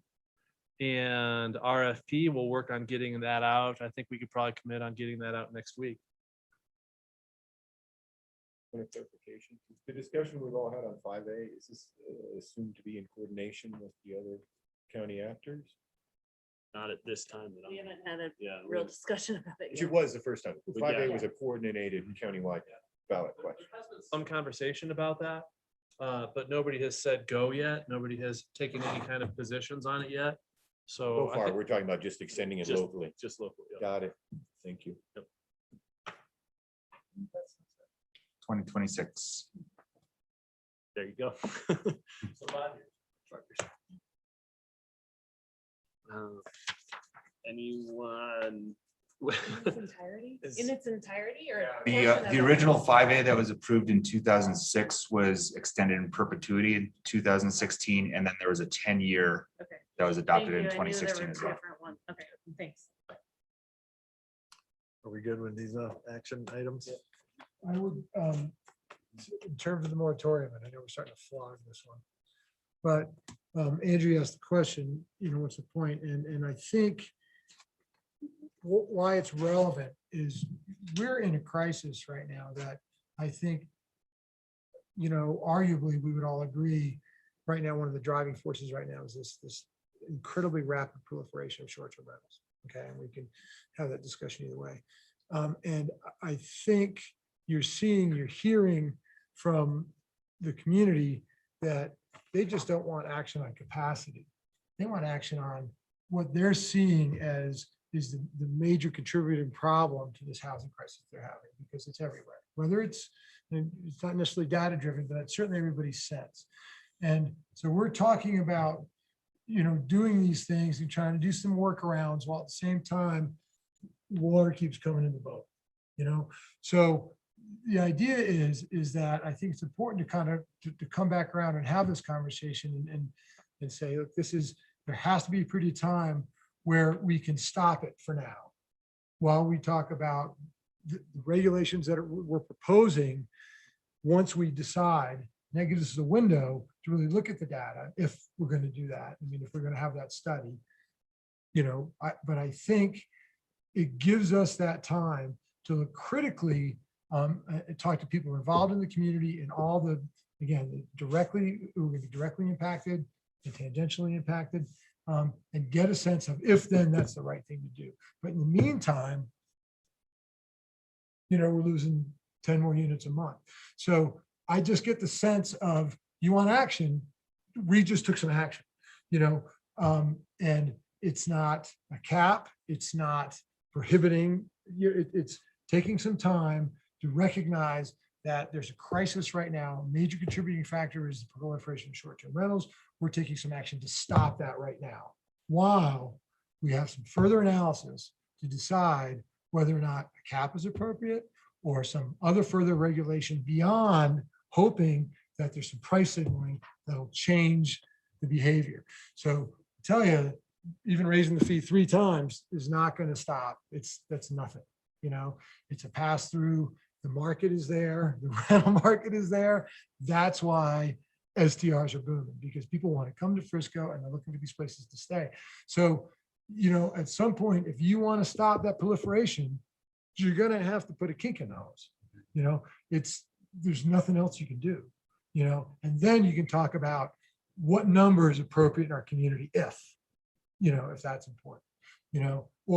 And RFP, we'll work on getting that out. I think we could probably commit on getting that out next week. Point of clarification. The discussion we've all had on 5A, is this assumed to be in coordination with the other county actors? Not at this time. that I'm- We haven't had a Yeah. real discussion about it Which yet. it was the first time. Yeah. 5A was a coordinated countywide ballot question. Some conversation about that, but nobody has said go yet. Nobody has taken any kind of positions on it yet. So So I far, think we're talking about just extending it Just- locally. Just local. yeah. Got it. Thank you. 2026. There you go. Anyone? Entirety? In its entirety or? a The, portion of the it? original 5A that was approved in 2006 was extended in perpetuity in 2016, and then there was a 10-year Okay. that was Thank adopted you. in I knew there 2016 were as two well. different ones. Okay, thanks. Are we good with these action items? I would, in terms of the moratorium, and I know we're starting to flog this one. But Andrew asked the question, what's the point? And I think why it's relevant is we're in a crisis right now that I think, arguably, we would all agree, right now, one of the driving forces right now is this incredibly rapid proliferation of short-term rentals. Okay, and we can have that discussion either way. And I think you're hearing from the community that they just don't want action on capacity. They want action on what they're seeing as is the major contributing problem to this housing crisis they're having, because it's everywhere. Whether it's not necessarily data driven, but it's certainly everybody's sense. And so we're talking about, doing these things and trying to do some workarounds while at the same time, water keeps coming in the boat, So the idea is that I think it's important to kind of to come back around and have this conversation and say, look, there has to be a period of time where we can stop it for now, while we talk about the regulations that we're proposing. Once we decide, that gives us a window to really look at the data, if we're going to do that. I mean, if we're going to have that study, but I think it gives us that time to look critically, talk to people involved in the community and all the, again, we're going to be directly impacted and tangentially impacted, and get a sense of if then that's the right thing to do. But in the meantime, we're losing 10 more units a month. So I just get the sense of, you want action, we just took some action. And it's not a cap, it's not prohibiting, it's taking some time to recognize that there's a crisis right now. A major contributing factor is the proliferation of short-term rentals. We're taking some action to stop that right now, while we have some further analysis to decide whether or not a cap is appropriate or some other further regulation beyond, hoping that there's some price signaling that'll change the behavior. So I tell you, even raising the fee 3 times is not going to stop. That's nothing. It's a pass through. The market is there. The rental market is there. That's why STRs are booming, because people want to come to Frisco and they're looking for these places to stay. So, at some point, if you want to stop that proliferation, you're going to have to put a kink in the hose. There's nothing else you can do, and then you can talk about what number is appropriate in our community if that's important, or